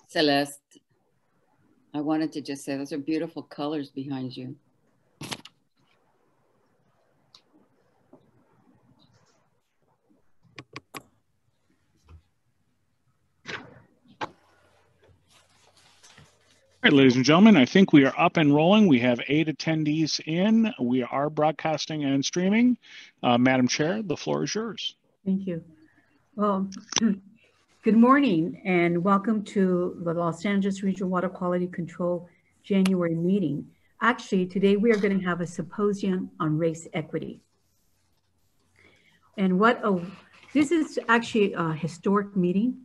Celeste, I wanted to just say those are beautiful colors behind you. All right, ladies and gentlemen, I think we are up and rolling. We have 8 attendees in. We are broadcasting and streaming. Madam Chair, the floor is yours. Thank you. Well, good morning and welcome to the Los Angeles Regional Water Quality Control January meeting. Actually, today we are going to have a symposium on race equity. And this is actually a historic meeting.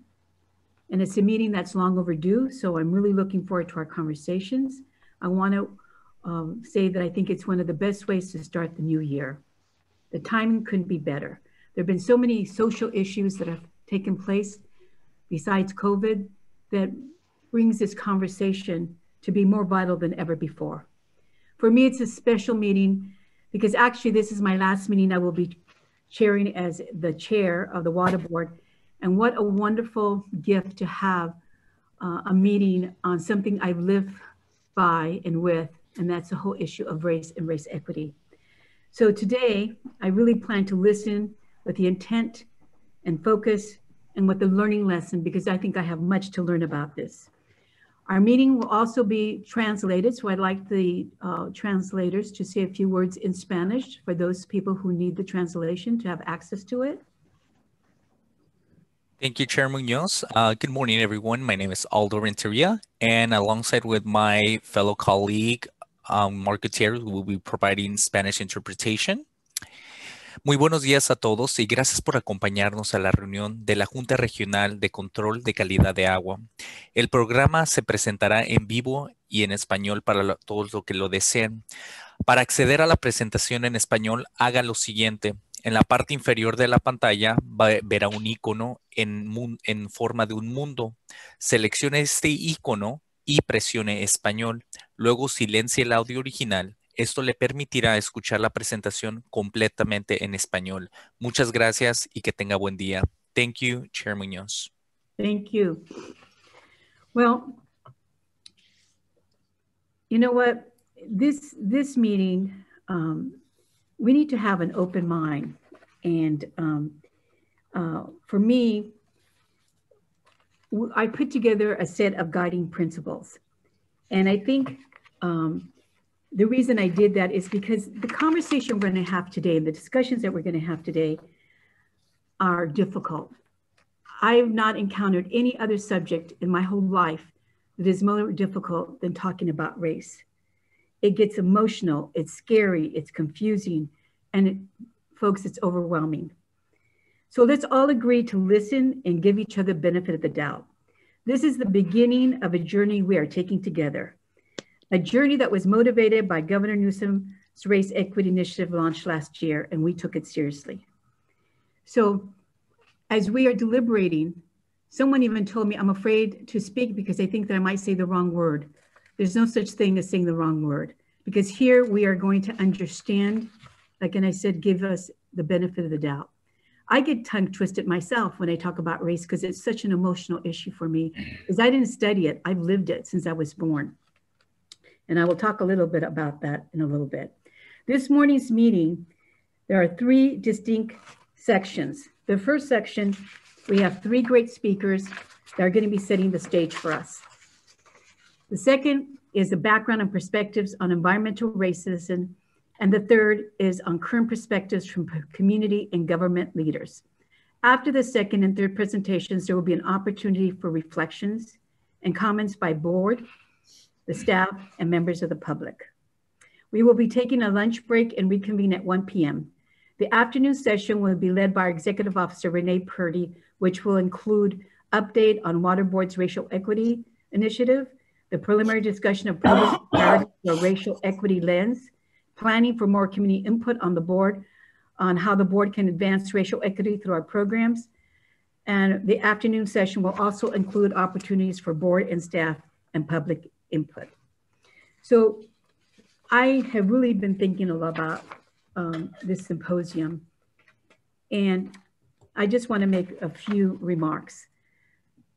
And it's a meeting that's long overdue, so I'm really looking forward to our conversations. I want to say that I think it's one of the best ways to start the new year. The timing couldn't be better. There have been so many social issues that have taken place besides COVID that brings this conversation to be more vital than ever before. For me, it's a special meeting because actually this is my last meeting I will be chairing as the chair of the Water Board. And what a wonderful gift to have a meeting on something I've lived by and with, and that's the whole issue of race and race equity. So today, I really plan to listen with the intent and focus and with the learning lesson, because I think I have much to learn about this. Our meeting will also be translated, so I'd like the translators to say a few words in Spanish for those people who need the translation to have access to it. Thank you, Chair Munoz. Good morning, everyone. My name is Aldo Renteria, and alongside with my fellow colleague, Mark Gutierrez, we will be providing Spanish interpretation. Muy buenos días a todos y gracias por acompañarnos a la reunión de la Junta Regional de Control de Calidad de Agua. El programa se presentará en vivo y en español para todos los que lo deseen. Para acceder a la presentación en español, haga lo siguiente. En la parte inferior de la pantalla verá un icono en forma de un mundo. Seleccione este icono y presione español. Luego silencie el audio original. Esto le permitirá escuchar la presentación completamente en español. Muchas gracias y que tenga buen día. Thank you, Chair Munoz. Thank you. Well, you know what? This meeting, we need to have an open mind. And for me, I put together a set of guiding principles. And I think the reason I did that is because the conversation we're going to have today and the discussions that we're going to have today are difficult. I have not encountered any other subject in my whole life that is more difficult than talking about race. It gets emotional, it's scary, it's confusing, and folks, it's overwhelming. So let's all agree to listen and give each other the benefit of the doubt. This is the beginning of a journey we are taking together. A journey that was motivated by Governor Newsom's Race Equity Initiative launched last year, and we took it seriously. So as we are deliberating, someone even told me I'm afraid to speak because I think that I might say the wrong word. There's no such thing as saying the wrong word, because here we are going to understand, like I said, give us the benefit of the doubt. I get tongue twisted myself when I talk about race because it's such an emotional issue for me, because I didn't study it. I've lived it since I was born. And I will talk a little bit about that in a little bit. This morning's meeting, there are 3 distinct sections. The first section, we have 3 great speakers that are going to be setting the stage for us. The second is the background and perspectives on environmental racism. And the third is on current perspectives from community and government leaders. After the second and third presentations, there will be an opportunity for reflections and comments by board, the staff, and members of the public. We will be taking a lunch break and reconvene at 1 p.m. The afternoon session will be led by our Executive Officer, Renee Purdy, which will include update on Water Board's Racial Equity Initiative, the preliminary discussion of public priorities through a racial equity lens, planning for more community input on the board on how the board can advance racial equity through our programs. And the afternoon session will also include opportunities for board and staff and public input. So I have really been thinking a lot about this symposium, and I just want to make a few remarks.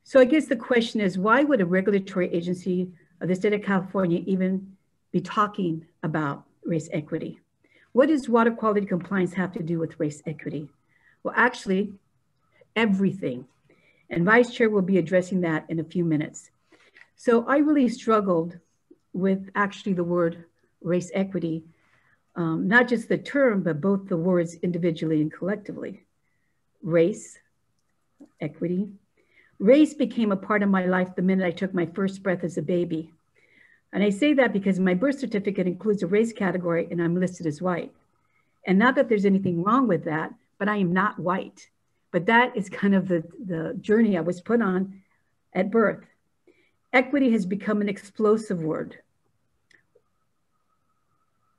So I guess the question is, why would a regulatory agency of the state of California even be talking about race equity? What does water quality compliance have to do with race equity? Well, actually, everything. And Vice Chair will be addressing that in a few minutes. So I really struggled with actually the word race equity, not just the term, but both the words individually and collectively. Race, equity. Race became a part of my life the minute I took my first breath as a baby. And I say that because my birth certificate includes a race category and I'm listed as white. And not that there's anything wrong with that, but I am not white. But that is kind of the journey I was put on at birth. Equity has become an explosive word.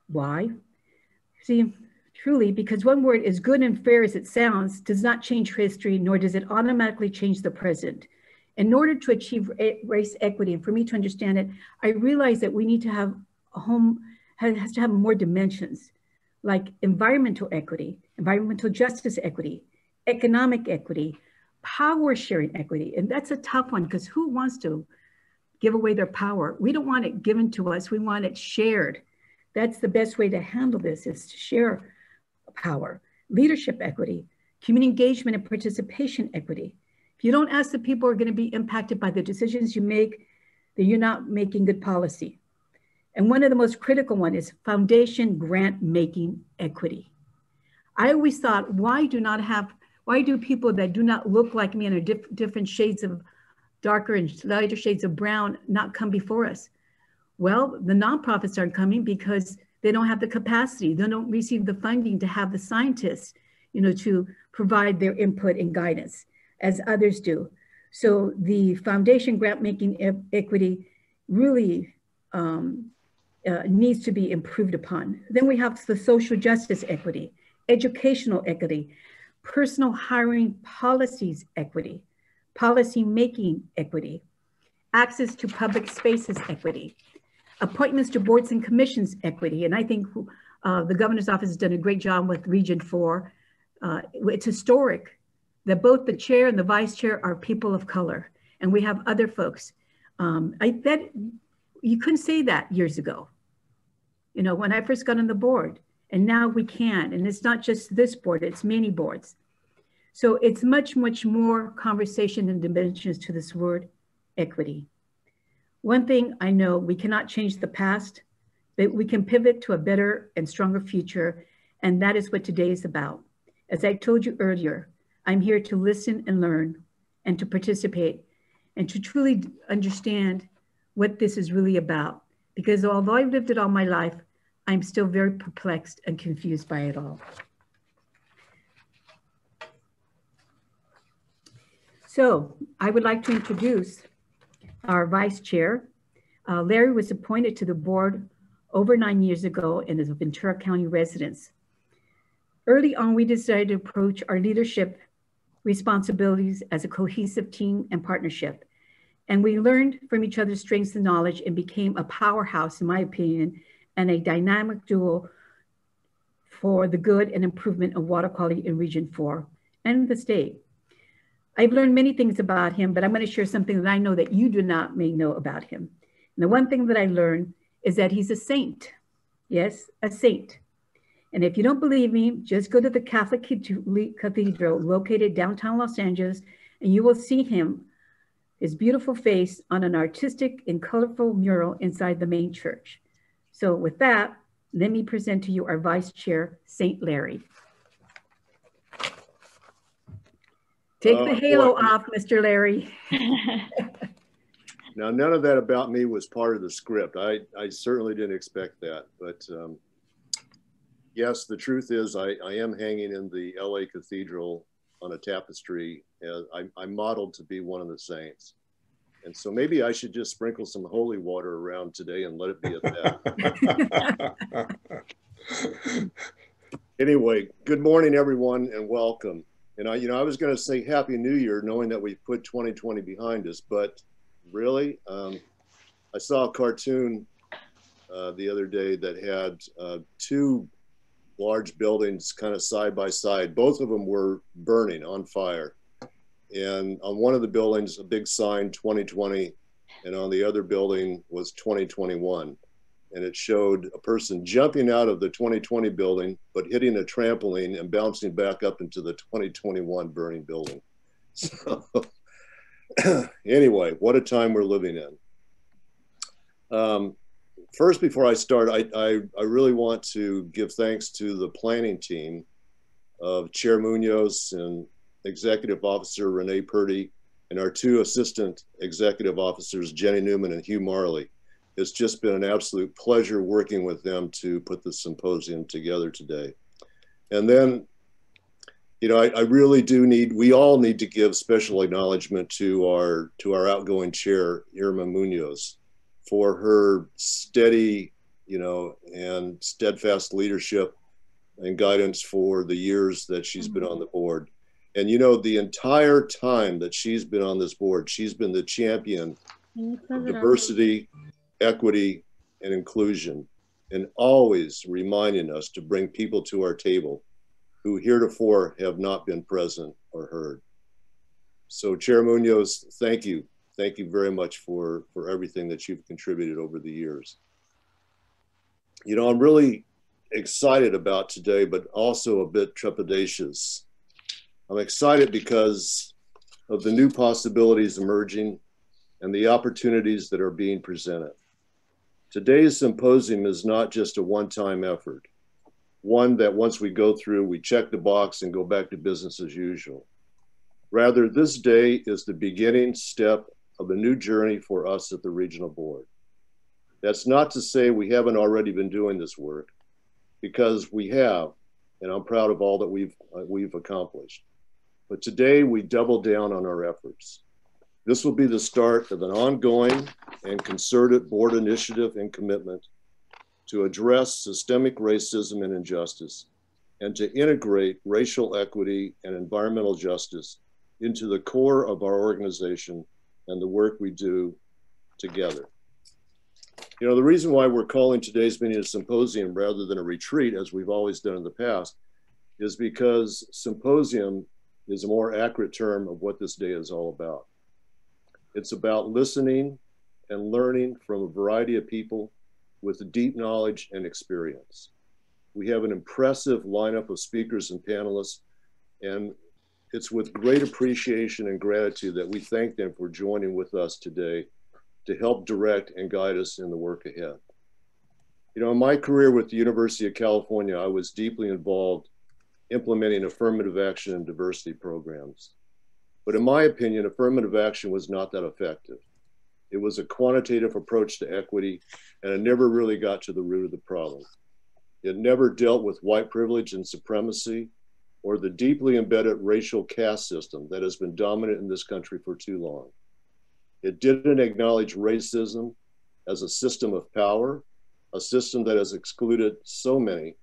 Why? See, truly, because one word, as good and fair as it sounds, does not change history, nor does it automatically change the present. In order to achieve race equity, and for me to understand it, I realized that we need to have has to have more dimensions, like environmental equity, environmental justice equity, economic equity, power sharing equity. And that's a tough one, because who wants to give away their power? We don't want it given to us, we want it shared. That's the best way to handle this, is to share power. Leadership equity, community engagement and participation equity. If you don't ask the people who are going to be impacted by the decisions you make, then you're not making good policy. And one of the most critical one is foundation grant making equity. I always thought, why do people that do not look like me and are different shades of darker and lighter shades of brown not come before us? Well, the nonprofits aren't coming because they don't have the capacity. They don't receive the funding to have the scientists, to provide their input and guidance as others do. So the foundation grant making equity really needs to be improved upon. Then we have the social justice equity, educational equity, personal hiring policies equity, policy making equity, access to public spaces equity, appointments to boards and commissions equity. And I think the governor's office has done a great job with Region 4. It's historic that both the chair and the vice chair are people of color. And we have other folks. You couldn't say that years ago, when I first got on the board. And now we can. And it's not just this board, it's many boards. So it's much, much more conversation and dimensions to this word, equity. One thing I know, we cannot change the past, but we can pivot to a better and stronger future. And that is what today is about. As I told you earlier, I'm here to listen and learn and to participate and to truly understand what this is really about. Because although I've lived it all my life, I'm still very perplexed and confused by it all. So I would like to introduce our vice chair. Larry was appointed to the board over 9 years ago and is a Ventura County resident. Early on, we decided to approach our leadership responsibilities as a cohesive team and partnership. And we learned from each other's strengths and knowledge and became a powerhouse, in my opinion, and a dynamic duo for the good and improvement of water quality in Region 4 and the state. I've learned many things about him, but I'm going to share something that I know that you do not may know about him. And the one thing that I learned is that he's a saint. Yes, a saint. And if you don't believe me, just go to the Catholic Cathedral located downtown Los Angeles, and you will see him, his beautiful face, on an artistic and colorful mural inside the main church. So with that, let me present to you our Vice Chair, Saint Larry. Take the halo off, Mr. Larry. Now, none of that about me was part of the script. I certainly didn't expect that. But yes, the truth is I am hanging in the LA Cathedral on a tapestry. I'm modeled to be one of the saints. And so maybe I should just sprinkle some holy water around today and let it be at that. Anyway, good morning, everyone, and welcome. And I was going to say Happy New Year, knowing that we put 2020 behind us, but really, I saw a cartoon the other day that had two large buildings kind of side by side. Both of them were burning on fire. And on one of the buildings, a big sign 2020, and on the other building was 2021. And it showed a person jumping out of the 2020 building, but hitting a trampoline and bouncing back up into the 2021 burning building. So anyway, what a time we're living in. First, before I start, I really want to give thanks to the planning team of Chair Munoz and Executive Officer Renee Purdy, and our two assistant executive officers, Jenny Newman and Hugh Marley. It's just been an absolute pleasure working with them to put the symposium together today. And then, you know, I really do need, we all need to give special acknowledgement to our outgoing chair, Irma Munoz, for her steady, you know, and steadfast leadership and guidance for the years that she's been on the board. And, you know, the entire time that she's been on this board, she's been the champion of diversity, equity, and inclusion, and always reminding us to bring people to our table who heretofore have not been present or heard. So Chair Munoz, thank you. Thank you very much for everything that you've contributed over the years. You know, I'm really excited about today, but also a bit trepidatious. I'm excited because of the new possibilities emerging and the opportunities that are being presented. Today's symposium is not just a one-time effort, one that once we go through, we check the box and go back to business as usual. Rather, this day is the beginning step of a new journey for us at the Regional Board. That's not to say we haven't already been doing this work, because we have, and I'm proud of all that we've accomplished. But today we double down on our efforts. This will be the start of an ongoing and concerted board initiative and commitment to address systemic racism and injustice, and to integrate racial equity and environmental justice into the core of our organization and the work we do together. You know, the reason why we're calling today's meeting a symposium rather than a retreat, as we've always done in the past, is because symposium is a more accurate term of what this day is all about. It's about listening and learning from a variety of people with deep knowledge and experience. We have an impressive lineup of speakers and panelists, and it's with great appreciation and gratitude that we thank them for joining with us today to help direct and guide us in the work ahead. You know, in my career with the University of California, I was deeply involved implementing affirmative action and diversity programs. But in my opinion, affirmative action was not that effective. It was a quantitative approach to equity, and it never really got to the root of the problem. It never dealt with white privilege and supremacy, or the deeply embedded racial caste system that has been dominant in this country for too long. It didn't acknowledge racism as a system of power, a system that has excluded so many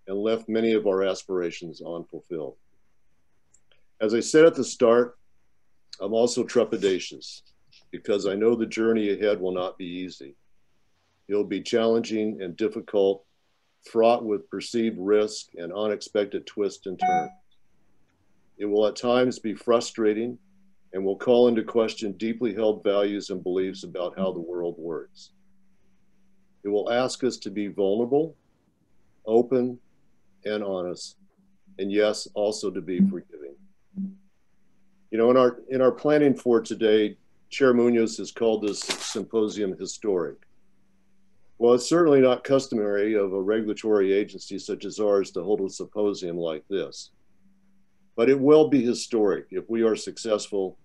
and left many of our aspirations unfulfilled. As I said at the start, I'm also trepidatious because I know the journey ahead will not be easy. It'll be challenging and difficult, fraught with perceived risk and unexpected twists and turns. It will at times be frustrating and will call into question deeply held values and beliefs about how the world works. It will ask us to be vulnerable, open, and honest, and yes, also to be forgiving. You know, in our planning for today, Chair Munoz has called this symposium historic. Well, it's certainly not customary of a regulatory agency such as ours to hold a symposium like this, but it will be historic if we are successful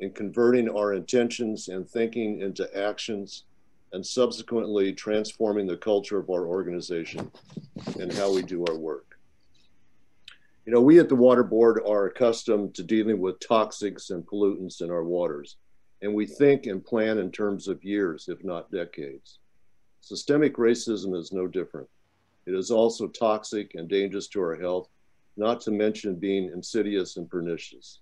in converting our intentions and thinking into actions, and subsequently transforming the culture of our organization and how we do our work. You know, we at the Water Board are accustomed to dealing with toxics and pollutants in our waters, and we think and plan in terms of years, if not decades. Systemic racism is no different. It is also toxic and dangerous to our health, not to mention being insidious and pernicious.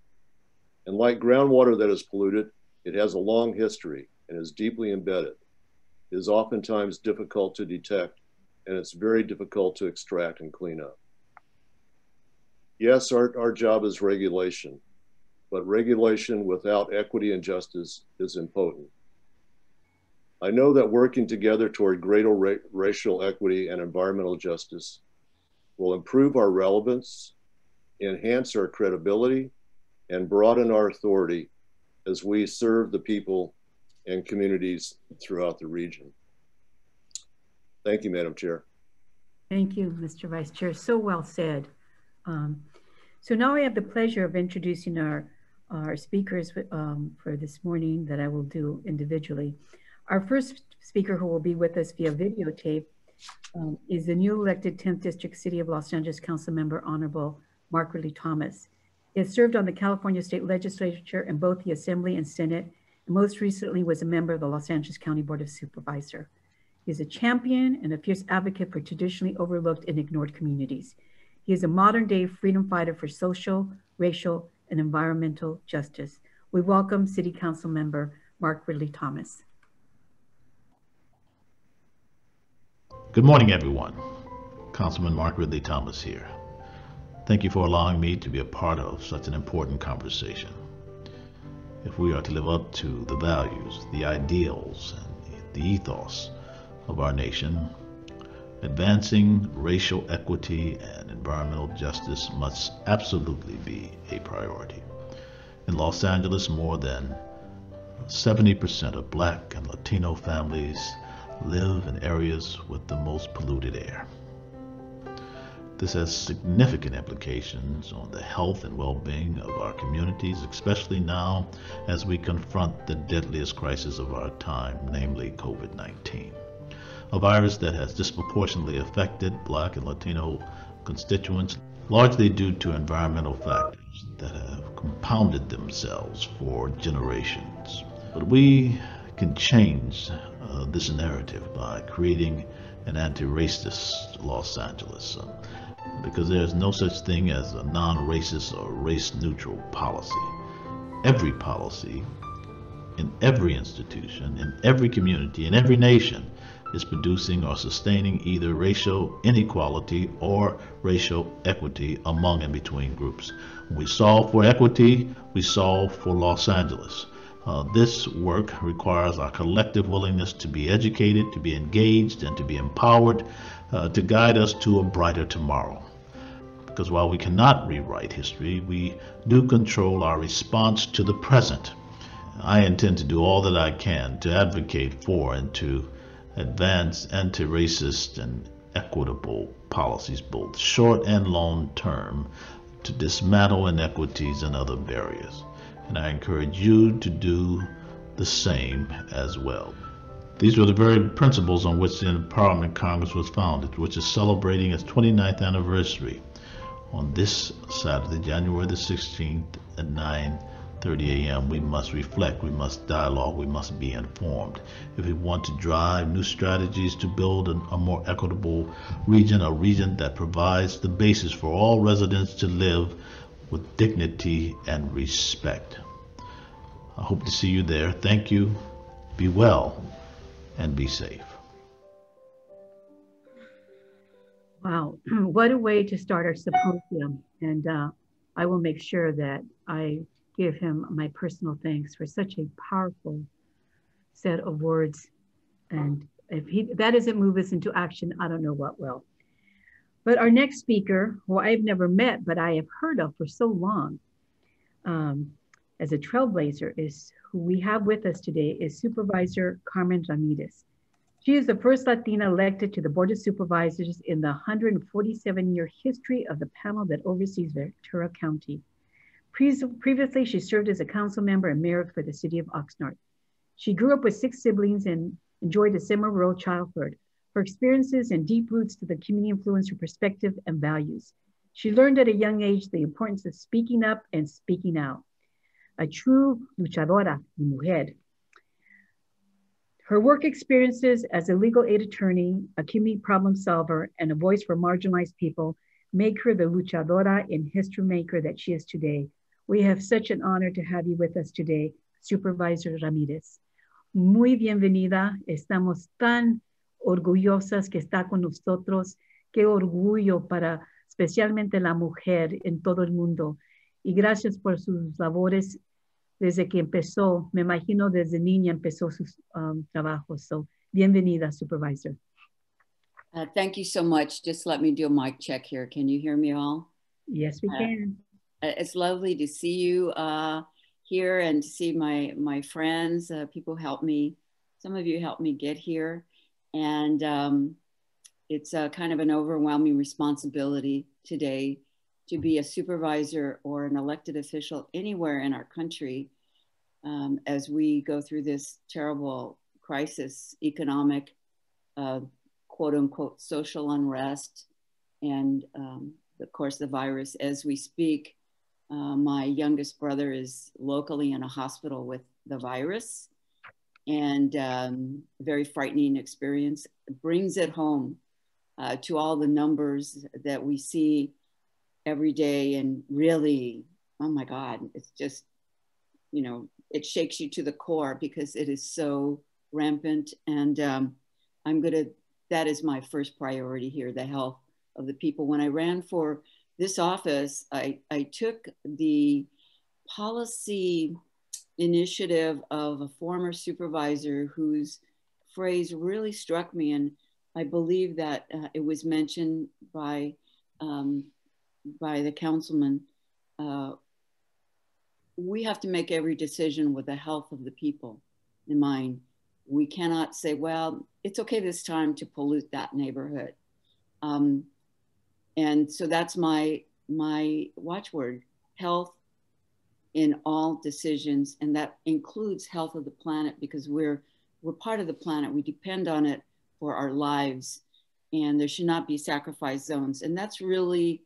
And like groundwater that is polluted, it has a long history and is deeply embedded. It is oftentimes difficult to detect, and it's very difficult to extract and clean up. Yes, our job is regulation, but regulation without equity and justice is impotent. I know that working together toward greater racial equity and environmental justice will improve our relevance, enhance our credibility, and broaden our authority as we serve the people and communities throughout the region. Thank you, Madam Chair. Thank you, Mr. Vice Chair. So well said. So now I have the pleasure of introducing our speakers for this morning that I will do individually. Our first speaker who will be with us via videotape is the new elected 10th District City of Los Angeles Council Member, Honorable Mark Ridley-Thomas. He has served on the California State Legislature in both the Assembly and Senate, and most recently was a member of the Los Angeles County Board of Supervisors. He is a champion and a fierce advocate for traditionally overlooked and ignored communities. He is a modern-day freedom fighter for social, racial, and environmental justice. We welcome City Council Member Mark Ridley-Thomas. Good morning, everyone. Councilman Mark Ridley-Thomas here. Thank you for allowing me to be a part of such an important conversation. If we are to live up to the values, the ideals, and the ethos of our nation, advancing racial equity and environmental justice must absolutely be a priority. In Los Angeles, more than 70% of Black and Latino families live in areas with the most polluted air. This has significant implications on the health and well-being of our communities, especially now as we confront the deadliest crisis of our time, namely COVID-19, a virus that has disproportionately affected Black and Latino constituents, largely due to environmental factors that have compounded themselves for generations. But we can change this narrative by creating an anti-racist Los Angeles, because there's no such thing as a non-racist or race-neutral policy. Every policy, in every institution, in every community, in every nation, is producing or sustaining either racial inequality or racial equity among and between groups. When we solve for equity, we solve for Los Angeles. This work requires our collective willingness to be educated, to be engaged, and to be empowered to guide us to a brighter tomorrow. Because while we cannot rewrite history, we do control our response to the present. I intend to do all that I can to advocate for and to advance anti-racist and equitable policies, both short and long term, to dismantle inequities and other barriers. And I encourage you to do the same as well. These were the very principles on which the Empowerment Congress was founded, which is celebrating its 29th anniversary on this Saturday, January the 16th at 9:30 a.m. We must reflect, we must dialogue, we must be informed. If we want to drive new strategies to build a more equitable region, a region that provides the basis for all residents to live with dignity and respect. I hope to see you there. Thank you. Be well and be safe. Wow, what a way to start our symposium. And I will make sure that I give him my personal thanks for such a powerful set of words. And if that doesn't move us into action, I don't know what will. But our next speaker, who I've never met, but I have heard of for so long as a trailblazer, is who we have with us today is Supervisor Carmen Ramirez. She is the first Latina elected to the Board of Supervisors in the 147-year history of the panel that oversees Ventura County. Previously, she served as a council member and mayor for the city of Oxnard. She grew up with 6 siblings and enjoyed a semi-rural childhood. Her experiences and deep roots to the community influenced her perspective and values. She learned at a young age the importance of speaking up and speaking out. A true luchadora y mujer. Her work experiences as a legal aid attorney, a community problem solver, and a voice for marginalized people make her the luchadora and history maker that she is today. We have such an honor to have you with us today, Supervisor Ramirez. Muy bienvenida. Estamos tan orgullosas que está con nosotros. Qué orgullo para especialmente la mujer en todo el mundo. y gracias por sus labores desde que empezó. Me imagino desde niña empezó sus trabajos. So, bienvenida, Supervisor. Thank you so much. Just let me do a mic check here. Can you hear me all? Yes, we can. It's lovely to see you here and to see my friends. People helped me. Some of you helped me get here. And it's kind of an overwhelming responsibility today to be a supervisor or an elected official anywhere in our country as we go through this terrible crisis, economic, quote unquote, social unrest, and of course the virus as we speak. My youngest brother is locally in a hospital with the virus, and very frightening experience. It brings it home to all the numbers that we see every day, and really, oh my God, it's just, you know, it shakes you to the core because it is so rampant. And that is my first priority here, the health of the people. When I ran for this office, I took the policy initiative of a former supervisor whose phrase really struck me, and I believe that it was mentioned by the councilman. We have to make every decision with the health of the people in mind. We cannot say, well, it's okay this time to pollute that neighborhood. And so that's my watchword, health in all decisions. And that includes health of the planet, because we're part of the planet. We depend on it for our lives, and there should not be sacrifice zones. And that's really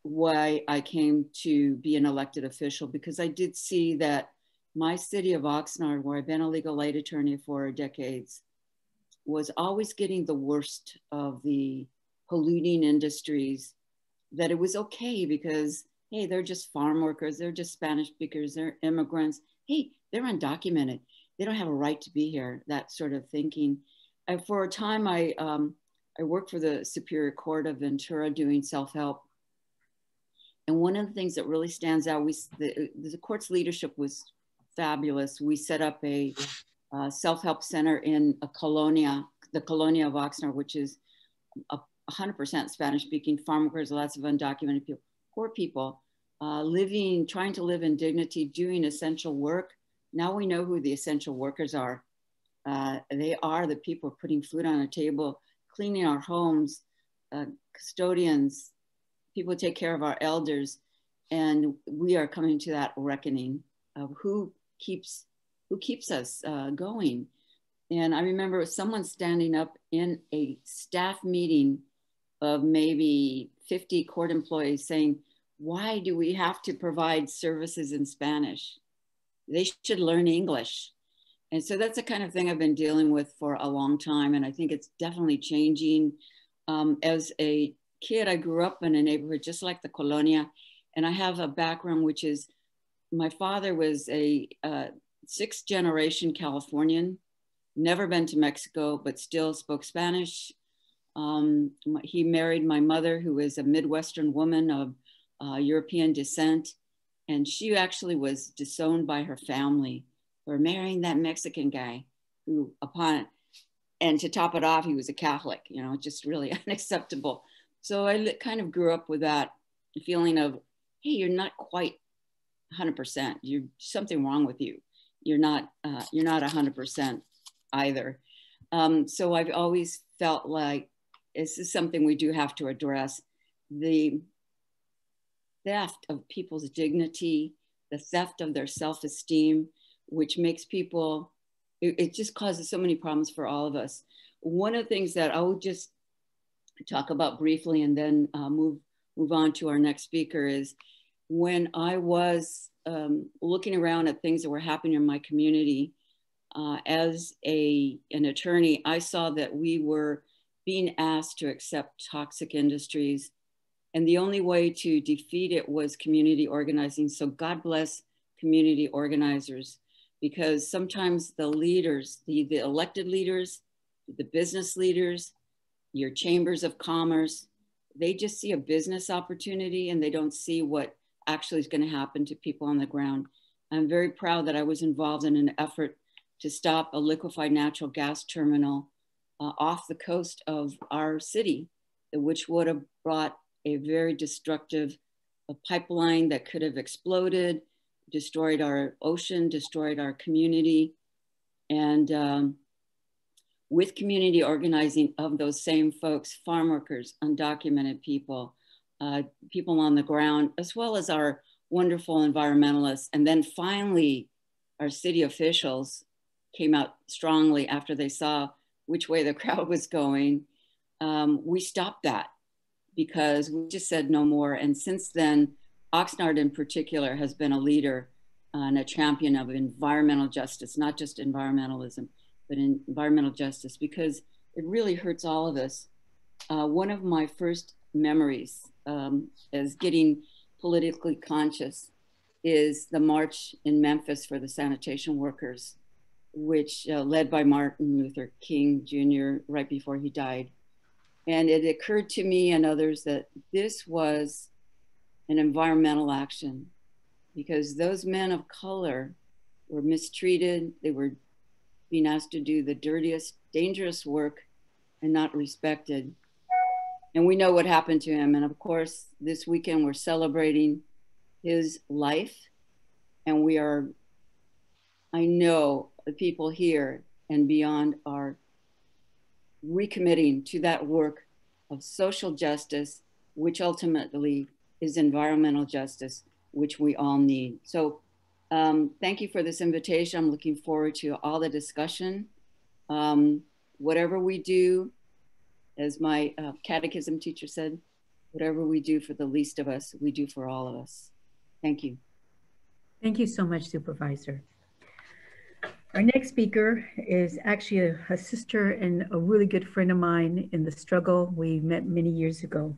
why I came to be an elected official, because I did see that my city of Oxnard, where I've been a legal aid attorney for decades, was always getting the worst of the polluting industries, that it was okay because, hey, they're just farm workers, they're just Spanish speakers, they're immigrants, hey, they're undocumented, they don't have a right to be here, that sort of thinking. And for a time, I worked for the Superior Court of Ventura doing self-help. And one of the things that really stands out, the court's leadership was fabulous. We set up a self-help center in the colonia of Oxnard, which is 100% Spanish-speaking farm workers, lots of undocumented people, poor people, trying to live in dignity, doing essential work. Now we know who the essential workers are. They are the people putting food on our table, cleaning our homes, custodians, people take care of our elders. And we are coming to that reckoning of who keeps us going. And I remember someone standing up in a staff meeting of maybe 50 court employees saying, why do we have to provide services in Spanish? They should learn English. And so that's the kind of thing I've been dealing with for a long time. And I think it's definitely changing. As a kid, I grew up in a neighborhood just like the Colonia. And I have a background, which is my father was a sixth generation Californian, never been to Mexico, but still spoke Spanish. He married my mother, who is a Midwestern woman of European descent. And she actually was disowned by her family for marrying that Mexican guy who and to top it off, he was a Catholic, you know, just really unacceptable. So I kind of grew up with that feeling of, hey, you're not quite 100%. You're something wrong with you. You're not 100% either. So I've always felt like this is something we do have to address. The theft of people's dignity, the theft of their self-esteem, which makes people, it just causes so many problems for all of us. One of the things that I will just talk about briefly and then move on to our next speaker is when I was looking around at things that were happening in my community, as an attorney, I saw that we were being asked to accept toxic industries. And the only way to defeat it was community organizing. So God bless community organizers, because sometimes the leaders, the elected leaders, the business leaders, your chambers of commerce, they just see a business opportunity and they don't see what actually is going to happen to people on the ground. I'm very proud that I was involved in an effort to stop a liquefied natural gas terminal off the coast of our city, which would have brought a very destructive pipeline that could have exploded, destroyed our ocean, destroyed our community. And with community organizing of those same folks, farm workers, undocumented people, people on the ground, as well as our wonderful environmentalists. And then finally, our city officials came out strongly after they saw which way the crowd was going. We stopped that because we just said no more. And since then, Oxnard in particular has been a leader and a champion of environmental justice, not just environmentalism, but in environmental justice, because it really hurts all of us. One of my first memories as getting politically conscious is the march in Memphis for the sanitation workers, which led by Martin Luther King Jr. right before he died. And it occurred to me and others that this was an environmental action because those men of color were mistreated. They were being asked to do the dirtiest, dangerous work and not respected. And we know what happened to him. And of course, this weekend we're celebrating his life. And we are, I know the people here and beyond are recommitting to that work of social justice, which ultimately is environmental justice, which we all need. So thank you for this invitation. I'm looking forward to all the discussion. Whatever we do, as my catechism teacher said, whatever we do for the least of us, we do for all of us. Thank you. Thank you so much, Supervisor. Our next speaker is actually a sister and a really good friend of mine in the struggle we met many years ago.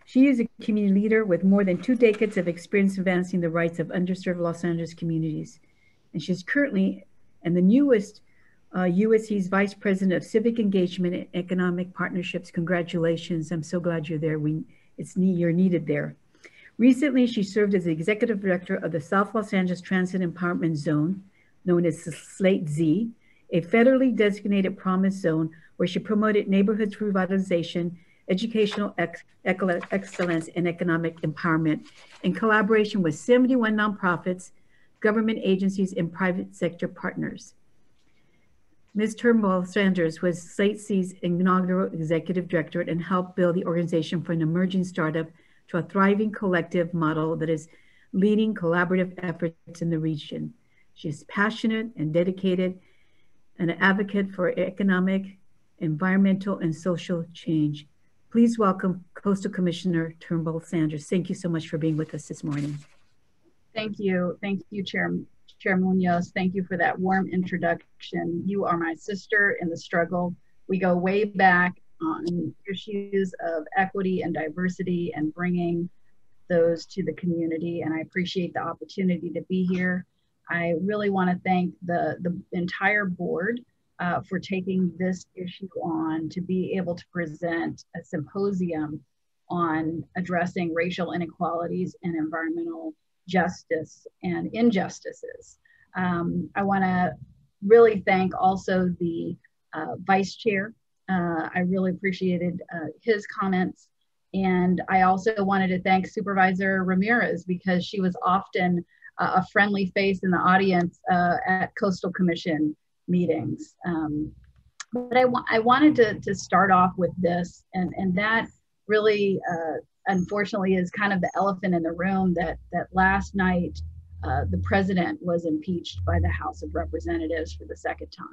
She is a community leader with more than 2 decades of experience advancing the rights of underserved Los Angeles communities. And she's currently and the newest USC's Vice President of Civic Engagement and Economic Partnerships. Congratulations. I'm so glad you're there. You're needed there. Recently, she served as the Executive Director of the South Los Angeles Transit Empowerment Zone, known as SLATE-Z, a federally designated promise zone where she promoted neighborhoods revitalization, educational excellence, and economic empowerment in collaboration with 71 nonprofits, government agencies, and private sector partners. Ms. Turnbull Sanders was SLATE-Z's inaugural executive director and helped build the organization from an emerging startup to a thriving collective model that is leading collaborative efforts in the region. She is passionate and dedicated and an advocate for economic, environmental, and social change. Please welcome Coastal Commissioner Turnbull Sanders. Thank you so much for being with us this morning. Thank you, Chair Munoz. Thank you for that warm introduction. You are my sister in the struggle. We go way back on issues of equity and diversity and bringing those to the community, and I appreciate the opportunity to be here. I really want to thank the entire board for taking this issue on to be able to present a symposium on addressing racial inequalities and environmental justice and injustices. I want to really thank also the Vice Chair. I really appreciated his comments. And I also wanted to thank Supervisor Ramirez because she was often a friendly face in the audience at Coastal Commission meetings. But I wanted to start off with this, and that really, unfortunately, is kind of the elephant in the room that last night, the president was impeached by the House of Representatives for the second time.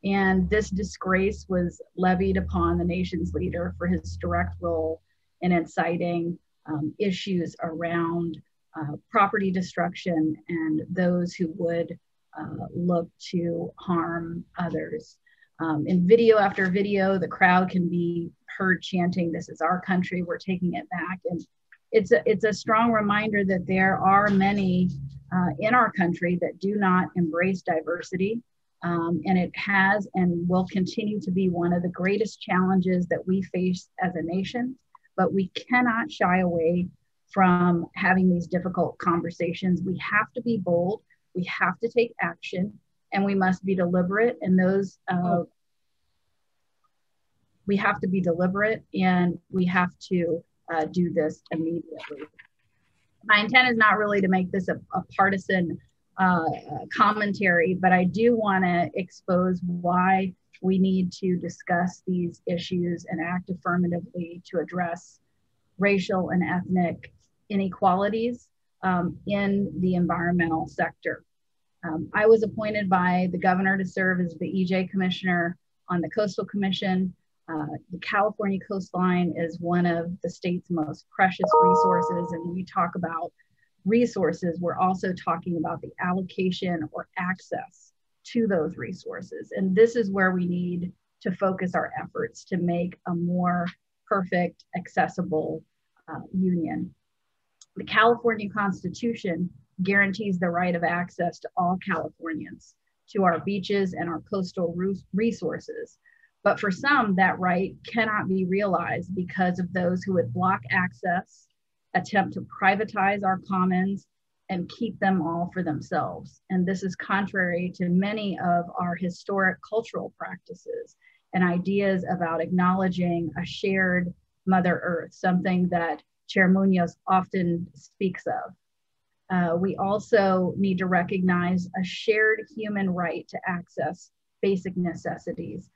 And this disgrace was levied upon the nation's leader for his direct role in inciting issues around property destruction and those who would look to harm others. In video after video, the crowd can be heard chanting, "This is our country, we're taking it back." And it's a strong reminder that there are many in our country that do not embrace diversity. And it has and will continue to be one of the greatest challenges that we face as a nation, but we cannot shy away from having these difficult conversations. We have to be bold, we have to take action, and we must be deliberate. And those, we have to be deliberate, and we have to do this immediately. My intent is not really to make this a partisan commentary, but I do want to expose why we need to discuss these issues and act affirmatively to address racial and ethnic inequalities in the environmental sector. I was appointed by the governor to serve as the EJ commissioner on the Coastal Commission. The California coastline is one of the state's most precious resources. And when we talk about resources, we're also talking about the allocation or access to those resources. And this is where we need to focus our efforts to make a more perfect, accessible union. The California Constitution guarantees the right of access to all Californians to our beaches and our coastal resources. But for some, that right cannot be realized because of those who would block access, attempt to privatize our commons, and keep them all for themselves. And this is contrary to many of our historic cultural practices and ideas about acknowledging a shared Mother Earth, something that Chair Munoz often speaks of. We also need to recognize a shared human right to access basic necessities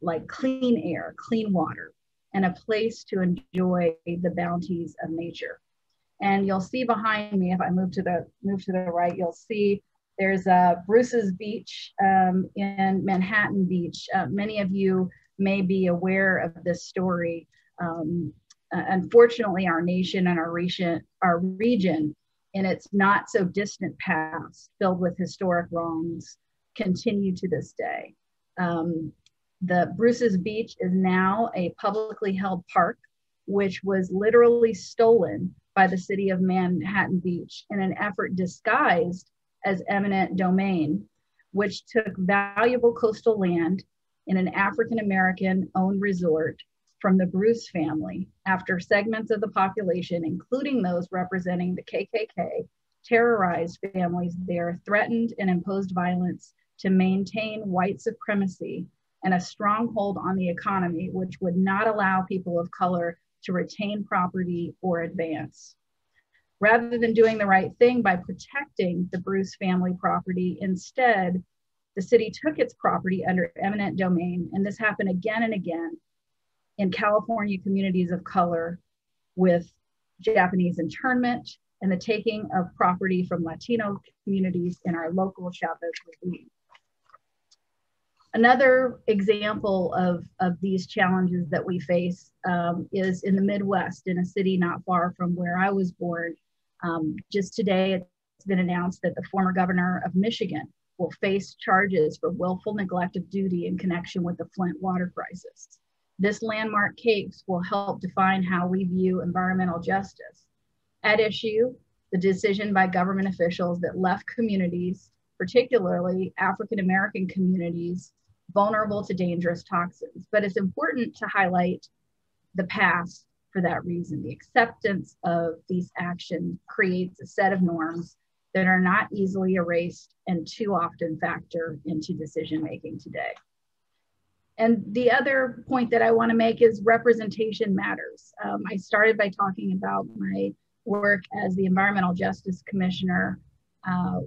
like clean air, clean water, and a place to enjoy the bounties of nature. And you'll see behind me, if I move to the right, you'll see there's Bruce's Beach in Manhattan Beach. Many of you may be aware of this story. Unfortunately, our nation and our region in its not so distant past, filled with historic wrongs, continue to this day. The Bruce's Beach is now a publicly held park, which was literally stolen by the city of Manhattan Beach in an effort disguised as eminent domain, which took valuable coastal land in an African-American owned resort from the Bruce family after segments of the population, including those representing the KKK, terrorized families there, threatened and imposed violence to maintain white supremacy and a stronghold on the economy, which would not allow people of color to retain property or advance. Rather than doing the right thing by protecting the Bruce family property, instead, the city took its property under eminent domain, and this happened again and again in California communities of color with Japanese internment and the taking of property from Latino communities in our local Chavez Ravine. Another example of these challenges that we face is in the Midwest, in a city not far from where I was born. Just today, it's been announced that the former governor of Michigan will face charges for willful neglect of duty in connection with the Flint water crisis. This landmark case will help define how we view environmental justice. At issue, the decision by government officials that left communities, particularly African-American communities, vulnerable to dangerous toxins. But it's important to highlight the past for that reason. The acceptance of these actions creates a set of norms that are not easily erased and too often factor into decision-making today. And the other point that I want to make is representation matters. I started by talking about my work as the Environmental Justice Commissioner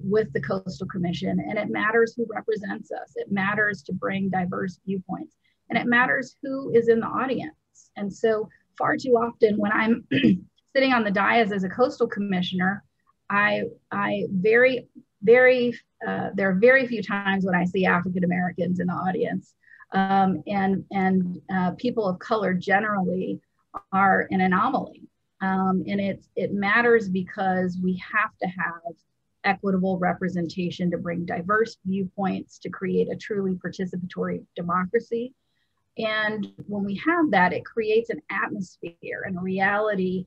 with the Coastal Commission, and it matters who represents us. It matters to bring diverse viewpoints, and it matters who is in the audience. And so far too often when I'm sitting on the dais as a Coastal Commissioner, there are very few times when I see African Americans in the audience, and people of color generally are an anomaly. And it matters because we have to have equitable representation to bring diverse viewpoints to create a truly participatory democracy. And when we have that, it creates an atmosphere and a reality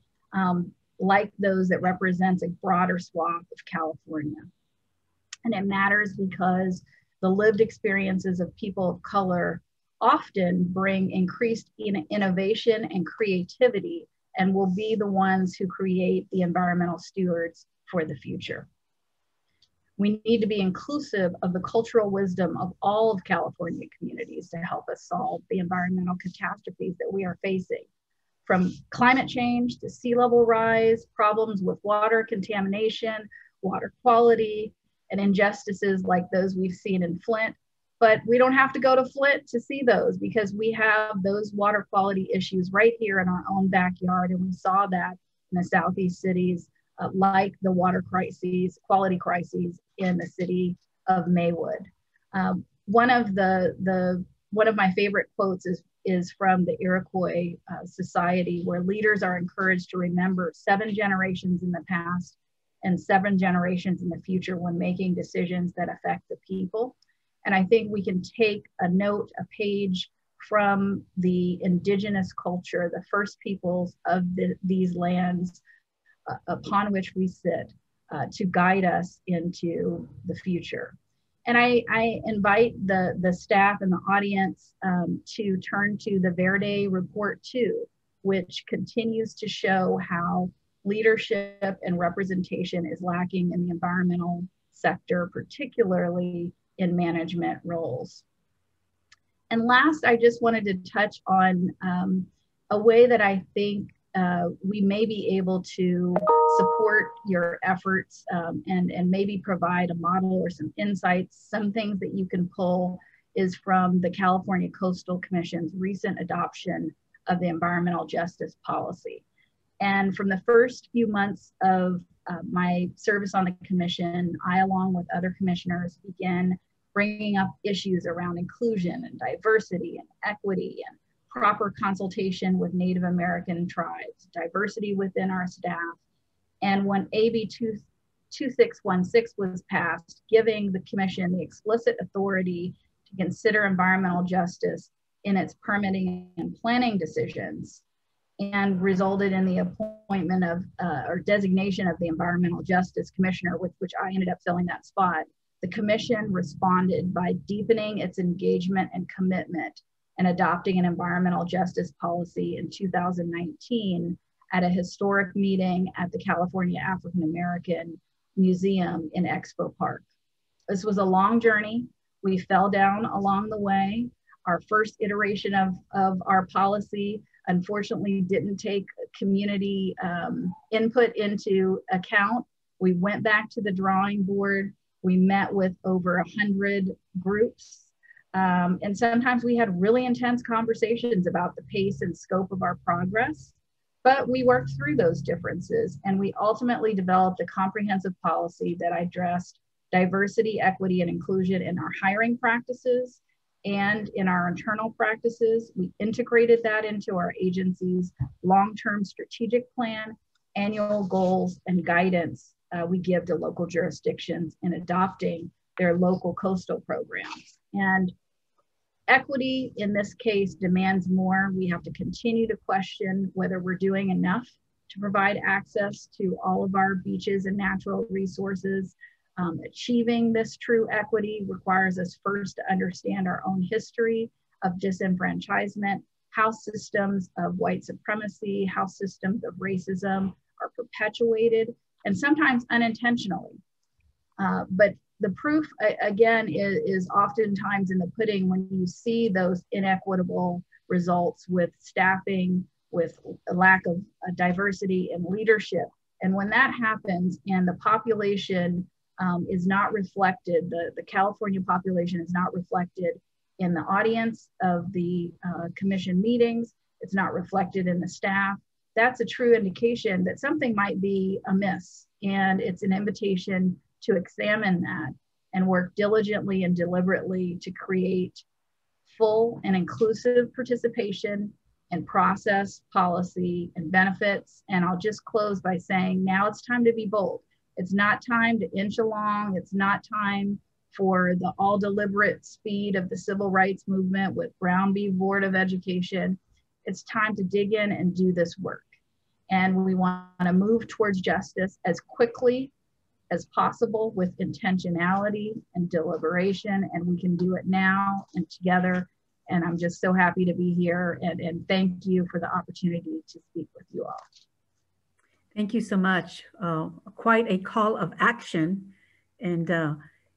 like those that represents a broader swath of California. And it matters because the lived experiences of people of color often bring increased innovation and creativity and will be the ones who create the environmental stewards for the future. We need to be inclusive of the cultural wisdom of all of California communities to help us solve the environmental catastrophes that we are facing. From climate change to sea level rise, problems with water contamination, water quality, and injustices like those we've seen in Flint. But we don't have to go to Flint to see those, because we have those water quality issues right here in our own backyard. And we saw that in the Southeast cities, like the water crises, quality crises in the city of Maywood. One of my favorite quotes is from the Iroquois Society, where leaders are encouraged to remember 7 generations in the past and 7 generations in the future when making decisions that affect the people. And I think we can take a note, a page from the indigenous culture, the first peoples of these lands upon which we sit, to guide us into the future. And I invite the staff and the audience to turn to the Verde Report 2, which continues to show how leadership and representation is lacking in the environmental sector, particularly in management roles. And last, I just wanted to touch on a way that I think we may be able to support your efforts and maybe provide a model or some insights. Some things that you can pull is from the California Coastal Commission's recent adoption of the environmental justice policy. And from the first few months of my service on the commission, I, along with other commissioners, began bringing up issues around inclusion and diversity and equity and proper consultation with Native American tribes, diversity within our staff. And when AB 2616 was passed, giving the commission the explicit authority to consider environmental justice in its permitting and planning decisions, and resulted in the appointment of or designation of the Environmental Justice Commissioner, which I ended up filling that spot. The commission responded by deepening its engagement and commitment and adopting an environmental justice policy in 2019 at a historic meeting at the California African American Museum in Expo Park. This was a long journey. We fell down along the way. Our first iteration of our policy unfortunately didn't take community input into account. We went back to the drawing board. We met with over 100 groups. And sometimes we had really intense conversations about the pace and scope of our progress, but we worked through those differences, and we ultimately developed a comprehensive policy that addressed diversity, equity, and inclusion in our hiring practices and in our internal practices. We integrated that into our agency's long-term strategic plan, annual goals, and guidance we give to local jurisdictions in adopting their local coastal programs. And equity in this case demands more. We have to continue to question whether we're doing enough to provide access to all of our beaches and natural resources. Achieving this true equity requires us first to understand our own history of disenfranchisement, how systems of white supremacy, how systems of racism are perpetuated, and sometimes unintentionally. But the proof, again, is oftentimes in the pudding when you see those inequitable results with staffing, with a lack of diversity in leadership. And when that happens and the population is not reflected, the California population is not reflected in the audience of the commission meetings, it's not reflected in the staff, that's a true indication that something might be amiss. And it's an invitation to examine that and work diligently and deliberately to create full and inclusive participation in process, policy, and benefits. And I'll just close by saying, now it's time to be bold. It's not time to inch along. It's not time for the all deliberate speed of the civil rights movement with Brown v. Board of Education. It's time to dig in and do this work. And we want to move towards justice as quickly as possible with intentionality and deliberation, and we can do it now and together. And I'm just so happy to be here, and thank you for the opportunity to speak with you all. Thank you so much. Quite a call of action. And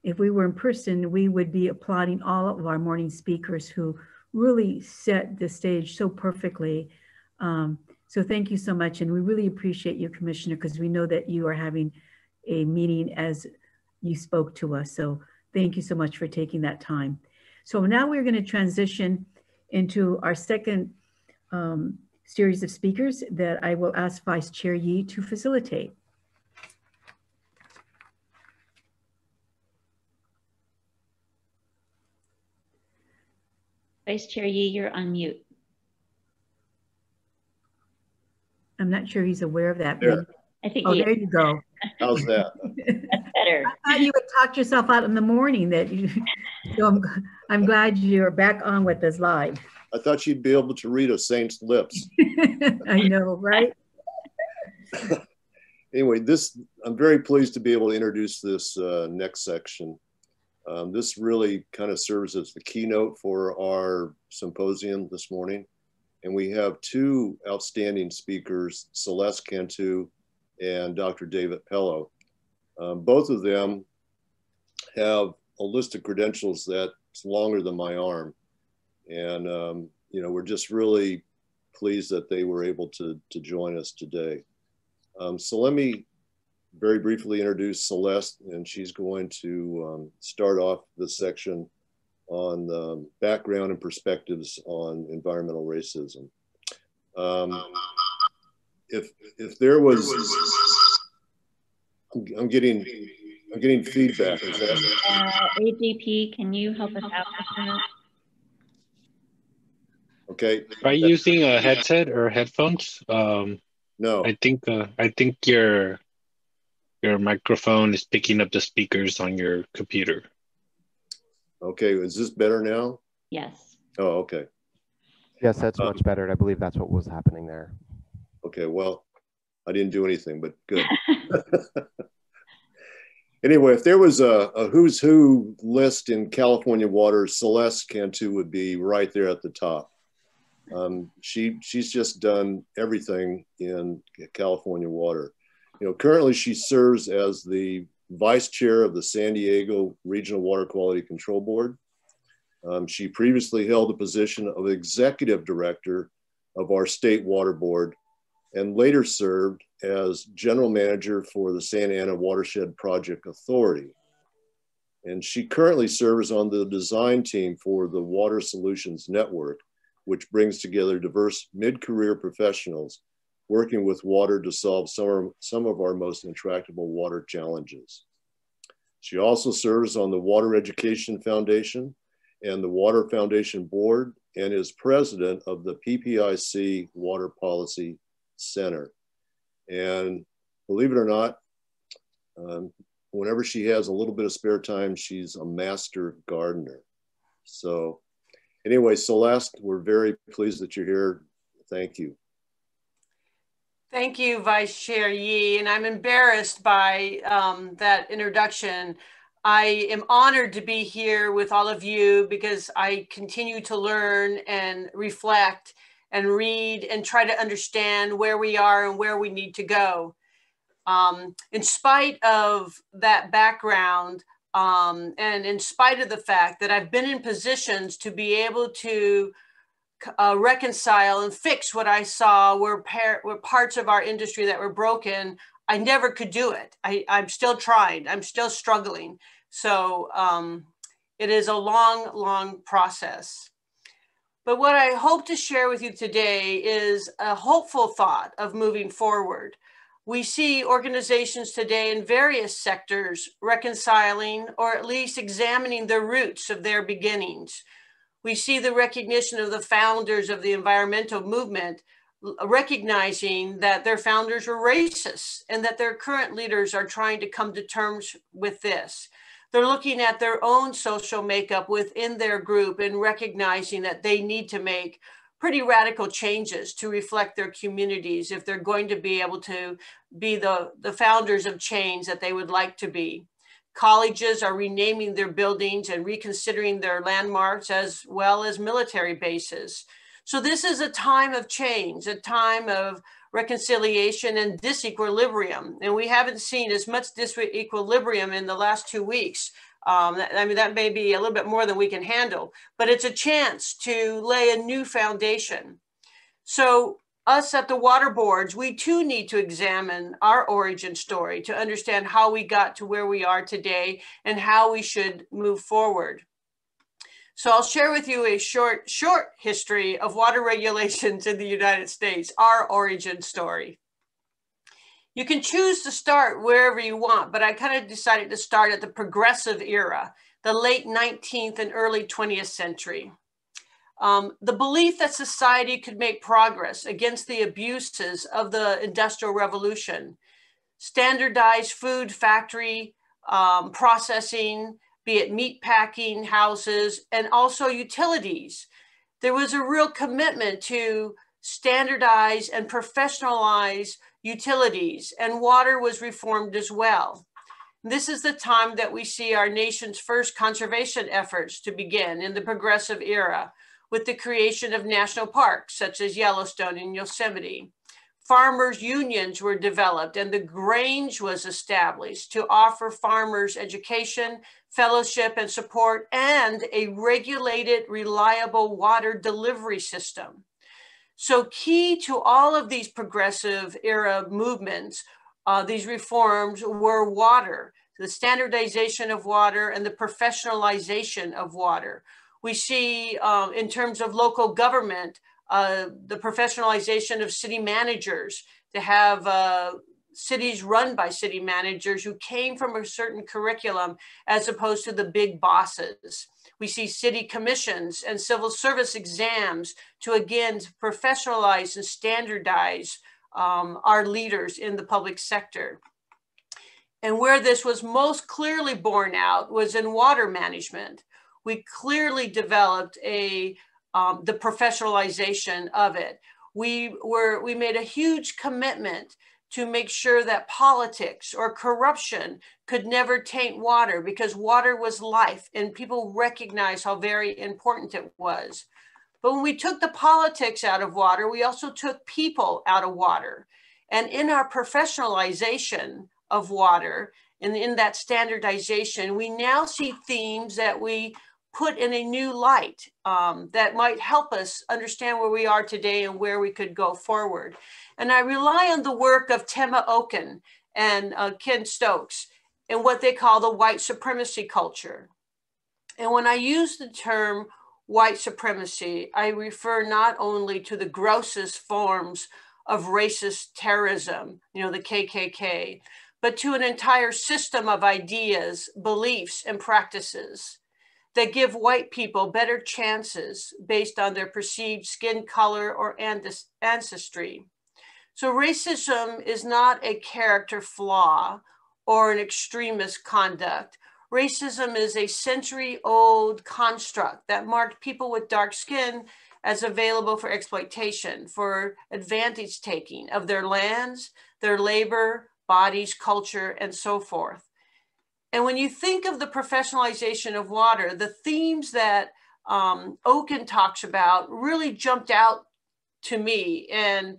if we were in person, we would be applauding all of our morning speakers who really set the stage so perfectly. So thank you so much. And we really appreciate you, Commissioner, because we know that you are having a meeting as you spoke to us. So thank you so much for taking that time. So now we're going to transition into our second series of speakers that I will ask Vice Chair Yee to facilitate. Vice Chair Yee, you're on mute. I'm not sure he's aware of that. There. I think Oh, there you go. How's that? That's better. I thought you would talk yourself out in the morning. That you. So I'm glad you're back on with us live. I thought you'd be able to read a saint's lips. I know, right? Anyway, I'm very pleased to be able to introduce this next section. This really kind of serves as the keynote for our symposium this morning. And we have two outstanding speakers, Celeste Cantu and Dr. David Pello. Both of them have a list of credentials that's longer than my arm. And, you know, we're just really pleased that they were able to join us today. So let me very briefly introduce Celeste, and she's going to start off this section on the background and perspectives on environmental racism. If there was, I'm getting feedback. Is that AGP, can you help us out with that? okay? Are you using a headset or headphones? No. I think your microphone is picking up the speakers on your computer. Okay, is this better now? Yes. Oh, okay. Yes, that's much better. And I believe that's what was happening there. Okay, well, I didn't do anything, but good. Anyway, if there was a who's who list in California waters, Celeste Cantu would be right there at the top. She's just done everything in California water. You know, currently she serves as the vice chair of the San Diego Regional Water Quality Control Board. She previously held the position of executive director of our state water board and later served as general manager for the Santa Ana Watershed Project Authority. And she currently serves on the design team for the Water Solutions Network, which brings together diverse mid-career professionals working with water to solve some of our most intractable water challenges. She also serves on the Water Education Foundation and the Water Foundation Board and is president of the PPIC Water Policy Center. And believe it or not, whenever she has a little bit of spare time, she's a master gardener. So anyway, Celeste, we're very pleased that you're here. Thank you. Thank you, Vice Chair Yee, and I'm embarrassed by that introduction. I am honored to be here with all of you because I continue to learn and reflect and read and try to understand where we are and where we need to go. In spite of that background, and in spite of the fact that I've been in positions to be able to reconcile and fix what I saw were parts of our industry that were broken, I never could do it. I'm still trying, I'm still struggling. So it is a long, long process. But what I hope to share with you today is a hopeful thought of moving forward. We see organizations today in various sectors reconciling or at least examining the roots of their beginnings. We see the recognition of the founders of the environmental movement recognizing that their founders were racist and that their current leaders are trying to come to terms with this. They're looking at their own social makeup within their group and recognizing that they need to make pretty radical changes to reflect their communities if they're going to be able to be the founders of change that they would like to be. Colleges are renaming their buildings and reconsidering their landmarks, as well as military bases. So this is a time of change, a time of reconciliation and disequilibrium. And we haven't seen as much disequilibrium in the last 2 weeks. I mean, that may be a little bit more than we can handle, but it's a chance to lay a new foundation. So us at the water boards, we too need to examine our origin story to understand how we got to where we are today and how we should move forward. So I'll share with you a short history of water regulations in the United States, our origin story. You can choose to start wherever you want, but I kind of decided to start at the progressive era, the late 19th and early 20th century. The belief that society could make progress against the abuses of the Industrial Revolution, standardized food factory processing, be it meat packing houses, and also utilities. There was a real commitment to standardize and professionalize utilities, and water was reformed as well. This is the time that we see our nation's first conservation efforts to begin in the progressive era, with the creation of national parks such as Yellowstone and Yosemite. Farmers' unions were developed and the Grange was established to offer farmers education, fellowship, and support, and a regulated, reliable water delivery system. So key to all of these progressive era movements, these reforms were water, the standardization of water and the professionalization of water. We see in terms of local government, the professionalization of city managers, to have cities run by city managers who came from a certain curriculum as opposed to the big bosses. We see city commissions and civil service exams to again professionalize and standardize our leaders in the public sector. And where this was most clearly borne out was in water management. We clearly developed the professionalization of it. We made a huge commitment to make sure that politics or corruption could never taint water, because water was life and people recognized how very important it was. But when we took the politics out of water, we also took people out of water. And in our professionalization of water and in that standardization, we now see themes that we put in a new light that might help us understand where we are today and where we could go forward. And I rely on the work of Tema Okun and Ken Stokes and what they call the white supremacy culture. And when I use the term white supremacy, I refer not only to the grossest forms of racist terrorism, you know, the KKK, but to an entire system of ideas, beliefs, and practices that give white people better chances based on their perceived skin color or ancestry. So racism is not a character flaw or an extremist conduct. Racism is a century-old construct that marked people with dark skin as available for exploitation, for advantage taking of their lands, their labor, bodies, culture, and so forth. And when you think of the professionalization of water, the themes that Okun talks about really jumped out to me and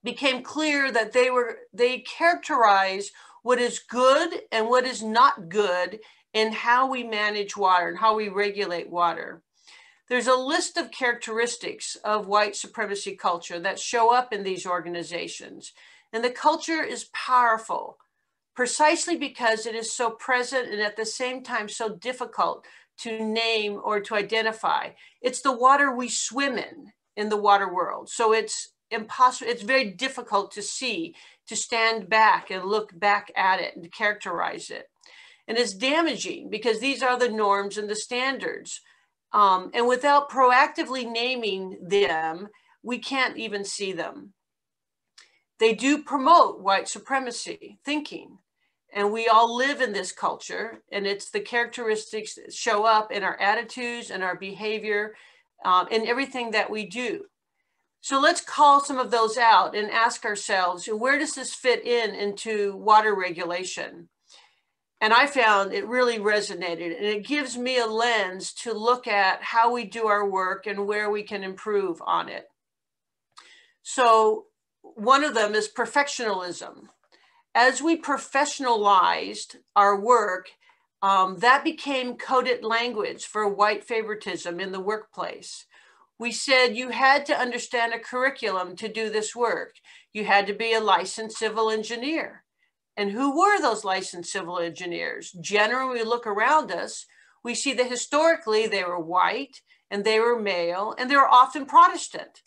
became clear that they characterize what is good and what is not good in how we manage water and how we regulate water. There's a list of characteristics of white supremacy culture that show up in these organizations. And the culture is powerful, precisely because it is so present and at the same time so difficult to name or to identify. It's the water we swim in the water world. So it's impossible, it's very difficult to see, to stand back and look back at it and to characterize it. And it's damaging because these are the norms and the standards. And without proactively naming them, we can't even see them. They do promote white supremacy thinking. And we all live in this culture, and it's the characteristics that show up in our attitudes and our behavior in everything that we do. So let's call some of those out and ask ourselves, where does this fit into water regulation? And I found it really resonated, and it gives me a lens to look at how we do our work and where we can improve on it. So one of them is perfectionism. As we professionalized our work, that became coded language for white favoritism in the workplace. We said you had to understand a curriculum to do this work. You had to be a licensed civil engineer. And who were those licensed civil engineers? Generally, we look around us, we see that historically they were white and they were male and they were often Protestant.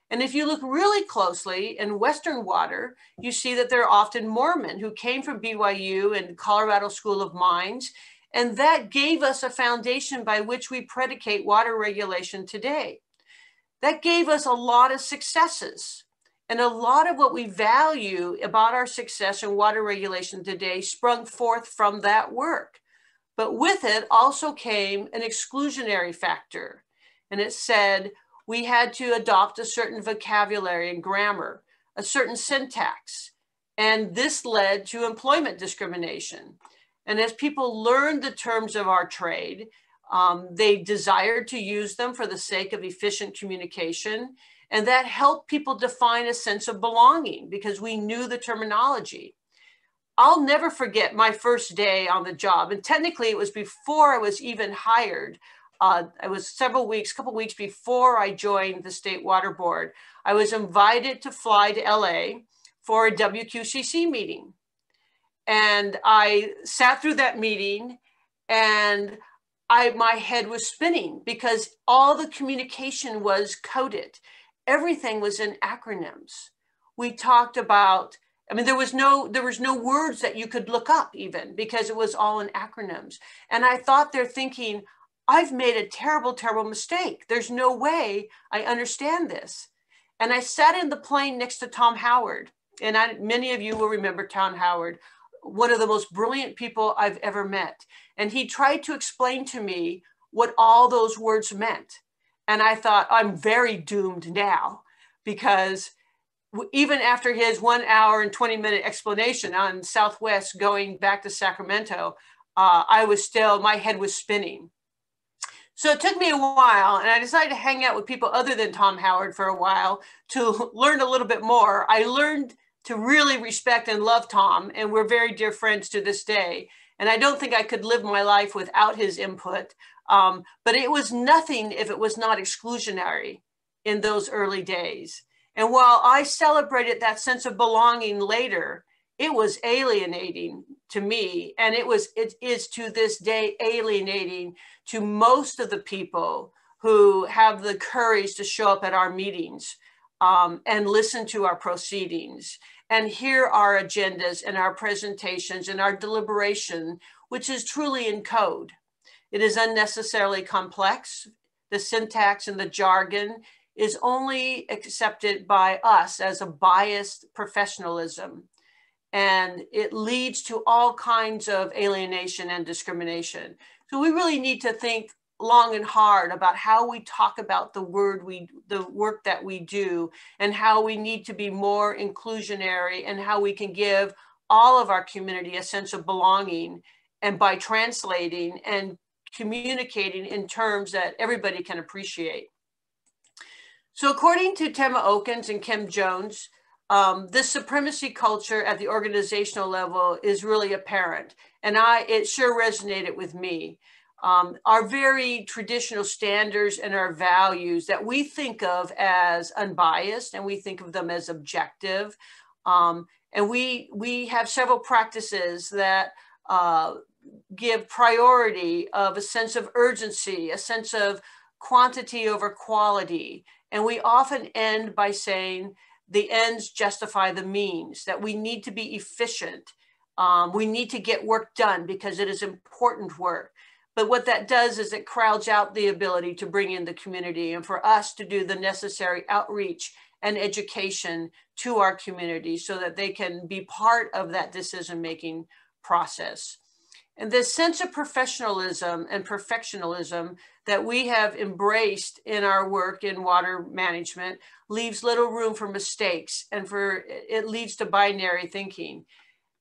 And if you look really closely in Western water, you see that they're often Mormon who came from BYU and Colorado School of Mines. And that gave us a foundation by which we predicate water regulation today. That gave us a lot of successes. And a lot of what we value about our success in water regulation today sprung forth from that work. But with it also came an exclusionary factor. And it said we had to adopt a certain vocabulary and grammar, a certain syntax. And this led to employment discrimination. And as people learned the terms of our trade, they desired to use them for the sake of efficient communication. And that helped people define a sense of belonging because we knew the terminology. I'll never forget my first day on the job. And technically it was before I was even hired. I was couple weeks before I joined the State Water Board. I was invited to fly to LA for a WQCC meeting. And I sat through that meeting and my head was spinning because all the communication was coded. Everything was in acronyms. We talked about, I mean, there was no words that you could look up even because it was all in acronyms. And I thought they're thinking, I've made a terrible, terrible mistake. There's no way I understand this. And I sat in the plane next to Tom Howard. And many of you will remember Tom Howard, one of the most brilliant people I've ever met. And he tried to explain to me what all those words meant. And I thought, I'm very doomed now because even after his 1 hour and 20-minute explanation on Southwest going back to Sacramento, my head was spinning. So it took me a while and I decided to hang out with people other than Tom Howard for a while to learn a little bit more. I learned to really respect and love Tom, and we're very dear friends to this day. And I don't think I could live my life without his input. But it was nothing if it was not exclusionary in those early days. And while I celebrated that sense of belonging later, it was alienating to me. And it is to this day alienating to most of the people who have the courage to show up at our meetings and listen to our proceedings and hear our agendas and our presentations and our deliberation, which is truly in code. It is unnecessarily complex. The syntax and the jargon is only accepted by us as a biased professionalism. And it leads to all kinds of alienation and discrimination. So we really need to think long and hard about how we talk about the work that we do and how we need to be more inclusionary and how we can give all of our community a sense of belonging, and by translating and communicating in terms that everybody can appreciate. So according to Tema Okins and Kim Jones, this supremacy culture at the organizational level is really apparent. And it sure resonated with me. Our very traditional standards and our values that we think of as unbiased and we think of them as objective. And we have several practices that give priority of a sense of urgency, a sense of quantity over quality. And we often end by saying the ends justify the means, that we need to be efficient. We need to get work done because it is important work. But what that does is it crowds out the ability to bring in the community and for us to do the necessary outreach and education to our community so that they can be part of that decision-making process. And this sense of professionalism and perfectionism that we have embraced in our work in water management leaves little room for mistakes, and it leads to binary thinking.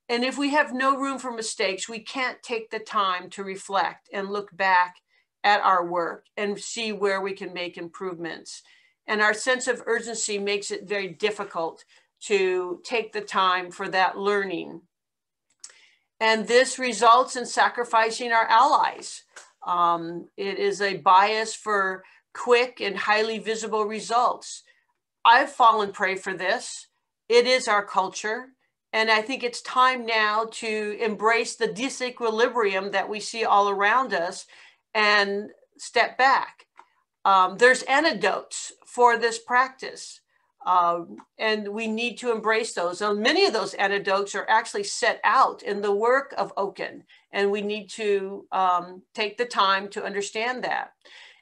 And if we have no room for mistakes, we can't take the time to reflect and look back at our work and see where we can make improvements. And our sense of urgency makes it very difficult to take the time for that learning. And this results in sacrificing our allies. It is a bias for quick and highly visible results. I've fallen prey for this. It is our culture. And I think it's time now to embrace the disequilibrium that we see all around us and step back. There's antidotes for this practice, and we need to embrace those. And many of those antidotes are actually set out in the work of Okun, and we need to take the time to understand that.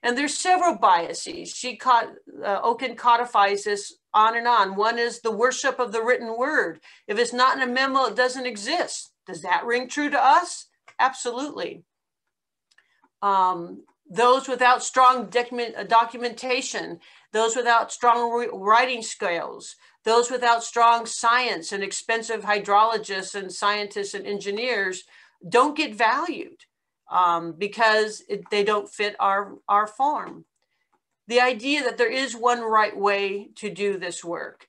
And there's several biases. Okun codifies this on and on. One is the worship of the written word. If it's not in a memo, it doesn't exist. Does that ring true to us? Absolutely. Those without strong documentation, those without strong writing skills, those without strong science and expensive hydrologists and scientists and engineers don't get valued because they don't fit our form. The idea that there is one right way to do this work,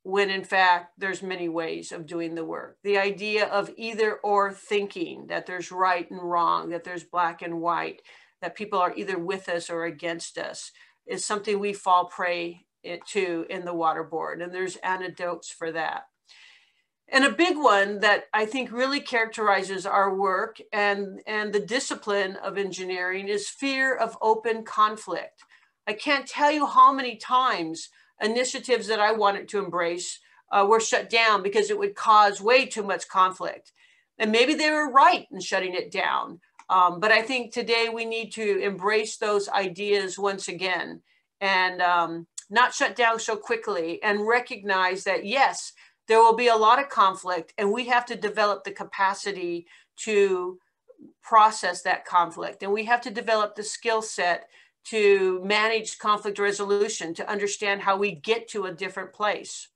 when in fact there's many ways of doing the work. The idea of either or thinking, that there's right and wrong, that there's black and white, that people are either with us or against us, is something we fall prey to in the Water Board, and there's antidotes for that. And a big one that I think really characterizes our work and the discipline of engineering is fear of open conflict. I can't tell you how many times initiatives that I wanted to embrace were shut down because it would cause way too much conflict. And maybe they were right in shutting it down. But I think today we need to embrace those ideas once again and not shut down so quickly and recognize that, yes, there will be a lot of conflict and we have to develop the capacity to process that conflict. And we have to develop the skill set to manage conflict resolution, to understand how we get to a different place.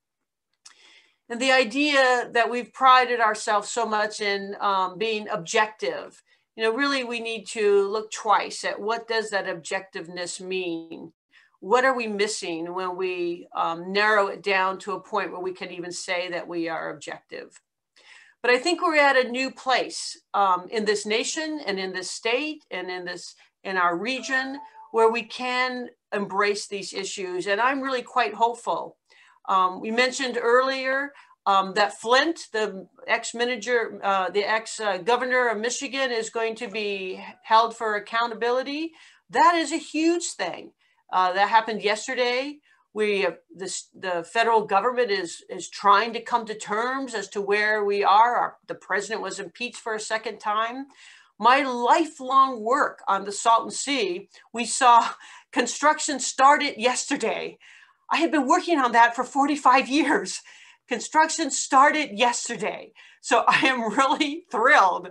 And the idea that we've prided ourselves so much in being objective, really we need to look twice at what does that objectiveness mean? What are we missing when we narrow it down to a point where we can even say that we are objective? But I think we're at a new place in this nation and in this state and in our region where we can embrace these issues. And I'm really quite hopeful. We mentioned earlier that Flint, the ex-manager, the ex-governor of Michigan, is going to be held for accountability. That is a huge thing. That happened yesterday. The federal government is trying to come to terms as to where we are. The president was impeached for a second time. My lifelong work on the Salton Sea, we saw construction started yesterday. I had been working on that for 45 years. Construction started yesterday. So I am really thrilled.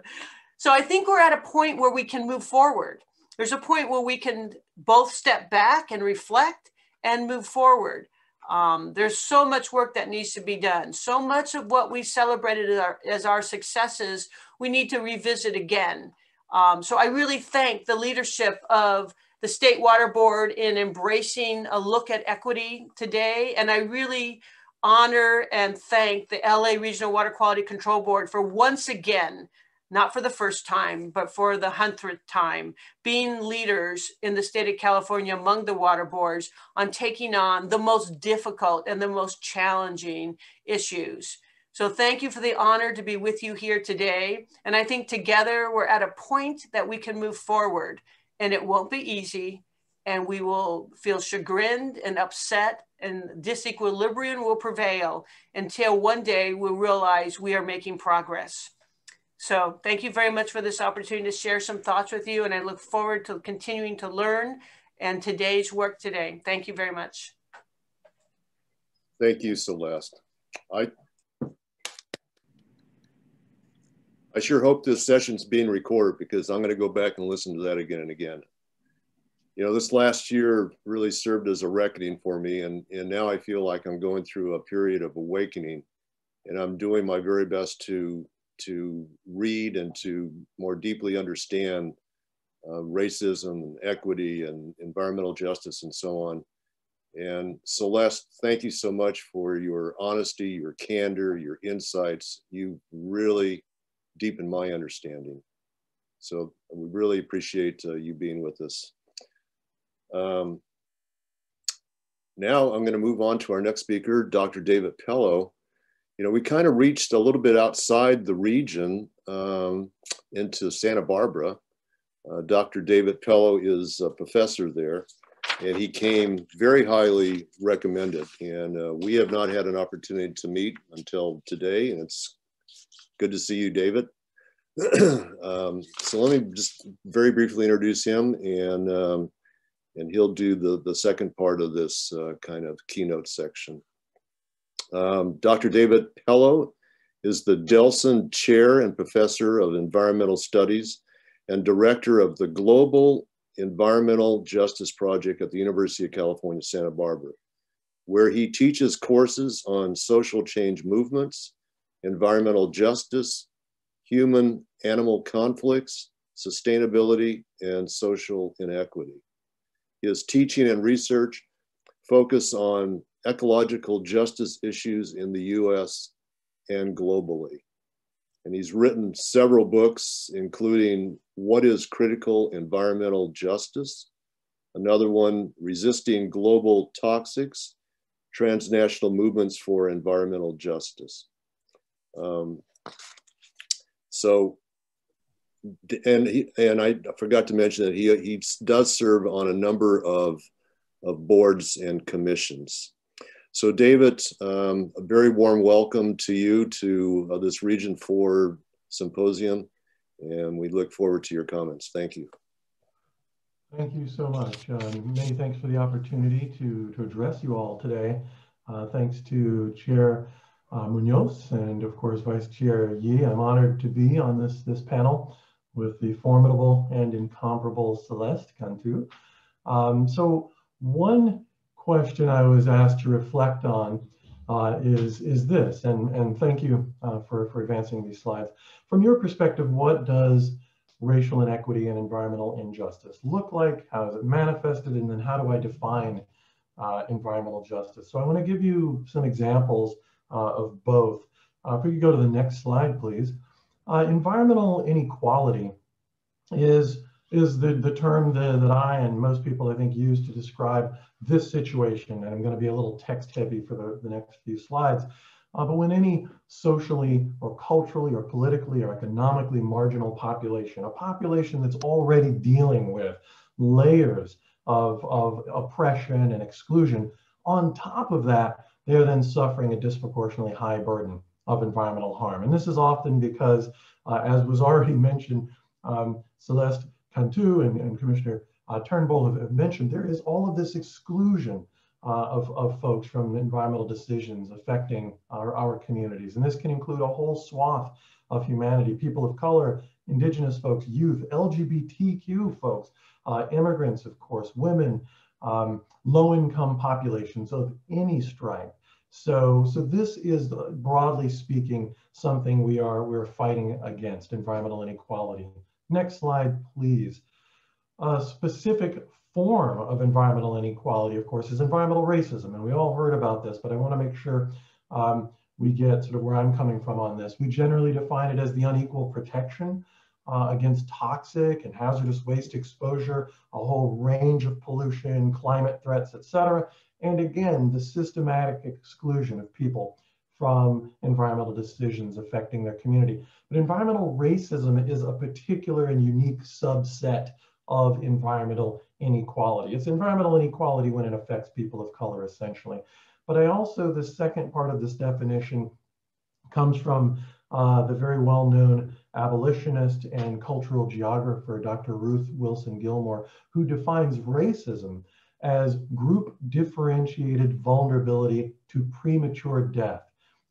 So I think we're at a point where we can move forward. There's a point where we can both step back and reflect and move forward. There's so much work that needs to be done. So much of what we celebrated as our successes, we need to revisit again. So I really thank the leadership of the State Water Board in embracing a look at equity today. And I really honor and thank the LA Regional Water Quality Control Board for once again, not for the first time, but for the 100th time, being leaders in the state of California among the water boards on taking on the most difficult and the most challenging issues. So thank you for the honor to be with you here today. And I think together we're at a point that we can move forward, and it won't be easy, and we will feel chagrined and upset, and disequilibrium will prevail until one day we realize we are making progress. So thank you very much for this opportunity to share some thoughts with you, and I look forward to continuing to learn and today's work today. Thank you very much. Thank you, Celeste. I sure hope this session's being recorded because I'm going to go back and listen to that again and again. This last year really served as a reckoning for me, and now I feel like I'm going through a period of awakening, and I'm doing my very best to to read and to more deeply understand racism and equity and environmental justice and so on. And Celeste, thank you so much for your honesty, your candor, your insights. You really deepened my understanding. So we really appreciate you being with us. Now I'm going to move on to our next speaker, Dr. David Pellow. You know, we kind of reached a little bit outside the region into Santa Barbara. Dr. David Pellow is a professor there, and he came very highly recommended. And we have not had an opportunity to meet until today, and it's good to see you, David. So let me just very briefly introduce him, and he'll do the second part of this kind of keynote section. Dr. David Pellow is the Delson Chair and Professor of Environmental Studies and Director of the Global Environmental Justice Project at the University of California, Santa Barbara, where he teaches courses on social change movements, environmental justice, human-animal conflicts, sustainability, and social inequity. His teaching and research focus on ecological justice issues in the US and globally. And he's written several books, including What is Critical Environmental Justice? Another one, Resisting Global Toxics, Transnational Movements for Environmental Justice. And I forgot to mention that he does serve on a number of boards and commissions. So David, a very warm welcome to you to this Region 4 Symposium, and we look forward to your comments. Thank you. Thank you so much. Many thanks for the opportunity to address you all today. Thanks to Chair Munoz and of course Vice Chair Yi. I'm honored to be on this panel with the formidable and incomparable Celeste Cantu. So one question I was asked to reflect on is this, and thank you for advancing these slides. From your perspective, what does racial inequity and environmental injustice look like? How is it manifested? And then how do I define environmental justice? So I want to give you some examples of both. If we could go to the next slide, please. Environmental inequality is the term that I and most people I think use to describe this situation. And I'm going to be a little text heavy for the next few slides. But when any socially or culturally or politically or economically marginal population, a population that's already dealing with layers of oppression and exclusion, on top of that, they're then suffering a disproportionately high burden of environmental harm. And this is often because, as was already mentioned, Celeste Cantu and Commissioner Turnbull have mentioned, there is all of this exclusion of folks from environmental decisions affecting our communities. And this can include a whole swath of humanity, people of color, indigenous folks, youth, LGBTQ folks, immigrants, of course, women, low-income populations of any stripe. So this is, broadly speaking, something we're fighting against, environmental inequality. Next slide, please. A specific form of environmental inequality, of course, is environmental racism. And we all heard about this, but I want to make sure we get sort of where I'm coming from on this. We generally define it as the unequal protection against toxic and hazardous waste exposure, a whole range of pollution, climate threats, et cetera. And again, the systematic exclusion of people from environmental decisions affecting their community. But environmental racism is a particular and unique subset of environmental inequality. It's environmental inequality when it affects people of color, essentially. But I also, the second part of this definition comes from the very well-known abolitionist and cultural geographer, Dr. Ruth Wilson Gilmore, who defines racism as group differentiated vulnerability to premature death.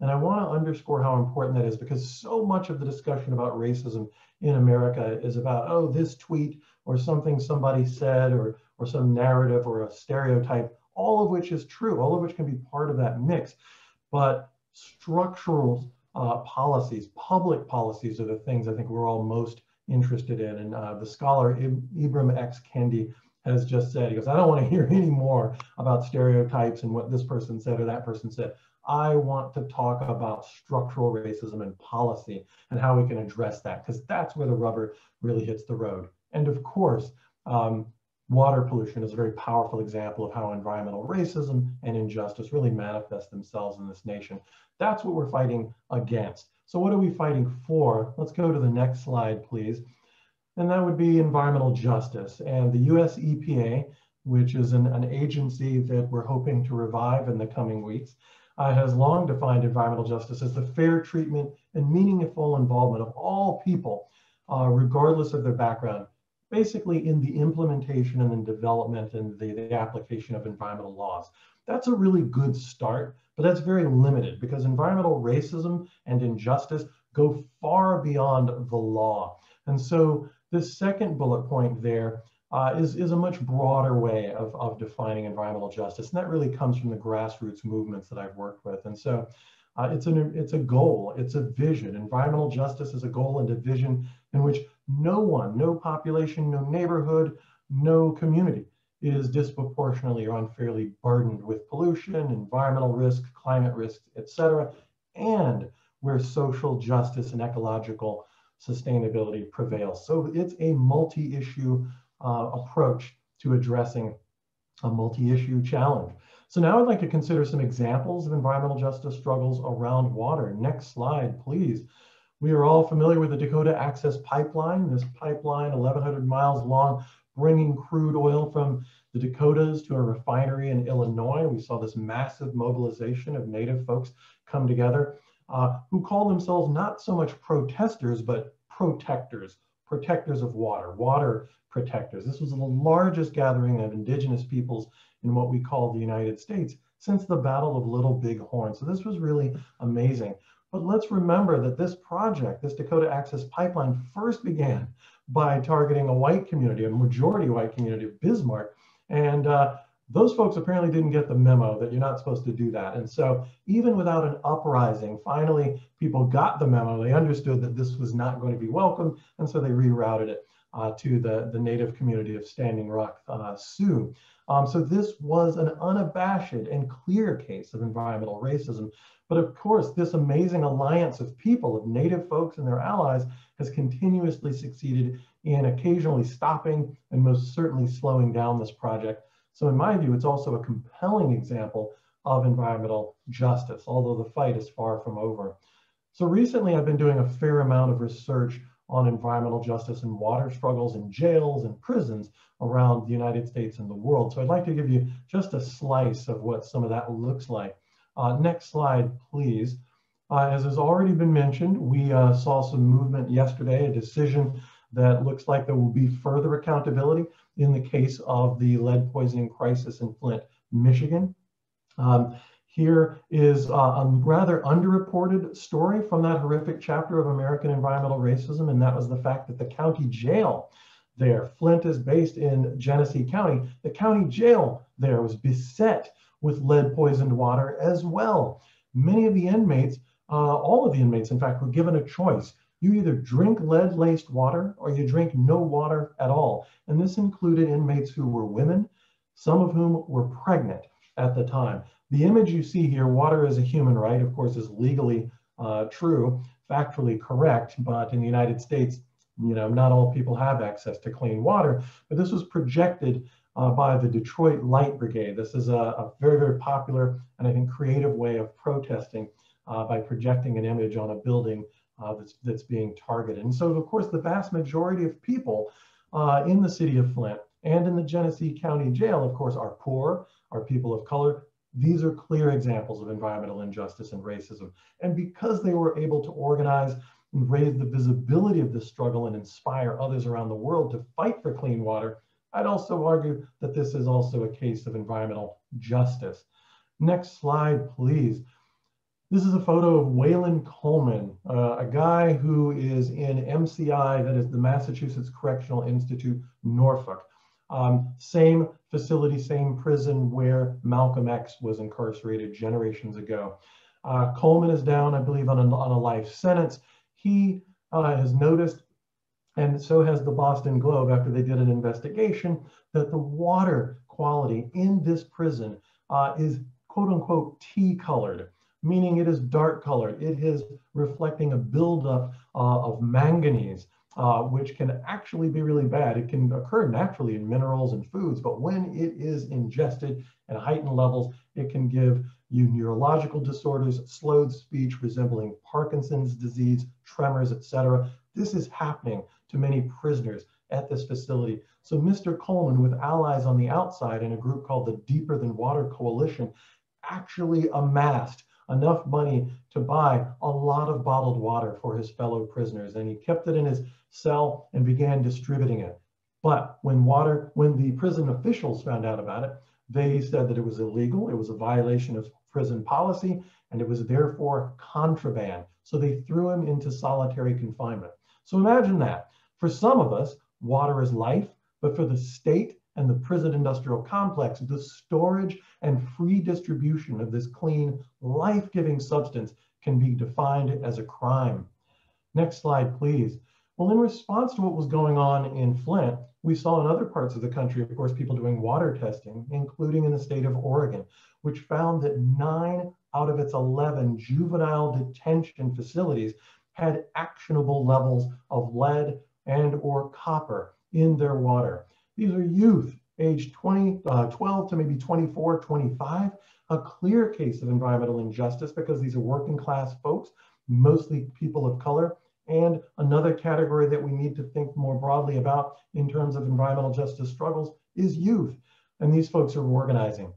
And I want to underscore how important that is, because so much of the discussion about racism in America is about, oh, this tweet or something somebody said or some narrative or a stereotype, all of which is true, all of which can be part of that mix. But structural policies, public policies, are the things I think we're all most interested in. And the scholar Ibram X. Kendi has just said, he goes, I don't want to hear any more about stereotypes and what this person said or that person said. I want to talk about structural racism and policy and how we can address that, because that's where the rubber really hits the road. And of course, water pollution is a very powerful example of how environmental racism and injustice really manifest themselves in this nation. That's what we're fighting against. So what are we fighting for? Let's go to the next slide, please. And that would be environmental justice. And the US EPA, which is an agency that we're hoping to revive in the coming weeks, has long defined environmental justice as the fair treatment and meaningful involvement of all people, regardless of their background, basically in the implementation and the development and the application of environmental laws. That's a really good start, but that's very limited because environmental racism and injustice go far beyond the law. And so this second bullet point there is a much broader way of defining environmental justice. And that really comes from the grassroots movements that I've worked with. And so it's a goal, it's a vision. Environmental justice is a goal and a vision in which no one, no population, no neighborhood, no community is disproportionately or unfairly burdened with pollution, environmental risk, climate risk, etc., and where social justice and ecological sustainability prevails. So it's a multi-issue approach to addressing a multi-issue challenge. So now I'd like to consider some examples of environmental justice struggles around water. Next slide, please. We are all familiar with the Dakota Access Pipeline. This pipeline, 1,100 miles long, bringing crude oil from the Dakotas to a refinery in Illinois. We saw this massive mobilization of Native folks come together who call themselves not so much protesters, but protectors, protectors of water, water protectors. This was the largest gathering of indigenous peoples in what we call the United States since the Battle of Little Big Horn. So this was really amazing. But let's remember that this project, this Dakota Access Pipeline, first began by targeting a white community, a majority white community of Bismarck. And those folks apparently didn't get the memo that you're not supposed to do that. And so even without an uprising, finally, people got the memo. They understood that this was not going to be welcome. And so they rerouted it to the native community of Standing Rock Sioux. So this was an unabashed and clear case of environmental racism. But of course, this amazing alliance of people, of Native folks and their allies, has continuously succeeded in occasionally stopping and most certainly slowing down this project. So in my view, it's also a compelling example of environmental justice, although the fight is far from over. So recently, I've been doing a fair amount of research on environmental justice and water struggles in jails and prisons around the United States and the world. So I'd like to give you just a slice of what some of that looks like. Next slide, please. As has already been mentioned, we saw some movement yesterday, a decision that looks like there will be further accountability in the case of the lead poisoning crisis in Flint, Michigan. Here is a rather underreported story from that horrific chapter of American environmental racism, and that was the fact that the county jail there, Flint is based in Genesee County, the county jail there was beset with lead poisoned water as well. Many of the inmates, all of the inmates in fact, were given a choice. You either drink lead-laced water or you drink no water at all. And this included inmates who were women, some of whom were pregnant at the time. The image you see here, water is a human right, of course, is legally true, factually correct, but in the United States, not all people have access to clean water. But this was projected by the Detroit Light Brigade. This is a very, very popular and I think creative way of protesting by projecting an image on a building that's being targeted. And so, of course, the vast majority of people in the city of Flint and in the Genesee County Jail, of course, are poor, are people of color. These are clear examples of environmental injustice and racism. And because they were able to organize and raise the visibility of this struggle and inspire others around the world to fight for clean water, I'd also argue that this is also a case of environmental justice. Next slide, please. This is a photo of Waylon Coleman, a guy who is in MCI, that is the Massachusetts Correctional Institute, Norfolk. Same facility, same prison where Malcolm X was incarcerated generations ago. Coleman is down, I believe, on a life sentence. He has noticed, and so has the Boston Globe after they did an investigation, that the water quality in this prison is quote unquote tea-colored, meaning it is dark colored. It is reflecting a buildup of manganese, which can actually be really bad. It can occur naturally in minerals and foods, but when it is ingested at heightened levels, it can give you neurological disorders, slowed speech resembling Parkinson's disease, tremors, etc. This is happening to many prisoners at this facility. So Mr. Coleman, with allies on the outside in a group called the Deeper Than Water Coalition, actually amassed enough money to buy a lot of bottled water for his fellow prisoners. And he kept it in his cell and began distributing it. But when the prison officials found out about it, they said that it was illegal, it was a violation of prison policy, and it was therefore contraband. So they threw him into solitary confinement. So imagine that. For some of us, water is life, but for the state and the prison industrial complex, the storage and free distribution of this clean, life-giving substance can be defined as a crime. Next slide, please. Well, in response to what was going on in Flint, we saw in other parts of the country, of course, people doing water testing, including in the state of Oregon, which found that 9 out of its 11 juvenile detention facilities had actionable levels of lead and or copper in their water. These are youth aged 12 to maybe 24, 25, a clear case of environmental injustice because these are working class folks, mostly people of color. And another category that we need to think more broadly about in terms of environmental justice struggles is youth. And these folks are organizing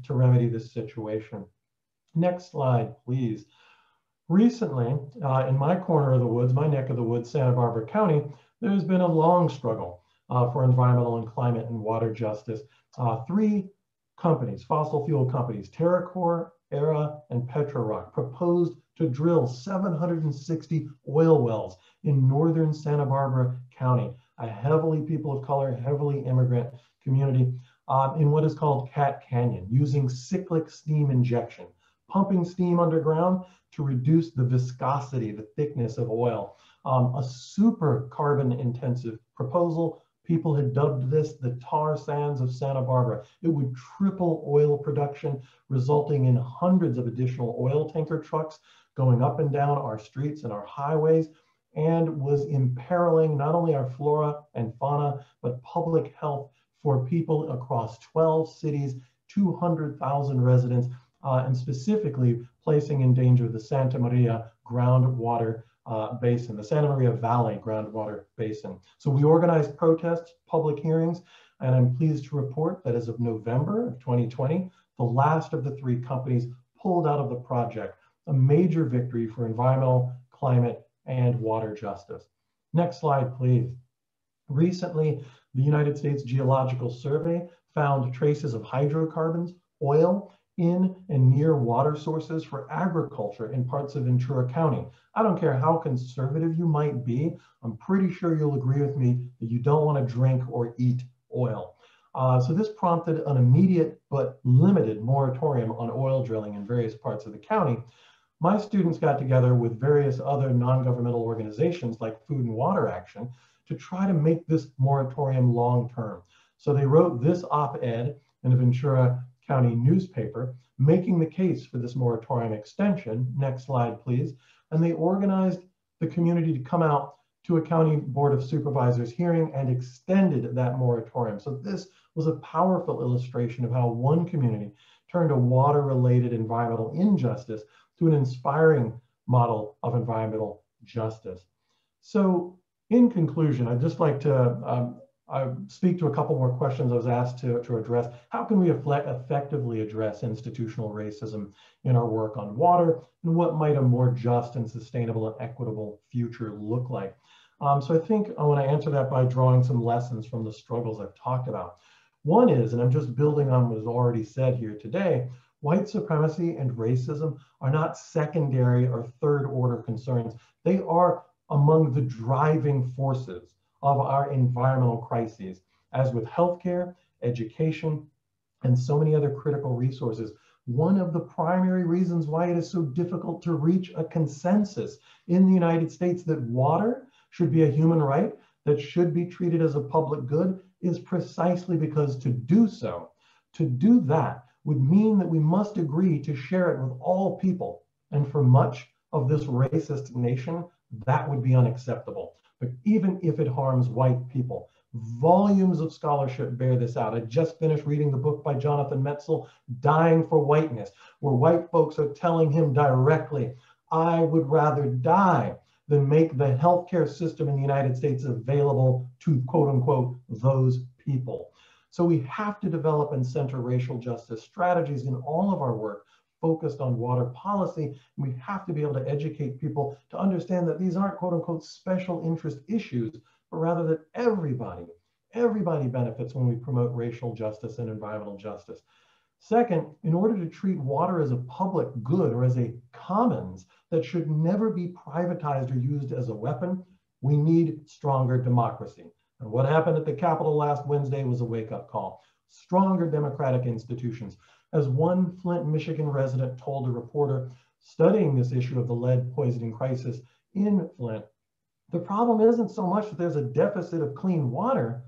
to remedy this situation. Next slide, please. Recently, in my corner of the woods, my neck of the woods, Santa Barbara County, there's been a long struggle for environmental and climate and water justice. 3 companies, fossil fuel companies, TerraCore, Aera, and PetroRock, proposed to drill 760 oil wells in northern Santa Barbara County, a heavily people of color, heavily immigrant community, in what is called Cat Canyon, using cyclic steam injection, pumping steam underground to reduce the viscosity, the thickness of oil. A super carbon intensive proposal. People had dubbed this the tar sands of Santa Barbara. It would triple oil production, resulting in hundreds of additional oil tanker trucks going up and down our streets and our highways, and was imperiling not only our flora and fauna, but public health for people across 12 cities, 200,000 residents, and specifically placing in danger the Santa Maria groundwater basin, the Santa Maria Valley groundwater basin. So we organized protests, public hearings, and I'm pleased to report that as of November of 2020, the last of the 3 companies pulled out of the project, a major victory for environmental, climate, and water justice. Next slide, please. Recently, the United States Geological Survey found traces of hydrocarbons, oil, in and near water sources for agriculture in parts of Ventura County. I don't care how conservative you might be, I'm pretty sure you'll agree with me that you don't want to drink or eat oil. So this prompted an immediate but limited moratorium on oil drilling in various parts of the county. My students got together with various other non-governmental organizations like Food and Water Action to try to make this moratorium long-term. So they wrote this op-ed in a Ventura County newspaper, making the case for this moratorium extension. Next slide, please. And they organized the community to come out to a county board of supervisors hearing and extended that moratorium. So this was a powerful illustration of how one community turned a water-related environmental injustice to an inspiring model of environmental justice. So in conclusion, I'd just like to speak to a couple more questions I was asked to address. How can we effectively address institutional racism in our work on water, and what might a more just and sustainable and equitable future look like? So I think I want to answer that by drawing some lessons from the struggles I've talked about. One is, and I'm just building on what was already said here today, white supremacy and racism are not secondary or third order concerns. They are among the driving forces of our environmental crises. As with healthcare, education, and so many other critical resources, one of the primary reasons why it is so difficult to reach a consensus in the United States that water should be a human right, that should be treated as a public good, is precisely because to do so, to do that would mean that we must agree to share it with all people. And for much of this racist nation, that would be unacceptable. But even if it harms white people, volumes of scholarship bear this out. I just finished reading the book by Jonathan Metzl, Dying for Whiteness, where white folks are telling him directly, I would rather die than make the healthcare system in the United States available to, quote unquote, those people. So we have to develop and center racial justice strategies in all of our work focused on water policy. We have to be able to educate people to understand that these aren't, quote unquote, special interest issues, but rather that everybody benefits when we promote racial justice and environmental justice. Second, in order to treat water as a public good or as a commons that should never be privatized or used as a weapon, we need stronger democracy. And what happened at the Capitol last Wednesday was a wake-up call. Stronger democratic institutions. As one Flint, Michigan resident told a reporter studying this issue of the lead poisoning crisis in Flint, the problem isn't so much that there's a deficit of clean water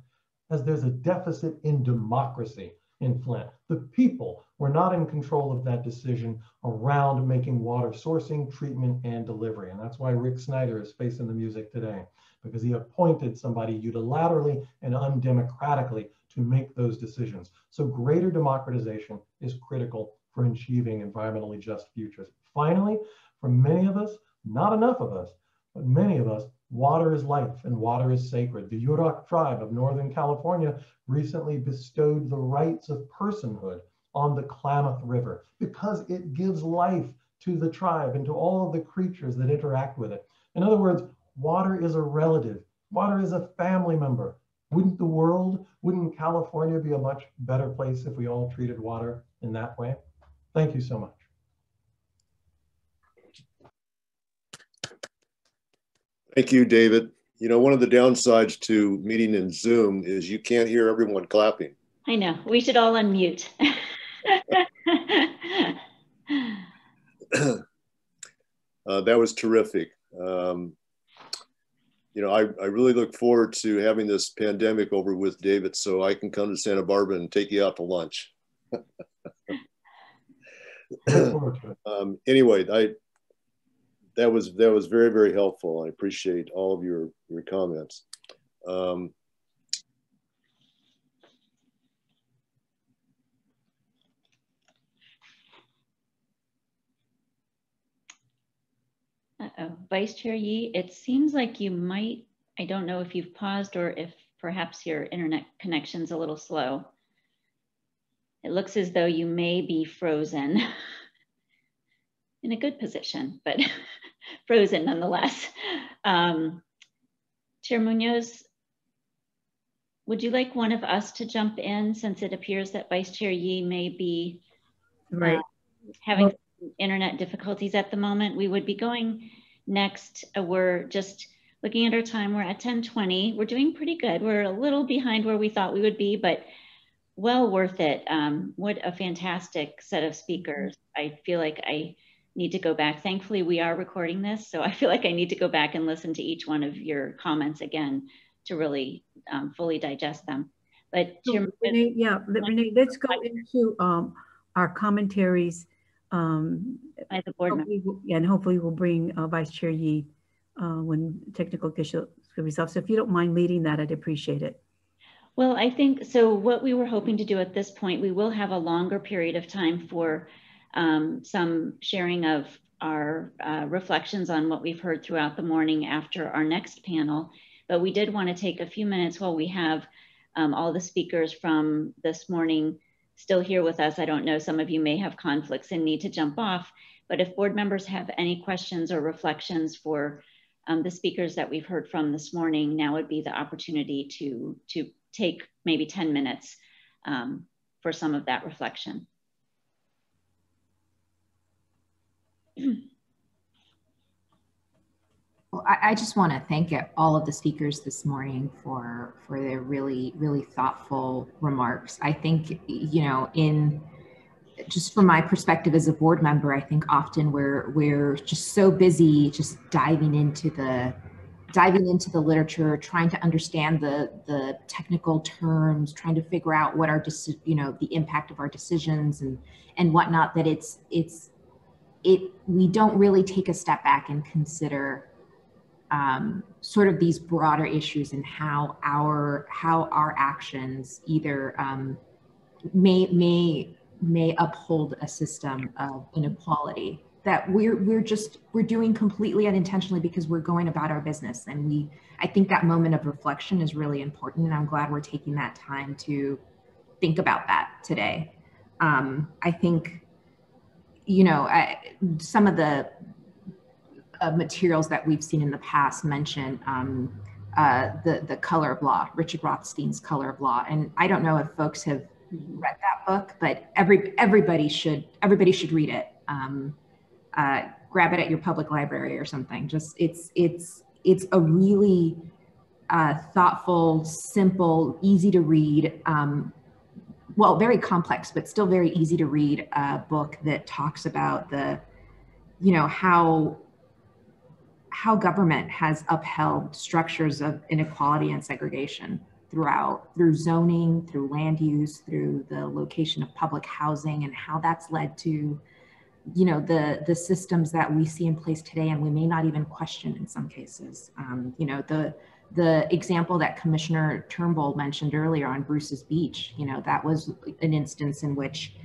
as there's a deficit in democracy in Flint. The people were not in control of that decision around making water sourcing, treatment, and delivery. And that's why Rick Snyder is facing the music today, because he appointed somebody unilaterally and undemocratically to make those decisions. So greater democratization is critical for achieving environmentally just futures. Finally, for many of us, not enough of us, but many of us, water is life and water is sacred. The Yurok tribe of Northern California recently bestowed the rights of personhood on the Klamath River because it gives life to the tribe and to all of the creatures that interact with it. In other words, water is a relative. Water is a family member. Wouldn't California be a much better place if we all treated water in that way? Thank you so much. Thank you, David. You know, one of the downsides to meeting in Zoom is you can't hear everyone clapping. I know. We should all unmute. That was terrific. You know, I really look forward to having this pandemic over with, David, so I can come to Santa Barbara and take you out to lunch. Anyway, that was very, very helpful. I appreciate all of your comments. Vice Chair Yee, it seems like you might, I don't know if you've paused or if perhaps your internet connection's a little slow. It looks as though you may be frozen in a good position, but frozen nonetheless. Chair Munoz, would you like one of us to jump in since it appears that Vice Chair Yee may be having internet difficulties at the moment? We would be going next. We're just looking at our time. We're at 10:20. We're doing pretty good. We're a little behind where we thought we would be, but well worth it. What a fantastic set of speakers. I feel like I need to go back. Thankfully, we are recording this, so I feel like I need to go back and listen to each one of your comments again to really fully digest them. But so, Renee, let's go into our commentaries. By the board member. And hopefully we'll bring Vice Chair Yee when technical issues resolved. So if you don't mind leading that, I'd appreciate it. Well, I think, so what we were hoping to do at this point, we will have a longer period of time for some sharing of our reflections on what we've heard throughout the morning after our next panel. But we did want to take a few minutes while we have all the speakers from this morning still here with us. I don't know, some of you may have conflicts and need to jump off, but if board members have any questions or reflections for the speakers that we've heard from this morning, now would be the opportunity to take maybe 10 minutes for some of that reflection. Well, I just want to thank all of the speakers this morning for their really, really thoughtful remarks. I think, you know, in just from my perspective as a board member, I think often we're just so busy just diving into the literature, trying to understand the technical terms, trying to figure out what our the impact of our decisions and whatnot, that we don't really take a step back and consider sort of these broader issues and how our actions either may uphold a system of inequality that we're doing completely unintentionally because we're going about our business. And I think that moment of reflection is really important, and I'm glad we're taking that time to think about that today. I think, some of the materials that we've seen in the past mention the Color of Law, Richard Rothstein's Color of Law. And I don't know if folks have read that book, but everybody should read it. Grab it at your public library or something. Just it's a really thoughtful, simple, easy to read, well, very complex, but still very easy to read book that talks about how government has upheld structures of inequality and segregation through zoning, through land use, through the location of public housing, and how that's led to, the systems that we see in place today, and we may not even question in some cases. The example that Commissioner Turnbull mentioned earlier on Bruce's Beach, that was an instance in which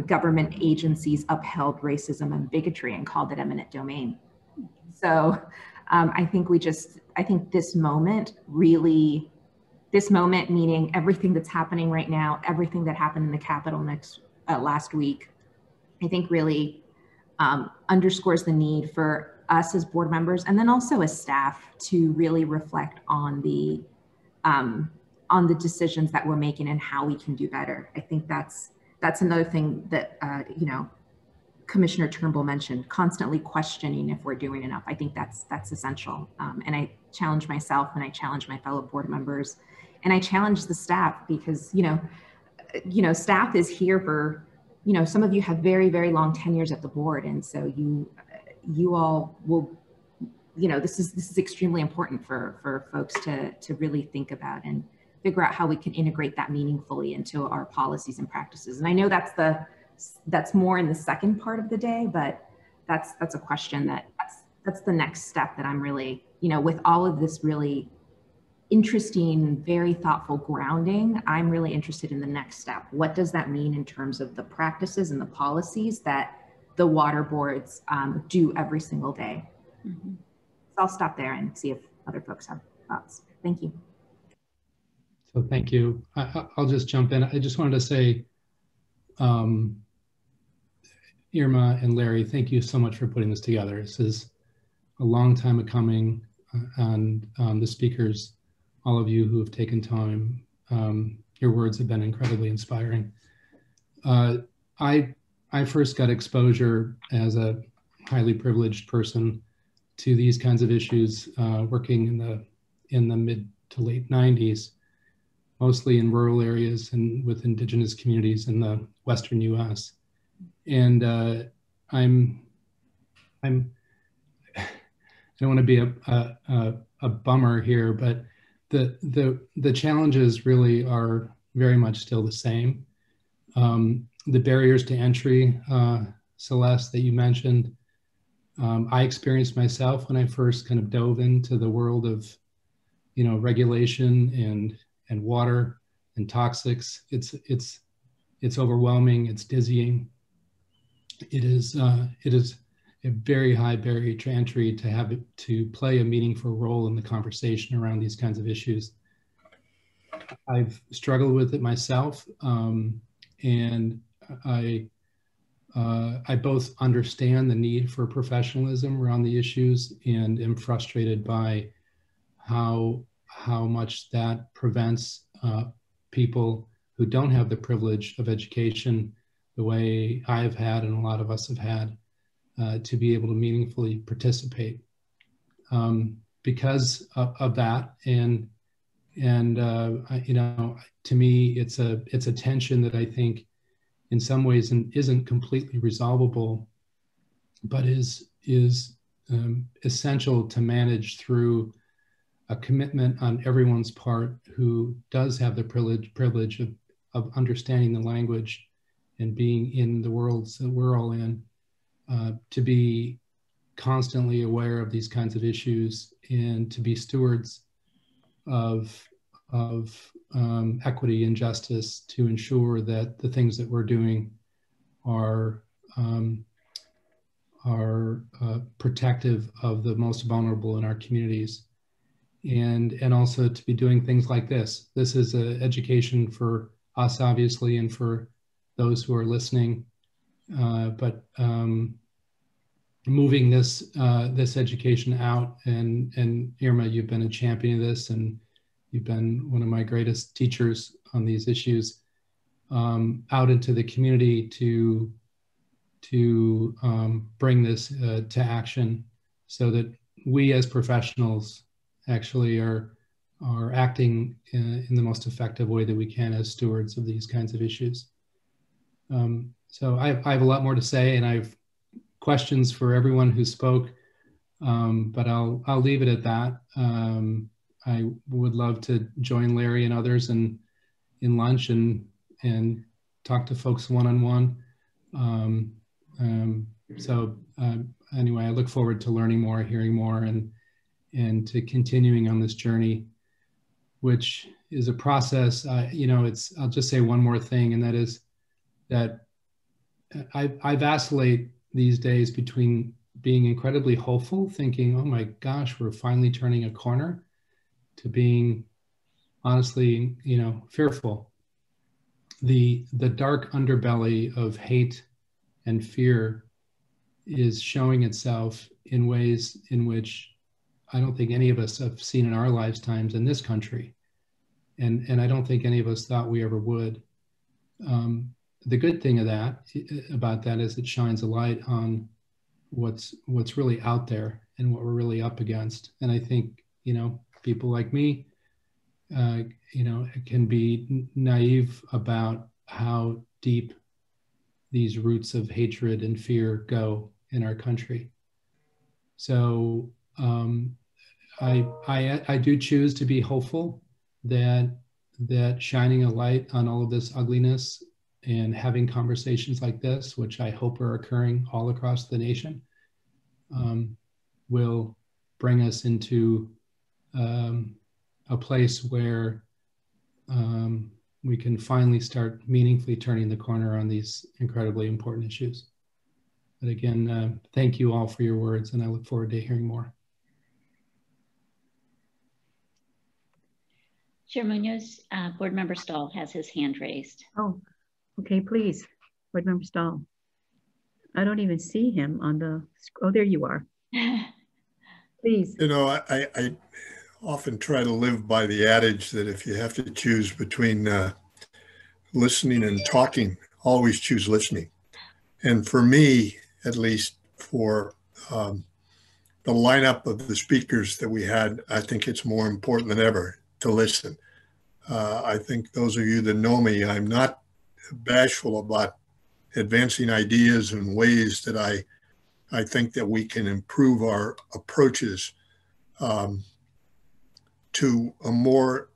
government agencies upheld racism and bigotry and called it eminent domain. So I think this moment meaning everything that's happening right now, everything that happened in the Capitol last week, I think really underscores the need for us as board members and then also as staff to really reflect on the decisions that we're making and how we can do better. I think that's another thing that Commissioner Turnbull mentioned, constantly questioning if we're doing enough. I think that's essential. And I challenge myself and I challenge my fellow board members and I challenge the staff because, staff is here for, some of you have very, very long tenures at the board. And so you all will, this is extremely important for folks to really think about and figure out how we can integrate that meaningfully into our policies and practices. And I know that's more in the second part of the day, but that's a question that's the next step that I'm really, with all of this really interesting, very thoughtful grounding, I'm really interested in the next step. What does that mean in terms of the practices and the policies that the water boards do every single day? Mm-hmm. So I'll stop there and see if other folks have thoughts. Thank you. So thank you. I'll just jump in. I just wanted to say, Irma and Larry, thank you so much for putting this together. This is a long time coming, and the speakers, all of you who have taken time, your words have been incredibly inspiring. I first got exposure as a highly privileged person to these kinds of issues working in the mid to late 90s, mostly in rural areas and with indigenous communities in the Western US. And I don't want to be a bummer here, but the challenges really are very much still the same. The barriers to entry, Celeste, that you mentioned, I experienced myself when I first kind of dove into the world of, regulation and water and toxics. It's overwhelming. It's dizzying. It is a very high barrier to entry to play a meaningful role in the conversation around these kinds of issues. I've struggled with it myself, and I both understand the need for professionalism around the issues and am frustrated by how much that prevents people who don't have the privilege of education the way I've had and a lot of us have had to be able to meaningfully participate. Because of that, and to me, it's a tension that I think in some ways isn't completely resolvable, but is essential to manage through a commitment on everyone's part who does have the privilege of understanding the language and being in the worlds that we're all in, to be constantly aware of these kinds of issues and to be stewards of equity and justice to ensure that the things that we're doing are protective of the most vulnerable in our communities, and also to be doing things like this. This is an education for us, obviously, and for those who are listening, but moving this education out, and Irma, you've been a champion of this, and you've been one of my greatest teachers on these issues, out into the community to bring this to action, so that we as professionals actually are acting in the most effective way that we can as stewards of these kinds of issues. So I have a lot more to say, and I have questions for everyone who spoke, but I'll leave it at that. I would love to join Larry and others in lunch and talk to folks one-on-one. Anyway, I look forward to learning more, hearing more, and to continuing on this journey, which is a process. I'll just say one more thing, and that is that I vacillate these days between being incredibly hopeful, thinking, oh my gosh, we're finally turning a corner, to being honestly, fearful. The dark underbelly of hate and fear is showing itself in ways in which I don't think any of us have seen in our lifetimes in this country. And I don't think any of us thought we ever would. The good thing about that is it shines a light on what's really out there and what we're really up against. And I think, people like me, can be naive about how deep these roots of hatred and fear go in our country. So I do choose to be hopeful that shining a light on all of this ugliness and having conversations like this, which I hope are occurring all across the nation, will bring us into a place where we can finally start meaningfully turning the corner on these incredibly important issues. But again, thank you all for your words, and I look forward to hearing more. Chair Munoz, Board Member Stahl has his hand raised. Oh, okay, please, Board Member Stahl. I don't even see him on the, oh, there you are. Please. I often try to live by the adage that if you have to choose between listening and talking, always choose listening. And for me, at least for the lineup of the speakers that we had, I think it's more important than ever to listen. I think those of you that know me, I'm not bashful about advancing ideas and ways that I think that we can improve our approaches to a more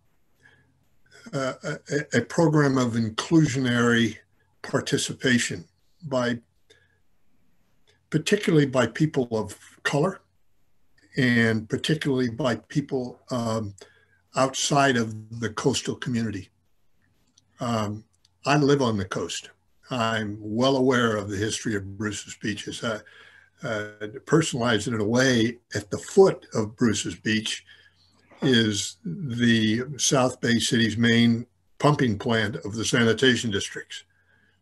a program of inclusionary participation particularly by people of color, and particularly by people outside of the coastal community. I live on the coast. I'm well aware of the history of Bruce's Beaches. To personalize it in a way, at the foot of Bruce's Beach is the South Bay City's main pumping plant of the sanitation districts.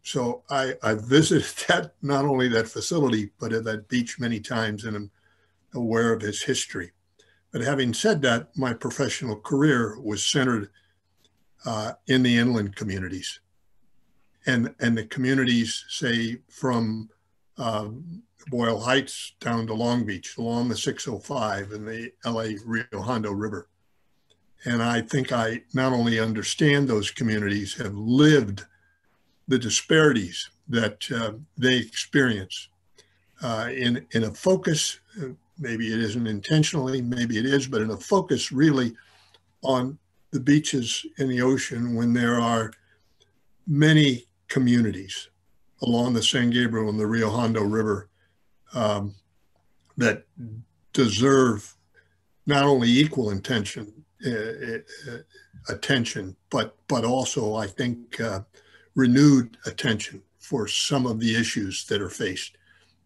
So I visited that, not only that facility, but at that beach many times, and I'm aware of its history. But having said that, my professional career was centered in the inland communities. And the communities, say, from Boyle Heights down to Long Beach, along the 605 and the LA Rio Hondo River. And I think I not only understand those communities, have lived the disparities that they experience in a focus, maybe it isn't intentionally, maybe it is, but in a focus really on the beaches in the ocean when there are many communities along the San Gabriel and the Rio Hondo River that deserve not only equal attention, but also, I think, renewed attention for some of the issues that are faced,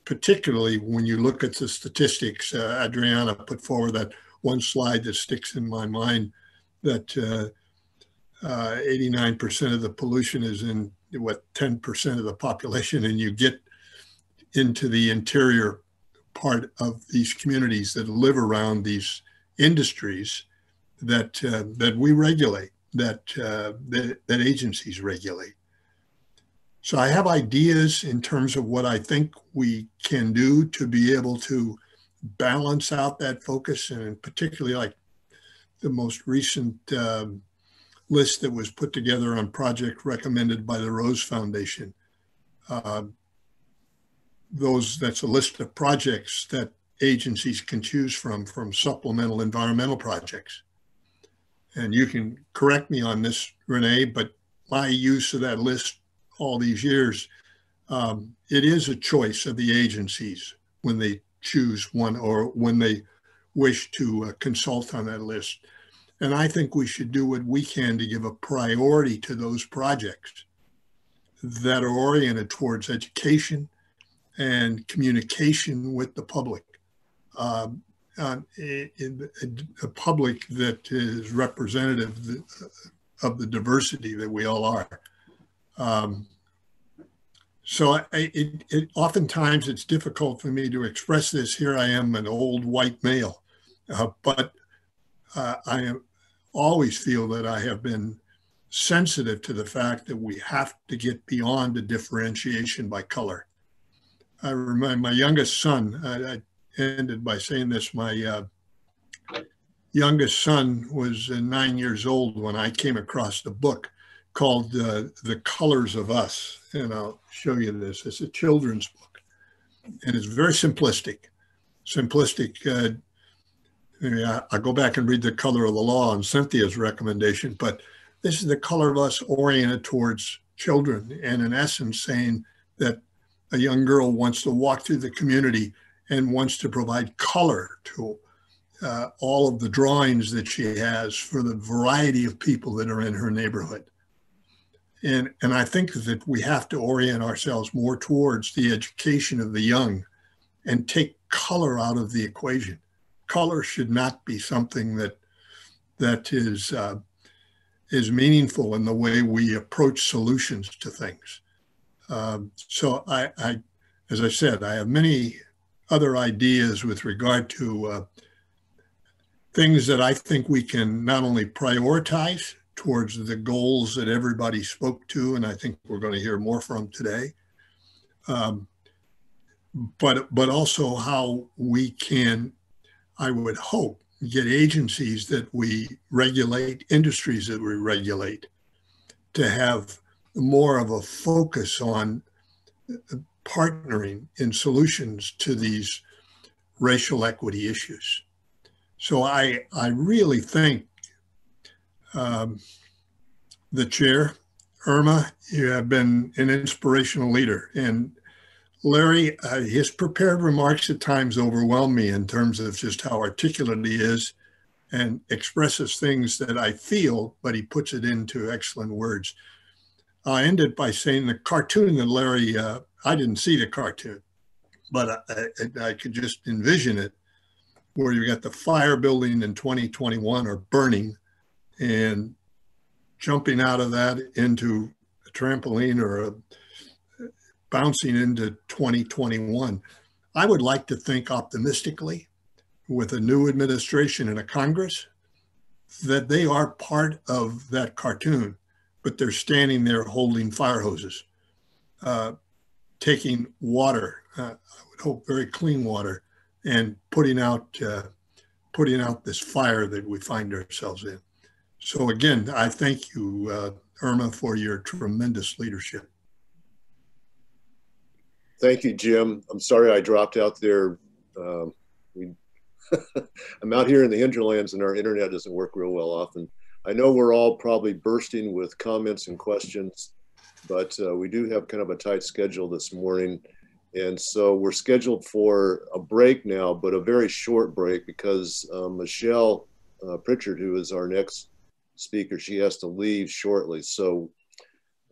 particularly when you look at the statistics. Adriana put forward that one slide that sticks in my mind, that 89% of the pollution is in 10% of the population, and you get into the interior part of these communities that live around these industries that we regulate, that agencies regulate. So I have ideas in terms of what I think we can do to be able to balance out that focus, and particularly like the most recent list that was put together on project recommended by the Rose Foundation. That's a list of projects that agencies can choose from supplemental environmental projects. And you can correct me on this, Renee, but my use of that list all these years, it is a choice of the agencies when they choose one or when they wish to consult on that list. And I think we should do what we can to give a priority to those projects that are oriented towards education and communication with the public, a public that is representative of the diversity that we all are. So oftentimes it's difficult for me to express this. Here I am, an old white male, but I always feel that I have been sensitive to the fact that we have to get beyond the differentiation by color. I remember my youngest son, I ended by saying this, my youngest son was 9 years old when I came across the book called The Colors of Us. And I'll show you this. It's a children's book, and it's very simplistic. I'll go back and read The Color of the Law on Cynthia's recommendation, but this is The Color of Us oriented towards children, and in essence saying that a young girl wants to walk through the community and wants to provide color to all of the drawings that she has for the variety of people that are in her neighborhood. And I think that we have to orient ourselves more towards the education of the young and take color out of the equation. Color should not be something that is meaningful in the way we approach solutions to things. So as I said, I have many other ideas with regard to things that I think we can not only prioritize towards the goals that everybody spoke to, and I think we're going to hear more from today, but also how we can, I would hope, get agencies that we regulate, industries that we regulate, to have more of a focus on partnering in solutions to these racial equity issues. So I really think the chair, Irma, you have been an inspirational leader. And Larry, his prepared remarks at times overwhelm me in terms of just how articulate he is and expresses things that I feel, but he puts it into excellent words. I ended by saying the cartoon that Larry, I didn't see the cartoon, but I could just envision it, where you got the fire building in 2021 or burning, and jumping out of that into a trampoline or bouncing into 2021. I would like to think optimistically with a new administration and a Congress that they are part of that cartoon, but they're standing there holding fire hoses, taking water, I would hope very clean water, and putting out this fire that we find ourselves in. So again, I thank you, Irma, for your tremendous leadership. Thank you, Jim. I'm sorry I dropped out there. I'm out here in the hinterlands and our internet doesn't work real well often. I know we're all probably bursting with comments and questions, but we do have kind of a tight schedule this morning. And so we're scheduled for a break now, but a very short break because Michelle Pritchard, who is our next speaker, she has to leave shortly. So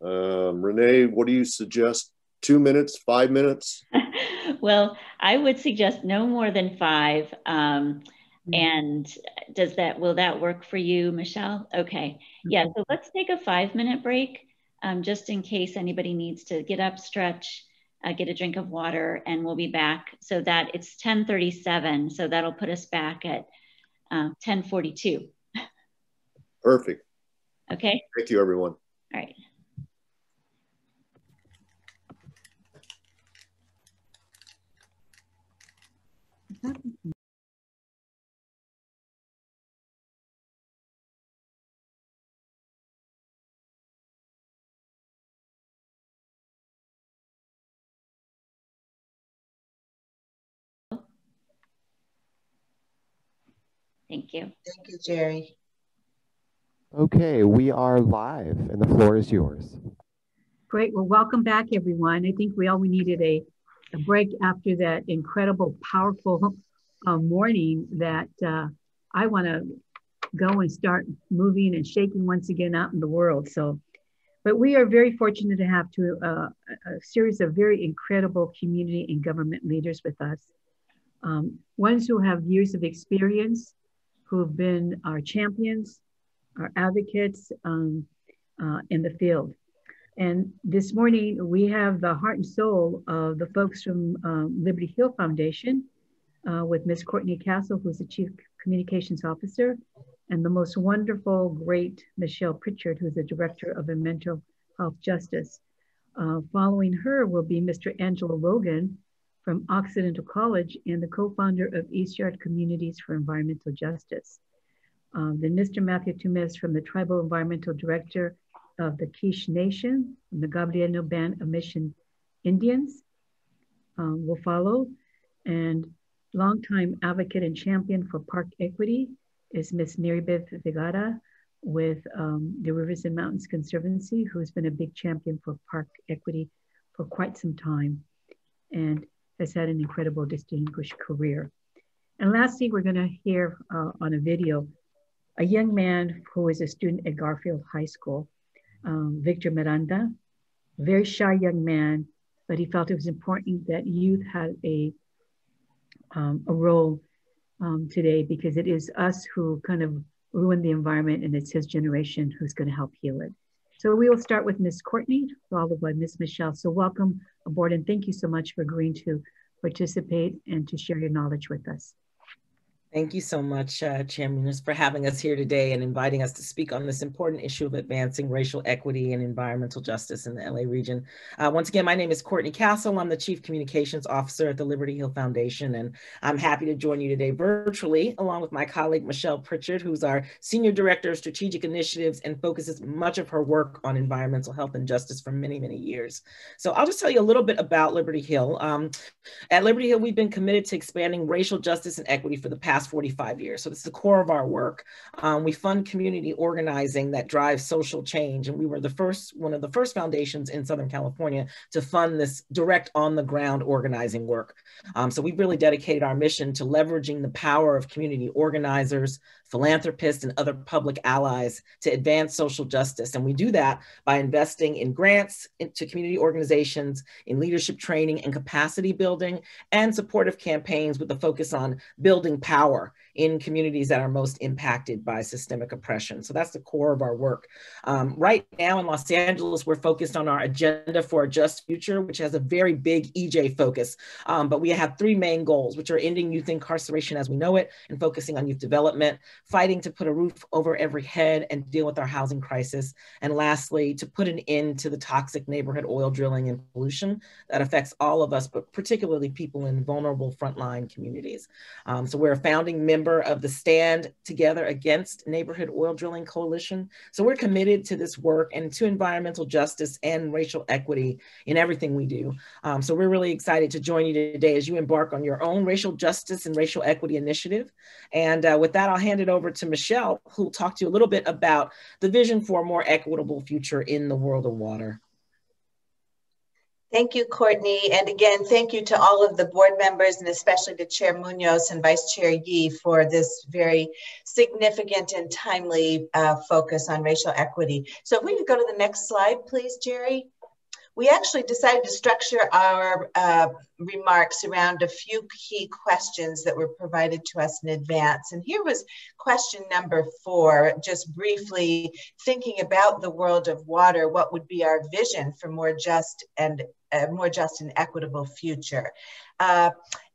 Renee, what do you suggest? 2 minutes, 5 minutes? Well, I would suggest no more than 5. And will that work for you, Michelle? Okay. Yeah, so let's take a 5-minute break just in case anybody needs to get up, stretch, get a drink of water, and we'll be back. So that it's 10:37. So that'll put us back at 10:42. Perfect. Okay. Thank you, everyone. All right. Thank you. Thank you, Jerry. Okay, we are live and the floor is yours. Great. Well, welcome back, everyone. I think we needed a break after that incredible, powerful morning that I want to go and start moving and shaking once again out in the world. So, but we are very fortunate to have a series of very incredible community and government leaders with us. Ones who have years of experience, who have been our champions, our advocates in the field. And this morning, we have the heart and soul of the folks from Liberty Hill Foundation with Ms. Courtney Castle, who's the Chief Communications Officer, and the most wonderful, great Michelle Pritchard, who's the Director of Mental Health Justice. Following her will be Mr. Angelo Logan from Occidental College and the co-founder of East Yard Communities for Environmental Justice. Then Mr. Matthew Tumes from the Tribal Environmental Director of the Quiche Nation, from the Gabrielino Band of Mission Indians will follow. And longtime advocate and champion for park equity is Ms. Marybeth Vegara with the Rivers and Mountains Conservancy, who's been a big champion for park equity for quite some time and has had an incredible distinguished career. And lastly, we're gonna hear on a video, a young man who is a student at Garfield High School, Victor Miranda, very shy young man, but he felt it was important that youth had a role today because it is us who kind of ruin the environment and it's his generation who's going to help heal it. So we will start with Ms. Courtney, followed by Ms. Michelle. So welcome aboard and thank you so much for agreeing to participate and to share your knowledge with us. Thank you so much, Chairman, for having us here today and inviting us to speak on this important issue of advancing racial equity and environmental justice in the LA region. Once again, my name is Courtney Castle. I'm the Chief Communications Officer at the Liberty Hill Foundation, and I'm happy to join you today virtually, along with my colleague, Michelle Pritchard, who's our Senior Director of Strategic Initiatives and focuses much of her work on environmental health and justice for many, many years. So I'll just tell you a little bit about Liberty Hill. At Liberty Hill, we've been committed to expanding racial justice and equity for the past 45 years. So it's the core of our work. We fund community organizing that drives social change. And we were one of the first foundations in Southern California to fund this direct on the ground organizing work. So we've really dedicated our mission to leveraging the power of community organizers, philanthropists, and other public allies to advance social justice. And we do that by investing in grants to community organizations, in leadership training and capacity building, and supportive campaigns with a focus on building power in communities that are most impacted by systemic oppression. So that's the core of our work. Right now in Los Angeles, we're focused on our Agenda for a Just Future, which has a very big EJ focus. But we have 3 main goals, which are ending youth incarceration as we know it and focusing on youth development, fighting to put a roof over every head and deal with our housing crisis. And lastly, to put an end to the toxic neighborhood oil drilling and pollution that affects all of us, but particularly people in vulnerable frontline communities. So we're a founding member member of the Stand Together Against Neighborhood Oil Drilling Coalition. So we're committed to this work and to environmental justice and racial equity in everything we do. So we're really excited to join you today as you embark on your own racial justice and racial equity initiative. And with that, I'll hand it over to Michelle, who will talk to you a little bit about the vision for a more equitable future in the world of water. Thank you, Courtney. And again, thank you to all of the board members and especially to Chair Munoz and Vice Chair Yee for this very significant and timely focus on racial equity. So if we could go to the next slide, please, Jerry. We actually decided to structure our remarks around a few key questions that were provided to us in advance. And here was question number 4, just briefly thinking about the world of water, what would be our vision for more just and equitable future?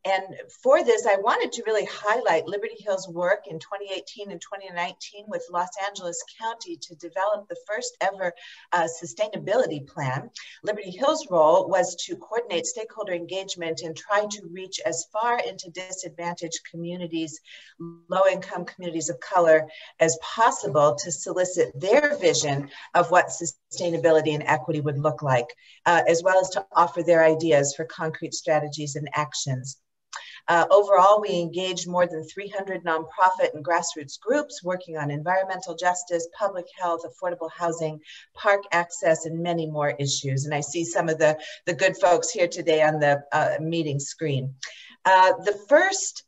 And for this, I wanted to really highlight Liberty Hill's work in 2018 and 2019 with Los Angeles County to develop the first ever sustainability plan. Liberty Hill's role was to coordinate stakeholder engagement and try to reach as far into disadvantaged communities, low-income communities of color as possible to solicit their vision of what sustainability and equity would look like, as well as to offer their ideas for concrete strategies and actions. Overall, we engaged more than 300 nonprofit and grassroots groups working on environmental justice, public health, affordable housing, park access, and many more issues. And I see some of the good folks here today on the meeting screen. The first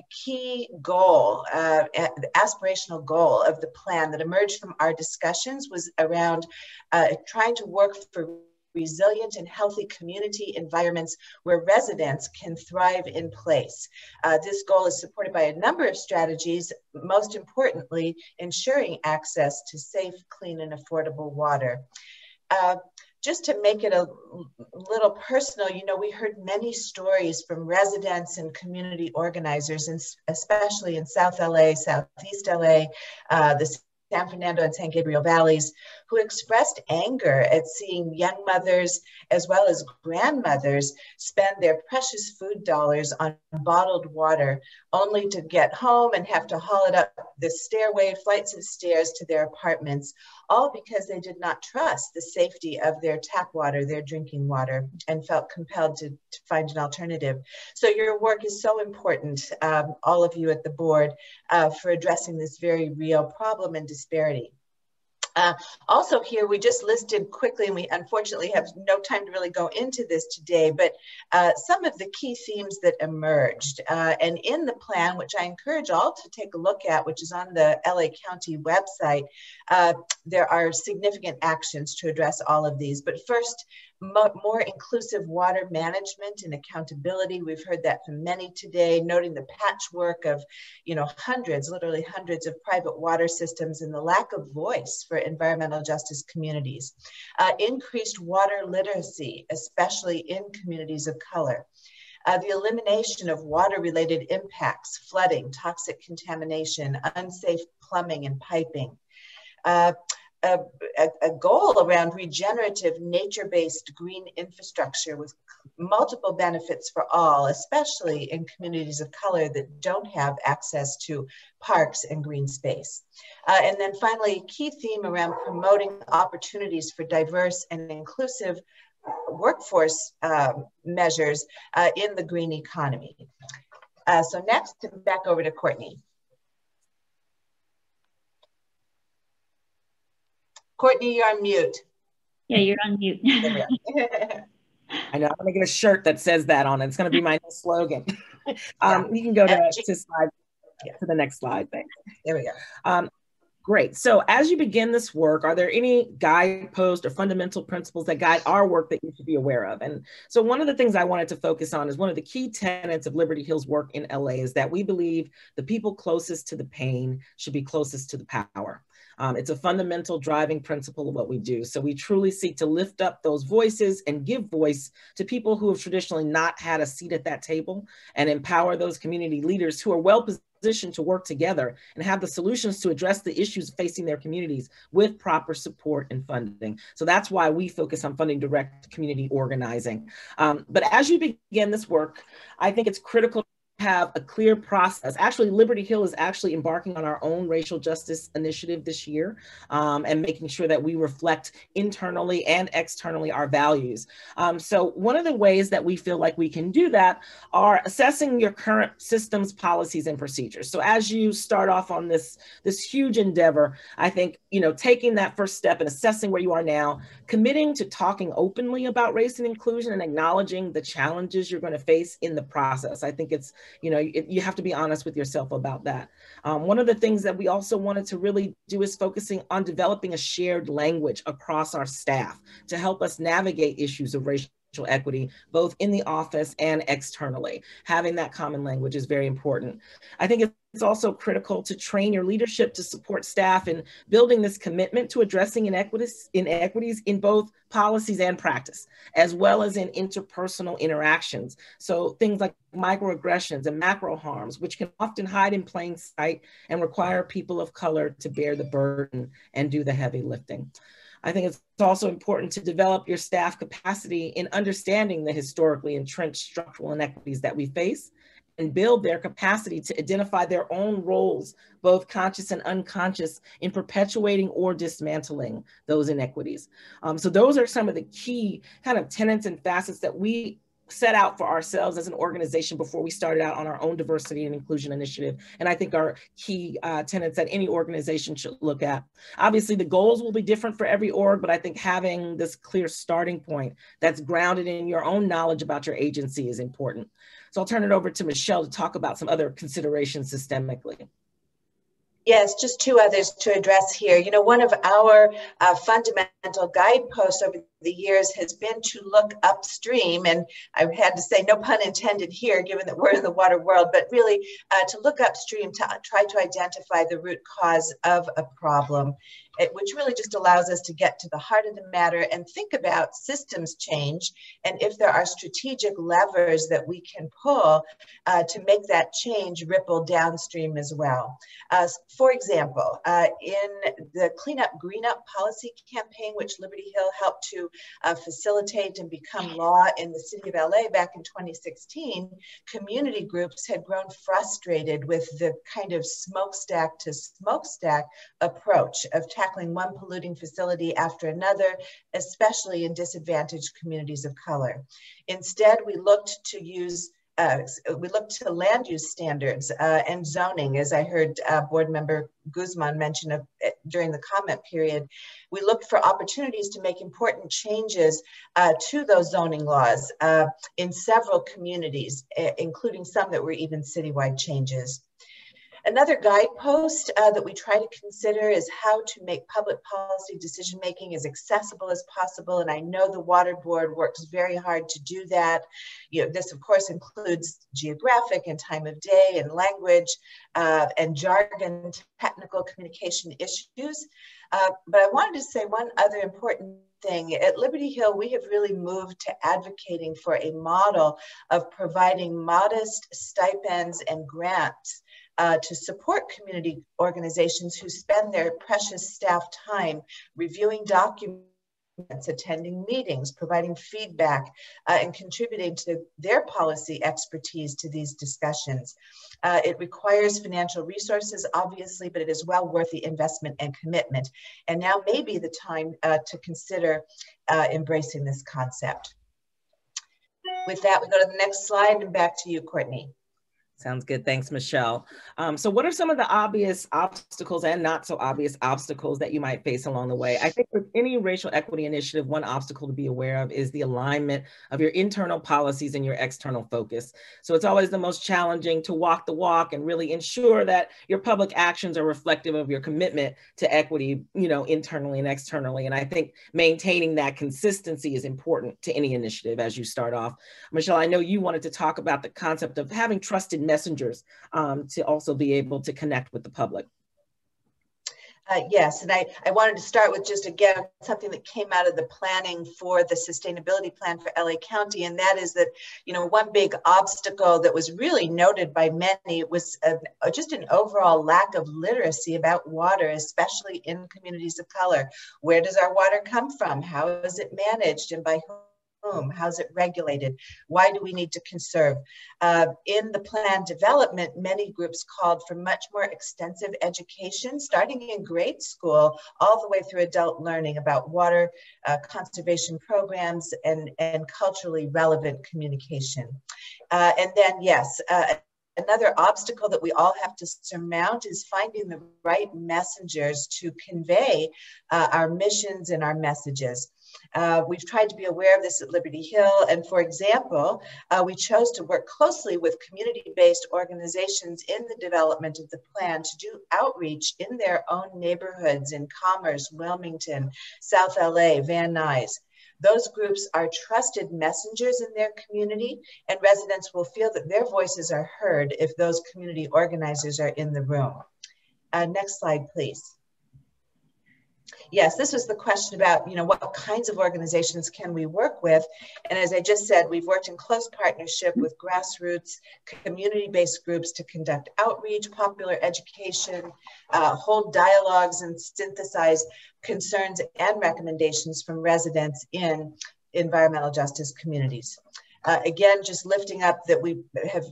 key goal, aspirational goal of the plan that emerged from our discussions was around trying to work for resilient and healthy community environments where residents can thrive in place. This goal is supported by a number of strategies, most importantly, ensuring access to safe, clean, and affordable water. Just to make it a little personal, you know, we heard many stories from residents and community organizers, and especially in South LA, Southeast LA, the San Fernando and San Gabriel valleys, who expressed anger at seeing young mothers as well as grandmothers spend their precious food dollars on bottled water, only to get home and have to haul it up the stairway, flights of stairs to their apartments, all because they did not trust the safety of their tap water, their drinking water, and felt compelled to find an alternative. So your work is so important, all of you at the board, for addressing this very real problem and disparity. Also here, we just listed quickly, and we unfortunately have no time to really go into this today, but some of the key themes that emerged. And in the plan, which I encourage all to take a look at, which is on the LA County website, there are significant actions to address all of these. But first, more inclusive water management and accountability. We've heard that from many today, noting the patchwork of, you know, hundreds, literally hundreds of private water systems and the lack of voice for environmental justice communities. Increased water literacy, especially in communities of color. The elimination of water-related impacts, flooding, toxic contamination, unsafe plumbing and piping. A goal around regenerative, nature-based green infrastructure with multiple benefits for all, especially in communities of color that don't have access to parks and green space. And then finally, a key theme around promoting opportunities for diverse and inclusive workforce measures in the green economy. So next, back over to Courtney. Courtney, you're on mute. Yeah, you're on mute. I know, I'm gonna get a shirt that says that on it. It's gonna be my new slogan. You can go to the next slide, thanks. There we go. Great, so as you begin this work, are there any guideposts or fundamental principles that guide our work that you should be aware of? And so one of the things I wanted to focus on is one of the key tenets of Liberty Hill's work in LA is that we believe the people closest to the pain should be closest to the power. It's a fundamental driving principle of what we do. So we truly seek to lift up those voices and give voice to people who have traditionally not had a seat at that table, and empower those community leaders who are well positioned to work together and have the solutions to address the issues facing their communities with proper support and funding. So that's why we focus on funding direct community organizing. But as you begin this work, I think it's critical to have a clear process. Actually, Liberty Hill is actually embarking on our own racial justice initiative this year, and making sure that we reflect internally and externally our values. So one of the ways that we feel like we can do that are assessing your current systems, policies, and procedures. So as you start off on this huge endeavor, I think, taking that first step and assessing where you are now, committing to talking openly about race and inclusion and acknowledging the challenges you're going to face in the process. I think it's, you have to be honest with yourself about that. One of the things that we also wanted to really do is focusing on developing a shared language across our staff to help us navigate issues of racial equity, both in the office and externally. Having that common language is very important. I think it's also critical to train your leadership to support staff in building this commitment to addressing inequities in both policies and practice, as well as in interpersonal interactions. So things like microaggressions and macro harms, which can often hide in plain sight and require people of color to bear the burden and do the heavy lifting. I think it's also important to develop your staff capacity in understanding the historically entrenched structural inequities that we face and build their capacity to identify their own roles, both conscious and unconscious, in perpetuating or dismantling those inequities. So those are some of the key kind of tenets and facets that we set out for ourselves as an organization before we started out on our own diversity and inclusion initiative. And I think are key tenets that any organization should look at. Obviously, the goals will be different for every org, but I think having this clear starting point that's grounded in your own knowledge about your agency is important. So I'll turn it over to Michelle to talk about some other considerations systemically. Yes, just two others to address here. One of our fundamental guideposts over the years has been to look upstream, and I've had to say no pun intended here, given that we're in the water world, but really to look upstream to try to identify the root cause of a problem, which really just allows us to get to the heart of the matter and think about systems change and if there are strategic levers that we can pull to make that change ripple downstream as well. For example, in the Clean Up, Green Up policy campaign, which Liberty Hill helped to facilitate and become law in the city of LA back in 2016, community groups had grown frustrated with the kind of smokestack to smokestack approach of tackling one polluting facility after another, especially in disadvantaged communities of color. Instead, we looked to land use standards and zoning, as I heard Board Member Guzman mention during the comment period. We looked for opportunities to make important changes to those zoning laws in several communities, including some that were even citywide changes. Another guidepost that we try to consider is how to make public policy decision-making as accessible as possible. And I know the Water Board works very hard to do that. This of course includes geographic and time of day and language and jargon, technical communication issues. But I wanted to say one other important thing. At Liberty Hill, we have really moved to advocating for a model of providing modest stipends and grants to support community organizations who spend their precious staff time reviewing documents, attending meetings, providing feedback, and contributing to their policy expertise to these discussions. It requires financial resources, obviously, but it is well worth the investment and commitment. And now may be the time to consider embracing this concept. With that, we go to the next slide and back to you, Courtney. Sounds good. Thanks, Michelle. So what are some of the obvious obstacles and not so obvious obstacles that you might face along the way? I think with any racial equity initiative, one obstacle to be aware of is the alignment of your internal policies and your external focus. So it's always the most challenging to walk the walk and really ensure that your public actions are reflective of your commitment to equity, internally and externally. And I think maintaining that consistency is important to any initiative as you start off. Michelle, I know you wanted to talk about the concept of having trusted messengers to also be able to connect with the public. Yes, and I wanted to start with just, again, something that came out of the planning for the sustainability plan for LA County, and that is that, one big obstacle that was really noted by many was just an overall lack of literacy about water, especially in communities of color. Where does our water come from? How is it managed and by whom? How's it regulated? Why do we need to conserve? In the plan development, many groups called for much more extensive education, starting in grade school, all the way through adult learning about water conservation programs and culturally relevant communication. And then, yes, another obstacle that we all have to surmount is finding the right messengers to convey our missions and our messages. We've tried to be aware of this at Liberty Hill, and for example, we chose to work closely with community-based organizations in the development of the plan to do outreach in their own neighborhoods in Commerce, Wilmington, South LA, Van Nuys. Those groups are trusted messengers in their community, and residents will feel that their voices are heard if those community organizers are in the room. Next slide, please. Yes, this was the question about, what kinds of organizations can we work with? And as I just said, we've worked in close partnership with grassroots, community-based groups to conduct outreach, popular education, hold dialogues, and synthesize concerns and recommendations from residents in environmental justice communities. Again, just lifting up that we have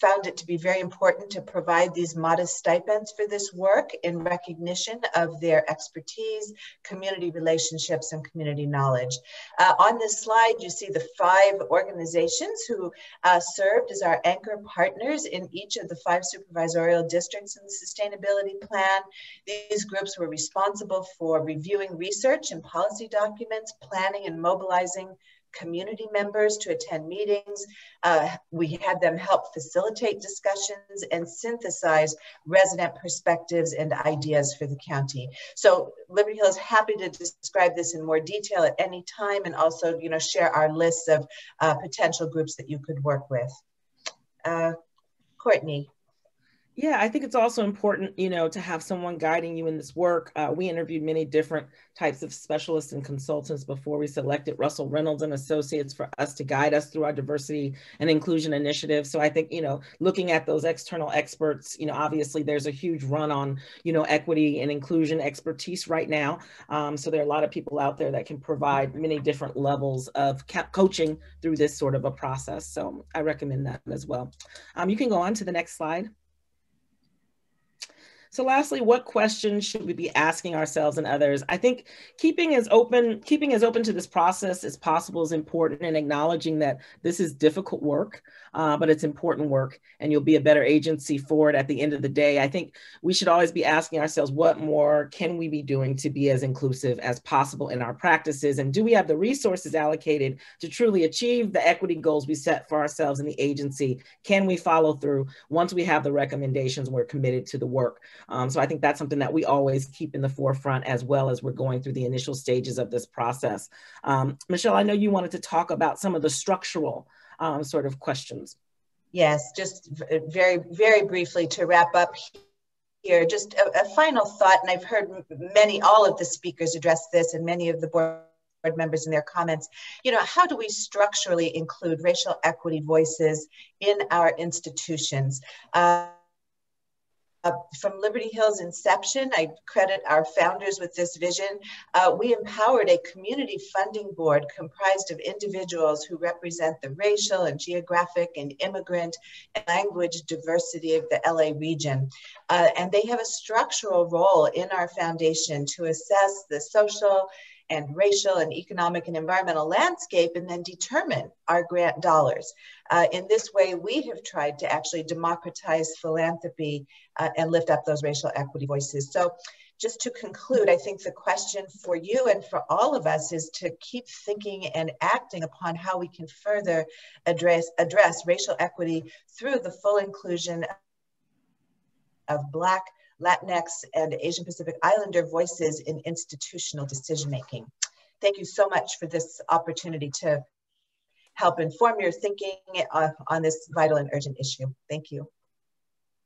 found it to be very important to provide these modest stipends for this work in recognition of their expertise, community relationships, and community knowledge. On this slide, you see the 5 organizations who served as our anchor partners in each of the 5 supervisorial districts in the sustainability plan. These groups were responsible for reviewing research and policy documents, planning and mobilizing community members to attend meetings. We had them help facilitate discussions and synthesize resident perspectives and ideas for the county. So Liberty Hill is happy to describe this in more detail at any time, and also, share our lists of potential groups that you could work with. Courtney. Yeah, I think it's also important, to have someone guiding you in this work. We interviewed many different types of specialists and consultants before we selected Russell Reynolds and Associates for us to guide us through our diversity and inclusion initiative. So I think, looking at those external experts, obviously there's a huge run on, equity and inclusion expertise right now. So there are a lot of people out there that can provide many different levels of coaching through this sort of a process. So I recommend that as well. You can go on to the next slide. So lastly, what questions should we be asking ourselves and others? I think keeping as open to this process as possible is important, and acknowledging that this is difficult work, but it's important work, and you'll be a better agency for it at the end of the day. I think we should always be asking ourselves, what more can we be doing to be as inclusive as possible in our practices? And do we have the resources allocated to truly achieve the equity goals we set for ourselves in the agency? Can we follow through once we have the recommendations and we're committed to the work? So I think that's something that we always keep in the forefront as well as we're going through the initial stages of this process. Michelle, I know you wanted to talk about some of the structural sort of questions. Yes, just very, very briefly to wrap up here, just a final thought, and I've heard all of the speakers address this, and many of the board members in their comments. How do we structurally include racial equity voices in our institutions? From Liberty Hill's inception, I credit our founders with this vision. We empowered a community funding board comprised of individuals who represent the racial and geographic and immigrant and language diversity of the LA region. And they have a structural role in our foundation to assess the social and racial and economic and environmental landscape, and then determine our grant dollars. In this way, we have tried to actually democratize philanthropy and lift up those racial equity voices. So just to conclude, I think the question for you and for all of us is to keep thinking and acting upon how we can further address racial equity through the full inclusion of Black, Latinx, and Asian Pacific Islander voices in institutional decision-making. Thank you so much for this opportunity to help inform your thinking on this vital and urgent issue. Thank you.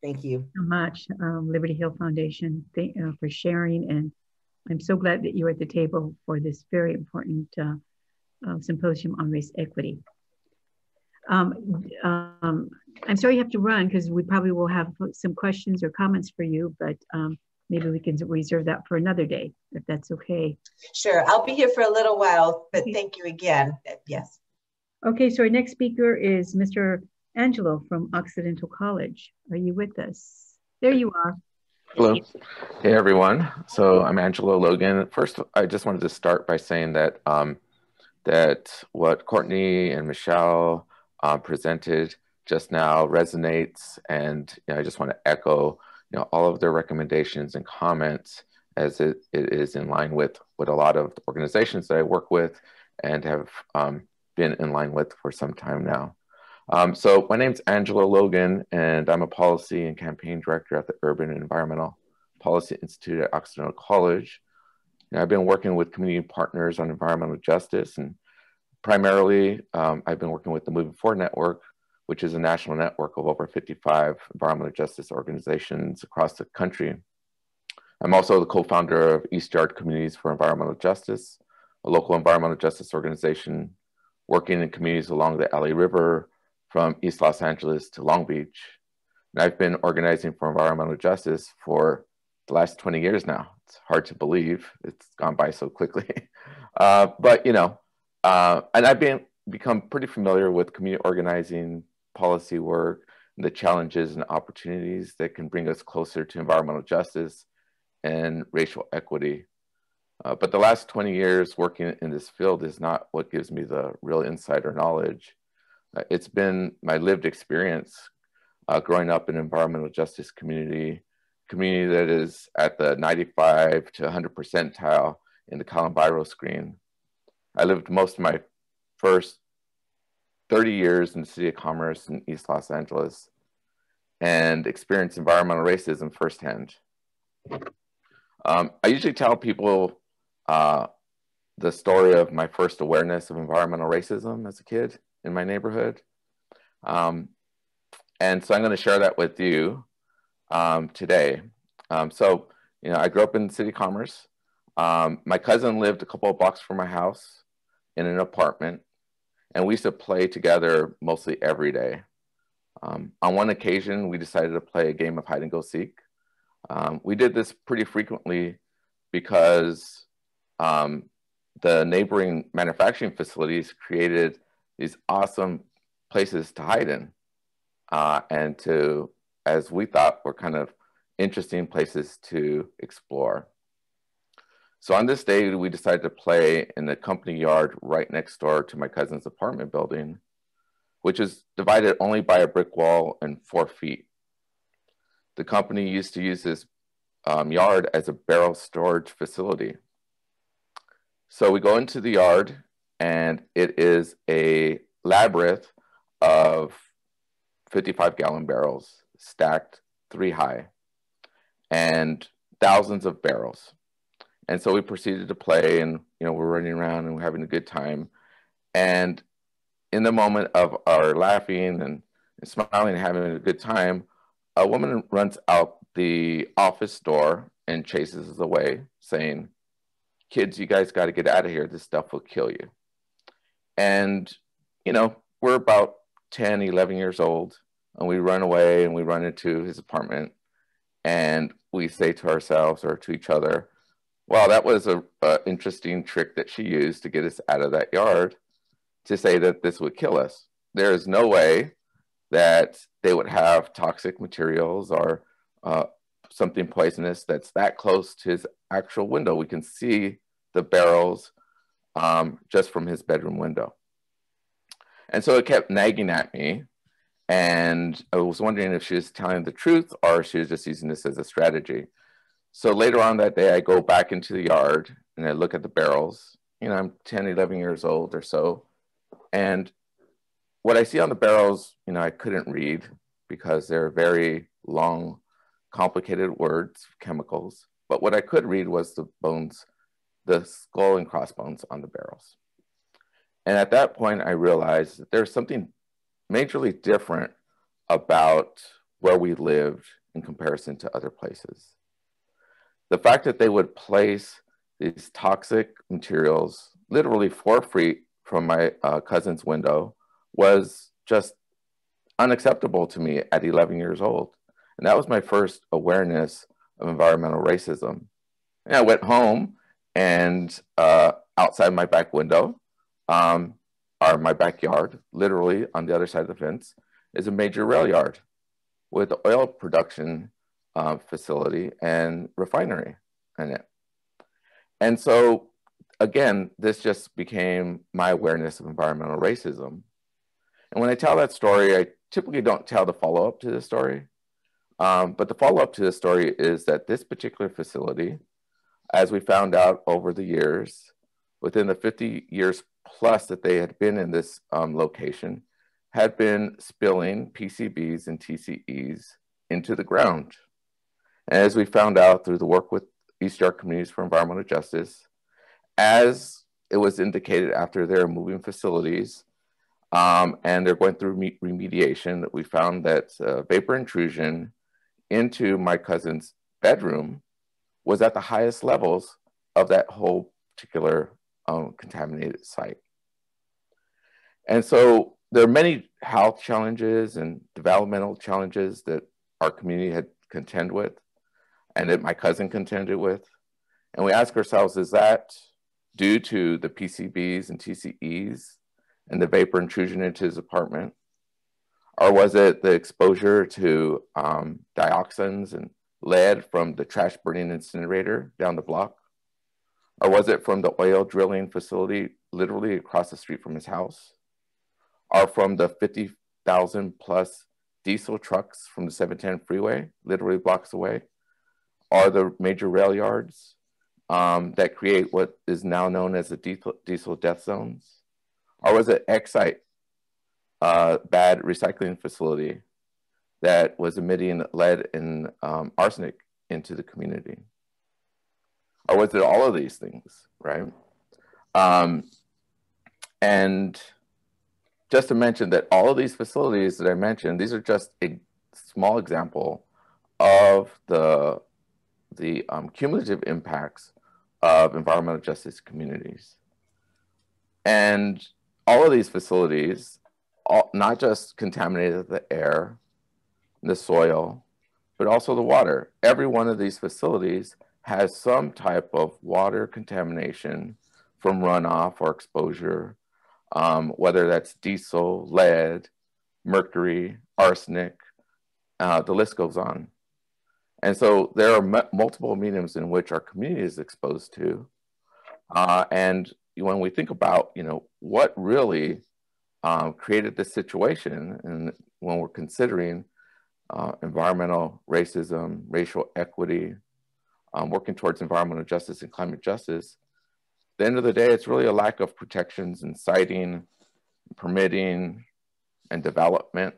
Thank you so much, Liberty Hill Foundation, for sharing. And I'm so glad that you're at the table for this very important symposium on race equity. I'm sorry you have to run, because we probably will have some questions or comments for you, but maybe we can reserve that for another day, if that's okay. Sure, I'll be here for a little while, but thank you again. Yes. Okay, so our next speaker is Mr. Angelo from Occidental College. Are you with us? There you are. Hello. Hey, everyone. So I'm Angelo Logan. First, I just wanted to start by saying that that what Courtney and Michelle presented just now resonates, and I just want to echo all of their recommendations and comments, as it is in line with what a lot of the organizations that I work with and have been in line with for some time now. So my name's Angelo Logan, and I'm a policy and campaign director at the Urban and Environmental Policy Institute at Occidental College. I've been working with community partners on environmental justice, and primarily I've been working with the Moving Forward Network, which is a national network of over 55 environmental justice organizations across the country. I'm also the co-founder of East Yard Communities for Environmental Justice, a local environmental justice organization working in communities along the LA River from East Los Angeles to Long Beach. And I've been organizing for environmental justice for the last 20 years now. It's hard to believe, it's gone by so quickly. But and I've become pretty familiar with community organizing, policy work, and the challenges and opportunities that can bring us closer to environmental justice and racial equity. But the last 20 years working in this field is not what gives me the real insight or knowledge. It's been my lived experience growing up in an environmental justice community that is at the 95 to 100 percentile in the Columbiro screen. I lived most of my first 30 years in the city of Commerce in East Los Angeles and experienced environmental racism firsthand. I usually tell people the story of my first awareness of environmental racism as a kid in my neighborhood. And so I'm going to share that with you today. So, I grew up in the city of Commerce. My cousin lived a couple of blocks from my house in an apartment, and we used to play together mostly every day. On one occasion, we decided to play a game of hide and go seek. We did this pretty frequently because the neighboring manufacturing facilities created these awesome places to hide in and to, as we thought, were kind of interesting places to explore. So on this day, we decided to play in the company yard right next door to my cousin's apartment building, which is divided only by a brick wall and 4 feet. The company used to use this yard as a barrel storage facility. So we go into the yard, and it is a labyrinth of 55-gallon barrels stacked 3 high and thousands of barrels. And so we proceeded to play, and we're running around and we're having a good time. And in the moment of our laughing and smiling and having a good time, a woman runs out the office door and chases us away, saying, "Kids, you guys got to get out of here. This stuff will kill you." And, we're about 10, 11 years old, and we run away and we run into his apartment, and we say to ourselves or to each other, "Wow, that was an interesting trick that she used to get us out of that yard, to say that this would kill us. There is no way that they would have toxic materials or something poisonous that's that close to his actual window. We can see the barrels just from his bedroom window." And so it kept nagging at me, and I was wondering if she was telling the truth or she was just using this as a strategy. So later on that day, I go back into the yard and I look at the barrels. I'm 10, 11 years old or so. And what I see on the barrels, I couldn't read because they're very long, complicated words, chemicals. But what I could read was the bones, the skull and crossbones on the barrels. And at that point, I realized that there's something majorly different about where we lived in comparison to other places. The fact that they would place these toxic materials literally 4 feet from my cousin's window was just unacceptable to me at 11 years old. And that was my first awareness of environmental racism. And I went home, and outside my back window, or my backyard, literally on the other side of the fence, is a major rail yard with oil production facility and refinery in it. And so, again, this just became my awareness of environmental racism. And when I tell that story, I typically don't tell the follow-up to this story. But the follow-up to this story is that this particular facility, as we found out over the years, within the 50 years plus that they had been in this location, had been spilling PCBs and TCEs into the ground. And as we found out through the work with East York Communities for Environmental Justice, as it was indicated after they're moving facilities and they're going through remediation, that we found that vapor intrusion into my cousin's bedroom was at the highest levels of that whole particular contaminated site. And so there are many health challenges and developmental challenges that our community had contend with and that my cousin contended with. And we ask ourselves, is that due to the PCBs and TCEs and the vapor intrusion into his apartment? Or was it the exposure to dioxins and lead from the trash burning incinerator down the block? Or was it from the oil drilling facility literally across the street from his house? Or from the 50,000 plus diesel trucks from the 710 freeway, literally blocks away? Or the major rail yards that create what is now known as the diesel death zones? Or was it Exite, bad recycling facility that was emitting lead and arsenic into the community? Or was it all of these things, right? And just to mention that all of these facilities that I mentioned, these are just a small example of the cumulative impacts of environmental justice communities. And all of these facilities, not just contaminated the air, the soil, but also the water. Every one of these facilities has some type of water contamination from runoff or exposure, whether that's diesel, lead, mercury, arsenic, the list goes on. And so there are multiple mediums in which our community is exposed to. And when we think about, what really created this situation, and when we're considering environmental racism, racial equity, working towards environmental justice and climate justice, at the end of the day, it's really a lack of protections and siting, permitting, and development.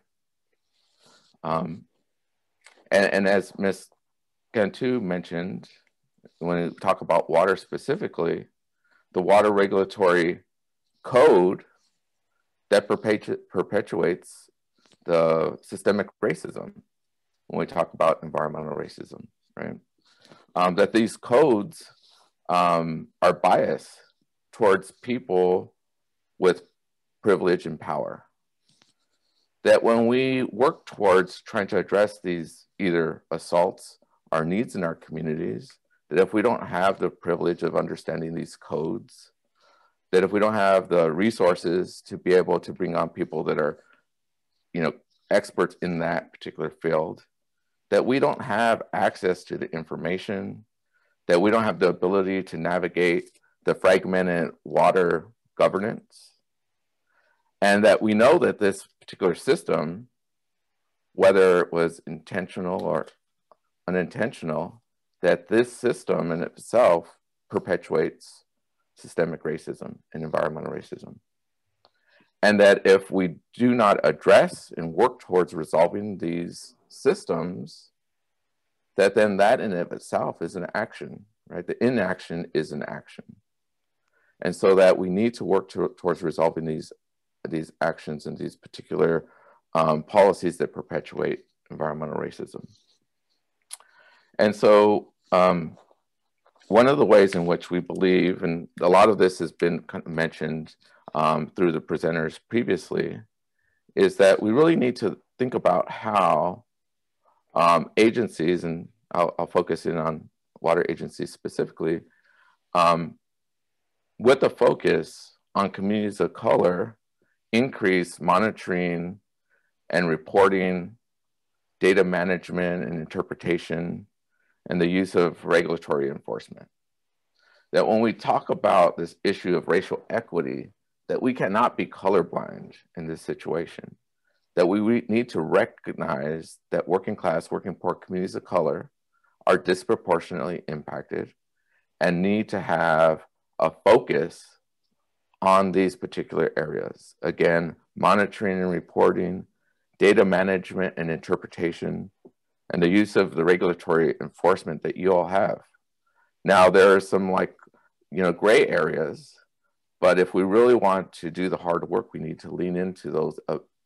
And as Ms. Cantu mentioned, when we talk about water specifically, the water regulatory code that perpetuates the systemic racism when we talk about environmental racism, right? That these codes are biased towards people with privilege and power. That when we work towards trying to address these either assaults or needs in our communities, that if we don't have the privilege of understanding these codes, that if we don't have the resources to be able to bring on people that are, experts in that particular field, that we don't have access to the information, that we don't have the ability to navigate the fragmented water governance, and that we know that this particular system, whether it was intentional or unintentional, that this system in itself perpetuates systemic racism and environmental racism. And that if we do not address and work towards resolving these systems, that then that in and of itself is an action, right? The inaction is an action. And so that we need to work towards resolving these actions and these particular policies that perpetuate environmental racism. And so one of the ways in which we believe, and a lot of this has been kind of mentioned through the presenters previously, is that we really need to think about how agencies, and I'll focus in on water agencies specifically, with a focus on communities of color, increase monitoring and reporting, data management and interpretation, and the use of regulatory enforcement. That when we talk about this issue of racial equity, that we cannot be colorblind in this situation, that we need to recognize that working class, working poor communities of color are disproportionately impacted and need to have a focus on these particular areas. Again, monitoring and reporting, data management and interpretation, and the use of the regulatory enforcement that you all have. Now, there are some gray areas, but if we really want to do the hard work, we need to lean into those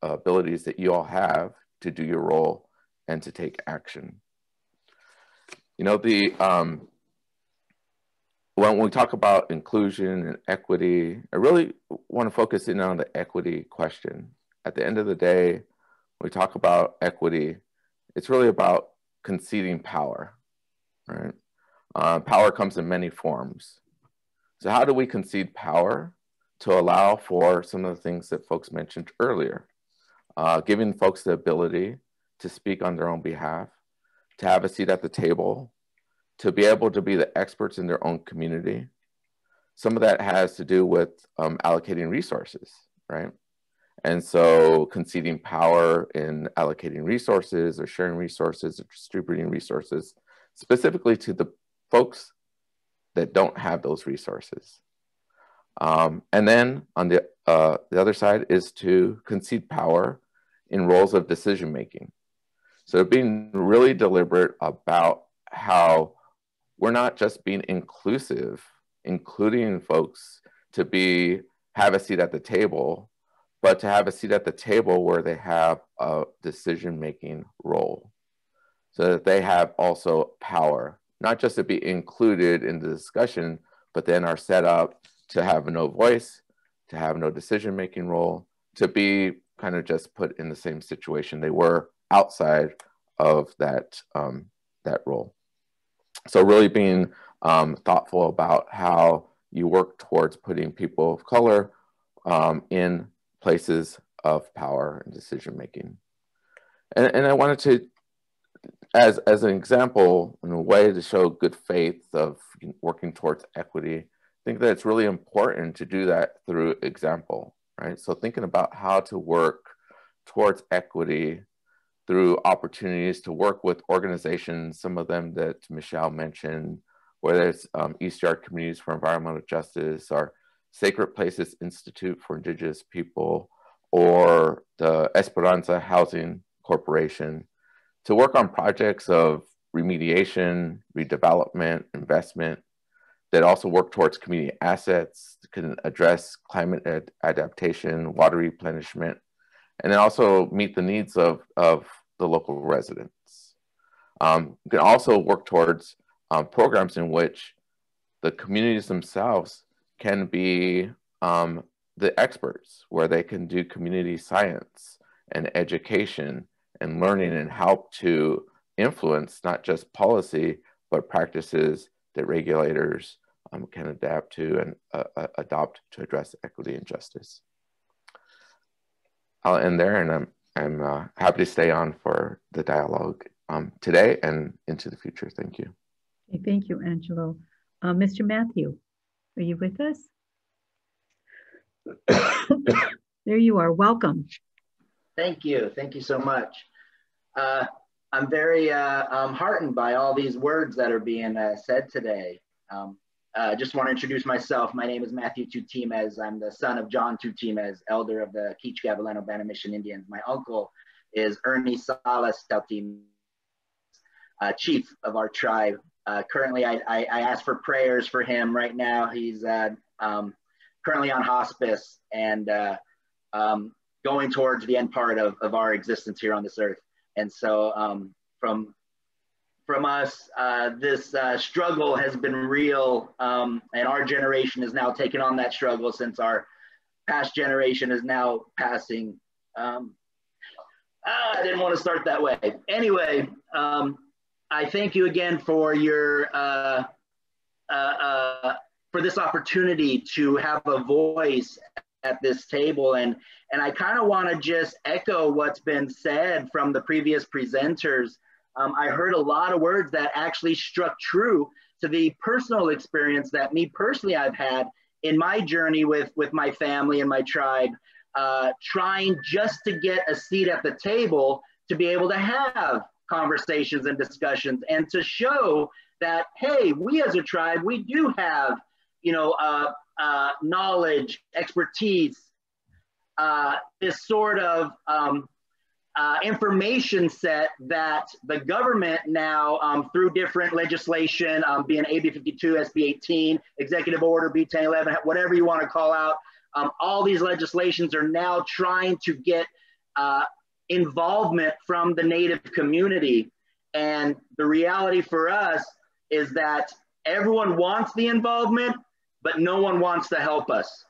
abilities that you all have to do your role and to take action. When we talk about inclusion and equity, I really want to focus in on the equity question. At the end of the day, when we talk about equity, it's really about conceding power, right? Power comes in many forms. So how do we concede power to allow for some of the things that folks mentioned earlier? Giving folks the ability to speak on their own behalf, to have a seat at the table, to be able to be the experts in their own community. Some of that has to do with allocating resources, right? And so conceding power in allocating resources or sharing resources or distributing resources, specifically to the folks that don't have those resources. And then on the other side is to concede power in roles of decision-making. So being really deliberate about how we're not just being inclusive, including folks to have a seat at the table, but to have a seat at the table where they have a decision-making role so that they have also power, not just to be included in the discussion, but then are set up to have no voice, to have no decision-making role, to be kind of just put in the same situation they were outside of that role. So really being thoughtful about how you work towards putting people of color in places of power and decision-making. And I wanted to, as an example, in a way to show good faith of working towards equity, I think that it's really important to do that through example, right? So thinking about how to work towards equity through opportunities to work with organizations, some of them that Michelle mentioned, whether it's East Yard Communities for Environmental Justice or Sacred Places Institute for Indigenous People, or the Esperanza Housing Corporation, to work on projects of remediation, redevelopment, investment, that also work towards community assets, can address climate adaptation, water replenishment, and then also meet the needs of the local residents. You can also work towards programs in which the communities themselves can be the experts, where they can do community science and education and learning and help to influence not just policy, but practices that regulators can adapt to and adopt to address equity and justice. I'll end there, and I'm happy to stay on for the dialogue today and into the future. Thank you. Okay, thank you, Angelo. Mr. Matthew, are you with us? There you are. Welcome. Thank you. Thank you so much. I'm very heartened by all these words that are being said today. Just want to introduce myself. My name is Matthew Tutimez. I'm the son of John Tutimez, elder of the Quiche-Gavilano-Bana Mission Indians. My uncle is Ernie Salas Tautimez, chief of our tribe. Currently, I ask for prayers for him right now. He's currently on hospice and going towards the end part of our existence here on this earth. And so from us, this struggle has been real, and our generation has now taken on that struggle since our past generation is now passing. I didn't want to start that way. Anyway, I thank you again for your for this opportunity to have a voice at this table, and I kind of want to just echo what's been said from the previous presenters. I heard a lot of words that actually struck true to the personal experience that me personally I've had in my journey with my family and my tribe, trying just to get a seat at the table to be able to have conversations and discussions and to show that, hey, we as a tribe, we do have, you know, knowledge, expertise, this sort of information set that the government now, through different legislation, being AB 52, SB 18, Executive Order, B 1011, whatever you want to call out, all these legislations are now trying to get involvement from the Native community. And the reality for us is that everyone wants the involvement, but no one wants to help us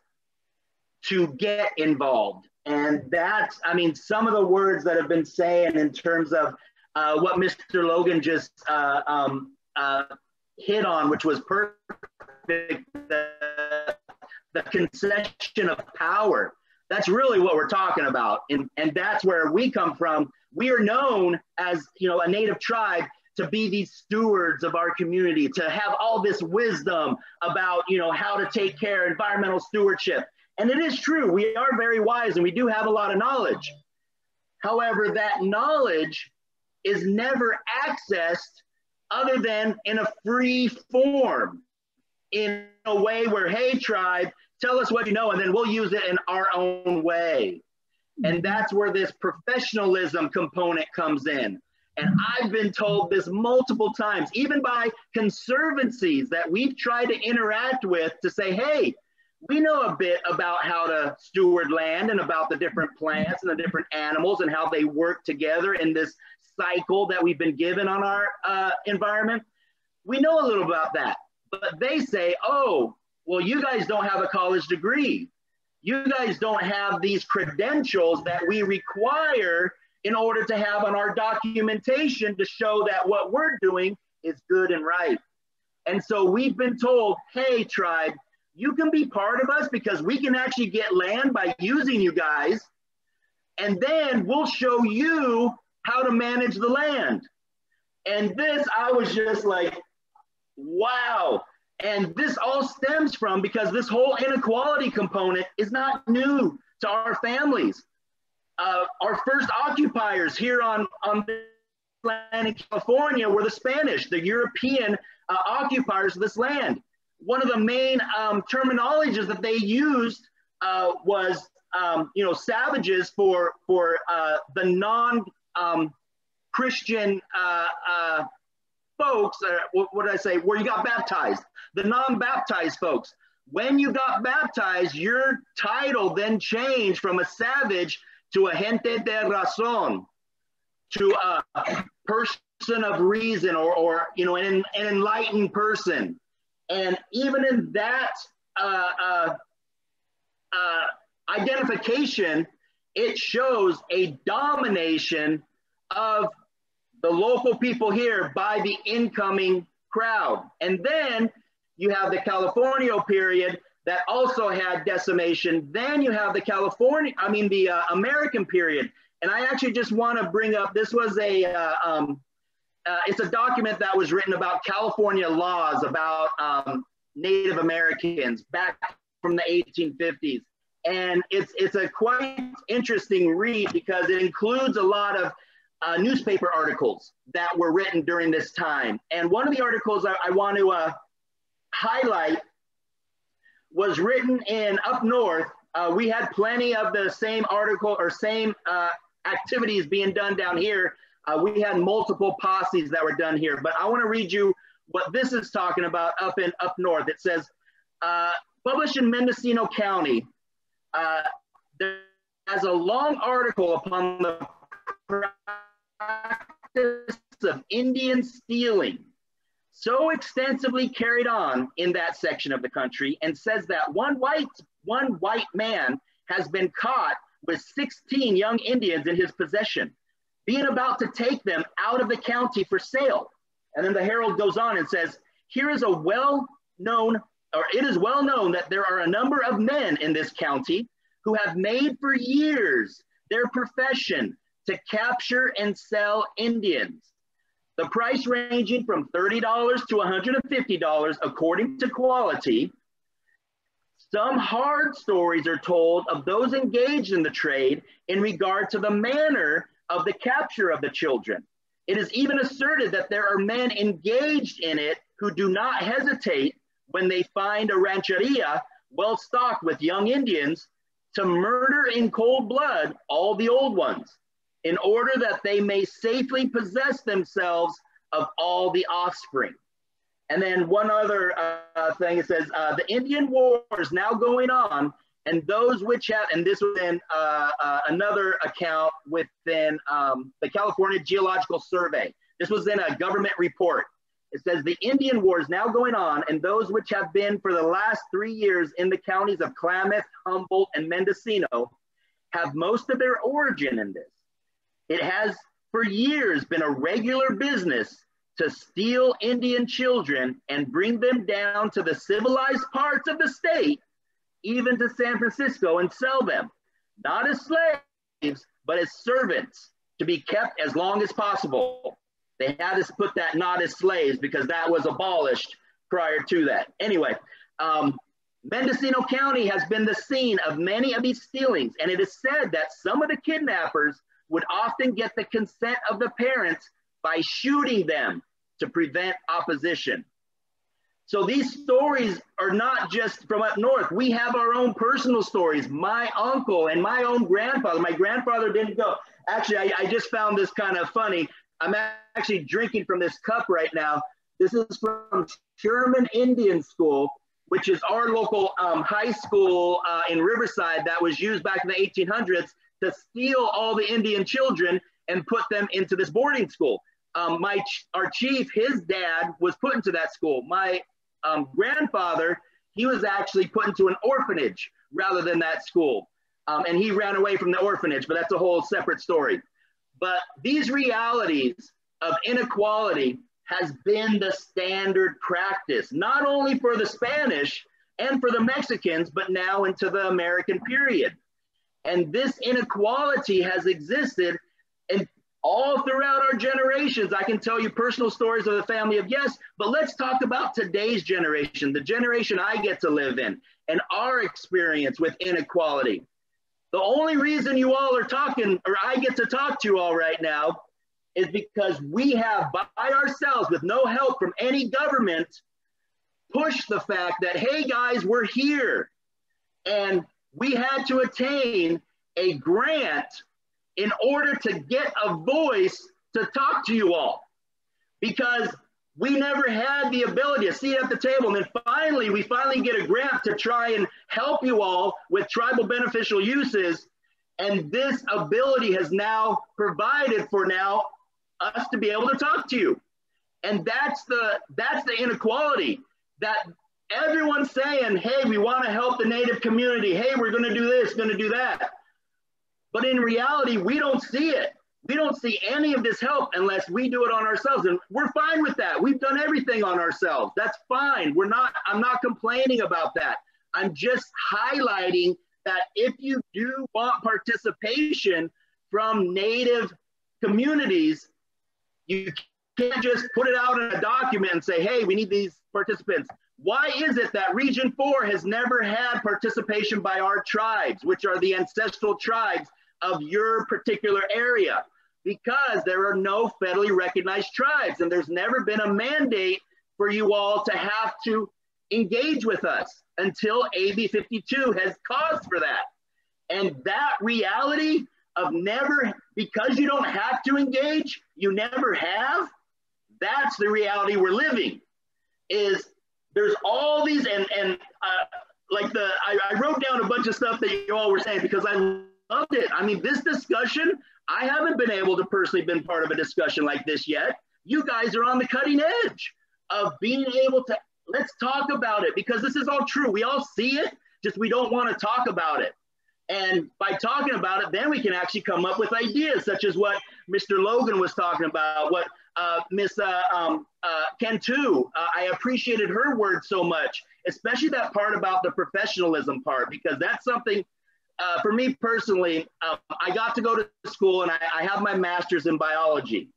to get involved. And that's, I mean, some of the words that have been saying in terms of what Mr. Logan just hit on, which was perfect, the concession of power. That's really what we're talking about. And that's where we come from. We are known as, you know, a Native tribe to be these stewards of our community, to have all this wisdom about, you know, how to take care of environmental stewardship. And it is true, we are very wise and we do have a lot of knowledge. However, that knowledge is never accessed other than in a free form, in a way where, hey, tribe, tell us what you know, and then we'll use it in our own way. And that's where this professionalism component comes in. And I've been told this multiple times, even by conservancies that we've tried to interact with, to say, hey, we know a bit about how to steward land and about the different plants and the different animals and how they work together in this cycle that we've been given on our environment. We know a little about that, but they say, oh, well, you guys don't have a college degree. You guys don't have these credentials that we require in order to have on our documentation to show that what we're doing is good and right. And so we've been told, hey, tribe, you can be part of us because we can actually get land by using you guys. And then we'll show you how to manage the land. And this, I was just like, wow. And this all stems from, because this whole inequality component is not new to our families. Our first occupiers here on this land in California were the Spanish, the European occupiers of this land. One of the main terminologies that they used was, you know, savages for the non-Christian folks, what did I say, where you got baptized, the non-baptized folks. When you got baptized, your title then changed from a savage to a gente de razón, to a person of reason, or you know, an enlightened person. And even in that identification, it shows a domination of the local people here by the incoming crowd. And then you have the California period that also had decimation. Then you have the American period. And I actually just want to bring up, this was it's a document that was written about California laws about Native Americans back from the 1850s. And it's a quite interesting read because it includes a lot of newspaper articles that were written during this time. And one of the articles I want to highlight was written in up north. We had plenty of the same article or same activities being done down here. We had multiple posses that were done here, but I want to read you what this is talking about up north. It says, published in Mendocino County, there's a long article upon the practice of Indian stealing, so extensively carried on in that section of the country, and says that one white man has been caught with 16 young Indians in his possession, being about to take them out of the county for sale. And then the Herald goes on and says, here is a well-known, or it is well known that there are a number of men in this county who have made for years their profession to capture and sell Indians. The price ranging from $30 to $150 according to quality. Some hard stories are told of those engaged in the trade in regard to the manner of the capture of the children. It is even asserted that there are men engaged in it who do not hesitate when they find a rancheria well stocked with young Indians to murder in cold blood all the old ones in order that they may safely possess themselves of all the offspring. And then one other thing, it says, the Indian War is now going on, and those which have, and this was in another account within the California Geological Survey. This was in a government report. It says the Indian War is now going on, and those which have been for the last 3 years in the counties of Klamath, Humboldt, and Mendocino have most of their origin in this. It has for years been a regular business to steal Indian children and bring them down to the civilized parts of the state, even to San Francisco, and sell them, not as slaves, but as servants to be kept as long as possible. They had to put that not as slaves because that was abolished prior to that. Anyway, Mendocino County has been the scene of many of these stealings, and it is said that some of the kidnappers would often get the consent of the parents by shooting them to prevent opposition. So these stories are not just from up north. We have our own personal stories. My uncle and my own grandfather, my grandfather didn't go. Actually, I just found this kind of funny. I'm actually drinking from this cup right now. This is from Sherman Indian School, which is our local high school in Riverside that was used back in the 1800s to steal all the Indian children and put them into this boarding school. Our chief, his dad was put into that school. My grandfather, he was actually put into an orphanage rather than that school. And he ran away from the orphanage, but that's a whole separate story. But these realities of inequality has been the standard practice, not only for the Spanish and for the Mexicans, but now into the American period. And this inequality has existed in all throughout our generations. I can tell you personal stories of the family of Yes, but let's talk about today's generation, the generation I get to live in, and our experience with inequality. The only reason you all are talking, or I get to talk to you all right now, is because we have by ourselves, with no help from any government, pushed the fact that, hey guys, we're here. And we had to attain a grant in order to get a voice to talk to you all, because we never had the ability to sit at the table. And then we finally get a grant to try and help you all with tribal beneficial uses. And this ability has now provided for now us to be able to talk to you. And that's the inequality, that everyone's saying, hey, we want to help the Native community. Hey, we're going to do this, going to do that. But in reality, we don't see it. We don't see any of this help unless we do it on ourselves. And we're fine with that. We've done everything on ourselves. That's fine. I'm not complaining about that. I'm just highlighting that if you do want participation from Native communities, you can't just put it out in a document and say, hey, we need these participants. Why is it that Region 4 has never had participation by our tribes, which are the ancestral tribes of your particular area? Because there are no federally recognized tribes, and there's never been a mandate for you all to have to engage with us until AB 52 has caused for that. And that reality of never, because you don't have to engage, you never have, that's the reality we're living. Is there's all these, I wrote down a bunch of stuff that you all were saying because I loved it. I mean, this discussion, I haven't been able to personally been part of a discussion like this yet. You guys are on the cutting edge of being able to, let's talk about it, because this is all true. We all see it, just we don't want to talk about it. And by talking about it, then we can actually come up with ideas such as what Mr. Logan was talking about, what Miss Cantu. I appreciated her words so much, especially that part about the professionalism part, because that's something, for me personally, I got to go to school and I have my master's in biology.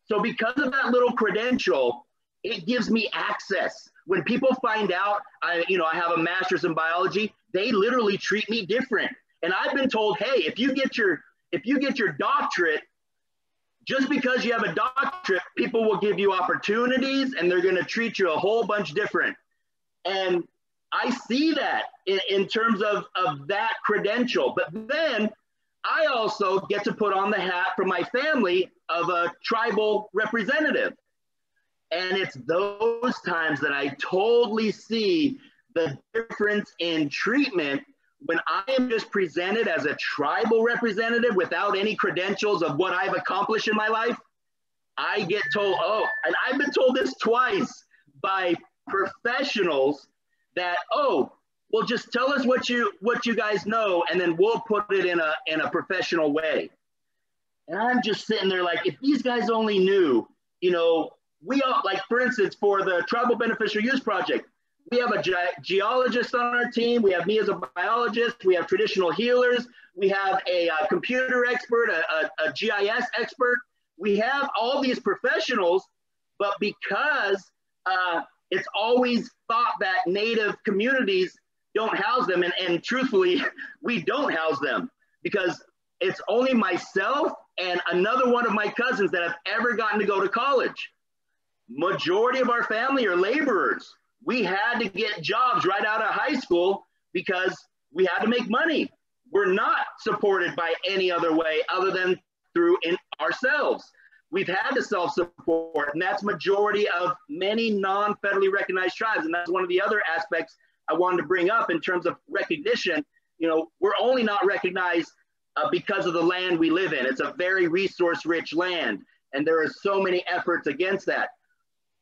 So because of that little credential, it gives me access. When people find out I have a master's in biology, they literally treat me different. And I've been told, hey, if you get your doctorate, just because you have a doctorate, people will give you opportunities and they're going to treat you a whole bunch different. And I see that in terms of that credential. But then I also get to put on the hat for my family of a tribal representative. And it's those times that I totally see the difference in treatment when I am just presented as a tribal representative without any credentials of what I've accomplished in my life. I get told, oh, and I've been told this twice by professionals that, oh, well, just tell us what you guys know, and then we'll put it in a professional way. And I'm just sitting there like, if these guys only knew, we all, like, for instance, for the Tribal Beneficial Use Project, we have a geologist on our team. We have me as a biologist. We have traditional healers. We have a computer expert, a GIS expert. We have all these professionals, but because it's always thought that Native communities don't house them, and truthfully, we don't house them, because it's only myself and another one of my cousins that have ever gotten to go to college. Majority of our family are laborers. We had to get jobs right out of high school because we had to make money. We're not supported by any other way other than through ourselves. We've had to self-support, and that's majority of many non-federally recognized tribes. And that's one of the other aspects I wanted to bring up in terms of recognition. We're only not recognized because of the land we live in. It's a very resource-rich land, and there are so many efforts against that.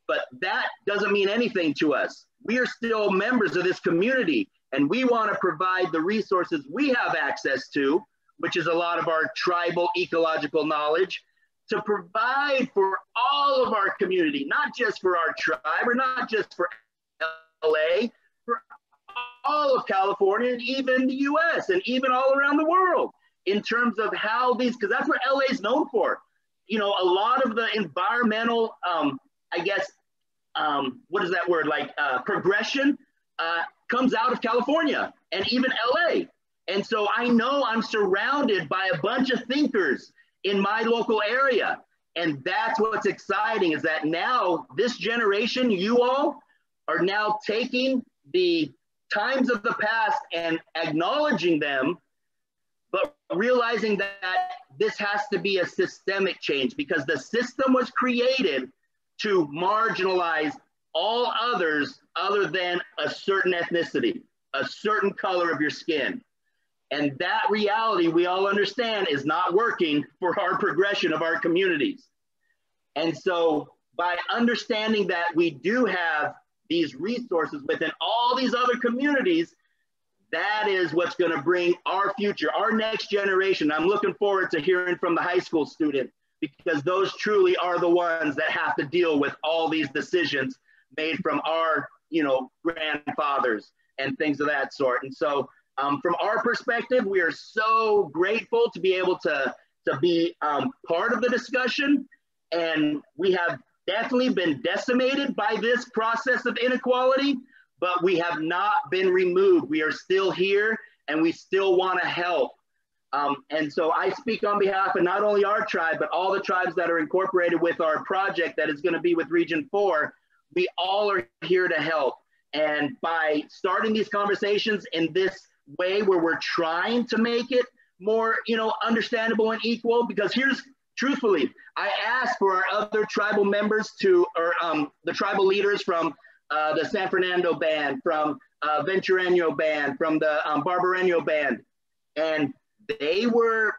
But that doesn't mean anything to us. We are still members of this community, and we want to provide the resources we have access to, which is a lot of our tribal ecological knowledge, to provide for all of our community, not just for our tribe or not just for LA, for all of California and even the US and even all around the world, in terms of how these, because that's what LA is known for. A lot of the environmental, what is that word, progression comes out of California and even LA. And so I know I'm surrounded by a bunch of thinkers in my local area. And that's what's exciting, is that now this generation, you all are now taking the times of the past and acknowledging them, but realizing that this has to be a systemic change, because the system was created to marginalize all others other than a certain ethnicity, a certain color of your skin. And that reality, we all understand, is not working for our progression of our communities. And so by understanding that we do have these resources within all these other communities, that is what's going to bring our future, our next generation. I'm looking forward to hearing from the high school student, because those truly are the ones that have to deal with all these decisions made from our, grandfathers and things of that sort. And so from our perspective, we are so grateful to be able to be part of the discussion. And we have definitely been decimated by this process of inequality, but we have not been removed. We are still here and we still want to help. And so I speak on behalf of not only our tribe, but all the tribes that are incorporated with our project that is going to be with Region 4. We all are here to help. And by starting these conversations in this way, where we're trying to make it more, understandable and equal, because truthfully, I asked for our other tribal members the tribal leaders from the San Fernando Band, from Ventureño Band, from the Barbareño Band, and they were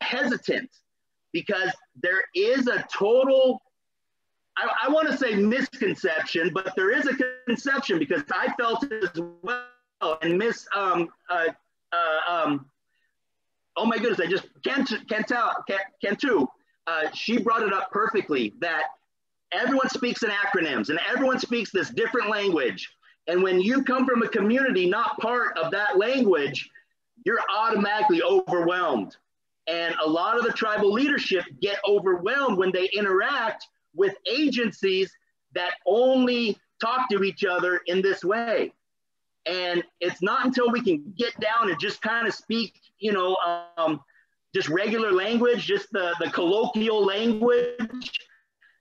hesitant, because there is a total, I want to say misconception, but there is a conception, because I felt it as well. And oh my goodness, I just can't tell, she brought it up perfectly, that everyone speaks in acronyms and everyone speaks this different language. And when you come from a community not part of that language, you're automatically overwhelmed. And a lot of the tribal leadership get overwhelmed when they interact with agencies that only talk to each other in this way. And it's not until we can get down and just kind of speak, you know, just regular language, just the colloquial language,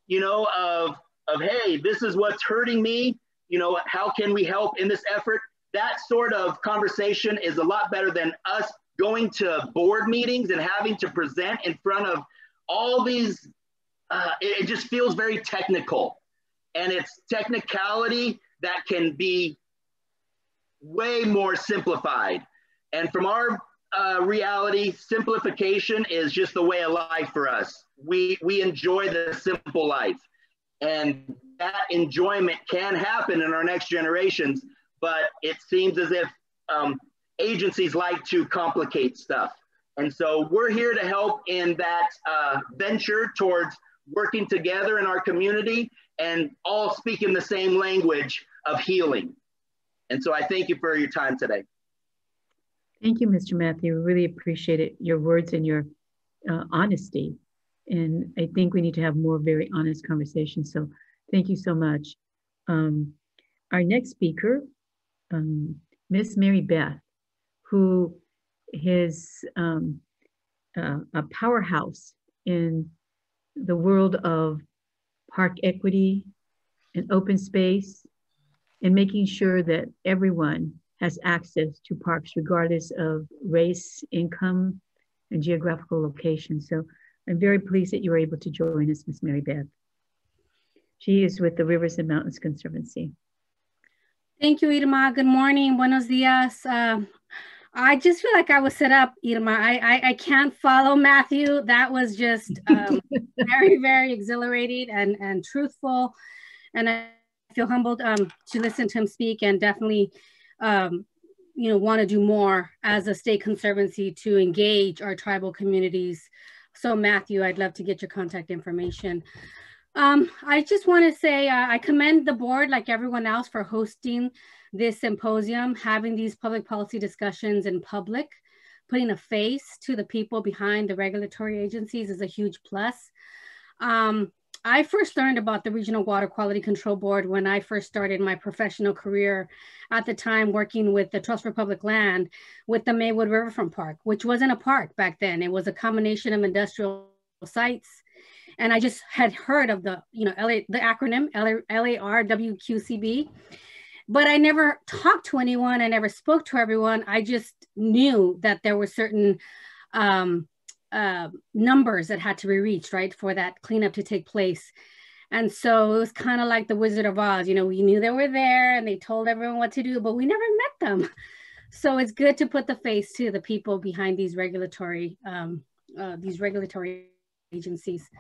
you know, of hey, this is what's hurting me, you know, how can we help in this effort? That sort of conversation is a lot better than us going to board meetings and having to present in front of all these, it just feels very technical. And it's technicality that can be way more simplified. And from our reality, simplification is just the way of life for us. We enjoy the simple life. And that enjoyment can happen in our next generations, but it seems as if agencies like to complicate stuff. And so we're here to help in that venture towards working together in our community and all speaking the same language of healing. And so I thank you for your time today. Thank you, Mr. Matthew. We really appreciate it, your words and your honesty. And I think we need to have more very honest conversations. So thank you so much. Our next speaker, Miss Mary Beth, who is a powerhouse in the world of park equity and open space, and making sure that everyone has access to parks regardless of race, income, and geographical location. So I'm very pleased that you were able to join us, Ms. Mary Beth. She is with the Rivers and Mountains Conservancy. Thank you, Irma. Good morning. Buenos dias. I just feel like I was set up, Irma. I can't follow Matthew. That was just very, very exhilarating and truthful. And I feel humbled to listen to him speak, and definitely you know, want to do more as a state conservancy to engage our tribal communities. So Matthew, I'd love to get your contact information. I just want to say I commend the board, like everyone else, for hosting this symposium, having these public policy discussions in public, putting a face to the people behind the regulatory agencies is a huge plus. I first learned about the Regional Water Quality Control Board when I first started my professional career, at the time working with the Trust for Public Land with the Maywood Riverfront Park, which wasn't a park back then. It was a combination of industrial sites. And I just had heard of the, you know, the acronym LARWQCB, but I never talked to anyone. I never spoke to everyone. I just knew that there were certain numbers that had to be reached, right, for that cleanup to take place. And so it was kind of like the Wizard of Oz. You know, we knew they were there and they told everyone what to do, but we never met them. So it's good to put the face to the people behind these regulatory agencies.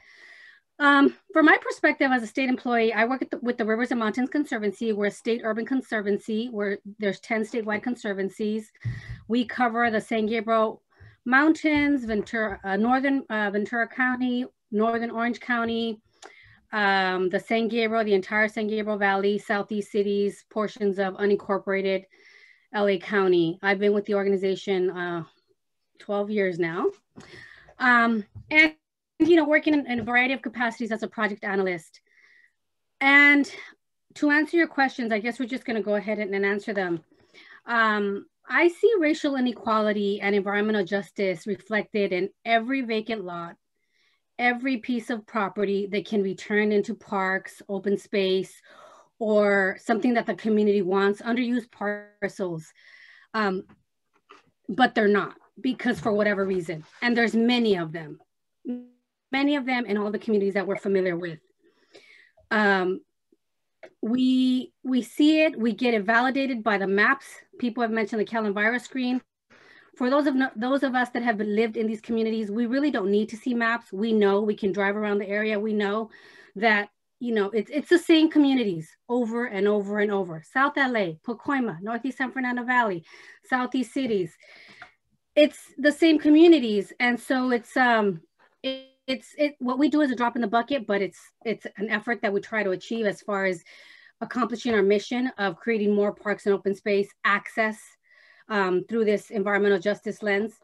From my perspective as a state employee, I work with the Rivers and Mountains Conservancy. We're a state urban conservancy where there's 10 statewide conservancies. We cover the San Gabriel Mountains, northern Ventura County, northern Orange County, the San Gabriel, the entire San Gabriel Valley, Southeast cities, portions of unincorporated LA County. I've been with the organization 12 years now. And you know, working in a variety of capacities as a project analyst. And to answer your questions, I guess we're just gonna go ahead and answer them. I see racial inequality and environmental justice reflected in every vacant lot, every piece of property that can be turned into parks, open space, or something that the community wants, underused parcels. But they're not, because for whatever reason, and there's many of them in all the communities that we're familiar with. We see it, we get it validated by the maps. People have mentioned the CalEnviro screen. For those of us that have lived in these communities, we really don't need to see maps. We know, we can drive around the area. We know that, you know, it's the same communities over and over and over. South LA, Pacoima, Northeast San Fernando Valley, Southeast cities. It's the same communities. And so it's what we do is a drop in the bucket, but it's an effort that we try to achieve as far as accomplishing our mission of creating more parks and open space access through this environmental justice lens,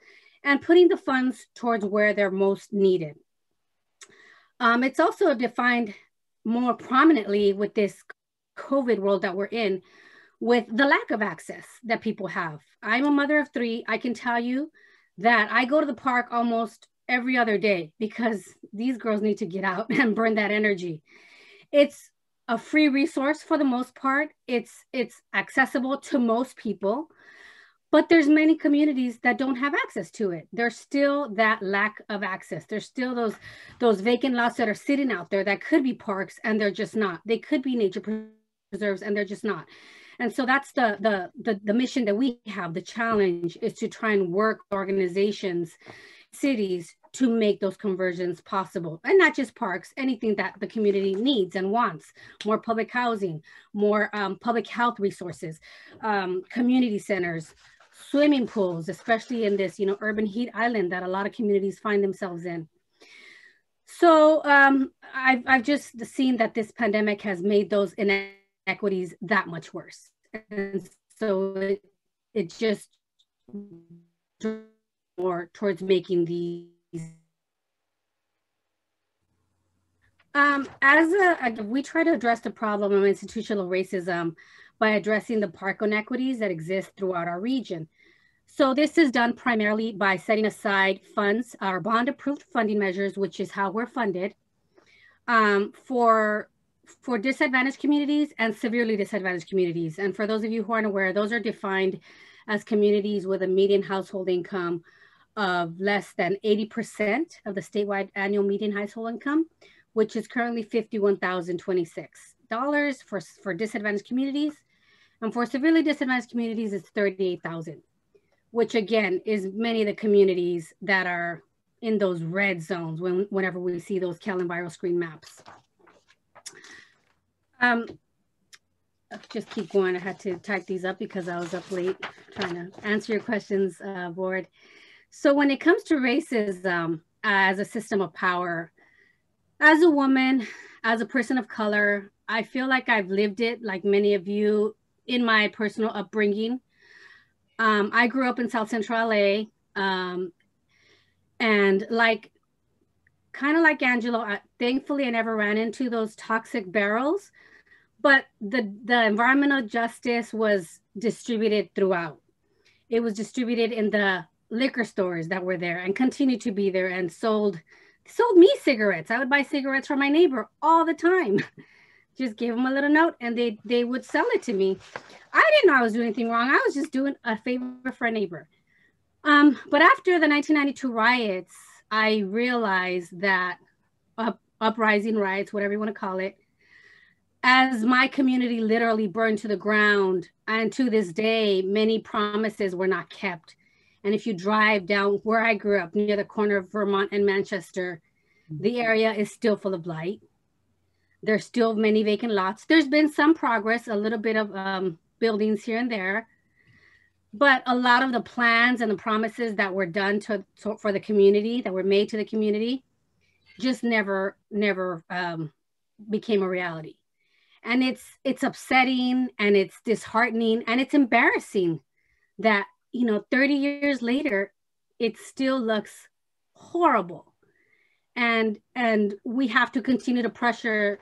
and putting the funds towards where they're most needed. It's also defined more prominently with this COVID world that we're in, with the lack of access that people have. I'm a mother of 3. I can tell you that I go to the park almost every other day because these girls need to get out and burn that energy. It's a free resource for the most part. It's accessible to most people, but there's many communities that don't have access to it. There's still that lack of access. There's still those vacant lots that are sitting out there that could be parks and they're just not. They could be nature preserves and they're just not. And so that's the mission that we have. The challenge is to try and work with organizations, cities, to make those conversions possible. And not just parks, anything that the community needs and wants. More public housing, more public health resources, community centers, swimming pools, especially in this, urban heat island that a lot of communities find themselves in. So I've just seen that this pandemic has made those inequities that much worse. And so it just more towards making these. We try to address the problem of institutional racism by addressing the park inequities that exist throughout our region. So this is done primarily by setting aside funds, our bond approved funding measures, which is how we're funded, for disadvantaged communities and severely disadvantaged communities. And for those of you who aren't aware, those are defined as communities with a median household income of less than 80% of the statewide annual median household income, which is currently $51,026 for disadvantaged communities. And for severely disadvantaged communities, it's $38,000, which again is many of the communities that are in those red zones whenever we see those Calendar screen maps. Just keep going. I had to type these up because I was up late trying to answer your questions, board. So when it comes to racism as a system of power, as a woman, as a person of color, I feel like I've lived it like many of you in my personal upbringing. I grew up in South Central LA, and kind of like Angelo, thankfully I never ran into those toxic barrels, but the environmental justice was distributed throughout. It was distributed in the liquor stores that were there and continued to be there and sold me cigarettes. I would buy cigarettes from my neighbor all the time. Just give them a little note and they would sell it to me. I didn't know I was doing anything wrong. I was just doing a favor for a neighbor. But after the 1992 riots, I realized that uprising riots, whatever you want to call it, as my community literally burned to the ground, and to this day, many promises were not kept. And if you drive down where I grew up, near the corner of Vermont and Manchester, the area is still full of blight. There's still many vacant lots. There's been some progress, a little bit of buildings here and there, but a lot of the plans and the promises that were done for the community, that were made to the community, just never became a reality. And it's upsetting and it's disheartening and it's embarrassing that 30 years later, it still looks horrible. And we have to continue to pressure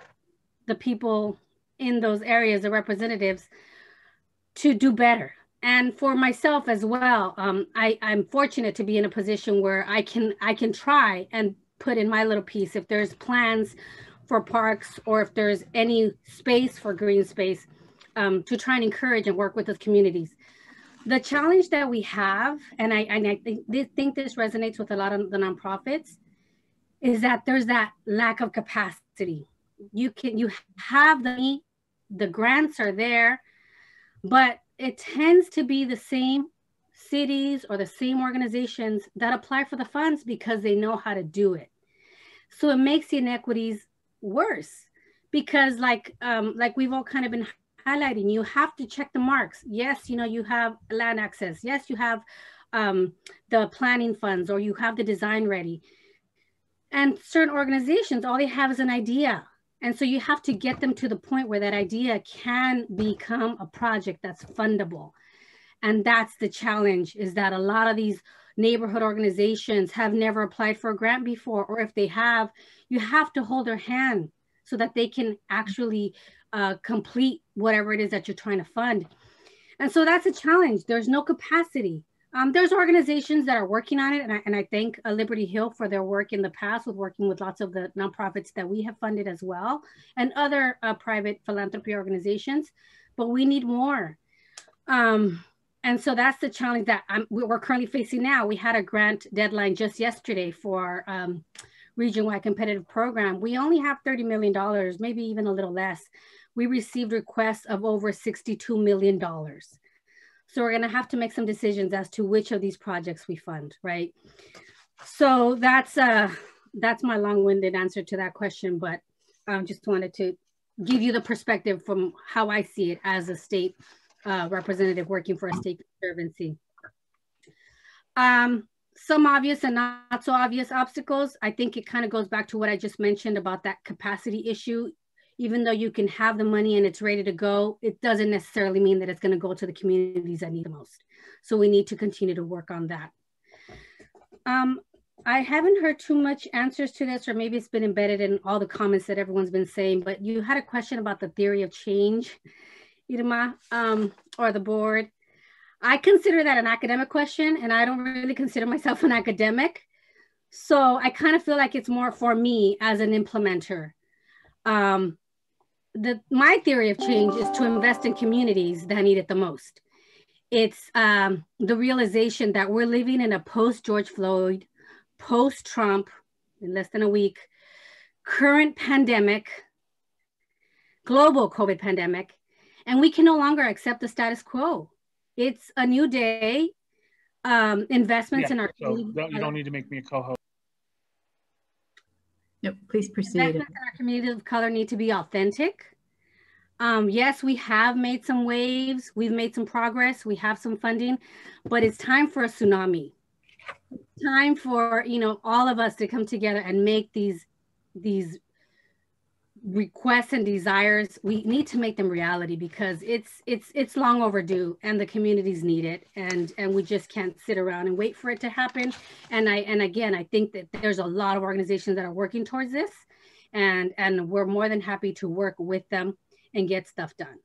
the people in those areas, the representatives, to do better. And for myself as well, I'm fortunate to be in a position where I can try and put in my little piece. If there's plans for parks or if there's any space for green space, to try and encourage and work with those communities. The challenge that we have, and I think this resonates with a lot of the nonprofits, is that there's that lack of capacity. You have the grants are there, but it tends to be the same cities or the same organizations that apply for the funds because they know how to do it. So it makes the inequities worse because like we've all kind of been highlighting, you have to check the marks. Yes, you have land access. Yes, you have the planning funds or you have the design ready. And certain organizations, all they have is an idea. And so you have to get them to the point where that idea can become a project that's fundable. And that's the challenge, is that a lot of these neighborhood organizations have never applied for a grant before, or if they have, you have to hold their hand so that they can actually complete whatever it is that you're trying to fund. And so that's a challenge. There's no capacity. There's organizations that are working on it, and I thank Liberty Hill for their work in the past with working with lots of the nonprofits that we have funded as well, and other private philanthropy organizations, but we need more. And so that's the challenge that we're currently facing now. We had a grant deadline just yesterday for region-wide competitive program. We only have $30 million, maybe even a little less. We received requests of over $62 million. So we're gonna have to make some decisions as to which of these projects we fund, right? So that's my long-winded answer to that question, but I just wanted to give you the perspective from how I see it as a state representative working for a state conservancy. Some obvious and not so obvious obstacles. I think it kind of goes back to what I just mentioned about that capacity issue. Even though you can have the money and it's ready to go, it doesn't necessarily mean that it's going to go to the communities that need the most. So we need to continue to work on that. I haven't heard too much answers to this, or maybe it's been embedded in all the comments that everyone's been saying, but you had a question about the theory of change, Irma, or the board. I consider that an academic question, and I don't really consider myself an academic. So I kind of feel like it's more for me as an implementer. My theory of change is to invest in communities that need it the most. It's the realization that we're living in a post-George Floyd, post-Trump, in less than a week, current pandemic, global COVID pandemic, and we can no longer accept the status quo. It's a new day. Investments in our community. You don't need to make me a co-host. Yep, please proceed. Investments in our community of color need to be authentic. Yes, we have made some waves. We've made some progress. We have some funding, but it's time for a tsunami. It's time for, all of us to come together and make these requests and desires. We need to make them reality because it's long overdue and the communities need it, and we just can't sit around and wait for it to happen. And again, I think that there's a lot of organizations that are working towards this, and we're more than happy to work with them and get stuff done.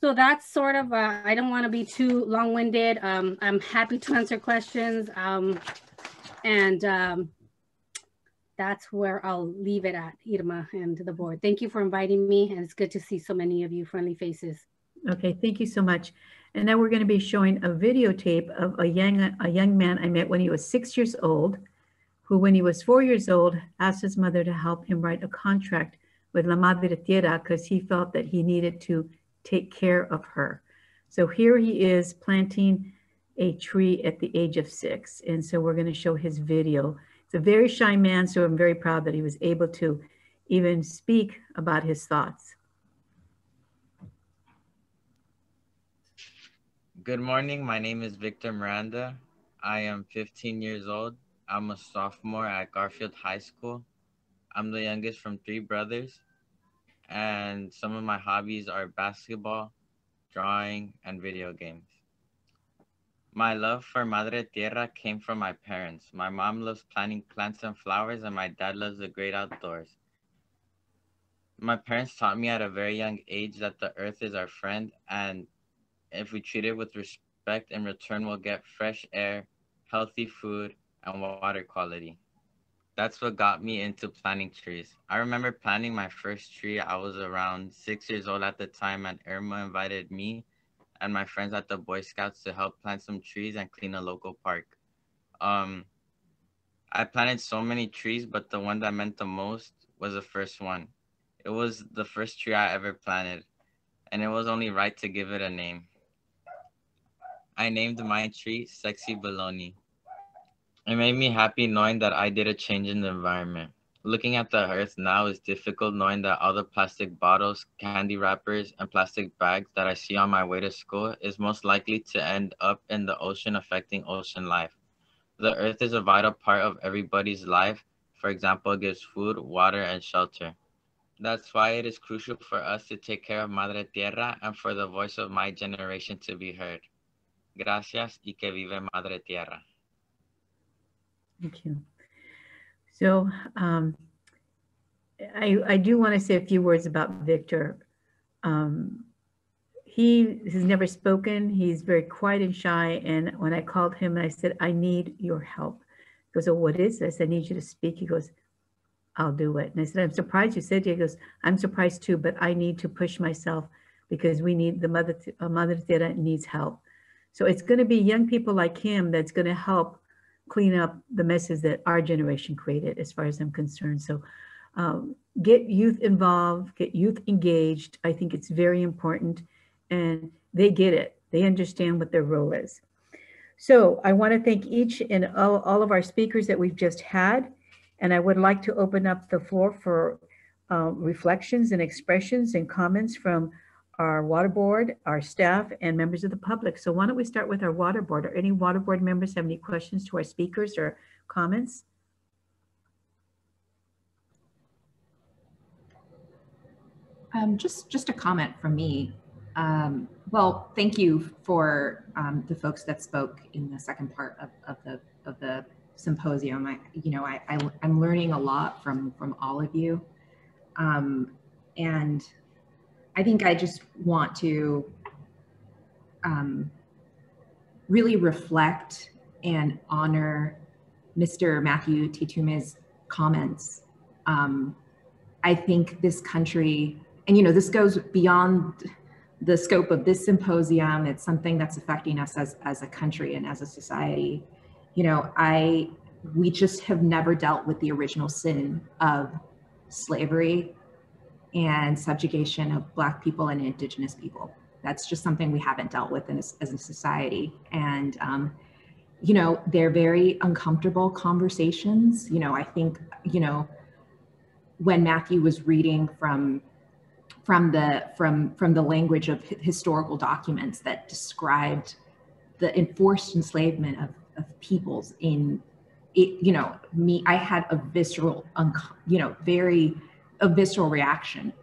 So that's sort of, I don't want to be too long-winded. I'm happy to answer questions, that's where I'll leave it at, Irma, and the board. Thank you for inviting me, and it's good to see so many of you friendly faces. Okay, thank you so much. And now we're going to be showing a videotape of a young man I met when he was 6 years old, who when he was 4 years old, asked his mother to help him write a contract with La Madre Tierra because he felt that he needed to take care of her. So here he is planting a tree at the age of 6. And so we're going to show his video. It's a very shy man, so I'm very proud that he was able to even speak about his thoughts. Good morning. My name is Victor Miranda. I am 15 years old. I'm a sophomore at Garfield High School. I'm the youngest from 3 brothers, and some of my hobbies are basketball, drawing, and video games. My love for Madre Tierra came from my parents. My mom loves planting plants and flowers, and my dad loves the great outdoors. My parents taught me at a very young age that the earth is our friend, and if we treat it with respect, in return we'll get fresh air, healthy food, and water quality. That's what got me into planting trees. I remember planting my first tree. I was around 6 years old at the time, and Irma invited me and my friends at the Boy Scouts to help plant some trees and clean a local park. I planted so many trees, but the one that meant the most was the first one. It was the first tree I ever planted, and it was only right to give it a name. I named my tree Sexy Baloney. It made me happy knowing that I did a change in the environment. Looking at the earth now is difficult, knowing that all the plastic bottles, candy wrappers, and plastic bags that I see on my way to school is most likely to end up in the ocean, affecting ocean life. The earth is a vital part of everybody's life, For example, it gives food, water, and shelter. That's why it is crucial for us to take care of Madre Tierra and for the voice of my generation to be heard. Gracias y que vive Madre Tierra. Thank you. So I do want to say a few words about Victor. He has never spoken. He's very quiet and shy. And when I called him and I said, I need your help. He goes, oh, what is this? I need you to speak. He goes, I'll do it. And I said, I'm surprised you said it. He goes, I'm surprised too, but I need to push myself because we need the Madre Tierra needs help. So it's going to be young people like him that's going to help clean up the messes that our generation created, as far as I'm concerned. So get youth involved, get youth engaged. I think it's very important, and they get it. They understand what their role is. So I want to thank each and all of our speakers that we've just had. And I would like to open up the floor for reflections and expressions and comments from our water board, our staff, and members of the public. So why don't we start with our water board? Are any water board members have any questions to our speakers or comments? Just a comment from me. Well, thank you for the folks that spoke in the second part of the symposium. I'm learning a lot from all of you, and I think I just want to really reflect and honor Mr. Matthew Titume's comments. I think this country, and this goes beyond the scope of this symposium. It's something that's affecting us as a country and as a society. We just have never dealt with the original sin of slavery and subjugation of Black people and Indigenous people. That's just something we haven't dealt with as a society. And, they're very uncomfortable conversations. I think, when Matthew was reading from the language of historical documents that described the enforced enslavement of peoples in it, I had a visceral, a visceral reaction.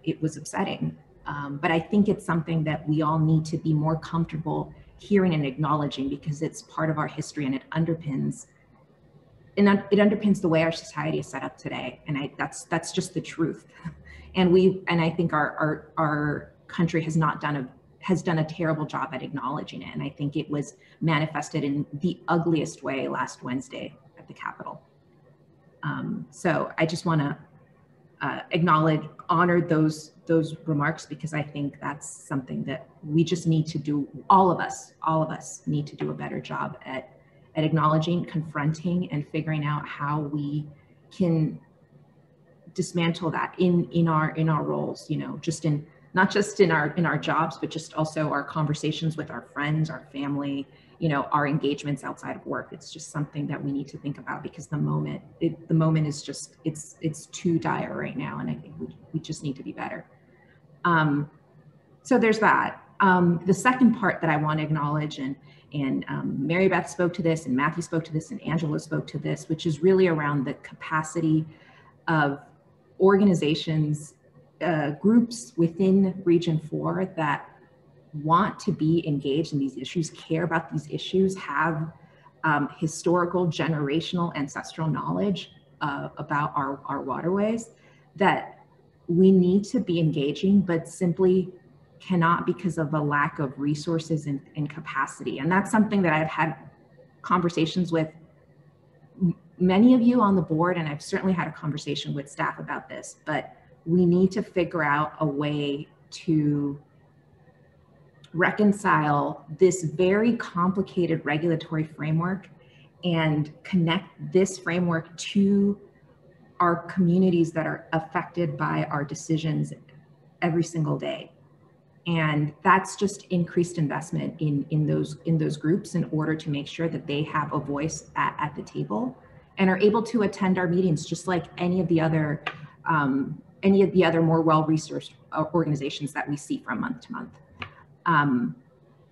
It was upsetting. But I think it's something that we all need to be more comfortable hearing and acknowledging, because it's part of our history and it underpins the way our society is set up today. And that's just the truth. And I think our country has done a terrible job at acknowledging it. And I think it was manifested in the ugliest way last Wednesday at the Capitol. So I just want to honor those remarks, because I think that's something that we just need to do. All of us need to do a better job at acknowledging, confronting, and figuring out how we can dismantle that in our roles, not just in our jobs, but just also our conversations with our friends, our family, our engagements outside of work. It's just something that we need to think about, because the moment is just, it's too dire right now. And I think we just need to be better. So there's that. The second part that I want to acknowledge, and Mary Beth spoke to this, and Matthew spoke to this, and Angela spoke to this, which is really around the capacity of organizations, groups within Region 4 that want to be engaged in these issues, care about these issues, have historical, generational, ancestral knowledge about our waterways, that we need to be engaging, but simply cannot because of a lack of resources and capacity. And that's something that I've had conversations with many of you on the board, and I've certainly had a conversation with staff about this, but we need to figure out a way to reconcile this very complicated regulatory framework and connect this framework to our communities that are affected by our decisions every single day. And that's just increased investment in those groups in order to make sure that they have a voice at the table and are able to attend our meetings just like any of the other more well-resourced organizations that we see from month to month. And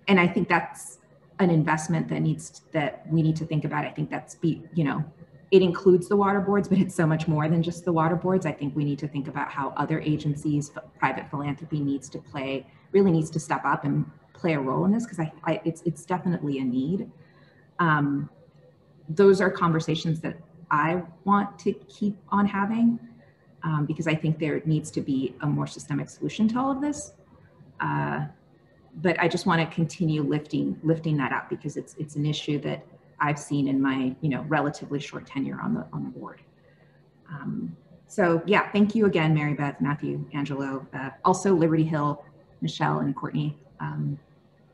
I think that's an investment that we need to think about. I think that's it includes the water boards, but it's so much more than just the water boards. I think we need to think about how other agencies, private philanthropy really needs to step up and play a role in this, because it's definitely a need. Those are conversations that I want to keep on having, because I think there needs to be a more systemic solution to all of this. But I just want to continue lifting that up, because it's an issue that I've seen in my relatively short tenure on the board. So yeah, thank you again, Mary Beth, Matthew, Angelo, also Liberty Hill, Michelle, and Courtney.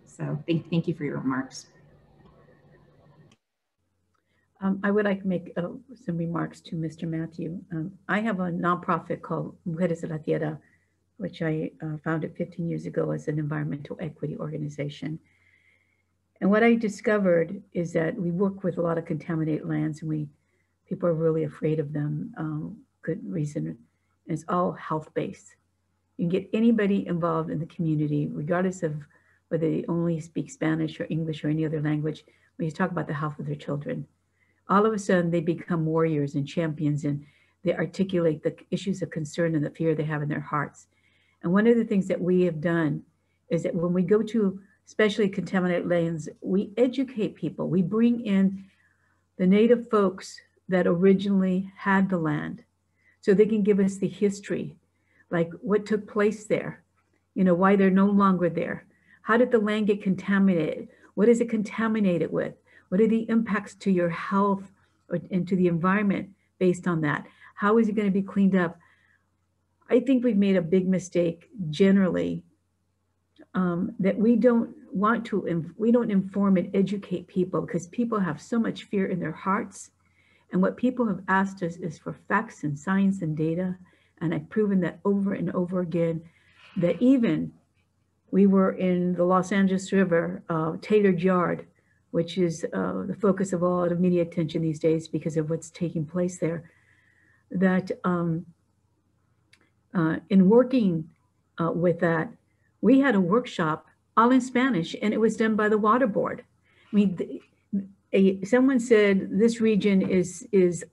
So thank you for your remarks. I would like to make some remarks to Mr. Matthew. I have a nonprofit called Mujeres de la Tierra, which I founded 15 years ago as an environmental equity organization. And what I discovered is that we work with a lot of contaminated lands, and people are really afraid of them, good reason. And it's all health-based. You can get anybody involved in the community, regardless of whether they only speak Spanish or English or any other language, when you talk about the health of their children. All of a sudden, they become warriors and champions, and they articulate the issues of concern and the fear they have in their hearts. And one of the things that we have done is that when we go to especially contaminated lands, we educate people. We bring in the native folks that originally had the land, so they can give us the history, like what took place there, why they're no longer there. How did the land get contaminated? What is it contaminated with? What are the impacts to your health and to the environment based on that? How is it going to be cleaned up? I think we've made a big mistake generally, that we don't inform and educate people, because people have so much fear in their hearts. And what people have asked us is for facts and science and data. And I've proven that over and over again, that even we were in the Los Angeles River, Taylor's Yard, which is the focus of a lot of media attention these days because of what's taking place there, that in working with that, we had a workshop all in Spanish, and it was done by the Water Board. I mean, someone said this region is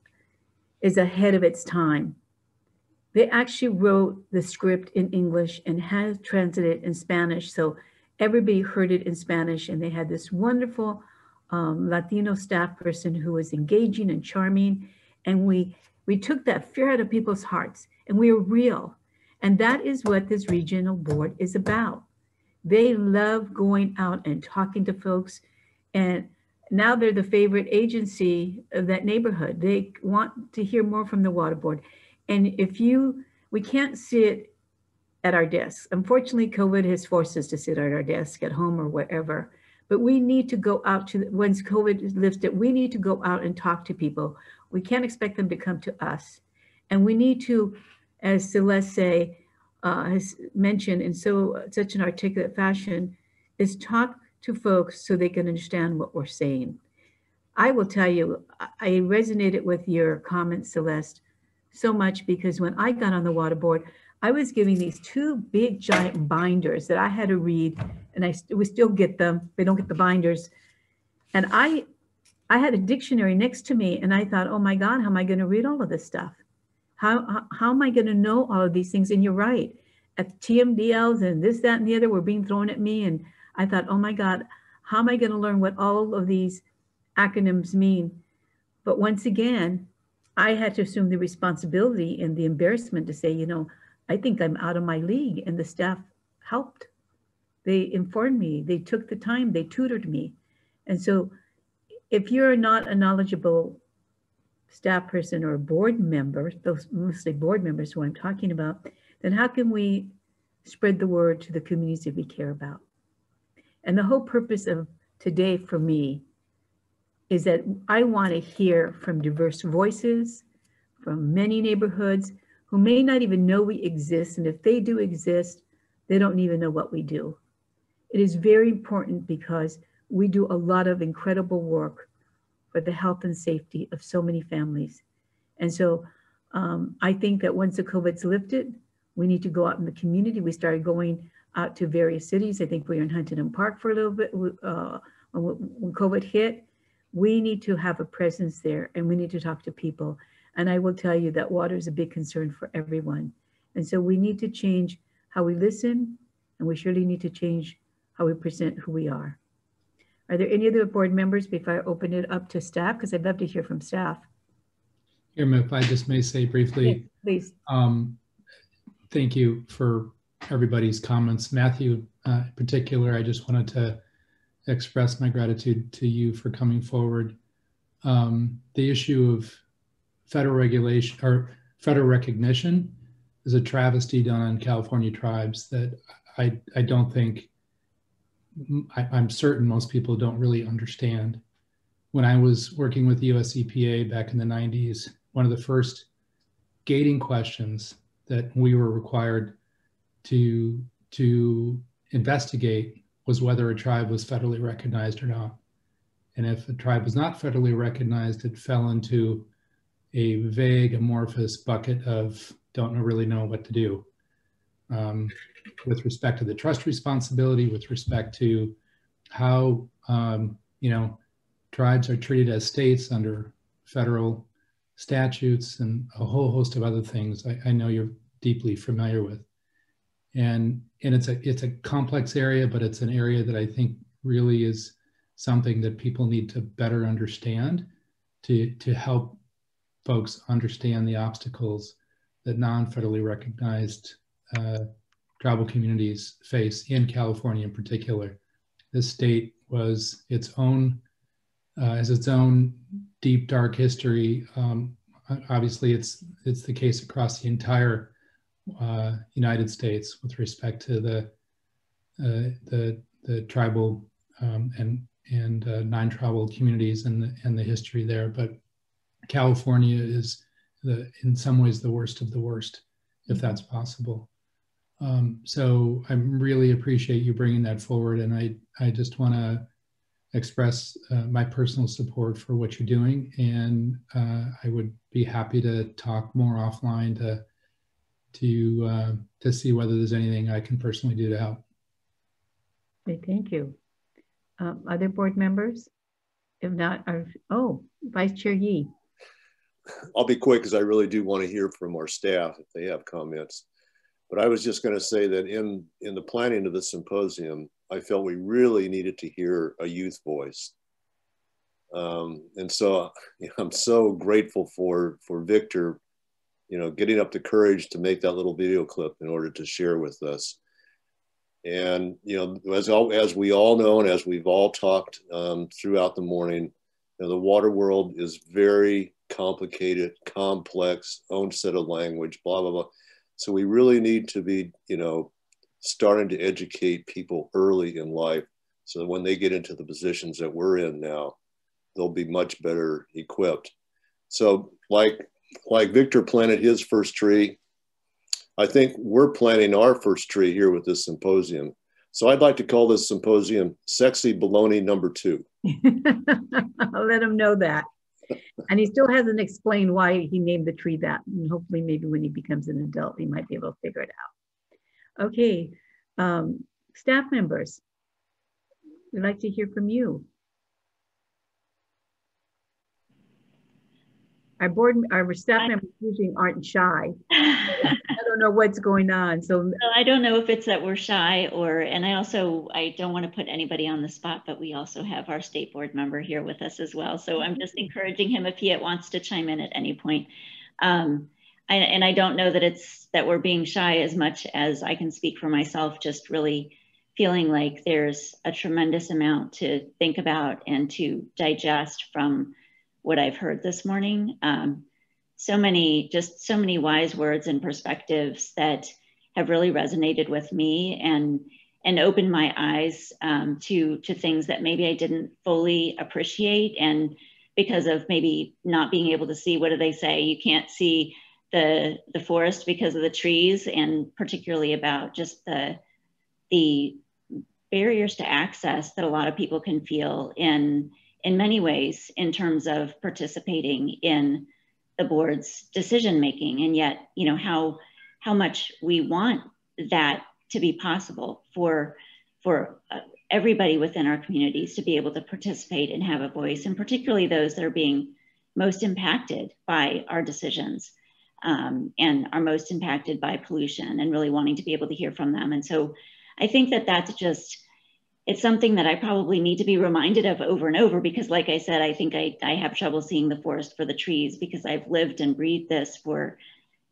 ahead of its time. They actually wrote the script in English and had translated it in Spanish, so everybody heard it in Spanish, and they had this wonderful Latino staff person who was engaging and charming, and we took that fear out of people's hearts, and we were real. And that is what this regional board is about. They love going out and talking to folks, and now they're the favorite agency of that neighborhood. They want to hear more from the Water Board. And we can't sit at our desks. Unfortunately, COVID has forced us to sit at our desk at home or wherever, but we need to go out once COVID is lifted, we need to go out and talk to people. We can't expect them to come to us. And we need to, as Celeste has mentioned in such an articulate fashion, is talk to folks so they can understand what we're saying. I will tell you, I resonated with your comment, Celeste, so much, because when I got on the Water Board, I was giving these two big giant binders that I had to read, and we still get them. They don't get the binders. And I had a dictionary next to me, and I thought, oh my God, how am I going to read all of this stuff? How am I going to know all of these things? And you're right, at TMDLs and this, that, and the other were being thrown at me. And I thought, oh my God, how am I going to learn what all of these acronyms mean? But once again, I had to assume the responsibility and the embarrassment to say, I think I'm out of my league, and the staff helped. They informed me, they took the time, they tutored me. And so if you're not a knowledgeable staff person or board member, those mostly board members who I'm talking about, then how can we spread the word to the communities that we care about? And the whole purpose of today for me is that I want to hear from diverse voices, from many neighborhoods who may not even know we exist. And if they do exist, they don't even know what we do. It is very important because we do a lot of incredible work for the health and safety of so many families. And so I think that once the COVID's lifted, we need to go out in the community. We started going out to various cities. I think we were in Huntington Park for a little bit when COVID hit. we need to have a presence there and we need to talk to people. And I will tell you that water is a big concern for everyone. And so we need to change how we listen, and we surely need to change how we present who we are. Are there any other board members before I open it up to staff? Because I'd love to hear from staff. Irma, if I just may say briefly, yes, please. Thank you for everybody's comments. Matthew, in particular, I just wanted to express my gratitude to you for coming forward. The issue of federal regulation or federal recognition is a travesty done on California tribes that I don't think, I'm certain most people don't really understand. When I was working with the US EPA back in the 90s, one of the first gating questions that we were required to investigate was whether a tribe was federally recognized or not. And if a tribe was not federally recognized, it fell into a vague, amorphous bucket of don't really know what to do. With respect to the trust responsibility, with respect to how tribes are treated as states under federal statutes and a whole host of other things I know you're deeply familiar with. And it's a complex area, but it's an area that I think really is something that people need to better understand to help folks understand the obstacles that non-federally recognized tribal communities face in California in particular. This state was its own, has its own deep, dark history. Obviously, it's the case across the entire United States with respect to the tribal and non-tribal communities and the history there. But California is in some ways the worst of the worst, if that's possible. So I really appreciate you bringing that forward, and I just want to express my personal support for what you're doing, and I would be happy to talk more offline to see whether there's anything I can personally do to help. Okay, thank you. Other board members? If not, Vice Chair Yee. I'll be quick because I really do want to hear from our staff if they have comments. But I was just going to say that in the planning of the symposium, I felt we really needed to hear a youth voice. And so I'm so grateful for Victor, getting up the courage to make that little video clip in order to share with us. And, as we all know, and as we've all talked throughout the morning, the water world is very complicated, complex, own set of language, blah, blah, blah. So we really need to be, starting to educate people early in life so that when they get into the positions that we're in now, they'll be much better equipped. So like Victor planted his first tree, I think we're planting our first tree here with this symposium. So I'd like to call this symposium Sexy Baloney number 2. I'll let him know that. And he still hasn't explained why he named the tree that. And hopefully maybe when he becomes an adult, he might be able to figure it out. Okay, staff members, we'd like to hear from you. Our staff members usually aren't shy. I don't know what's going on. So I don't know if it's that we're shy and I don't want to put anybody on the spot, but we also have our state board member here with us as well. So I'm just encouraging him if he wants to chime in at any point. And I don't know that it's that we're being shy as much as I can speak for myself, just really feeling like there's a tremendous amount to think about and to digest from what I've heard this morning. So many wise words and perspectives that have really resonated with me and opened my eyes to things that maybe I didn't fully appreciate. And because of maybe not being able to see, what do they say? You can't see the forest because of the trees, and particularly about just the barriers to access that a lot of people can feel in many ways in terms of participating in the board's decision making, and yet how much we want that to be possible for everybody within our communities to be able to participate and have a voice, and particularly those that are being most impacted by our decisions and are most impacted by pollution, and really wanting to be able to hear from them. And so I think that that's just, it's something that I probably need to be reminded of over and over, because like I said, I think I have trouble seeing the forest for the trees, because I've lived and breathed this for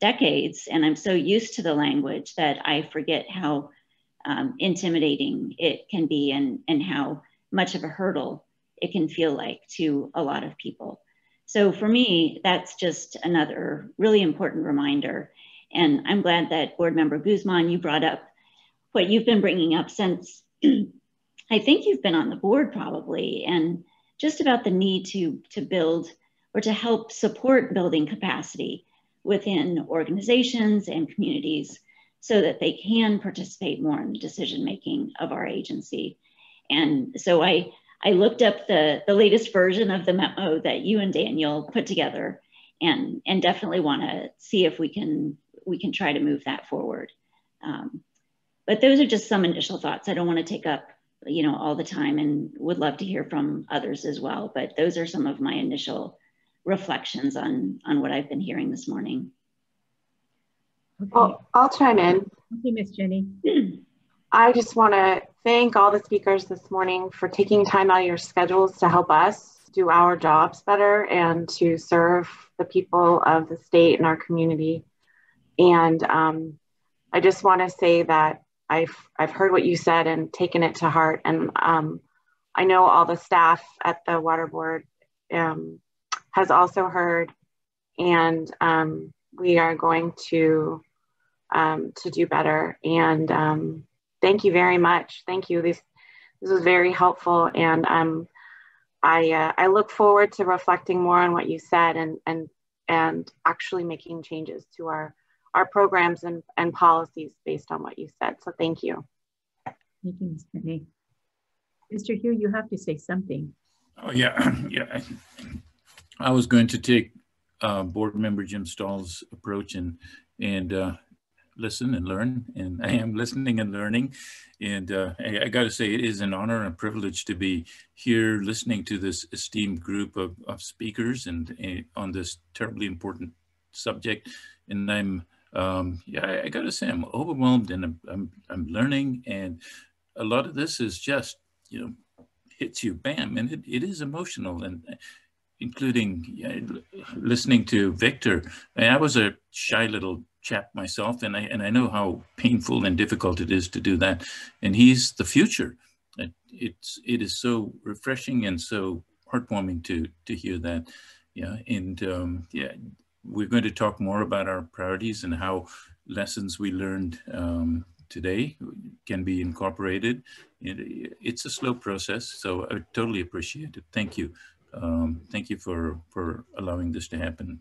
decades, and I'm so used to the language that I forget how intimidating it can be, and how much of a hurdle it can feel like to a lot of people. So for me, that's just another really important reminder. And I'm glad that Board Member Guzman, you brought up what you've been bringing up since I think you've been on the board probably, and just about the need to build or to help support building capacity within organizations and communities so that they can participate more in the decision-making of our agency. And so I looked up the latest version of the memo that you and Daniel put together, and definitely want to see if we can try to move that forward. But those are just some initial thoughts. I don't want to take up all the time, and would love to hear from others as well. But those are some of my initial reflections on what I've been hearing this morning. Okay. I'll chime in. Okay, Miss Jenny. I just want to thank all the speakers this morning for taking time out of your schedules to help us do our jobs better and to serve the people of the state and our community. And I just want to say that I've heard what you said and taken it to heart. And I know all the staff at the Water Board has also heard, and we are going to do better. And thank you very much. Thank you. This was very helpful, and I look forward to reflecting more on what you said and actually making changes to our programs and policies based on what you said. So thank you. Thank you, Ms. Penny. Mr. Hugh, you have to say something. Oh yeah, yeah. I was going to take Board Member Jim Stahl's approach and listen and learn, and I am listening and learning. And I got to say, it is an honor and a privilege to be here listening to this esteemed group of speakers and on this terribly important subject. And I'm I got to say, I'm overwhelmed, and I'm learning, and a lot of this is just hits you, bam, and it is emotional, and including listening to Victor. I was a shy little chap myself, and I know how painful and difficult it is to do that. And he's the future. It is so refreshing and so heartwarming to hear that. Yeah, and we're going to talk more about our priorities and how lessons we learned today can be incorporated. It's a slow process, so I totally appreciate it. Thank you. Thank you for allowing this to happen,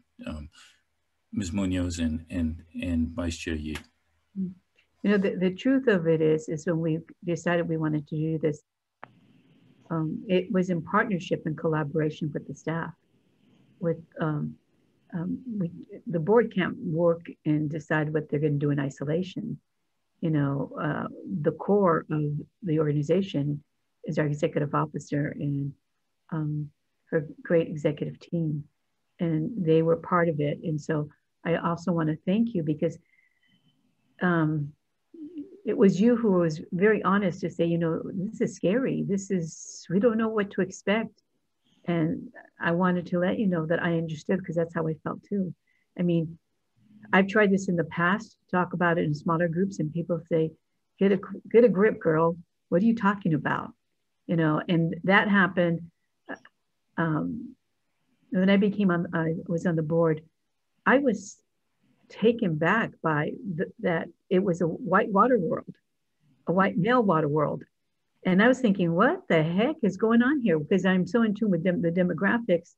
Ms. Munoz and Vice Chair Yee. The truth of it is when we decided we wanted to do this, it was in partnership and collaboration with the staff. The board can't work and decide what they're going to do in isolation. The core of the organization is our executive officer and her great executive team, and they were part of it. And so I also want to thank you, because it was you who was very honest to say, this is scary. We don't know what to expect. And I wanted to let you know that I understood, because that's how I felt too. I mean, I've tried this in the past, talk about it in smaller groups, and people say, get a grip, girl. What are you talking about? And that happened. When I was on the board, I was taken back by that it was a white water world, a white male water world. And I was thinking, what the heck is going on here? Because I'm so in tune with the demographics.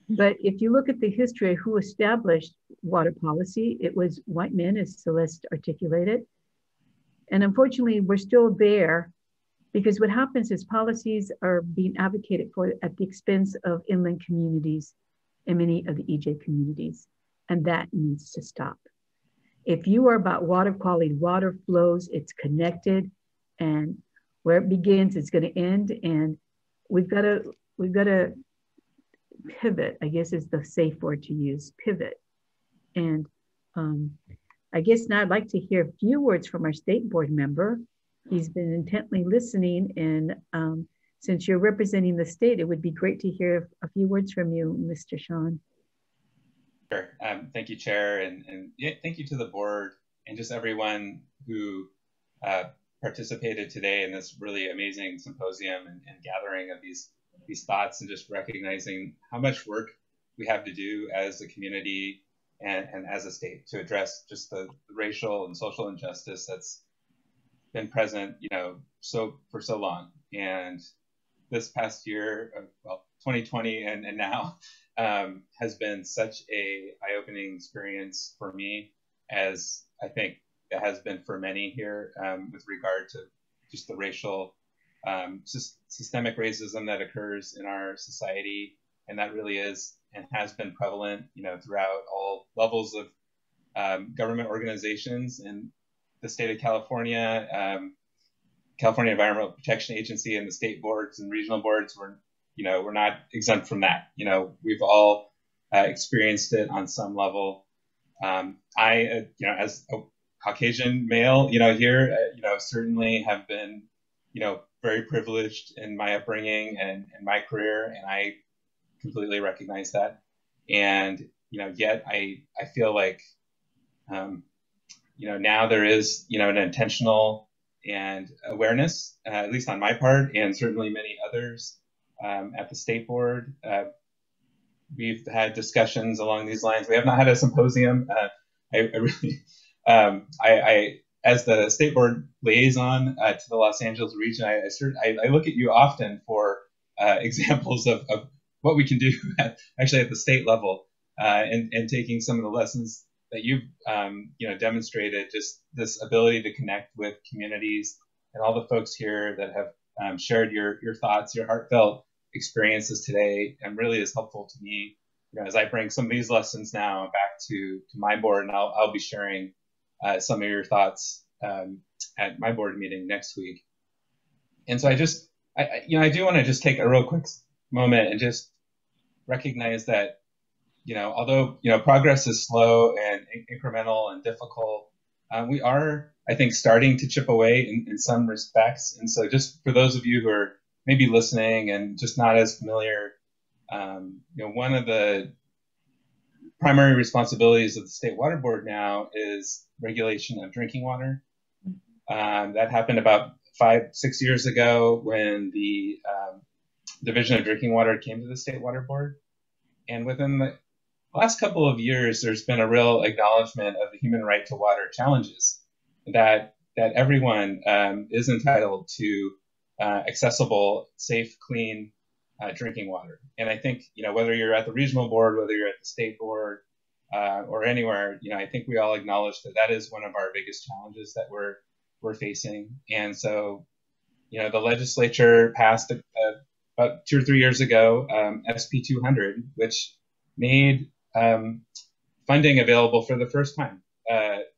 But if you look at the history of who established water policy, it was white men, as Celeste articulated. And unfortunately, we're still there, because what happens is policies are being advocated for at the expense of inland communities and many of the EJ communities. And that needs to stop. If you are about water quality, water flows, it's connected. And where it begins, it's going to end, and we've got to pivot, I guess is the safe word to use, pivot. And I guess now I'd like to hear a few words from our state board member. He's been intently listening, and since you're representing the state, it would be great to hear a few words from you, Mr. Sean. Sure. Thank you, Chair, and yeah, thank you to the board and just everyone who participated today in this really amazing symposium and gathering of these thoughts, and just recognizing how much work we have to do as a community and as a state to address just the racial and social injustice that's been present, for so long. And this past year, well, 2020 and now has been such a eye-opening experience for me, as I think it has been for many here, with regard to just the racial systemic racism that occurs in our society, and that really is and has been prevalent, throughout all levels of government organizations in the state of California, California Environmental Protection Agency, and the state boards and regional boards. We're not exempt from that. We've all experienced it on some level. I, as a Caucasian male, here, certainly have been, very privileged in my upbringing and my career, and I completely recognize that. And, yet I feel like, now there is, an intentional and awareness, at least on my part, and certainly many others at the state board. We've had discussions along these lines. We have not had a symposium. I really, as the state board liaison to the Los Angeles region, I look at you often for examples of what we can do actually at the state level, and taking some of the lessons that you've demonstrated, just this ability to connect with communities and all the folks here that have shared your thoughts, your heartfelt experiences today, and really is helpful to me, as I bring some of these lessons now back to my board, and I'll be sharing some of your thoughts at my board meeting next week. And so I do want to just take a real quick moment and just recognize that, although, progress is slow and incremental and difficult, we are, I think, starting to chip away in some respects. And so just for those of you who are maybe listening and just not as familiar, one of the primary responsibilities of the State Water Board now is regulation of drinking water. That happened about 5-6 years ago when the Division of Drinking Water came to the State Water Board. And within the last couple of years, there's been a real acknowledgement of the human right to water challenges, that everyone is entitled to accessible, safe, clean drinking water. And I think, whether you're at the regional board, whether you're at the state board, or anywhere, I think we all acknowledge that is one of our biggest challenges that we're facing. And so, the legislature passed about 2 or 3 years ago, SB 200, which made funding available for the first time,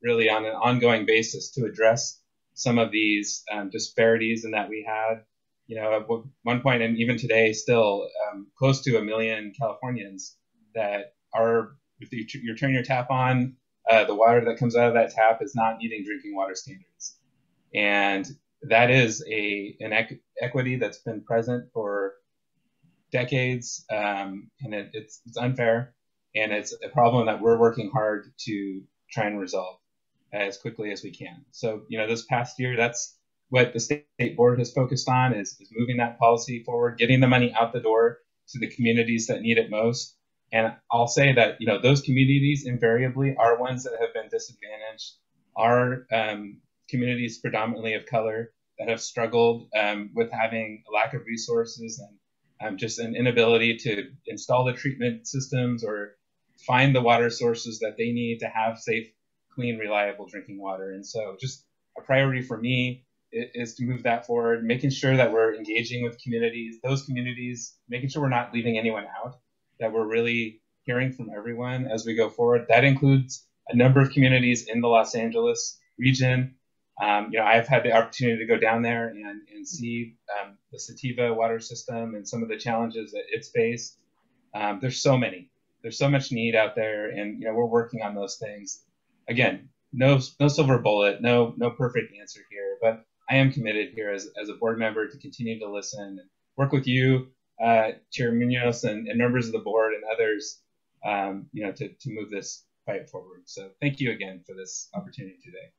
really on an ongoing basis, to address some of these disparities, in that we had, at one point, and even today still, close to 1 million Californians that are, if you turn your tap on, the water that comes out of that tap is not meeting drinking water standards. And that is an equity that's been present for decades, and it's unfair, and it's a problem that we're working hard to try and resolve as quickly as we can. So, this past year, that's what the state board has focused on, is moving that policy forward, getting the money out the door to the communities that need it most. And I'll say that, those communities invariably are ones that have been disadvantaged, are communities predominantly of color that have struggled with having a lack of resources and just an inability to install the treatment systems or find the water sources that they need to have safe, clean, reliable drinking water. And so just a priority for me is to move that forward, making sure that we're engaging with those communities, making sure we're not leaving anyone out, that we're really hearing from everyone as we go forward. That includes a number of communities in the Los Angeles region, I've had the opportunity to go down there and see the Sativa water system and some of the challenges that it's faced. There's so much need out there, and we're working on those things. Again, no silver bullet, no perfect answer here, but I am committed here as a board member to continue to listen and work with you, Chair Munoz, and members of the board and others, to move this fight forward. So thank you again for this opportunity today.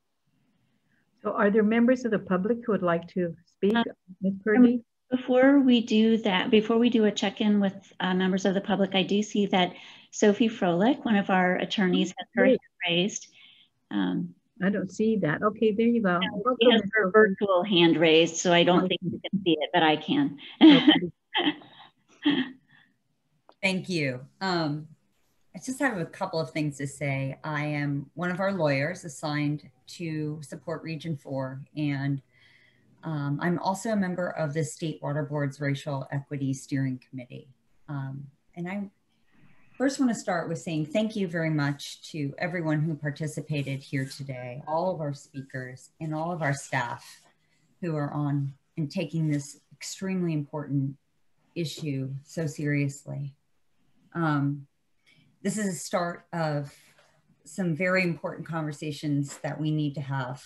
So are there members of the public who would like to speak, Ms. Purdy? Before we do a check-in with members of the public, I do see that Sophie Froelich, one of our attorneys, has her hand raised. I don't see that. Okay, there you go. She has her virtual hand raised, so I don't think you can see it, but I can. Thank you. I just have a couple of things to say. I am one of our lawyers assigned to support Region 4, and I'm also a member of the State Water Board's Racial Equity Steering Committee. And I first want to start with saying thank you very much to everyone who participated here today, all of our speakers and all of our staff who are on and taking this extremely important issue so seriously. This is a start of some very important conversations that we need to have.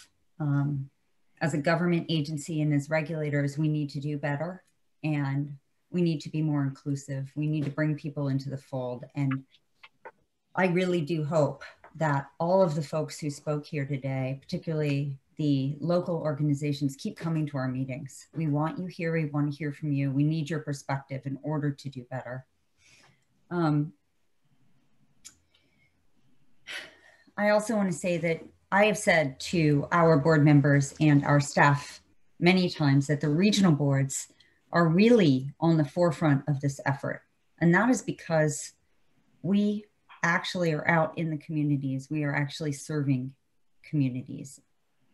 As a government agency and as regulators, we need to do better, and we need to be more inclusive. We need to bring people into the fold. And I really do hope that all of the folks who spoke here today, particularly the local organizations, keep coming to our meetings. We want you here. We want to hear from you. We need your perspective in order to do better. I also want to say that I have said to our board members and our staff many times that the regional boards are really on the forefront of this effort. And that is because we actually are out in the communities. We are actually serving communities.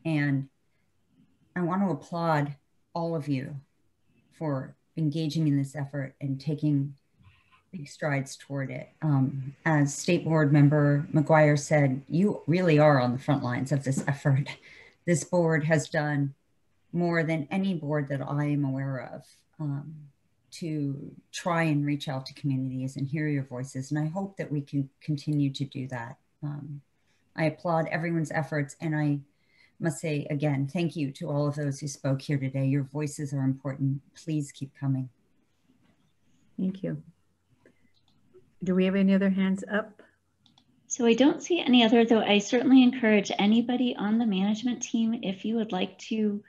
And I want to applaud all of you for engaging in this effort and taking big strides toward it. As State Board Member McGuire said, you really are on the front lines of this effort. This board has done more than any board that I am aware of to try and reach out to communities and hear your voices. And I hope that we can continue to do that. I applaud everyone's efforts, and I must say again, thank you to all of those who spoke here today. Your voices are important. Please keep coming. Thank you. Do we have any other hands up? So I don't see any other, though I certainly encourage anybody on the management team, if you would like to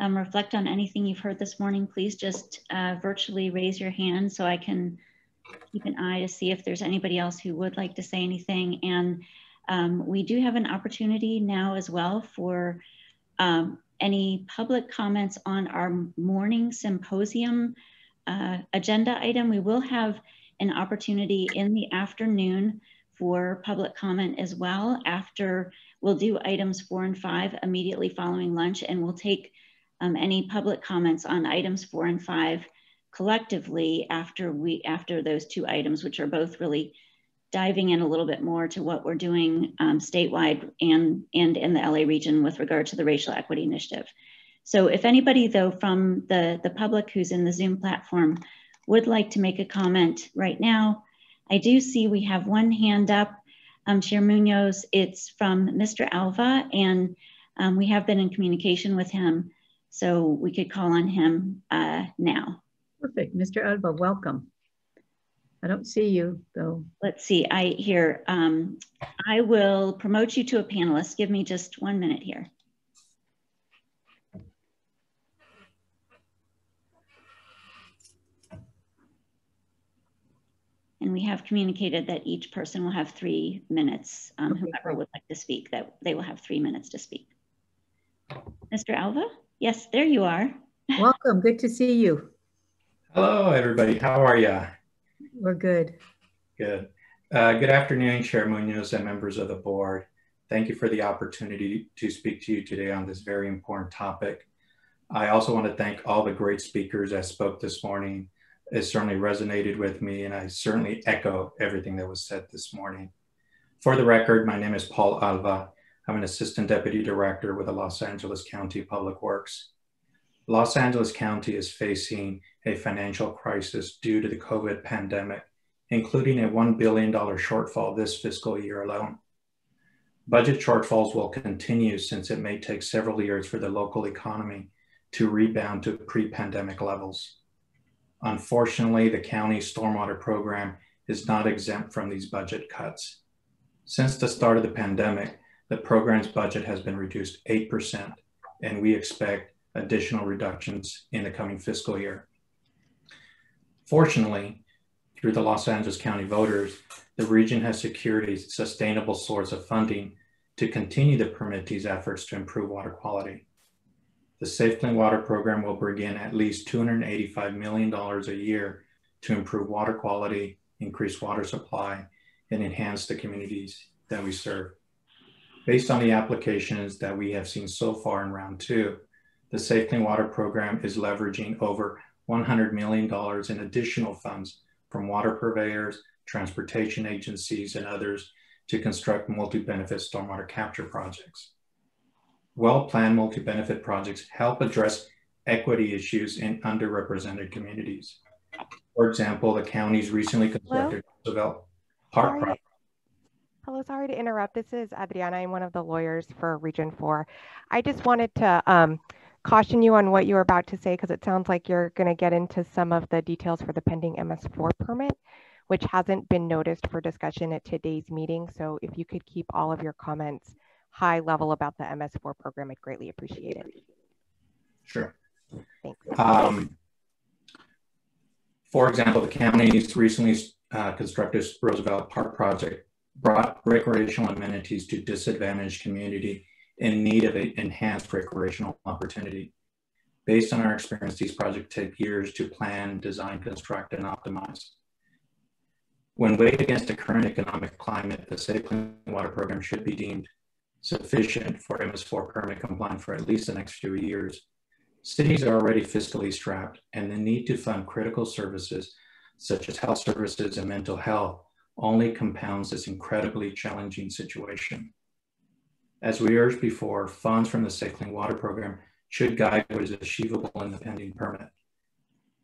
reflect on anything you've heard this morning, please just virtually raise your hand so I can keep an eye to see if there's anybody else who would like to say anything. And we do have an opportunity now as well for any public comments on our morning symposium agenda item. We will have an opportunity in the afternoon for public comment as well. After, we'll do items 4 and 5 immediately following lunch, and we'll take any public comments on items 4 and 5 collectively after those 2 items, which are both really diving in a little bit more to what we're doing statewide and in the LA region with regard to the Racial Equity Initiative. So if anybody though from the public who's in the Zoom platform would like to make a comment right now, I do see we have one hand up, Chair Munoz. It's from Mr. Alva, and we have been in communication with him, so we could call on him now. Perfect, Mr. Alva, welcome. I don't see you though. Let's see, I will promote you to a panelist. Give me just 1 minute here. And we have communicated that each person will have 3 minutes. Whoever would like to speak, that they will have 3 minutes to speak. Mr. Alva? Yes, there you are. Welcome, good to see you. Hello, everybody. How are you? We're good. Good. Good afternoon, Chair Munoz and members of the board. Thank you for the opportunity to speak to you today on this very important topic. I also want to thank all the great speakers that spoke this morning. It certainly resonated with me, and I certainly echo everything that was said this morning. For the record, my name is Paul Alva. I'm an assistant deputy director with the Los Angeles County Public Works. Los Angeles County is facing a financial crisis due to the COVID pandemic, including a $1 billion shortfall this fiscal year alone. Budget shortfalls will continue since it may take several years for the local economy to rebound to pre-pandemic levels. Unfortunately, the county's stormwater program is not exempt from these budget cuts. Since the start of the pandemic, the program's budget has been reduced 8%, and we expect additional reductions in the coming fiscal year. Fortunately, through the Los Angeles County voters, the region has secured a sustainable source of funding to continue the permittee's efforts to improve water quality. The Safe Clean Water program will bring in at least $285 million a year to improve water quality, increase water supply, and enhance the communities that we serve. Based on the applications that we have seen so far in round 2, the Safe Clean Water program is leveraging over $100 million in additional funds from water purveyors, transportation agencies, and others to construct multi-benefit stormwater capture projects. Well-planned multi-benefit projects help address equity issues in underrepresented communities. For example, the county's recently constructed Roosevelt Park project. Hello, sorry to interrupt. This is Adriana. I'm one of the lawyers for Region 4. I just wanted to caution you on what you were about to say, because it sounds like you're going to get into some of the details for the pending MS4 permit, which hasn't been noticed for discussion at today's meeting. So if you could keep all of your comments high level about the MS4 program, I'd greatly appreciate it. Sure. Thanks. For example, the county's recently constructed Roosevelt Park project brought recreational amenities to disadvantaged community in need of an enhanced recreational opportunity. Based on our experience, these projects take years to plan, design, construct, and optimize. When weighed against the current economic climate, the Safe Clean Water program should be deemed sufficient for MS4 permit compliance for at least the next few years. Cities are already fiscally strapped, and the need to fund critical services such as health services and mental health only compounds this incredibly challenging situation. As we urged before, funds from the Safe Clean Water program should guide what is achievable in the pending permit.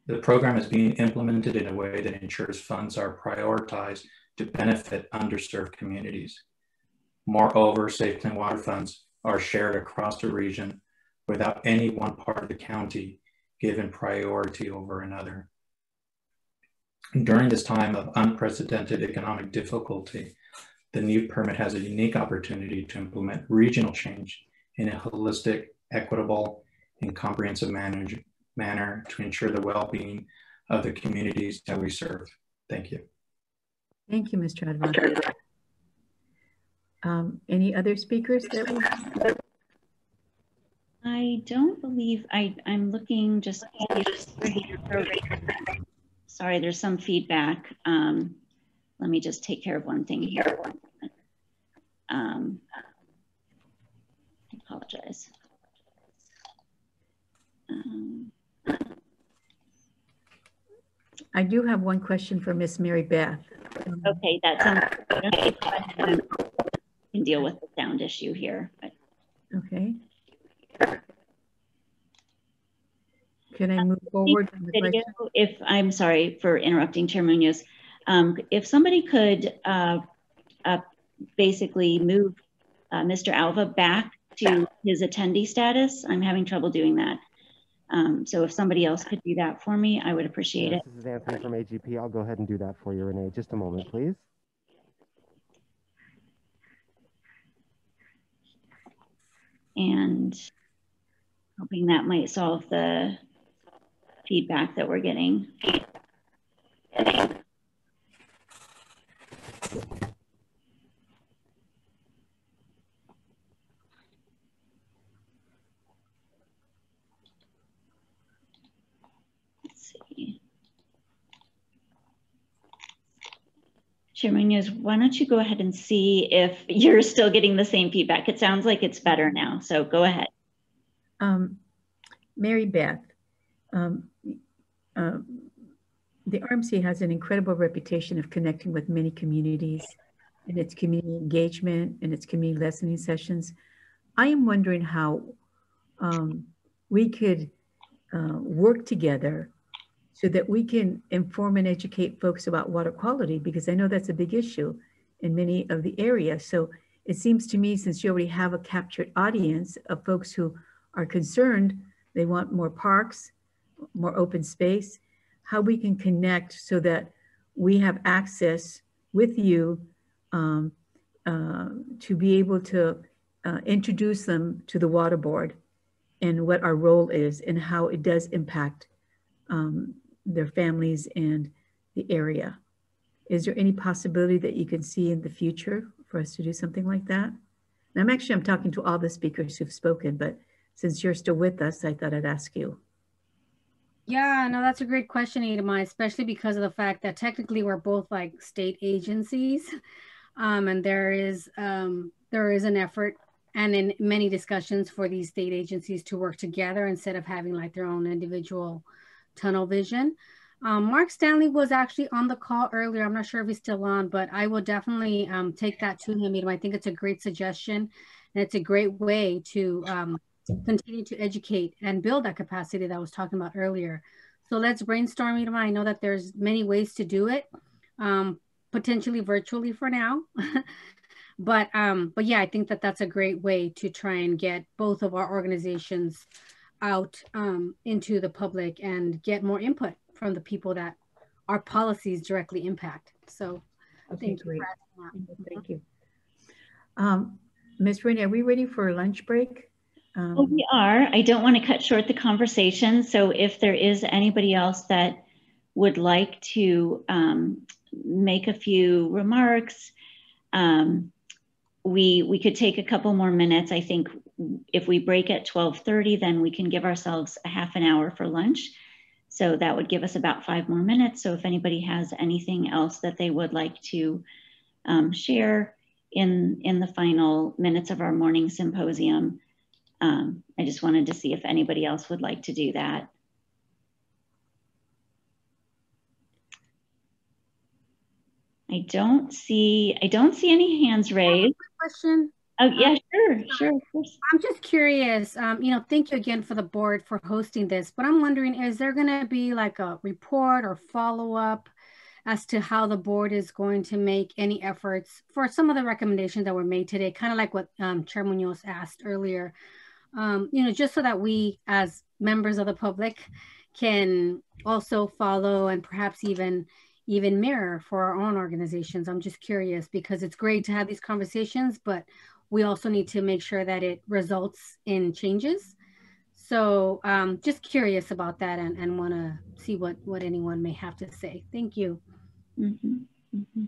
The program is being implemented in a way that ensures funds are prioritized to benefit underserved communities. Moreover, Safe Clean Water funds are shared across the region without any one part of the county given priority over another. During this time of unprecedented economic difficulty, the new permit has a unique opportunity to implement regional change in a holistic, equitable, and comprehensive manner to ensure the well-being of the communities that we serve. Thank you. Thank you, Mr. Advan. Any other speakers that we have? I don't believe I'm looking just. Sorry, there's some feedback. Let me just take care of one thing here. Apologize. I do have one question for Miss Mary Beth. Okay, that sounds good. I can deal with the sound issue here. But. Okay. Can I move forward? Video, if I'm sorry for interrupting, Chair Munoz. If somebody could basically move Mr. Alva back to his attendee status, I'm having trouble doing that. So if somebody else could do that for me, I would appreciate it. This is Anthony from AGP. I'll go ahead and do that for you, Renee. Just a moment, please. And hoping that might solve the feedback that we're getting. Let's see. Chair Munoz, why don't you go ahead and see if you're still getting the same feedback? It sounds like it's better now, so go ahead. Mary Beth, the RMC has an incredible reputation of connecting with many communities and its community engagement and its community listening sessions. I am wondering how we could work together so that we can inform and educate folks about water quality, because I know that's a big issue in many of the areas. So it seems to me, since you already have a captured audience of folks who are concerned, they want more parks, more open space, how we can connect so that we have access with you to be able to introduce them to the water board and what our role is and how it does impact their families and the area. Is there any possibility that you can see in the future for us to do something like that? And I'm talking to all the speakers who've spoken, but since you're still with us, I thought I'd ask you. Yeah, no, that's a great question, Idema, especially because of the fact that technically we're both like state agencies, and there is an effort and in many discussions for these state agencies to work together instead of having like their own individual tunnel vision. Mark Stanley was actually on the call earlier. I'm not sure if he's still on, but I will definitely take that to him. I think it's a great suggestion, and it's a great way to continue to educate and build that capacity that I was talking about earlier. So let's brainstorm. I know that there's many ways to do it, potentially virtually for now. But yeah, I think that that's a great way to try and get both of our organizations out into the public and get more input from the people that our policies directly impact. So okay, great. Thank you. Ms. Rainey, are we ready for a lunch break? Well, we are. I don't want to cut short the conversation. So if there is anybody else that would like to make a few remarks, we could take a couple more minutes. I think if we break at 12:30, then we can give ourselves a half an hour for lunch. So that would give us about 5 more minutes. So if anybody has anything else that they would like to share in the final minutes of our morning symposium, I just wanted to see if anybody else would like to do that. I don't see any hands raised. Question? Oh yeah, sure, of course. I'm just curious, thank you again for the board for hosting this, but I'm wondering, is there gonna be like a report or follow-up as to how the board is going to make any efforts for some of the recommendations that were made today, kind of like what Chair Munoz asked earlier, just so that we as members of the public can also follow and perhaps even mirror for our own organizations. I'm just curious because it's great to have these conversations, but we also need to make sure that it results in changes. So just curious about that and want to see what anyone may have to say. Thank you. Mm-hmm. Mm-hmm.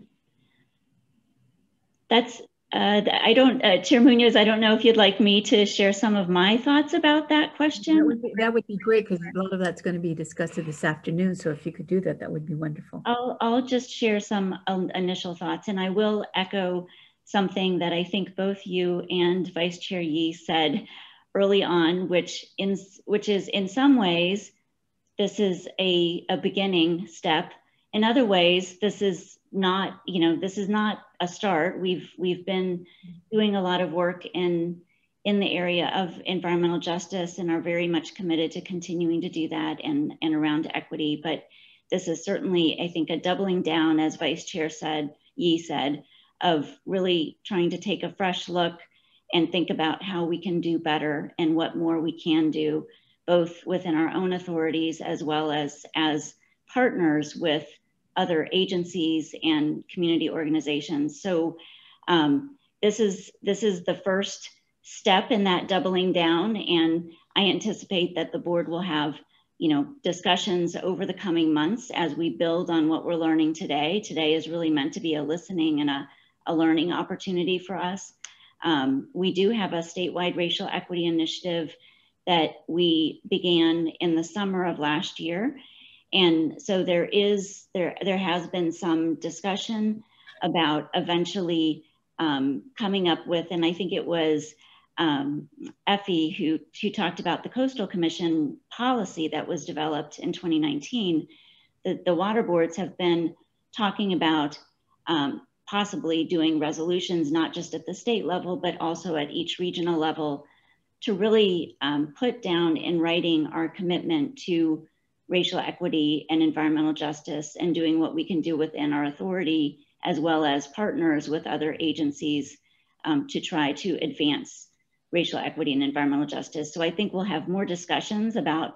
That's, Chair Munoz, I don't know if you'd like me to share some of my thoughts about that question. That would be great because a lot of that's going to be discussed this afternoon. So if you could do that, that would be wonderful. I'll just share some initial thoughts, and I will echo something that I think both you and Vice Chair Yee said early on, which is in some ways, this is a beginning step. In other ways, this is not a start. We've been doing a lot of work in the area of environmental justice and are very much committed to continuing to do that and around equity. But this is certainly, I think, a doubling down, as Vice Chair Yee said, of really trying to take a fresh look and think about how we can do better and what more we can do, both within our own authorities as well as partners with other agencies and community organizations. So this is the first step in that doubling down, and I anticipate that the board will have discussions over the coming months as we build on what we're learning today. Today is really meant to be a listening and a learning opportunity for us. We do have a statewide racial equity initiative that we began in the summer of last year. And so there has been some discussion about eventually coming up with, and I think it was Effie who talked about the Coastal Commission policy that was developed in 2019. The water boards have been talking about possibly doing resolutions, not just at the state level, but also at each regional level, to really put down in writing our commitment to racial equity and environmental justice, and doing what we can do within our authority, as well as partners with other agencies to try to advance racial equity and environmental justice. So I think we'll have more discussions about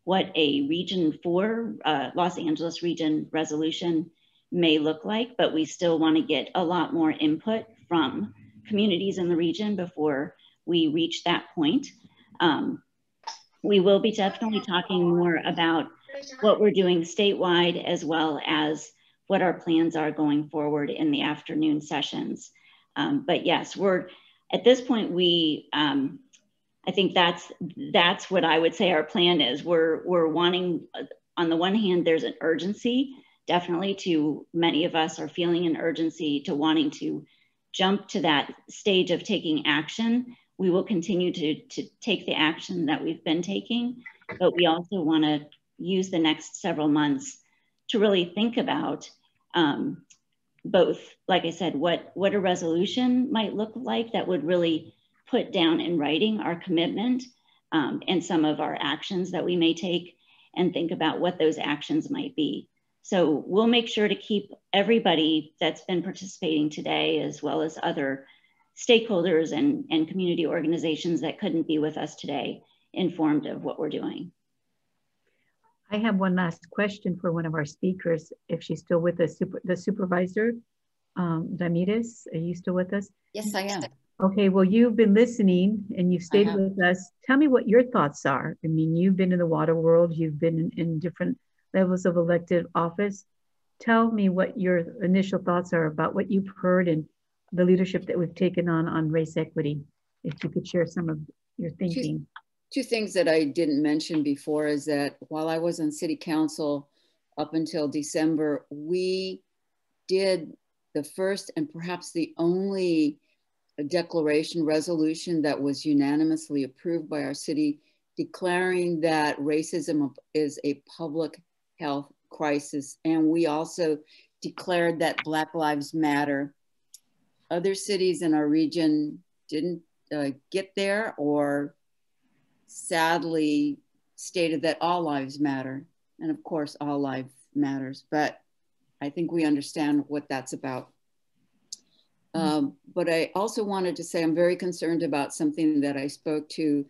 what a Region 4 Los Angeles region resolution may look like, but we still want to get a lot more input from communities in the region before we reach that point. We will be definitely talking more about what we're doing statewide, as well as what our plans are going forward in the afternoon sessions. But yes, we're at this point, I think that's what I would say our plan is. We're wanting, on the one hand, there's an urgency, definitely, to many of us are feeling an urgency to wanting to jump to that stage of taking action. We will continue to take the action that we've been taking, but we also want to use the next several months to really think about both, like I said, what a resolution might look like that would really put down in writing our commitment and some of our actions that we may take, and think about what those actions might be. So we'll make sure to keep everybody that's been participating today, as well as other stakeholders and community organizations that couldn't be with us today, informed of what we're doing. I have one last question for one of our speakers, if she's still with us, the supervisor, Damiris, are you still with us? Yes, I am. Okay, well, you've been listening and you've stayed with us. Tell me what your thoughts are. I mean, you've been in the water world, you've been in different levels of elected office. Tell me what your initial thoughts are about what you've heard and the leadership that we've taken on race equity. If you could share some of your thinking. Two things that I didn't mention before is that while I was on city council up until December, we did the first and perhaps the only declaration resolution that was unanimously approved by our city, declaring that racism is a public health crisis. And we also declared that Black Lives Matter. Other cities in our region didn't get there, or sadly stated that all lives matter. And of course, all life matters, but I think we understand what that's about. But I also wanted to say I'm very concerned about something that I spoke to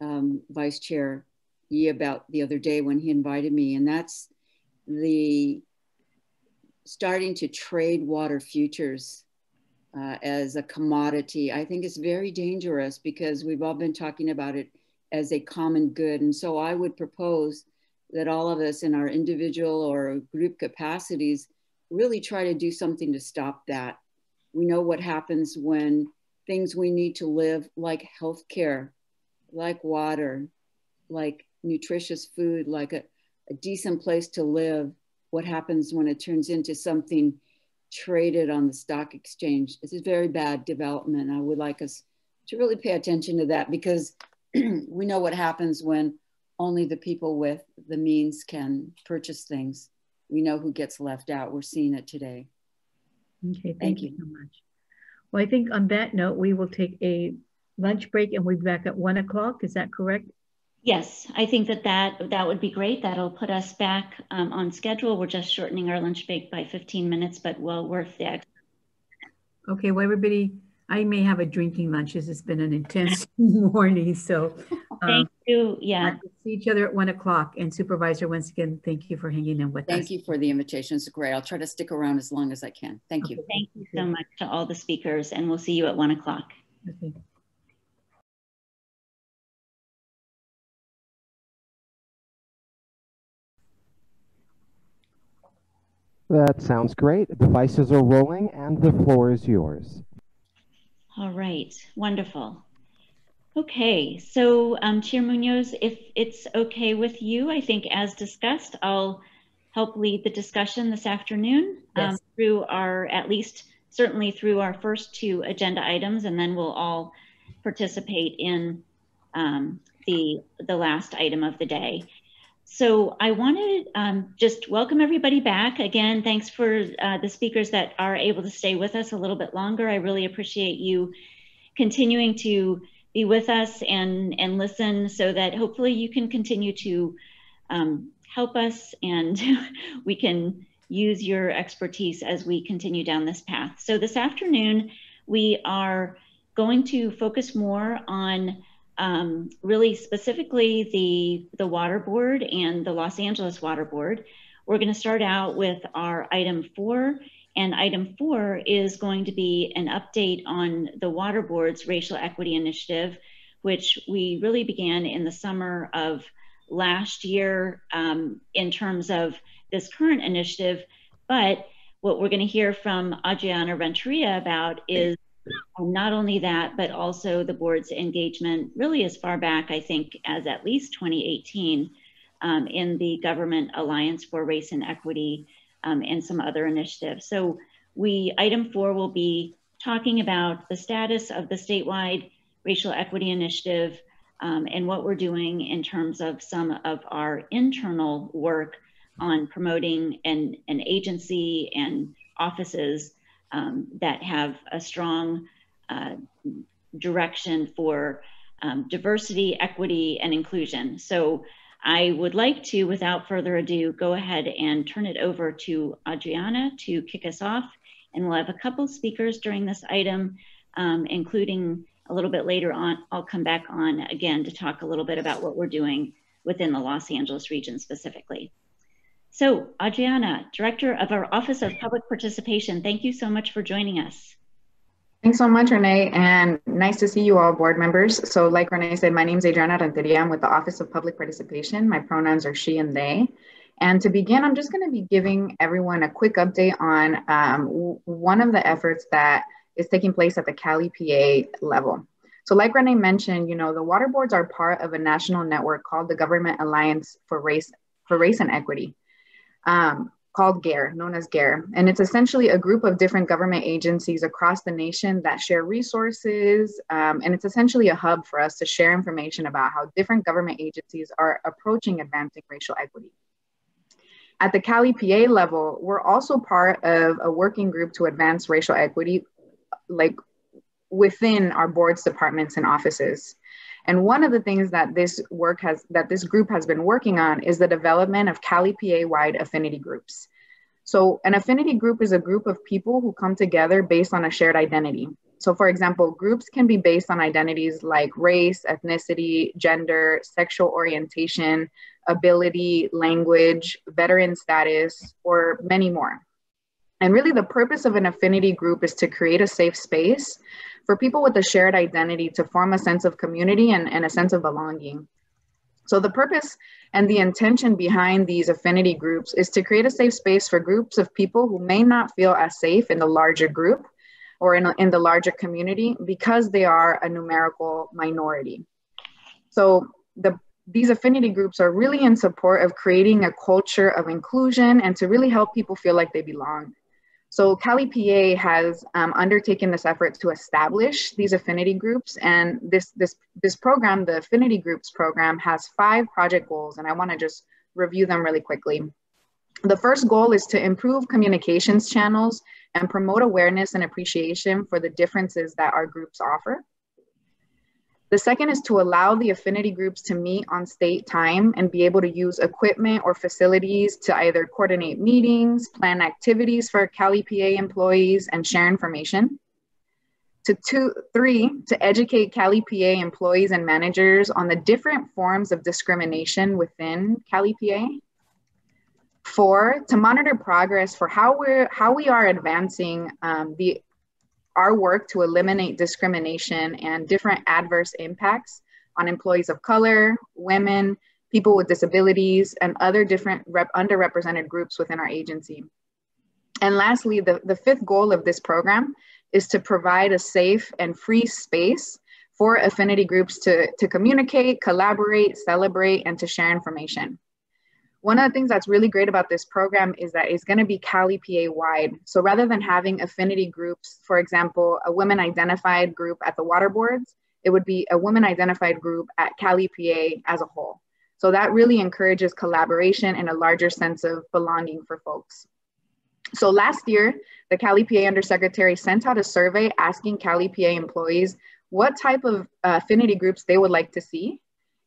Vice Chair Yee about the other day when he invited me, and that's the starting to trade water futures as a commodity. I think it's very dangerous because we've all been talking about it as a common good. And so I would propose that all of us in our individual or group capacities really try to do something to stop that. We know what happens when things we need to live, like healthcare, like water, like nutritious food, like a decent place to live, what happens when it turns into something traded on the stock exchange. It's a very bad development. I would like us to really pay attention to that, because we know what happens when only the people with the means can purchase things. We know who gets left out. We're seeing it today. Okay, thank you so much. Well, I think on that note, we will take a lunch break and we'll be back at 1 o'clock. Is that correct? Yes, I think that would be great. That'll put us back on schedule. We're just shortening our lunch break by 15 minutes, but well worth the extra. Okay, well, everybody, I may have a drinking lunch. This has been an intense morning. So thank you. Yeah. We'll see each other at 1 o'clock. And Supervisor, once again, thank you for hanging in with us. Thank you for the invitation. It's great. I'll try to stick around as long as I can. Thank you. Thank you so much to all the speakers, and we'll see you at 1 o'clock. Okay. That sounds great. Devices are rolling and the floor is yours. All right, wonderful. Okay, so Chair Munoz, if it's okay with you, I think as discussed, I'll help lead the discussion this afternoon through our, at least certainly through our first two agenda items, and then we'll all participate in the last item of the day. So I want to just welcome everybody back. Again, thanks for the speakers that are able to stay with us a little bit longer. I really appreciate you continuing to be with us and listen, so that hopefully you can continue to help us, and we can use your expertise as we continue down this path. So this afternoon, we are going to focus more on really specifically the Water Board and the Los Angeles Water Board. We're going to start out with our item 4, and item 4 is going to be an update on the Water Board's Racial Equity Initiative, which we really began in the summer of last year in terms of this current initiative. But what we're going to hear from Adriana Renteria about is not only that, but also the board's engagement really as far back, I think, as at least 2018 in the Government Alliance for Race and Equity and some other initiatives. So item 4 will be talking about the status of the statewide Racial Equity Initiative and what we're doing in terms of some of our internal work on promoting an agency and offices that have a strong direction for diversity, equity, and inclusion. So I would like to, without further ado, go ahead and turn it over to Adriana to kick us off. And we'll have a couple speakers during this item, including a little bit later on, I'll come back on again to talk a little bit about what we're doing within the Los Angeles region specifically. So Adriana, Director of our Office of Public Participation, thank you so much for joining us. Thanks so much, Renee, and nice to see you all, board members. So like Renee said, my name is Adriana Renteria. I'm with the Office of Public Participation. My pronouns are she and they. And to begin, I'm just going to be giving everyone a quick update on one of the efforts that is taking place at the Cali, PA level. So like Renee mentioned, you know, the water boards are part of a national network called the Government Alliance for Race and Equity, called GARE, known as GARE. And it's essentially a group of different government agencies across the nation that share resources. And it's essentially a hub for us to share information about how different government agencies are approaching advancing racial equity. At the Cali, PA level, we're also part of a working group to advance racial equity, like within our boards, departments, and offices. And one of the things that this group has been working on is the development of Cali, PA-wide affinity groups. So an affinity group is a group of people who come together based on a shared identity. So for example, groups can be based on identities like race, ethnicity, gender, sexual orientation, ability, language, veteran status, or many more. And really the purpose of an affinity group is to create a safe space for people with a shared identity to form a sense of community and a sense of belonging. So the purpose and the intention behind these affinity groups is to create a safe space for groups of people who may not feel as safe in the larger group or in the larger community because they are a numerical minority. So these affinity groups are really in support of creating a culture of inclusion and to really help people feel like they belong. So Cali, PA has undertaken this effort to establish these affinity groups, and this program, the Affinity Groups program, has 5 project goals, and I want to just review them really quickly. The first goal is to improve communications channels and promote awareness and appreciation for the differences that our groups offer. The second is to allow the affinity groups to meet on state time and be able to use equipment or facilities to either coordinate meetings, plan activities for Cali, PA employees, and share information. 3, to educate Cali, PA employees and managers on the different forms of discrimination within Cali, PA. 4, to monitor progress for how we are advancing our work to eliminate discrimination and different adverse impacts on employees of color, women, people with disabilities, and other different underrepresented groups within our agency. And lastly, the 5th goal of this program is to provide a safe and free space for affinity groups to communicate, collaborate, celebrate, and to share information. One of the things that's really great about this program is that it's going to be Cali, PA wide. So rather than having affinity groups, for example, a women identified group at the water boards, it would be a women identified group at Cali, PA as a whole. So that really encourages collaboration and a larger sense of belonging for folks. So last year, the Cali PA Undersecretary sent out a survey asking Cali PA employees what type of affinity groups they would like to see.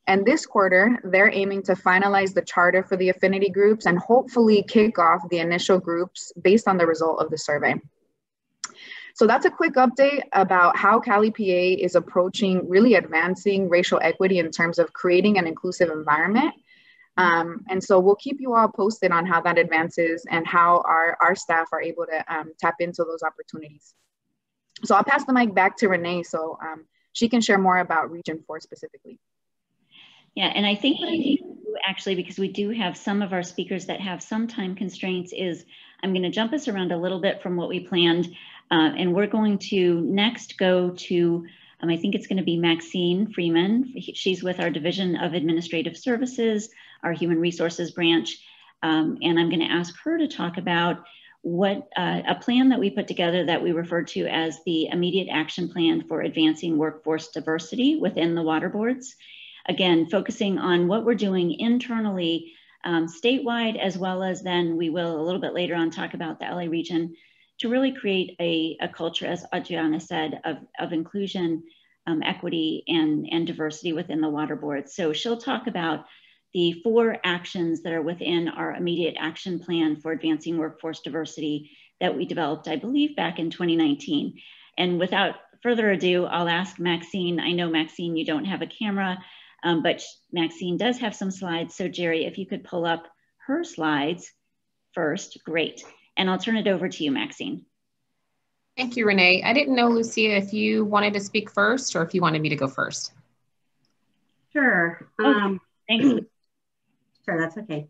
And this quarter, they're aiming to finalize the charter for the affinity groups and hopefully kick off the initial groups based on the result of the survey. So that's a quick update about how Cali PA is approaching really advancing racial equity in terms of creating an inclusive environment. And so we'll keep you all posted on how that advances and how our staff are able to tap into those opportunities. So I'll pass the mic back to Renee so she can share more about Region 4 specifically. Yeah, and I think what I need to do actually, because we do have some of our speakers that have some time constraints, is I'm going to jump us around a little bit from what we planned. And we're going to next go to, I think it's going to be Maxine Freeman. She's with our Division of Administrative Services, our Human Resources branch. And I'm going to ask her to talk about what a plan that we put together that we refer to as the Immediate Action Plan for Advancing Workforce Diversity within the water boards. Again, focusing on what we're doing internally, statewide, as well as then we will a little bit later on talk about the LA region to really create a culture, as Adriana said, of inclusion, equity, and diversity within the water board. So she'll talk about the 4 actions that are within our immediate action plan for advancing workforce diversity that we developed, I believe, back in 2019. And without further ado, I'll ask Maxine. I know, Maxine, you don't have a camera, but Maxine does have some slides. So Jerry, if you could pull up her slides first, great. And I'll turn it over to you, Maxine. Thank you, Renee. I didn't know, Lucia, if you wanted to speak first or if you wanted me to go first. Sure. Thanks. Sure, that's okay.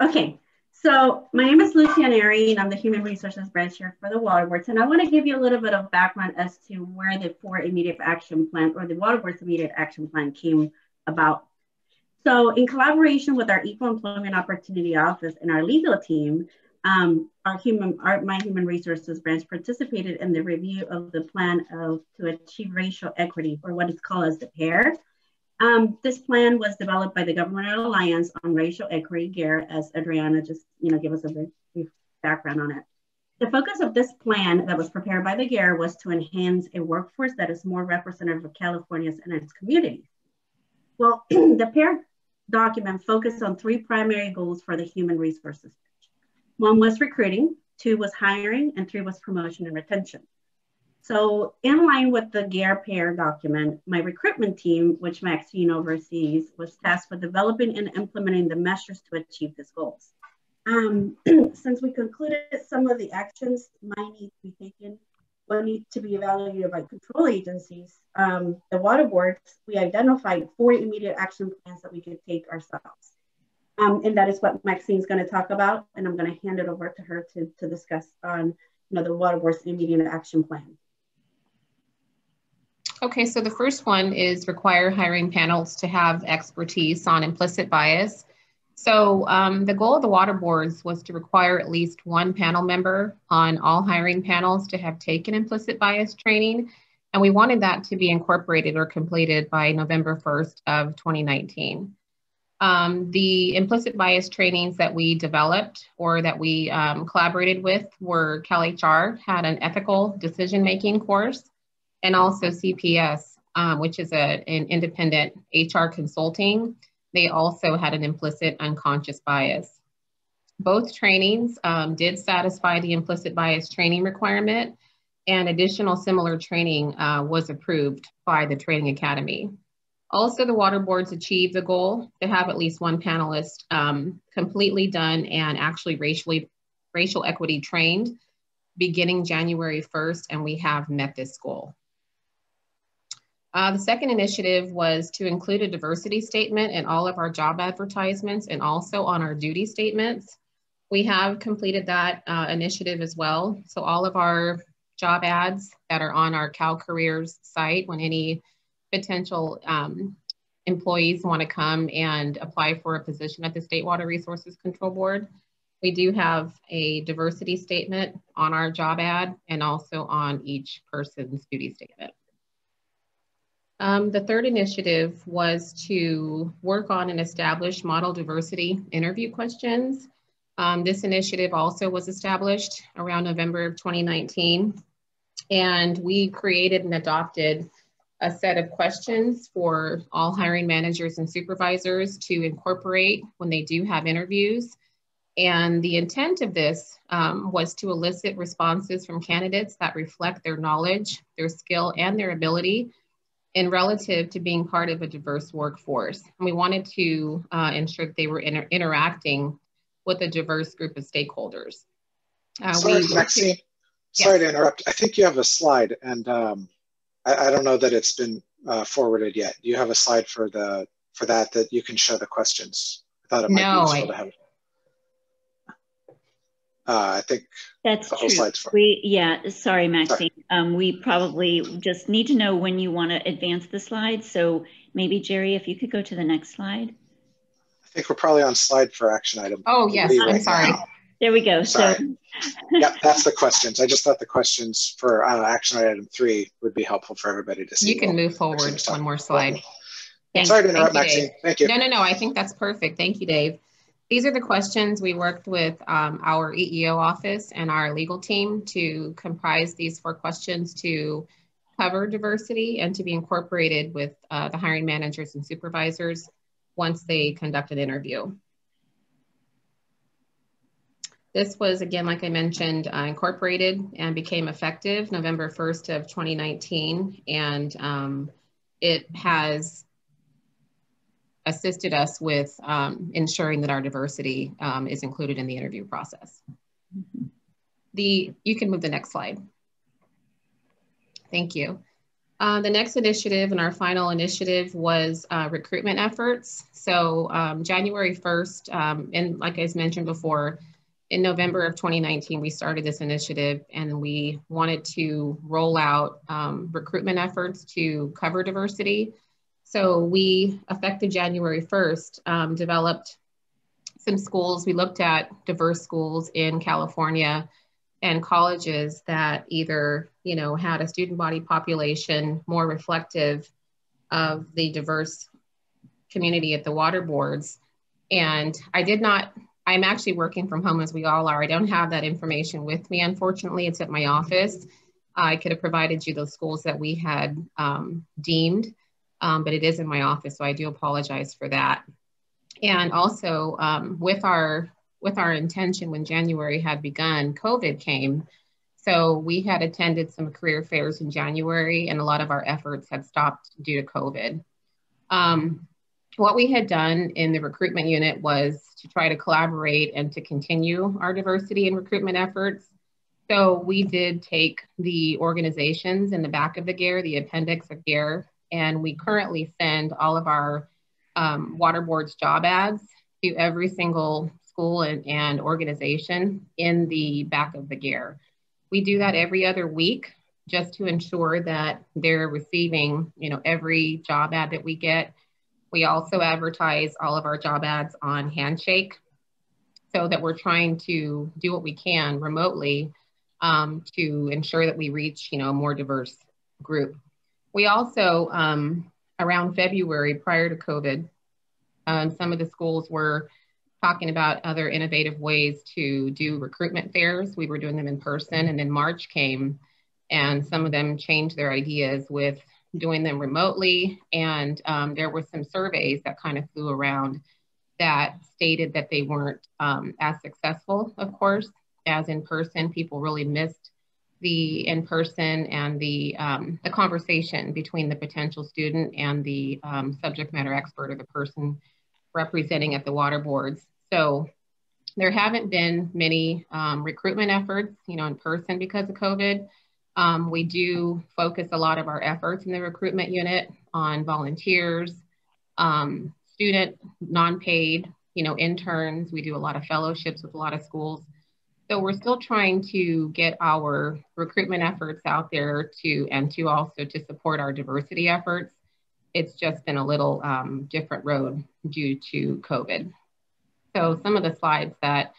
Okay, so my name is Lucia Neri, and I'm the Human Resources Branch here for the Water Boards. And I want to give you a little bit of background as to where the 4 immediate action plan, or the Water Boards immediate action plan, came about. So in collaboration with our Equal Employment Opportunity Office and our legal team, my Human Resources Branch participated in the review of the plan to achieve racial equity, or what is called as the PAIR. This plan was developed by the Governmental Alliance on Racial Equity, GARE, as Adriana just gave us a brief background on it. The focus of this plan that was prepared by the GARE was to enhance a workforce that is more representative of Californians and its communities. Well, the PAIR document focused on 3 primary goals for the Human Resources Branch. 1 was recruiting, 2 was hiring, and 3 was promotion and retention. So in line with the GARE PAIR document, my recruitment team, which Maxine oversees, was tasked with developing and implementing the measures to achieve these goals. Since we concluded some of the actions might need to be taken, will need to be evaluated by control agencies, the water boards, we identified 4 immediate action plans that we could take ourselves. And that is what Maxine's going to talk about, and I'm going to hand it over to her to discuss on the water board's immediate action plan. Okay, so the first one is require hiring panels to have expertise on implicit bias. So the goal of the water boards was to require at least 1 panel member on all hiring panels to have taken implicit bias training. And we wanted that to be incorporated or completed by November 1st of 2019. The implicit bias trainings that we developed or that we collaborated with were CalHR had an ethical decision-making course, and also CPS, which is an independent HR consulting. They also had an implicit unconscious bias. Both trainings did satisfy the implicit bias training requirement, and additional similar training was approved by the Training Academy. Also, the water boards achieved the goal to have at least 1 panelist completely done and actually racial equity trained beginning January 1st, and we have met this goal. The second initiative was to include a diversity statement in all of our job advertisements and also on our duty statements. We have completed that initiative as well. So all of our job ads that are on our CalCareers site, when any potential employees want to come and apply for a position at the State Water Resources Control Board, we do have a diversity statement on our job ad and also on each person's duty statement. The third initiative was to work on and establish model diversity interview questions. This initiative also was established around November of 2019, and we created and adopted a set of questions for all hiring managers and supervisors to incorporate when they do have interviews. And the intent of this was to elicit responses from candidates that reflect their knowledge, their skill, and their ability in relative to being part of a diverse workforce. And we wanted to ensure that they were interacting with a diverse group of stakeholders. Sorry, Maxine, sorry to interrupt. I think you have a slide, and I don't know that it's been forwarded yet. Do you have a slide for that you can show the questions? I thought it might be useful to have. I think that's the whole true. slide's for. Sorry, Maxine. We probably just need to know when you want to advance the slides. So maybe Jerry, if you could go to the next slide. I think we're probably on slide for action item. Oh, yes, I'm sorry. There we go. Sorry. So, yep, that's the questions. I just thought the questions for action item 3 would be helpful for everybody to see. You can move forward one more slide. Sorry to interrupt, Maxine. Thank you. No, I think that's perfect. Thank you, Dave. These are the questions we worked with our EEO office and our legal team to comprise these 4 questions to cover diversity and to be incorporated with the hiring managers and supervisors once they conduct an interview. This was, again, like I mentioned, incorporated and became effective November 1st of 2019, and it has assisted us with ensuring that our diversity is included in the interview process. You can move the next slide. Thank you. The next initiative and our final initiative was recruitment efforts. So January 1st, and like I mentioned before, in November of 2019, we started this initiative and we wanted to roll out recruitment efforts to cover diversity. So we, effective January 1st, developed some schools. We looked at diverse schools in California and colleges that either, had a student body population more reflective of the diverse community at the water boards. And I'm actually working from home as we all are. I don't have that information with me, unfortunately. It's at my office. I could have provided you those schools that we had deemed, but it is in my office, so I do apologize for that. And also with our intention when January had begun, COVID came. So we had attended some career fairs in January and a lot of our efforts had stopped due to COVID. What we had done in the recruitment unit was to try to collaborate and to continue our diversity and recruitment efforts. So we did take the organizations in the back of the GARE, the appendix of GARE, and we currently send all of our water boards job ads to every single school and organization in the back of the GARE. We do that every other week just to ensure that they're receiving, every job ad that we get. We also advertise all of our job ads on Handshake so that we're trying to do what we can remotely to ensure that we reach, a more diverse group. We also, around February, prior to COVID, some of the schools were talking about other innovative ways to do recruitment fairs. We were doing them in person, and then March came and some of them changed their ideas with doing them remotely. And there were some surveys that kind of flew around that stated that they weren't as successful, of course, as in person. People really missed the in-person and the conversation between the potential student and the subject matter expert or the person representing at the water boards. So there haven't been many recruitment efforts, in person because of COVID. We do focus a lot of our efforts in the recruitment unit on volunteers, student, non-paid, interns. We do a lot of fellowships with a lot of schools. So we're still trying to get our recruitment efforts out there and to also to support our diversity efforts. It's just been a little different road due to COVID. So some of the slides that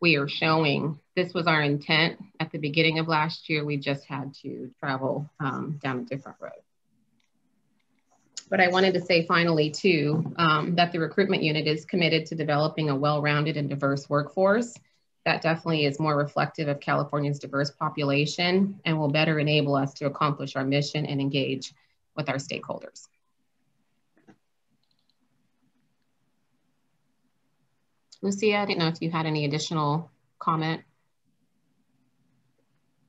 we are showing, this was our intent at the beginning of last year. We just had to travel down a different road. But I wanted to say finally too, that the recruitment unit is committed to developing a well-rounded and diverse workforce that definitely is more reflective of California's diverse population and will better enable us to accomplish our mission and engage with our stakeholders. Lucia, I didn't know if you had any additional comment.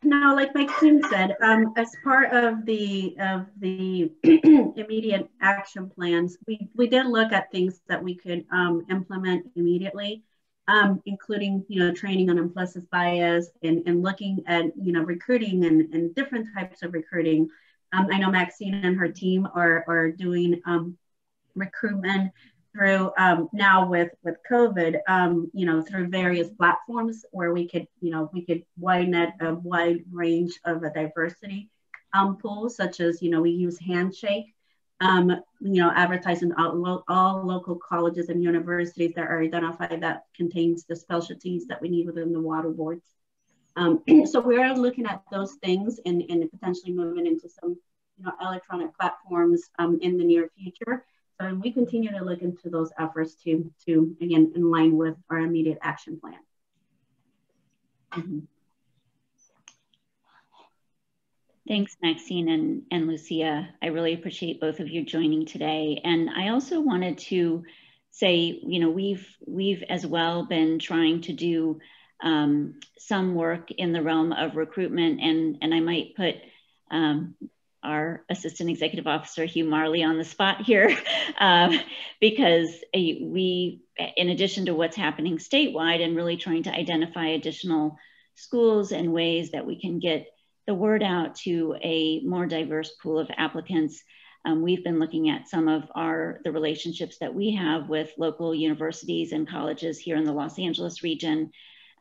No, like Maxine said, as part of the immediate action plans, we did look at things that we could implement immediately, including training on implicit bias and looking at recruiting and different types of recruiting. I know Maxine and her team are doing recruitment through now with COVID, through various platforms where we could widen a wide range of a diversity pool, such as, we use Handshake, advertising all local colleges and universities that are identified that contains the specialties that we need within the water boards. So we are looking at those things and potentially moving into some, electronic platforms in the near future. So we continue to look into those efforts to again, in line with our immediate action plan. Thanks, Maxine and Lucia. I really appreciate both of you joining today. And I also wanted to say, we've as well been trying to do some work in the realm of recruitment, and I might put our Assistant Executive Officer, Hugh Marley, on the spot here, because we, in addition to what's happening statewide and really trying to identify additional schools and ways that we can get the word out to a more diverse pool of applicants, we've been looking at some of the relationships that we have with local universities and colleges here in the Los Angeles region,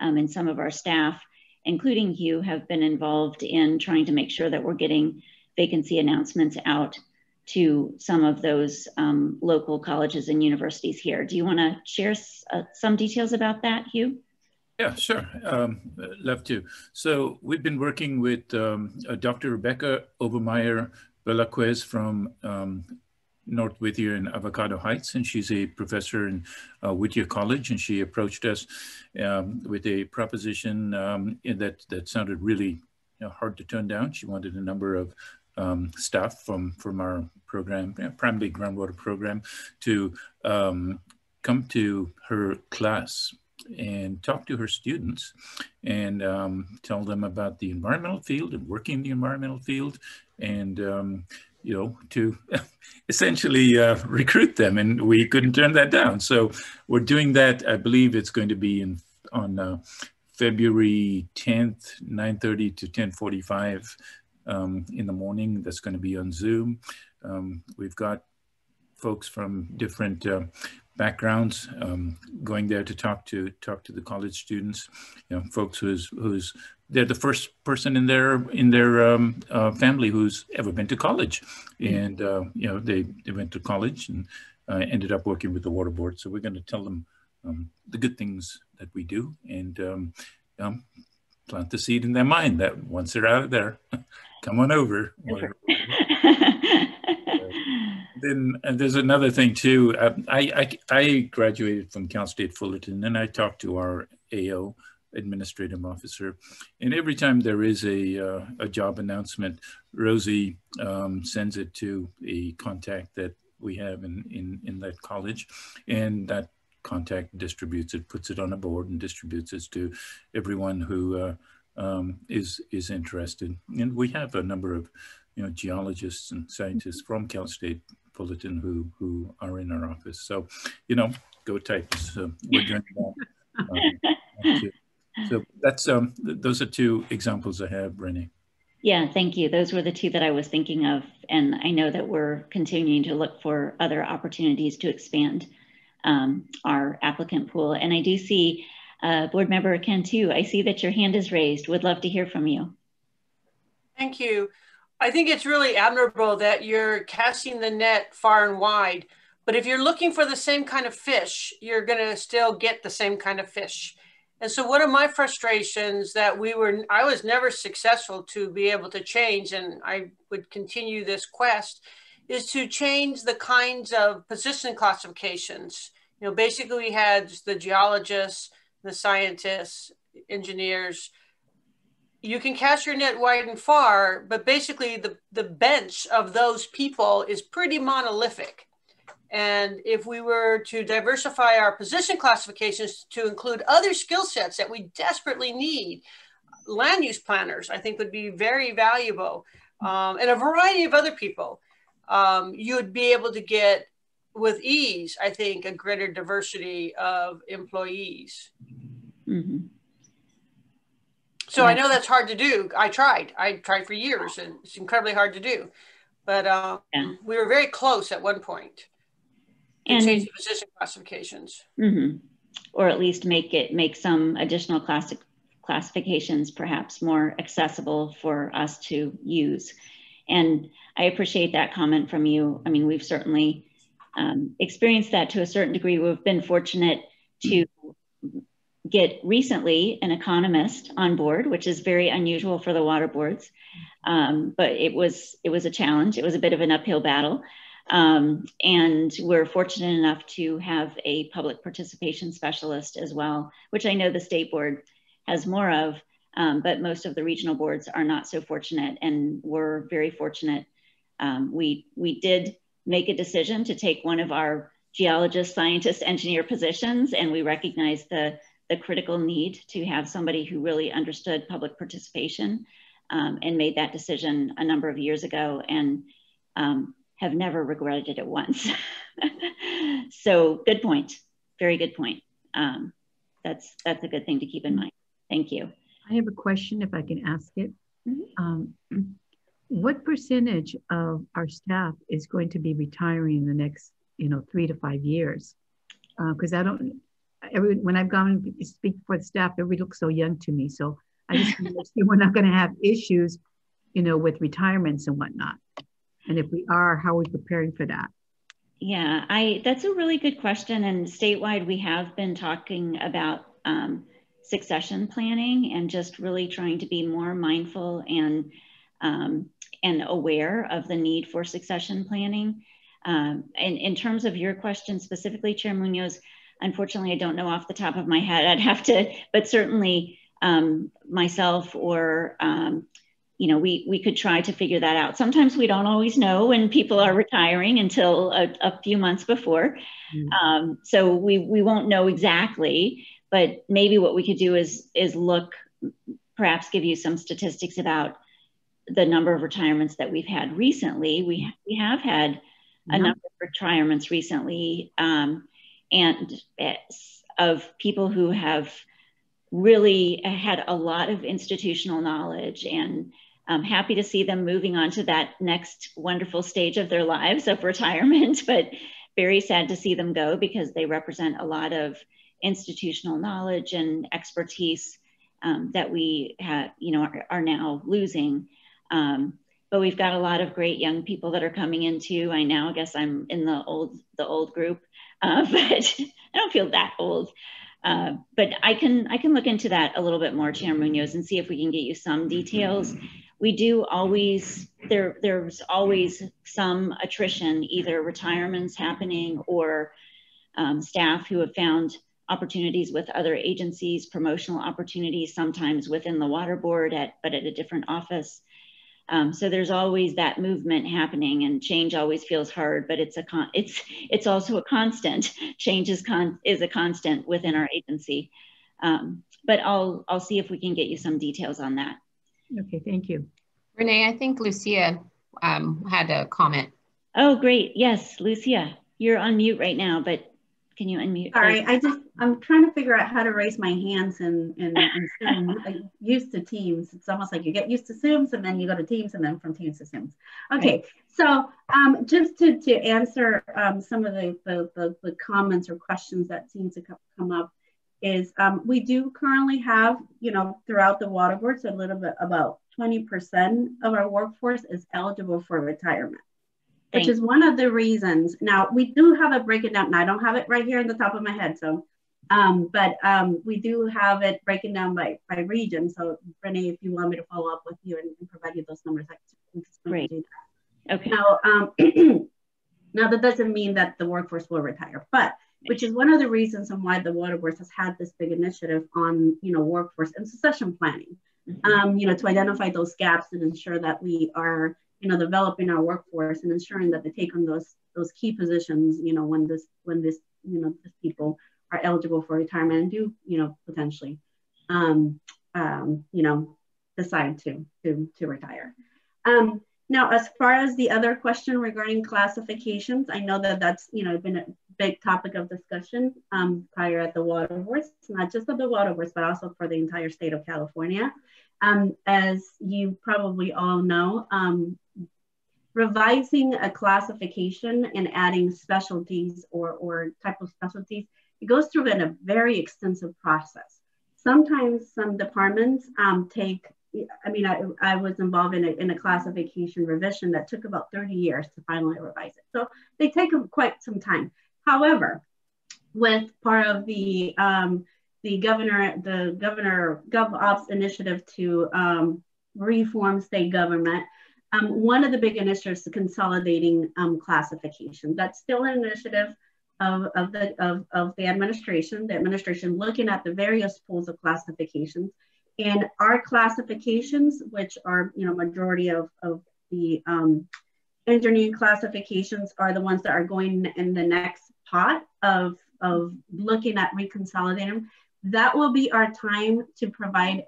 and some of our staff, including Hugh, have been involved in trying to make sure that we're getting vacancy announcements out to some of those local colleges and universities here. Do you want to share some details about that, Hugh? Yeah, sure. Love to. So we've been working with Dr. Rebecca Obermeyer Velasquez from North Whittier in Avocado Heights, and she's a professor in Whittier College, and she approached us with a proposition that sounded really hard to turn down. She wanted a number of staff from our program, primarily groundwater program, to come to her class and talk to her students and tell them about the environmental field and working in the environmental field, and to essentially recruit them. And we couldn't turn that down. So we're doing that. I believe it's going to be on February 10th, 9:30 to 10:45 in the morning. That's going to be on Zoom. We've got folks from different backgrounds going there to talk to the college students. Folks who's they're the first person in their family who's ever been to college, and they went to college and ended up working with the water board. So we're going to tell them the good things that we do, and plant the seed in their mind that once they're out of there, come on over. Then there's another thing too. I graduated from Cal State Fullerton, and I talked to our AO, administrative officer, and every time there is a job announcement, Rosie sends it to a contact that we have in that college, and that contact distributes it, puts it on a board and distributes it to everyone who is interested. And we have a number of geologists and scientists from Cal State Fullerton who are in our office. So go type. So we're doing that. So that's those are two examples I have, Renee. Yeah, thank you. Those were the two that I was thinking of, and I know that we're continuing to look for other opportunities to expand our applicant pool. And I do see Board Member Cantu. I see that your hand is raised. Would love to hear from you. Thank you. I think it's really admirable that you're casting the net far and wide, but if you're looking for the same kind of fish, you're going to still get the same kind of fish. And so one of my frustrations that I was never successful to be able to change, and I would continue this quest, is to change the kinds of position classifications. You know, basically we had the geologists, the scientists, engineers. You can cast your net wide and far, but basically the bench of those people is pretty monolithic. And if we were to diversify our position classifications to include other skill sets that we desperately need, land use planners, I think would be very valuable, and a variety of other people, you would be able to get with ease, I think, a greater diversity of employees. Mm-hmm. So yeah. I know that's hard to do. I tried for years, and it's incredibly hard to do. But we were very close at one point to change the position classifications. Mm-hmm. Or at least make some additional classifications perhaps more accessible for us to use. And I appreciate that comment from you. I mean, we've certainly experienced that to a certain degree. We've been fortunate to get recently an economist on board, which is very unusual for the water boards. But it was a challenge. It was a bit of an uphill battle. And we're fortunate enough to have a public participation specialist as well, which I know the state board has more of, but most of the regional boards are not so fortunate, and we're very fortunate. We did make a decision to take one of our geologist, scientist, engineer positions, and we recognized the critical need to have somebody who really understood public participation, and made that decision a number of years ago, and have never regretted it once. So good point, very good point. That's a good thing to keep in mind. Thank you. I have a question if I can ask it. Mm-hmm. What percentage of our staff is going to be retiring in the next, 3 to 5 years? Because when I've gone to speak for the staff, everybody looks so young to me. So I just want to see we're not going to have issues, with retirements and whatnot. And if we are, how are we preparing for that? Yeah, that's a really good question. And statewide, we have been talking about succession planning and just really trying to be more mindful and aware of the need for succession planning. And in terms of your question specifically, Chair Munoz, unfortunately, I don't know off the top of my head. I'd have to, but certainly myself or, we could try to figure that out. Sometimes we don't always know when people are retiring until a few months before. Mm-hmm. So we won't know exactly, but maybe what we could do is look, perhaps give you some statistics about the number of retirements that we've had recently. We have had a number of retirements recently, and of people who have really had a lot of institutional knowledge, and I'm happy to see them moving on to that next wonderful stage of their lives of retirement, but very sad to see them go because they represent a lot of institutional knowledge and expertise that we have, are now losing. But we've got a lot of great young people that are coming in too. I now guess I'm in the old group, but I don't feel that old. But I can look into that a little bit more, Chair Munoz, and see if we can get you some details. We do always, there's always some attrition, either retirements happening or staff who have found opportunities with other agencies, promotional opportunities, sometimes within the water board, but at a different office. So there's always that movement happening, and change always feels hard, but it's also a constant. Change is a constant within our agency. But I'll see if we can get you some details on that. Okay, thank you. Renee, I think Lucia had a comment. Oh, great. Yes, Lucia, you're on mute right now, but can you unmute? Sorry, I'm trying to figure out how to raise my hands in Zoom. I'm used to Teams. It's almost like you get used to Zooms and then you go to Teams and then from Teams to Zooms. Okay, so just to answer some of the comments or questions that seem to come up is we do currently have, throughout the water board, so a little bit about 20% of our workforce is eligible for retirement. Which is one of the reasons. Now, we do have it breaking down, and I don't have it right here in the top of my head, so, but we do have it breaking down by region. So, Renee, if you want me to follow up with you and provide you those numbers, I can do that. Okay. Now, now that doesn't mean that the workforce will retire, but which is one of the reasons on why the Water Board has had this big initiative on, workforce and succession planning, to identify those gaps and ensure that we are, developing our workforce and ensuring that they take on those key positions, when these people are eligible for retirement and do, potentially, decide to retire. Now, as far as the other question regarding classifications, I know that that's, been a big topic of discussion prior at the Water Boards, not just at the Water Boards, but also for the entire state of California. As you probably all know, revising a classification and adding specialties or type of specialties, it goes through a very extensive process. Sometimes some departments take, I was involved in a classification revision that took about 30 years to finally revise it. So they take quite some time. However, with part of the governor GovOps initiative to reform state government, one of the big initiatives is consolidating classification. That's still an initiative of the administration. The administration looking at the various pools of classifications. And our classifications, which are majority of the engineering classifications, are the ones that are going in the next pot of looking at reconsolidating. That will be our time to provide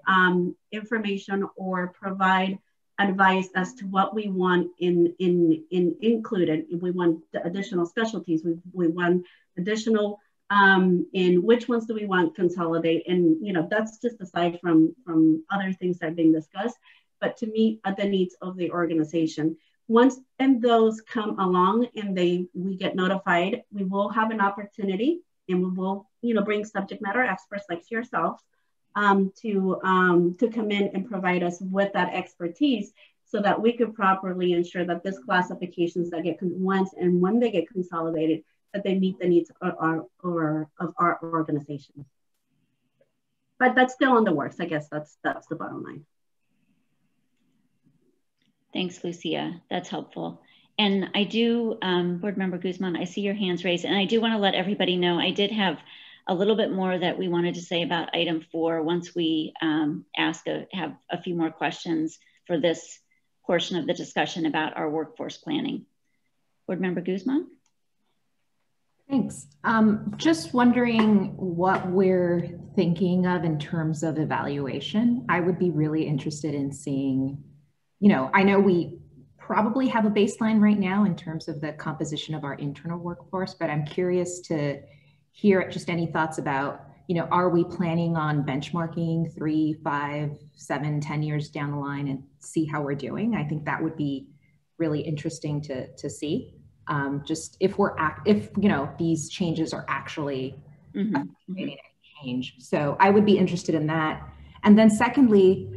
information or provide advice as to what we want included. If we want additional specialties, we want additional in which ones do we want consolidate, and that's just aside from other things that are being discussed, but to meet the needs of the organization. Once and those come along and we get notified, we will have an opportunity, and we will bring subject matter experts like yourself to come in and provide us with that expertise, so that we could properly ensure that this classifications that get when they get consolidated, that they meet the needs of our organization. But that's still in the works. I guess that's the bottom line. Thanks, Lucia. That's helpful. And I do, Board Member Guzman, I see your hands raised, and I do want to let everybody know I did have a little bit more that we wanted to say about item 4 once we have a few more questions for this portion of the discussion about our workforce planning. Board Member Guzman? Thanks. Just wondering what we're thinking of in terms of evaluation. I would be really interested in seeing, I know we probably have a baseline right now in terms of the composition of our internal workforce, but I'm curious to hear just any thoughts about, are we planning on benchmarking 3, 5, 7, 10 years down the line and see how we're doing? I think that would be really interesting to see. Just if these changes are actually making a change. So I would be interested in that. And then secondly,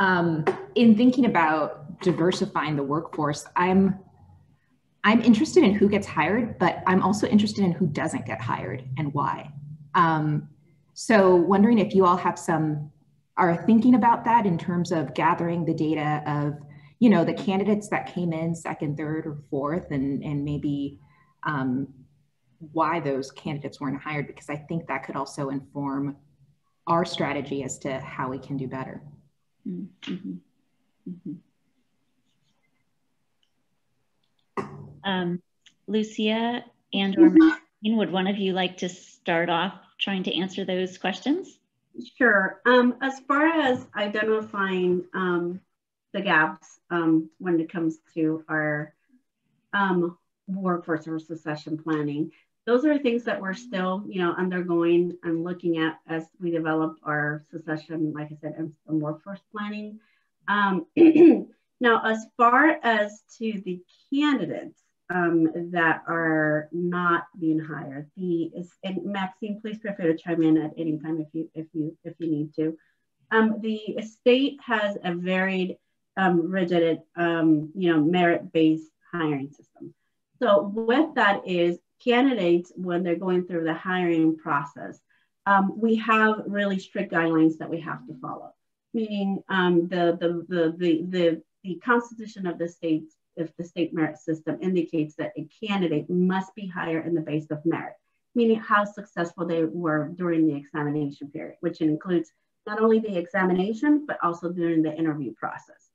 in thinking about diversifying the workforce, I'm interested in who gets hired, but I'm also interested in who doesn't get hired and why. So wondering if you all are thinking about that in terms of gathering the data of the candidates that came in 2nd, 3rd, or 4th, and maybe why those candidates weren't hired, because I think that could also inform our strategy as to how we can do better. Mm-hmm. Mm-hmm. Lucia and/or Maxine, would one of you like to start off trying to answer those questions? Sure. As far as identifying the gaps when it comes to our workforce or succession planning, those are things that we're still, undergoing and looking at as we develop our succession, like I said, and workforce planning. Now, as far as to the candidates that are not being hired, and Maxine, please feel free to chime in at any time if you need to. The state has a varied, rigid, merit-based hiring system. So with that is candidates, when they're going through the hiring process, we have really strict guidelines that we have to follow. Meaning, the Constitution of the state if the state merit system indicates that a candidate must be hired in the base of merit, meaning how successful they were during the examination period, which includes not only the examination, but also during the interview process.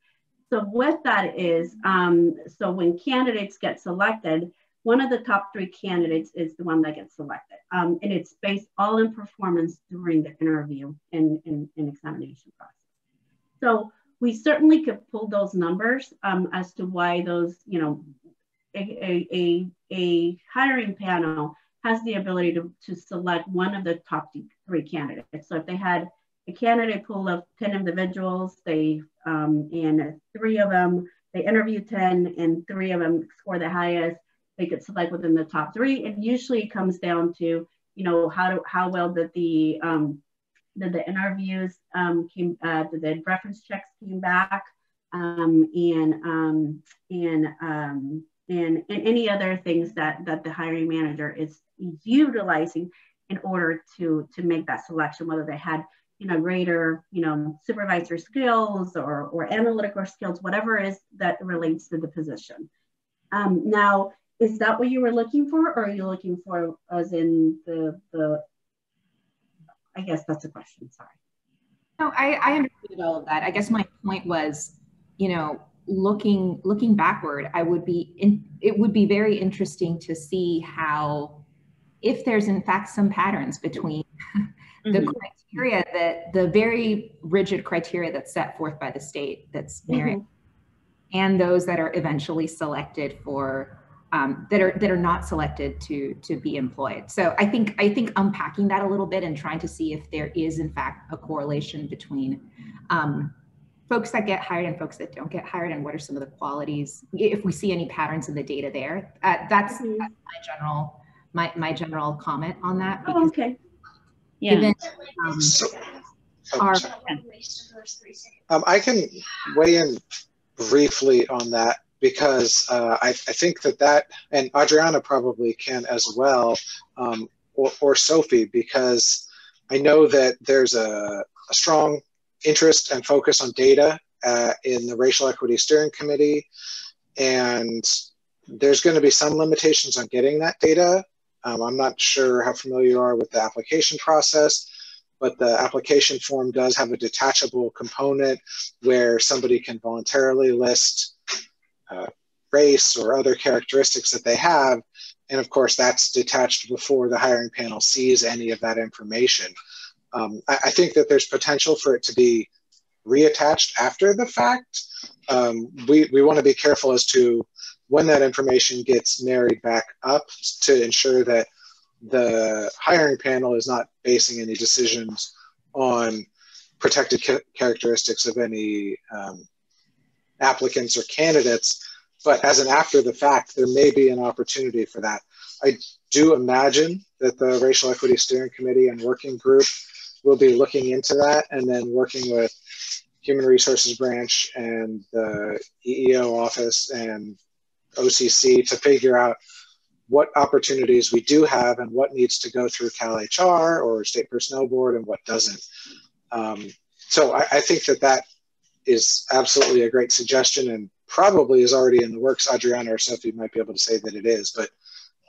So what that is, so when candidates get selected, one of the top 3 candidates is the one that gets selected. And it's based all in performance during the interview and examination process. So we certainly could pull those numbers as to why those, you know, a hiring panel has the ability to select one of the top 3 candidates. So if they had a candidate pool of 10 individuals, they and 3 of them, they interviewed 10 and 3 of them score the highest, they could select within the top 3. And usually it comes down to, you know, how well did the interviews did the reference checks came back, and any other things that the hiring manager is utilizing in order to make that selection, whether they had, you know, greater, you know, supervisor skills or analytical skills, whatever it is that relates to the position. Now, is that what you were looking for, or are you looking for as in the I guess that's a question, sorry. No, I understood all of that. I guess my point was, you know, looking backward, it would be very interesting to see how, if there's in fact some patterns between the criteria, that the very rigid criteria that's set forth by the state, that's merit, and those that are eventually selected for that are not selected to be employed. So I think unpacking that a little bit and trying to see if there is in fact a correlation between folks that get hired and folks that don't get hired, and what are some of the qualities, if we see any patterns in the data there. That's my general comment on that. Oh, okay. Yeah. Given, I can weigh in briefly on that, because I think that, and Adriana probably can as well, or Sophie, because I know that there's a strong interest and focus on data in the Racial Equity Steering Committee, and there's going to be some limitations on getting that data. I'm not sure how familiar you are with the application process, but the application form does have a detachable component where somebody can voluntarily list race or other characteristics that they have. And of course, that's detached before the hiring panel sees any of that information. I think that there's potential for it to be reattached after the fact. We want to be careful as to when that information gets married back up to ensure that the hiring panel is not basing any decisions on protected characteristics of any applicants or candidates. But as an after the fact, there may be an opportunity for that. I do imagine that the Racial Equity Steering Committee and Working Group will be looking into that, and then working with Human Resources Branch and the EEO office and OCC to figure out what opportunities we do have and what needs to go through CalHR or State Personnel Board and what doesn't. So I think that is absolutely a great suggestion, and probably is already in the works. Adriana or Sophie might be able to say that it is, but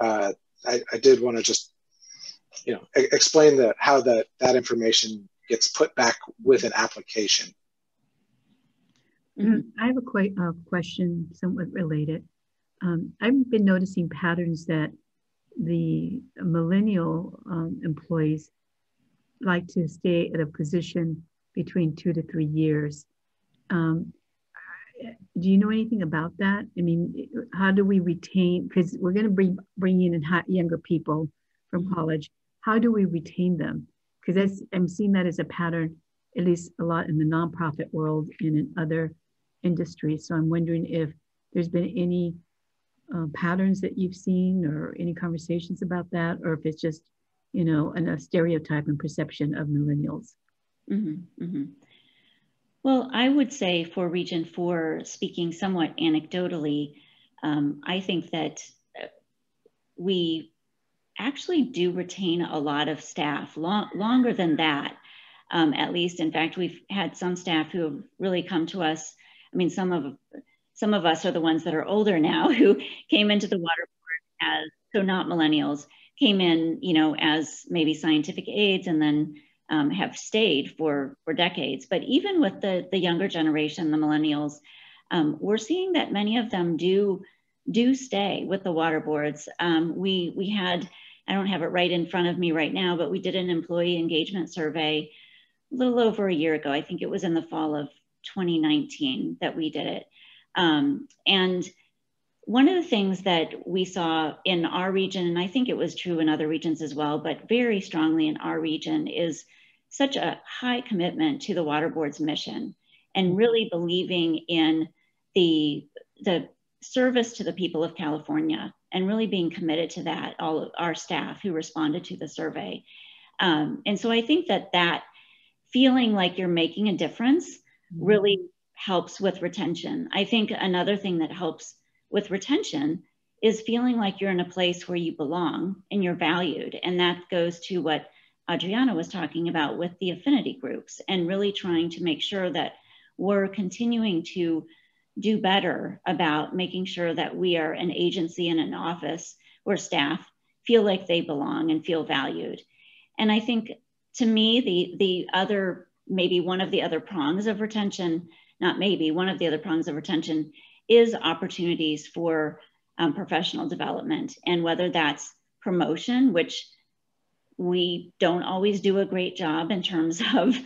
I did want to just, you know, explain how that information gets put back with an application. I have a question somewhat related. I've been noticing patterns that the millennial employees like to stay at a position between 2 to 3 years. Do you know anything about that? I mean, how do we retain, because we're going to bring in younger people from college. How do we retain them? Because I'm seeing that as a pattern, at least a lot in the nonprofit world and in other industries. So I'm wondering if there's been any patterns that you've seen or any conversations about that, or if it's just, you know, a stereotype and perception of millennials. Well, I would say for Region 4, speaking somewhat anecdotally, I think that we actually do retain a lot of staff, longer than that, at least. In fact, we've had some staff who have really come to us. I mean, some of some of us are the ones that are older now who came into the water board as, so not millennials, came in, you know, as maybe scientific aides and then have stayed for decades. But even with the younger generation, the millennials, we're seeing that many of them do stay with the water boards. We had, I don't have it right in front of me right now, but we did an employee engagement survey a little over a year ago. I think it was in the fall of 2019 that we did it. And one of the things that we saw in our region, and I think it was true in other regions as well, but very strongly in our region, is such a high commitment to the water board's mission and really believing in the service to the people of California and really being committed to that, all of our staff who responded to the survey. And so I think that feeling like you're making a difference really helps with retention. I think another thing that helps with retention is feeling like you're in a place where you belong and you're valued. And that goes to what Adriana was talking about with the affinity groups and really trying to make sure that we're continuing to do better about making sure that we are an agency and an office where staff feel like they belong and feel valued. And I think, to me, the other, maybe one of the other prongs of retention, not maybe, one of the other prongs of retention is opportunities for professional development. And whether that's promotion, which we don't always do a great job in terms of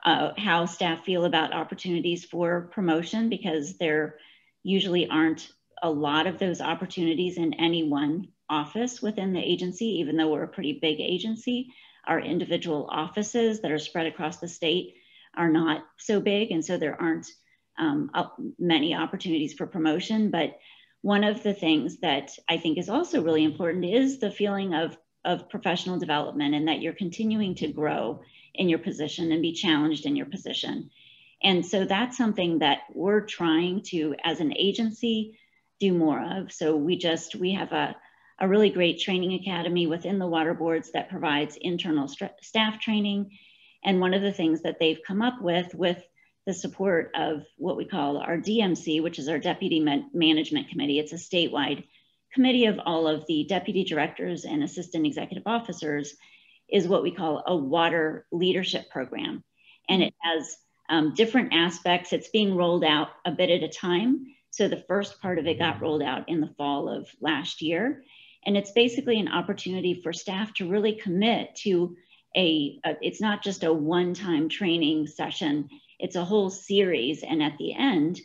how staff feel about opportunities for promotion, because there usually aren't a lot of those opportunities in any one office within the agency, even though we're a pretty big agency. Our individual offices that are spread across the state are not so big, and so there aren't many opportunities for promotion. But one of the things that I think is also really important is the feeling of professional development, and that you're continuing to grow in your position and be challenged in your position. And so that's something that we're trying to, as an agency, do more of. So we have a really great training academy within the water boards that provides internal staff training. And one of the things that they've come up with the support of what we call our DMC, which is our Deputy Management Committee. It's a statewide committee of all of the deputy directors and assistant executive officers, is what we call a water leadership program. And it has different aspects. It's being rolled out a bit at a time. So the first part of it got rolled out in the fall of last year. And it's basically an opportunity for staff to really commit to it's not just a one-time training session, it's a whole series. And at the end,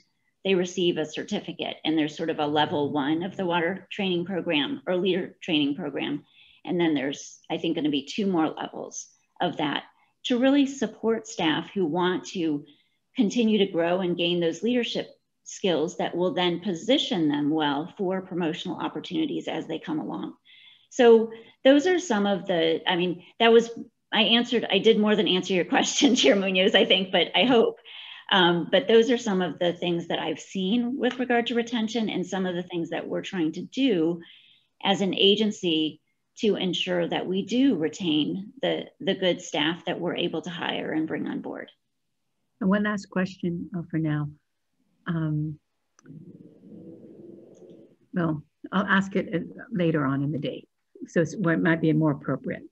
they receive a certificate, and there's sort of a level 1 of the water training program or leader training program. And then there's, I think, going to be 2 more levels of that to really support staff who want to continue to grow and gain those leadership skills that will then position them well for promotional opportunities as they come along. So those are some of the, I mean, I did more than answer your question, Chair Munoz, I think, but I hope. But those are some of the things that I've seen with regard to retention, and some of the things that we're trying to do as an agency to ensure that we do retain the good staff that we're able to hire and bring on board. And one last question for now. Well, I'll ask it later on in the day, so it might be more appropriate.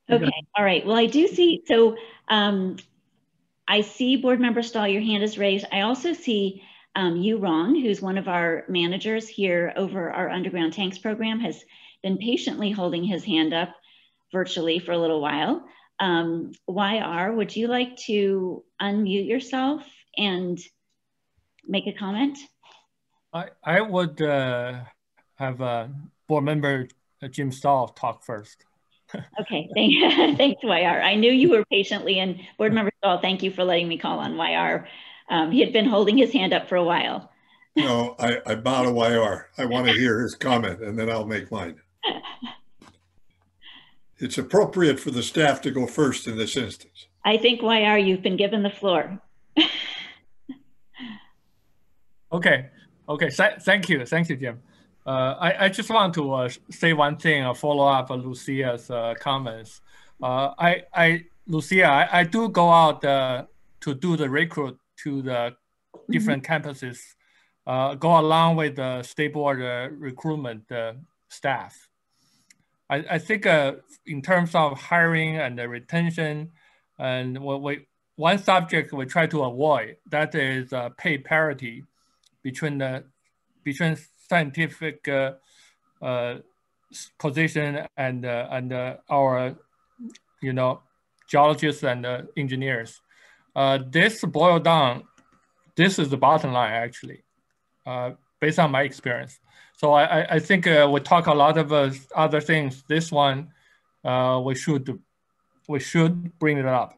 Okay, all right. Well, I do see, so I see Board Member Stahl, your hand is raised. I also see Yu Rong, who's one of our managers here over our underground tanks program, has been patiently holding his hand up virtually for a little while. YR, would you like to unmute yourself and make a comment? I would have Board Member Jim Stahl talk first. Okay, thanks, YR. I knew you were patiently, and Board Member Stahl, thank you for letting me call on YR. He had been holding his hand up for a while. No, I bow to YR. I want to hear his comment, and then I'll make mine. It's appropriate for the staff to go first in this instance. I think, YR, you've been given the floor. Okay, thank you, Jim. I just want to say one thing, follow up Lucia's comments. Lucia, I do go out to do the recruit to the different campuses go along with the state board recruitment staff. I think in terms of hiring and the retention, and one subject we try to avoid, that is pay parity between scientific position and our geologists and engineers. This boiled down. This is the bottom line, actually, based on my experience. So I think we talk a lot of other things. This one, we should bring it up.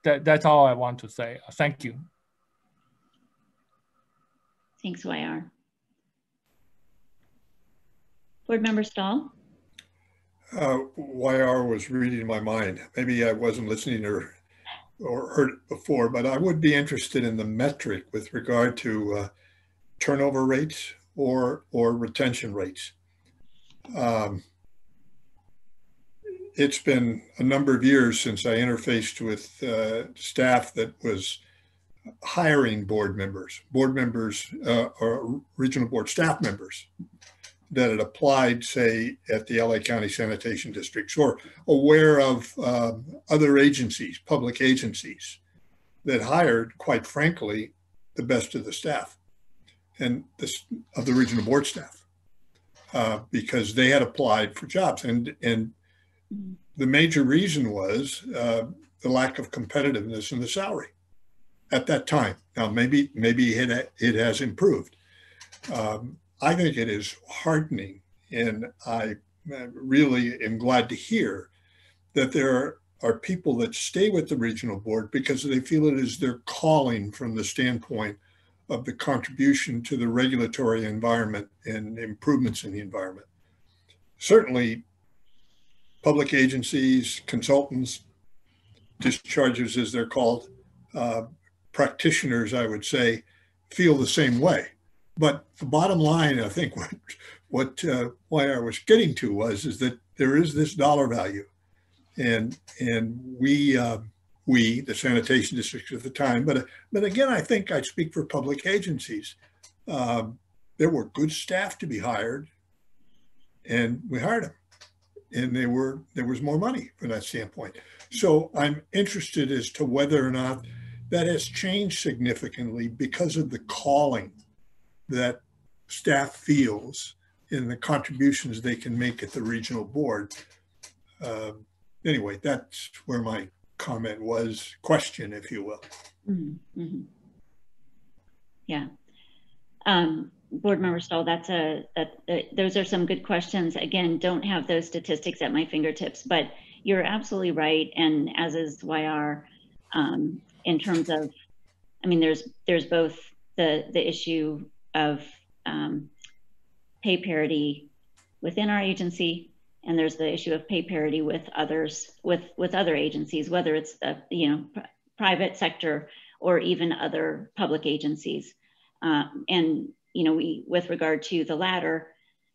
That's all I want to say. Thank you. Thanks, YR. Board Member Stahl? YR was reading my mind. Maybe I wasn't listening or heard it before, but I would be interested in the metric with regard to turnover rates or retention rates. It's been a number of years since I interfaced with staff that was hiring board members or regional board staff members that had applied, say, at the LA County Sanitation Districts, or aware of other agencies, public agencies, that hired, quite frankly, the best of the staff and of the regional board staff, because they had applied for jobs. And the major reason was the lack of competitiveness in the salary at that time. Now, maybe it has improved. I think it is heartening, and I really am glad to hear that there are people that stay with the regional board because they feel it is their calling from the standpoint of the contribution to the regulatory environment and improvements in the environment. Certainly, public agencies, consultants, dischargers as they're called, practitioners, I would say, feel the same way. But the bottom line, I think what YR was getting to is that there is this dollar value, and we the sanitation districts at the time, but again, I think I speak for public agencies. There were good staff to be hired, and we hired them, and there was more money from that standpoint. So I'm interested as to whether or not that has changed significantly because of the calling that staff feels in the contributions they can make at the regional board. Anyway, that's where my comment was, question, if you will. Mm-hmm. Yeah. Board Member Stahl, those are some good questions. Again, don't have those statistics at my fingertips, but you're absolutely right. And as is YR, in terms of, I mean, there's both the issue of pay parity within our agency, and there's the issue of pay parity with others, with other agencies, whether it's the private sector or even other public agencies. And we, with regard to the latter,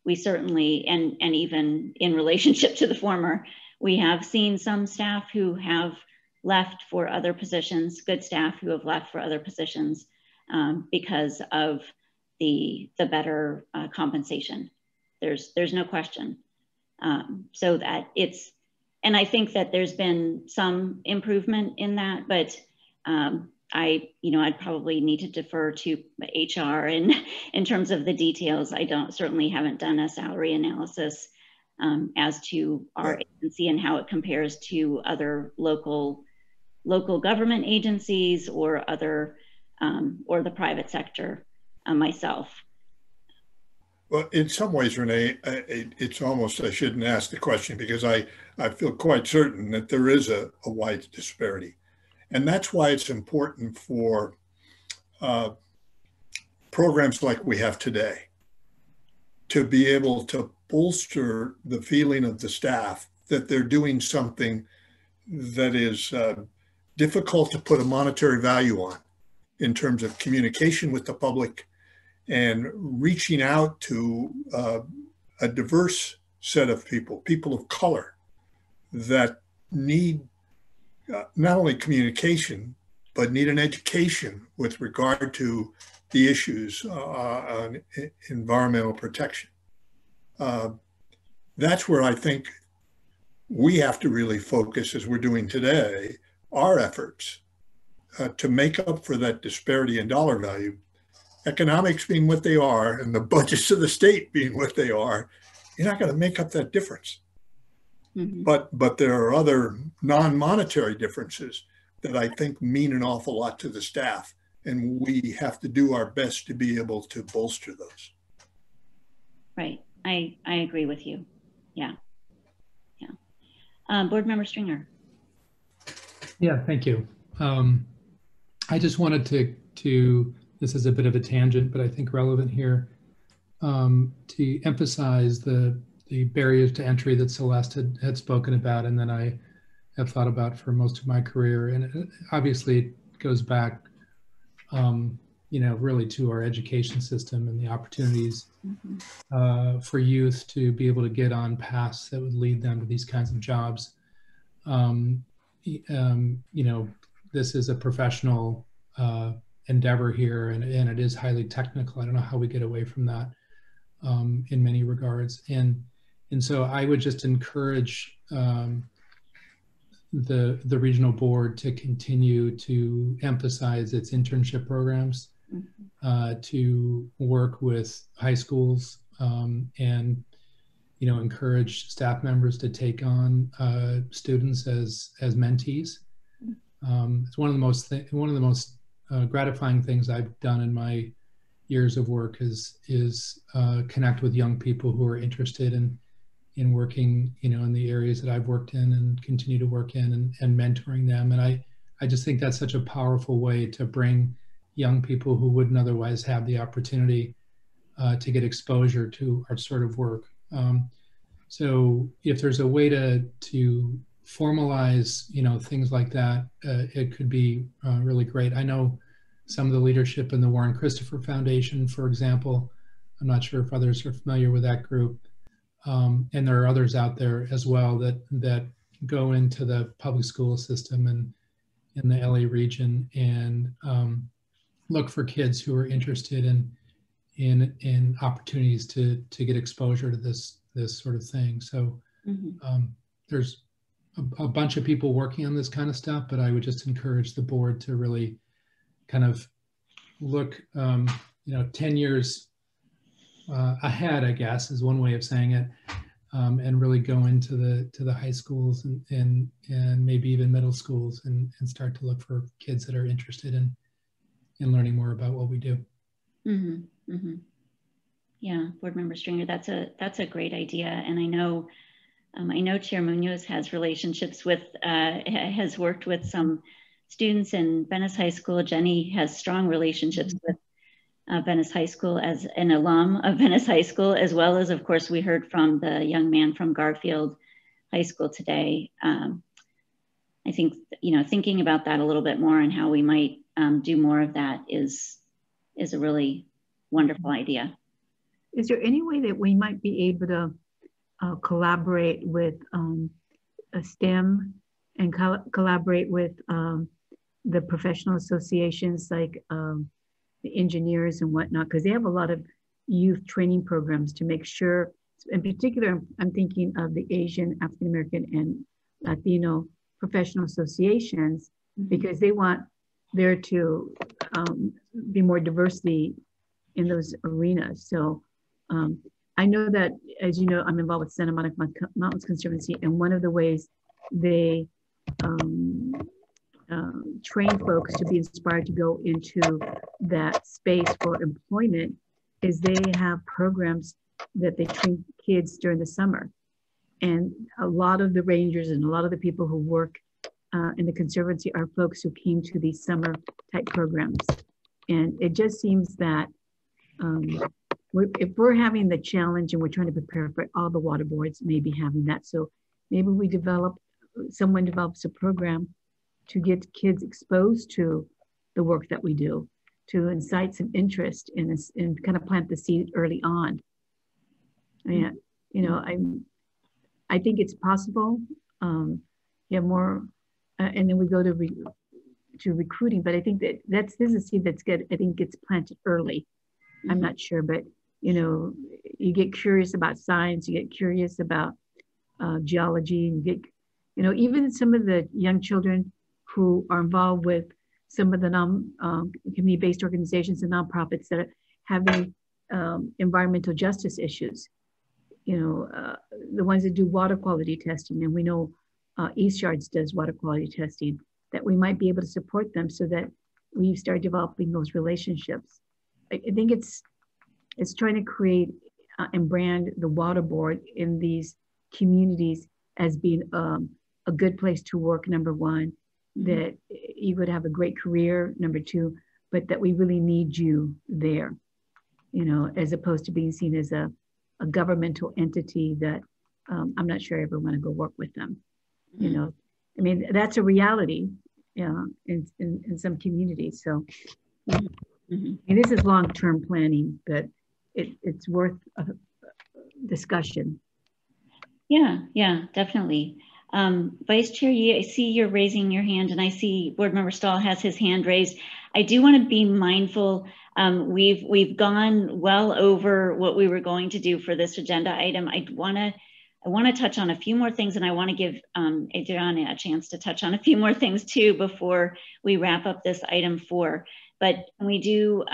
we certainly, and even in relationship to the former, we have seen some staff who have left for other positions, good staff who have left for other positions because of the better compensation. There's no question. So that it's, and I think that there's been some improvement in that, but I'd probably need to defer to HR in terms of the details. Certainly haven't done a salary analysis as to our agency and how it compares to other local government agencies or other or the private sector myself. Well, in some ways, Renee, it's almost, I shouldn't ask the question because I feel quite certain that there is a wide disparity. And that's why it's important for programs like we have today to be able to bolster the feeling of the staff that they're doing something that is difficult to put a monetary value on in terms of communication with the public and reaching out to a diverse set of people of color that need not only communication, but need an education with regard to the issues on environmental protection. That's where I think we have to really focus, as we're doing today, our efforts to make up for that disparity in dollar value. Economics being what they are and the budgets of the state being what they are, you're not going to make up that difference. Mm-hmm. But there are other non-monetary differences that I think mean an awful lot to the staff, and we have to do our best to be able to bolster those. Right. I agree with you. Yeah. Yeah. Board Member Stringer. Yeah, thank you. I just wanted to, this is a bit of a tangent, but I think relevant here, to emphasize the barriers to entry that Celeste had spoken about, and then I have thought about for most of my career. And obviously it goes back, really to our education system and the opportunities for youth to be able to get on paths that would lead them to these kinds of jobs. This is a professional endeavor here, and it is highly technical. I don't know how we get away from that in many regards. And so I would just encourage the regional board to continue to emphasize its internship programs, to work with high schools, and encourage staff members to take on students as mentees. It's one of the most gratifying things I've done in my years of work is connect with young people who are interested in working, in the areas that I've worked in and continue to work in, and mentoring them. And I just think that's such a powerful way to bring young people who wouldn't otherwise have the opportunity to get exposure to our sort of work. So if there's a way to formalize, things like that, it could be really great. I know some of the leadership in the Warren Christopher Foundation, for example. I'm not sure if others are familiar with that group. And there are others out there as well that go into the public school system and in the LA region and look for kids who are interested in opportunities to get exposure to this sort of thing. So there's a bunch of people working on this kind of stuff, but I would just encourage the board to really kind of look, 10 years ahead, I guess, is one way of saying it, and really go into the high schools and maybe even middle schools and start to look for kids that are interested in learning more about what we do. Mm-hmm. Mm-hmm. Yeah, Board Member Stringer, that's a great idea, and I know Chair Munoz has relationships with, has worked with some students in Venice High School. Jenny has strong relationships with Venice High School as an alum of Venice High School, as well as, of course, we heard from the young man from Garfield High School today. I think, thinking about that a little bit more and how we might do more of that is a really wonderful idea. Is there any way that we might be able to collaborate with a STEM and collaborate with the professional associations like the engineers and whatnot, because they have a lot of youth training programs to make sure, in particular, I'm thinking of the Asian, African American, and Latino professional associations, because they want there to be more diversity in those arenas. So I know that, as you know, I'm involved with Santa Monica Mountains Conservancy, and one of the ways they train folks to be inspired to go into that space for employment is they have programs that they train kids during the summer. And a lot of the rangers and a lot of the people who work in the Conservancy are folks who came to these summer type programs. And it just seems that if we're having the challenge and we're trying to prepare for all the water boards, maybe having that. So maybe someone develops a program to get kids exposed to the work that we do, to incite some interest in this and kind of plant the seed early on. And, I think it's possible. You have more, and then we go to to recruiting, but I think that this is a seed that's good. I think gets planted early. I'm not sure, but you know, you get curious about science, you get curious about geology, you get, you know, even some of the young children who are involved with some of the community-based organizations and nonprofits that are having environmental justice issues. You know, the ones that do water quality testing, and we know East Yards does water quality testing, that we might be able to support them so that we start developing those relationships. I think it's trying to create and brand the water board in these communities as being a good place to work, number one, that you would have a great career, number two, but that we really need you there, you know, as opposed to being seen as a governmental entity that I'm not sure I ever want to go work with them. You know, I mean, that's a reality in some communities. So and this is long-term planning, but it's worth a discussion. Yeah, definitely. Vice Chair Yee, I see you're raising your hand, and I see Board Member Stahl has his hand raised. I do want to be mindful. We've gone well over what we were going to do for this agenda item. I want to touch on a few more things, and I want to give Adriana a chance to touch on a few more things too before we wrap up this item 4. But we do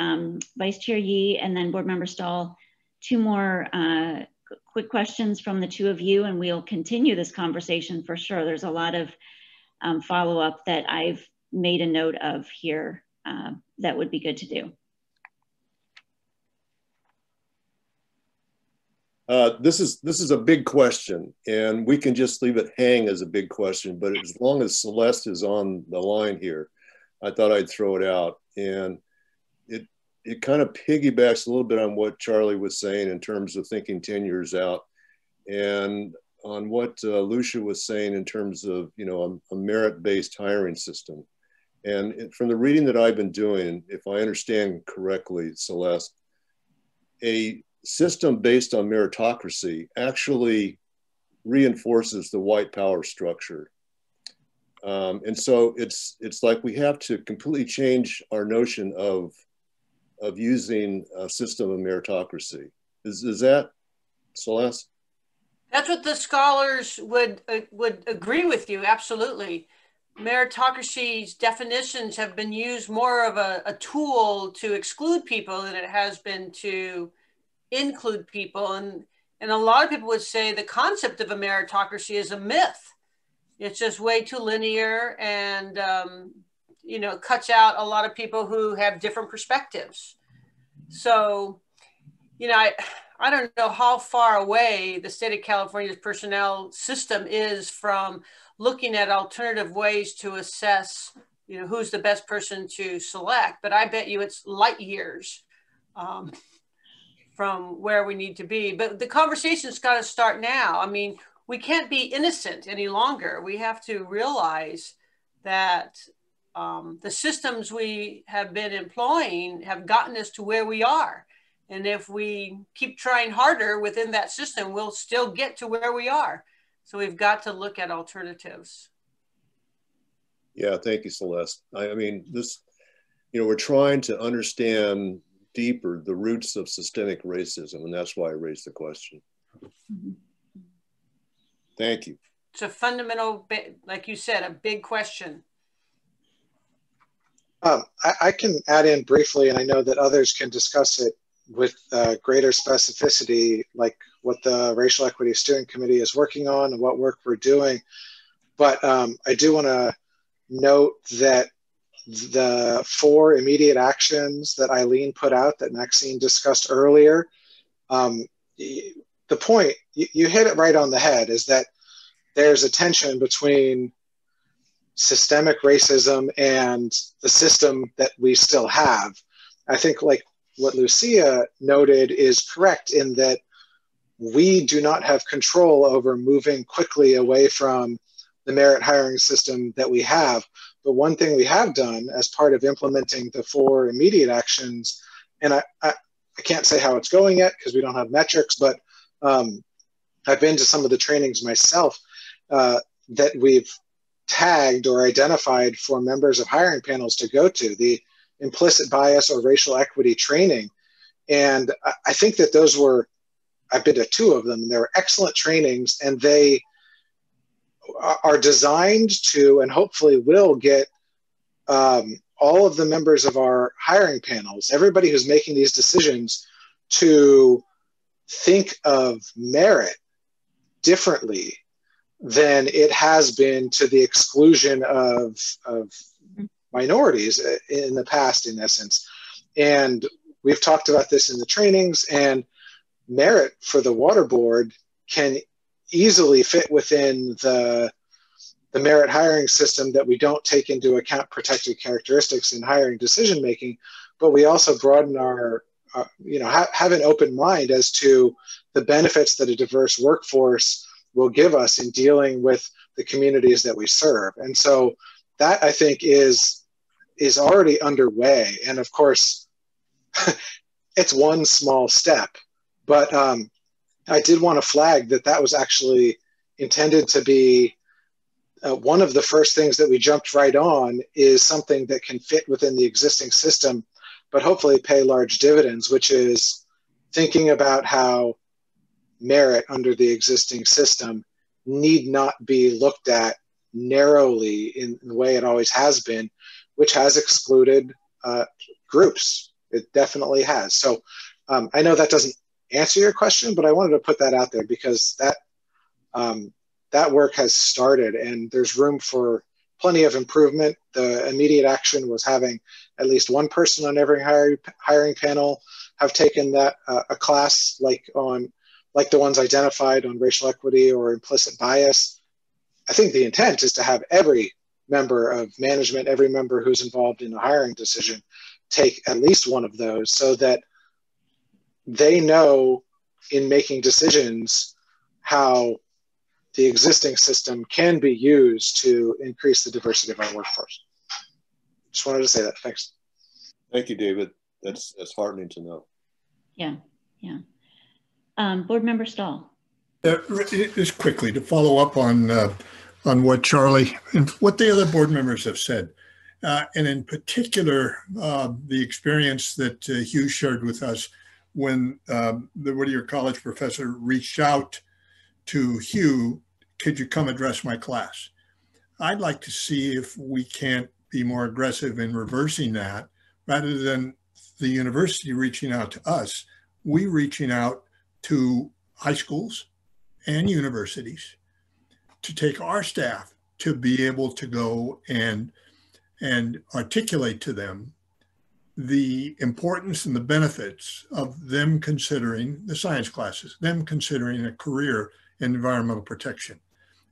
Vice Chair Yee and then Board Member Stahl, 2 more quick questions from the 2 of you, and we'll continue this conversation for sure. There's a lot of follow-up that I've made a note of here that would be good to do. This is a big question, and we can just leave it hang as a big question, but as long as Celeste is on the line here, I thought I'd throw it out. And it kind of piggybacks a little bit on what Charlie was saying in terms of thinking 10 years out, and on what Lucia was saying in terms of, you know, a merit-based hiring system. And from the reading that I've been doing, if I understand correctly, Celeste, a system based on meritocracy actually reinforces the white power structure. And so it's like we have to completely change our notion of using a system of meritocracy. Is that, Celeste? That's what the scholars would agree with you, absolutely. Meritocracy's definitions have been used more of a tool to exclude people than it has been to include people. And a lot of people would say the concept of a meritocracy is a myth. It's just way too linear and, you know, cuts out a lot of people who have different perspectives. So, you know, I don't know how far away the state of California's personnel system is from looking at alternative ways to assess, you know, who's the best person to select, but I bet you it's light years from where we need to be. But the conversation's got to start now. I mean, we can't be innocent any longer. We have to realize that the systems we have been employing have gotten us to where we are. And if we keep trying harder within that system, we'll still get to where we are. So we've got to look at alternatives. Yeah, thank you, Celeste. I mean, this, you know, we're trying to understand deeper the roots of systemic racism, and that's why I raised the question. Thank you. It's a fundamental, like you said, a big question. I can add in briefly, and I know that others can discuss it with greater specificity, like what the Racial Equity Steering Committee is working on and what work we're doing. But I do want to note that the 4 immediate actions that Eileen put out that Maxine discussed earlier, the point, you hit it right on the head, is that there's a tension between systemic racism and the system that we still have. I think like what Lucia noted is correct in that we do not have control over moving quickly away from the merit hiring system that we have. But one thing we have done as part of implementing the 4 immediate actions, and I can't say how it's going yet because we don't have metrics, but I've been to some of the trainings myself that we've tagged or identified for members of hiring panels to go to, the implicit bias or racial equity training. And I think that those were, I've been to 2 of them, and they were excellent trainings, and they are designed to, and hopefully will get all of the members of our hiring panels, everybody who's making these decisions, to think of merit differently than it has been to the exclusion of minorities in the past, in essence. And we've talked about this in the trainings, and merit for the water board can easily fit within the merit hiring system, that we don't take into account protected characteristics in hiring decision making, but we also broaden our, have an open mind as to the benefits that a diverse workforce will give us in dealing with the communities that we serve. And so that, I think, is already underway. And of course, it's one small step, but I did want to flag that that was actually intended to be one of the first things that we jumped right on, is something that can fit within the existing system, but hopefully pay large dividends, which is thinking about how merit under the existing system need not be looked at narrowly in the way it always has been, which has excluded groups. It definitely has. So I know that doesn't answer your question, but I wanted to put that out there because that that work has started, and there's room for plenty of improvement. The immediate action was having at least one person on every hiring panel have taken that a class like the ones identified on racial equity or implicit bias. I think the intent is to have every member of management, every member who's involved in a hiring decision, take at least one of those, so that they know in making decisions how the existing system can be used to increase the diversity of our workforce. Just wanted to say that. Thanks. Thank you, David. That's heartening to know. Yeah, yeah. Board Member Stahl. Just quickly to follow up on what Charlie and what the other board members have said, and in particular, the experience that Hugh shared with us when the Whittier College professor reached out to Hugh, could you come address my class? I'd like to see if we can't be more aggressive in reversing that, rather than the university reaching out to us, we reaching out to high schools and universities to take our staff to be able to go and articulate to them the importance and the benefits of them considering the science classes, them considering a career in environmental protection.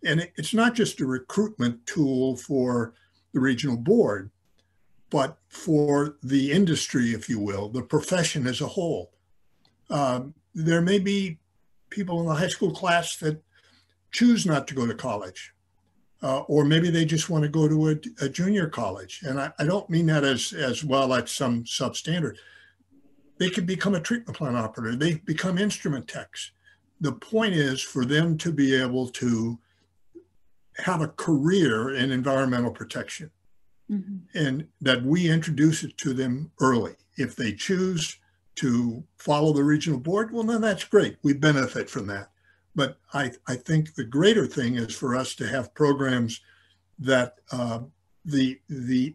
And it's not just a recruitment tool for the regional board, but for the industry, if you will, the profession as a whole. There may be people in the high school class that choose not to go to college, or maybe they just want to go to a junior college. And I don't mean that as well at some substandard. They could become a treatment plant operator. They become instrument techs. The point is for them to be able to have a career in environmental protection, and that we introduce it to them early. If they choose to follow the regional board, well, then that's great. We benefit from that. But I think the greater thing is for us to have programs that the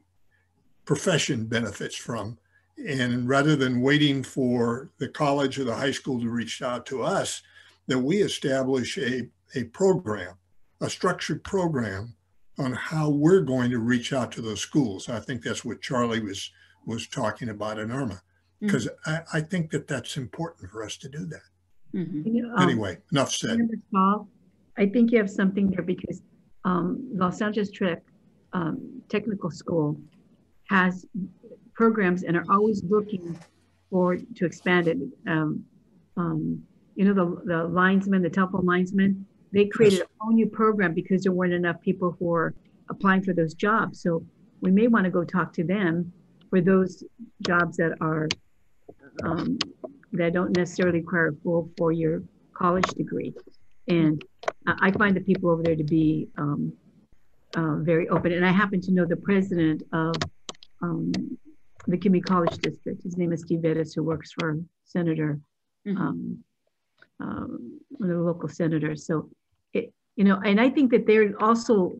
profession benefits from. And rather than waiting for the college or the high school to reach out to us, that we establish a program, a structured program on how we're going to reach out to those schools. I think that's what Charlie was talking about in Irma, because I think that that's important for us to do that. Anyway, enough said. I think you have something there because Los Angeles Technical School has programs and are always looking to expand it. You know, the linesmen, the telephone linesmen, they created a whole new program because there weren't enough people who were applying for those jobs. So we may want to go talk to them for those jobs that are that don't necessarily require a full 4-year college degree. And I find the people over there to be very open. And I happen to know the president of the Community College District. His name is Steve Vettis, who works for Senator, one of the local senators. So, and I think that they're also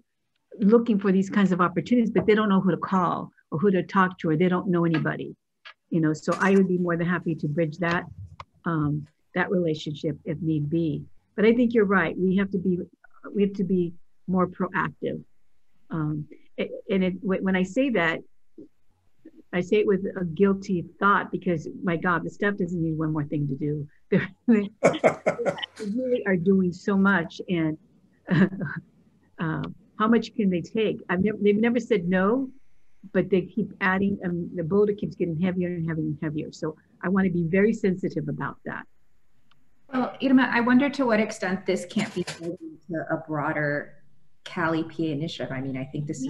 looking for these kinds of opportunities, but they don't know who to call or who to talk to, or they don't know anybody. So I would be more than happy to bridge that that relationship if need be. But I think you're right. We have to be more proactive. When I say that, I say it with a guilty thought because, my God, the staff doesn't need one more thing to do. They really are doing so much, and how much can they take? They've never said no, but they keep adding, the boulder keeps getting heavier and heavier and heavier. So I want to be very sensitive about that. Well, Irma, I wonder to what extent this can't be pulled into a broader Cali PA initiative. I mean, I think this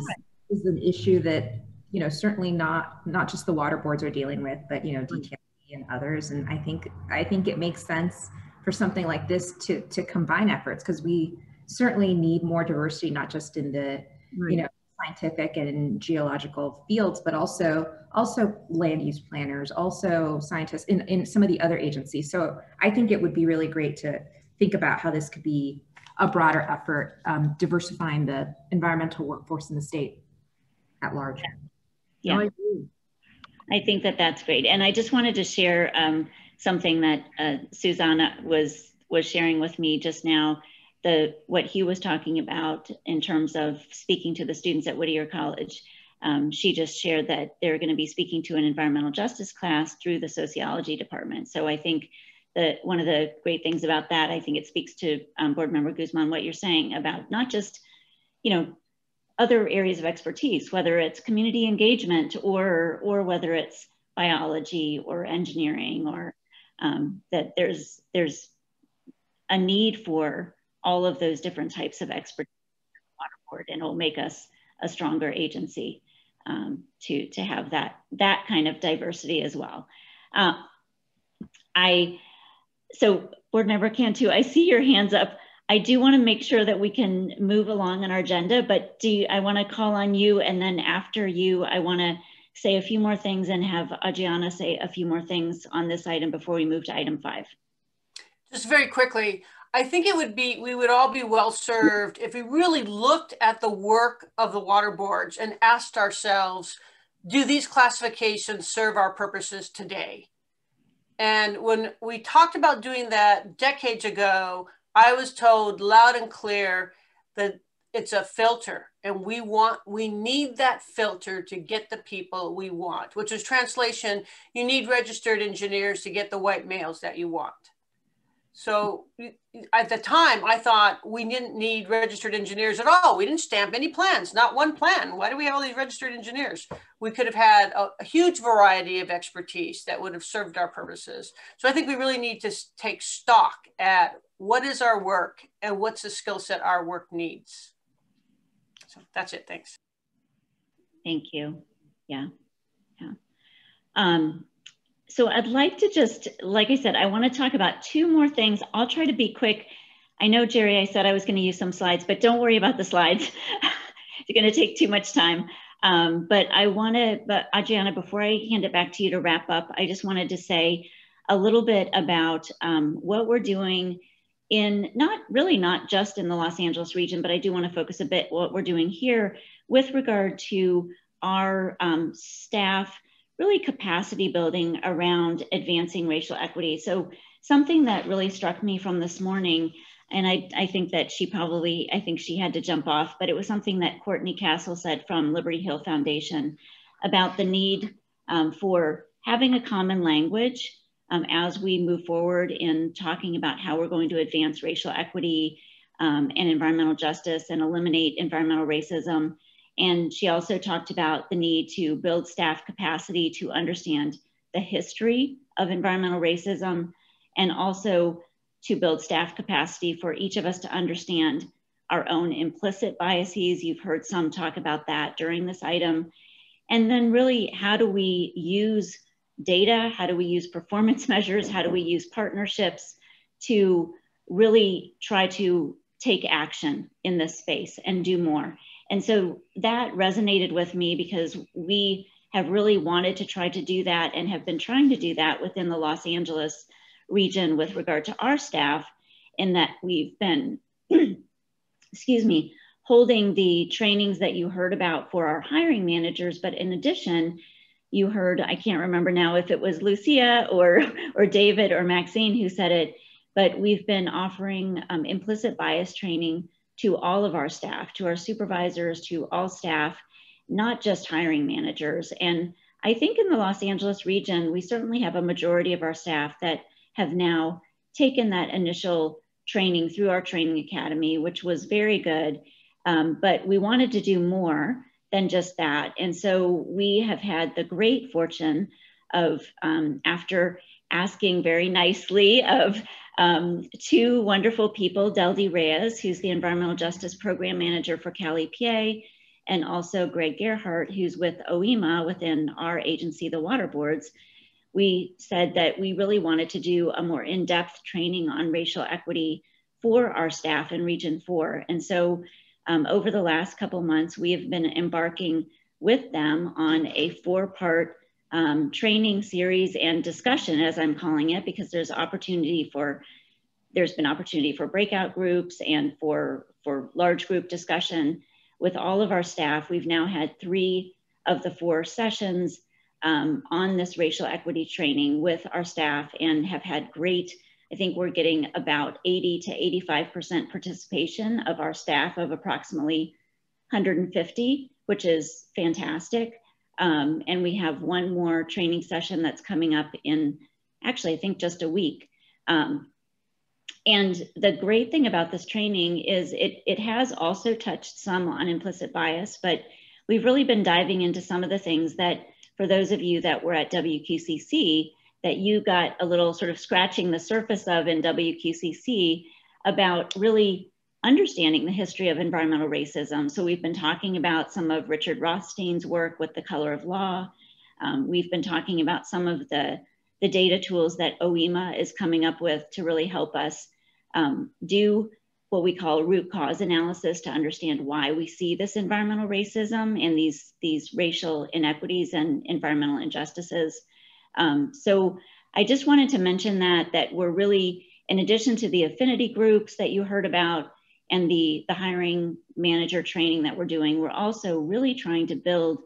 is an issue that, certainly not just the water boards are dealing with, but, DTMP and others. And I think it makes sense for something like this to combine efforts, because we certainly need more diversity, not just in the, scientific and geological fields, but also land use planners, also scientists in some of the other agencies. So I think it would be really great to think about how this could be a broader effort, diversifying the environmental workforce in the state at large. Yeah, I think that that's great. And I just wanted to share something that Susanna was sharing with me just now. What Hugh was talking about in terms of speaking to the students at Whittier College. She just shared that they're going to be speaking to an environmental justice class through the sociology department. So I think that one of the great things about that, I think it speaks to Board Member Guzman, what you're saying about not just, other areas of expertise, whether it's community engagement or whether it's biology or engineering, or that there's a need for all of those different types of expertise in the Water Board, and it'll make us a stronger agency to have that kind of diversity as well. So Board Member Cantu, I see your hands up. I do want to make sure that we can move along on our agenda, but I want to call on you, and then after you, I want to say a few more things and have Adriana say a few more things on this item before we move to item 5. Just very quickly, I think we would all be well served if we really looked at the work of the water boards and asked ourselves, do these classifications serve our purposes today? And when we talked about doing that decades ago, I was told loud and clear that it's a filter, and we need that filter to get the people we want, which is translation, you need registered engineers to get the white males that you want. So at the time, I thought we didn't need registered engineers at all. We didn't stamp any plans, not one plan. Why do we have all these registered engineers? We could have had a huge variety of expertise that would have served our purposes. So I think we really need to take stock at what is our work and what's the skill set our work needs. So that's it, thanks. Thank you, yeah. So I'd like to just, like I said, I want to talk about 2 more things. I'll try to be quick. I know, Jerry, I said I was going to use some slides, but don't worry about the slides. It's going to take too much time. But Adriana, before I hand it back to you to wrap up, I just wanted to say a little bit about what we're doing not just in the Los Angeles region, but I do want to focus a bit what we're doing here with regard to our staff, really capacity building around advancing racial equity. So something that really struck me from this morning, and I think that I think she had to jump off, but it was something that Courtney Castle said from Liberty Hill Foundation about the need for having a common language as we move forward in talking about how we're going to advance racial equity and environmental justice and eliminate environmental racism. And she also talked about the need to build staff capacity to understand the history of environmental racism, and also to build staff capacity for each of us to understand our own implicit biases. You've heard some talk about that during this item. And then really, how do we use data? How do we use performance measures? How do we use partnerships to really try to take action in this space and do more? And so that resonated with me because we have really wanted to try to do that and have been trying to do that within the Los Angeles region with regard to our staff, in that we've been, excuse me, holding the trainings that you heard about for our hiring managers. But in addition, you heard, I can't remember now if it was Lucia or David or Maxine who said it, but we've been offering implicit bias training to all of our staff, to our supervisors, to all staff, not just hiring managers. And I think in the Los Angeles region, we certainly have a majority of our staff that have now taken that initial training through our training academy, which was very good. But we wanted to do more than just that. And so we have had the great fortune of, after asking very nicely of two wonderful people, Deldy Reyes, who's the Environmental Justice Program Manager for Cali, PA, and also Greg Gerhardt, who's with OEMA within our agency, the Water Boards, we said that we really wanted to do a more in-depth training on racial equity for our staff in Region 4. And so over the last couple months, we have been embarking with them on a 4-part training series and discussion, as I'm calling it, because there's been opportunity for breakout groups and for large group discussion with all of our staff. We've now had 3 of the 4 sessions on this racial equity training with our staff and have had great, I think we're getting about 80 to 85% participation of our staff of approximately 150, which is fantastic. And we have 1 more training session that's coming up in, actually, I think just a week. And the great thing about this training is it has also touched some on implicit bias, but we've really been diving into some of the things that, for those of you that were at WQCC, that you got a little sort of scratching the surface of in WQCC about really understanding the history of environmental racism. So we've been talking about some of Richard Rothstein's work with The Color of Law. We've been talking about some of the data tools that OEMA is coming up with to really help us do what we call root cause analysis to understand why we see this environmental racism and these racial inequities and environmental injustices. So I just wanted to mention that we're really, in addition to the affinity groups that you heard about and the hiring manager training that we're doing, we're also really trying to build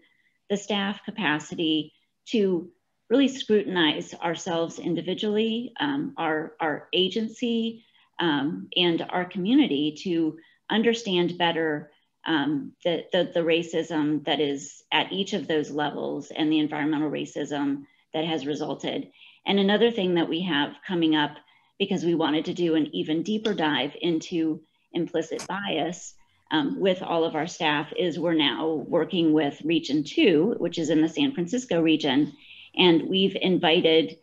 the staff capacity to really scrutinize ourselves individually, our agency, and our community to understand better the racism that is at each of those levels and the environmental racism that has resulted. And another thing that we have coming up, because we wanted to do an even deeper dive into implicit bias with all of our staff, is we're now working with Region 2, which is in the San Francisco region. And we've invited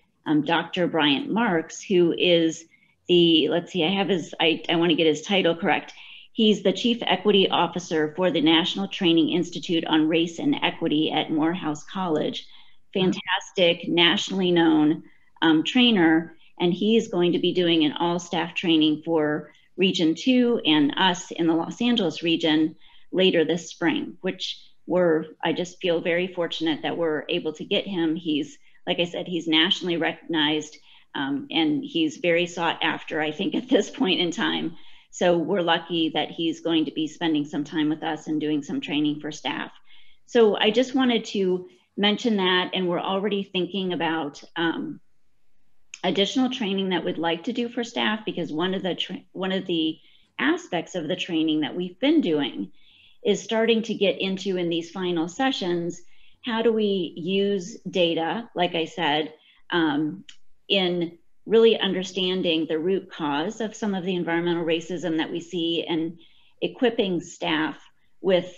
Dr. Bryant Marks, who is the, let's see, I want to get his title correct. He's the Chief Equity Officer for the National Training Institute on Race and Equity at Morehouse College. Fantastic, nationally known trainer. And he is going to be doing an all-staff training for Region 2 and us in the Los Angeles region later this spring, which I just feel very fortunate that we're able to get him. He's, like I said, he's nationally recognized and he's very sought after, I think, at this point in time. So we're lucky that he's going to be spending some time with us and doing some training for staff. So I just wanted to mention that, and we're already thinking about additional training that we'd like to do for staff, because one of the aspects of the training that we've been doing is starting to get into in these final sessions, how do we use data, like I said, in really understanding the root cause of some of the environmental racism that we see and equipping staff with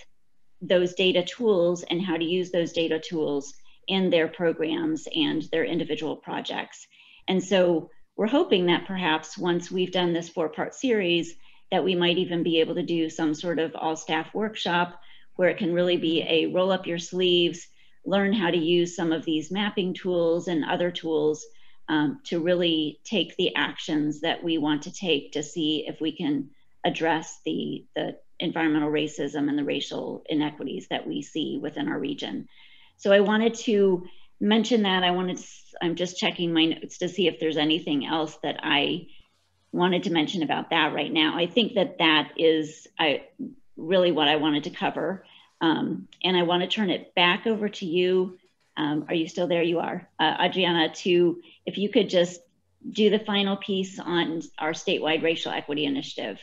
those data tools and how to use those data tools in their programs and their individual projects. And so we're hoping that perhaps once we've done this 4-part series, that we might even be able to do some sort of all-staff workshop where it can really be a roll up your sleeves, learn how to use some of these mapping tools and other tools to really take the actions that we want to take to see if we can address the environmental racism and the racial inequities that we see within our region. So I wanted to mention that. I'm just checking my notes to see if there's anything else that I wanted to mention about that right now. I think that is really what I wanted to cover. And I want to turn it back over to you. Are you still there? You are. Adriana, if you could just do the final piece on our statewide racial equity initiative.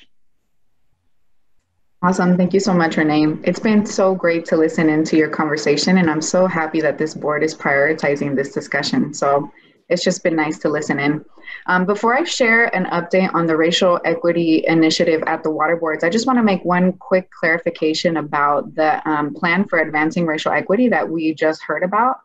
Awesome. Thank you so much, Renee. It's been so great to listen into your conversation, and I'm so happy that this board is prioritizing this discussion. So it's just been nice to listen in. Before I share an update on the racial equity initiative at the water boards, I just want to make one quick clarification about the plan for advancing racial equity that we just heard about.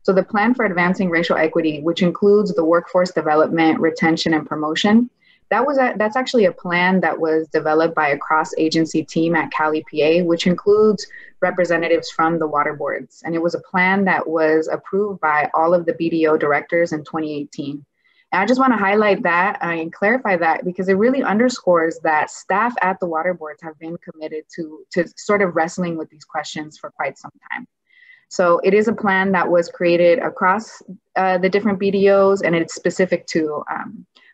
So the plan for advancing racial equity, which includes the workforce development, retention, and promotion, that's actually a plan that was developed by a cross-agency team at Cali, PA, which includes representatives from the water boards. And it was a plan that was approved by all of the BDO directors in 2018. And I just want to highlight that and clarify that because it really underscores that staff at the water boards have been committed to sort of wrestling with these questions for quite some time. So it is a plan that was created across the different BDOs, and it's specific to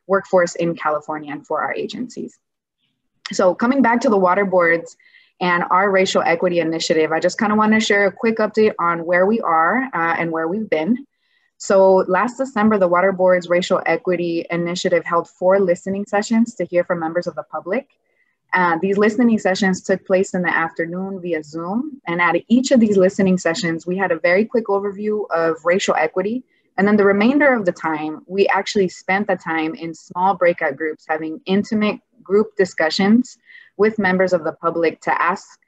workforce in California and for our agencies. So coming back to the water boards and our racial equity initiative, I just kind of want to share a quick update on where we are and where we've been. So last December, the water board's racial equity initiative held 4 listening sessions to hear from members of the public. These listening sessions took place in the afternoon via Zoom. And at each of these listening sessions, we had a very quick overview of racial equity. And then the remainder of the time, we actually spent the time in small breakout groups, having intimate group discussions with members of the public to ask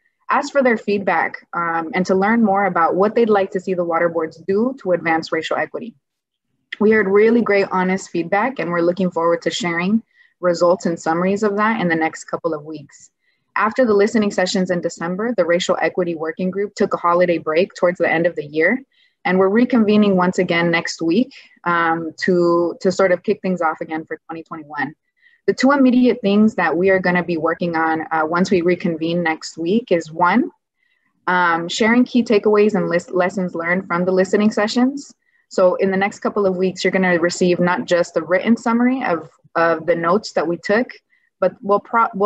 for their feedback and to learn more about what they'd like to see the water boards do to advance racial equity. We heard really great, honest feedback, and we're looking forward to sharing results and summaries of that in the next couple of weeks. After the listening sessions in December, the Racial Equity Working Group took a holiday break towards the end of the year, and we're reconvening once again next week to sort of kick things off again for 2021. The 2 immediate things that we are going to be working on once we reconvene next week is 1, sharing key takeaways and lessons learned from the listening sessions. So in the next couple of weeks, you're going to receive not just a written summary of the notes that we took, but we'll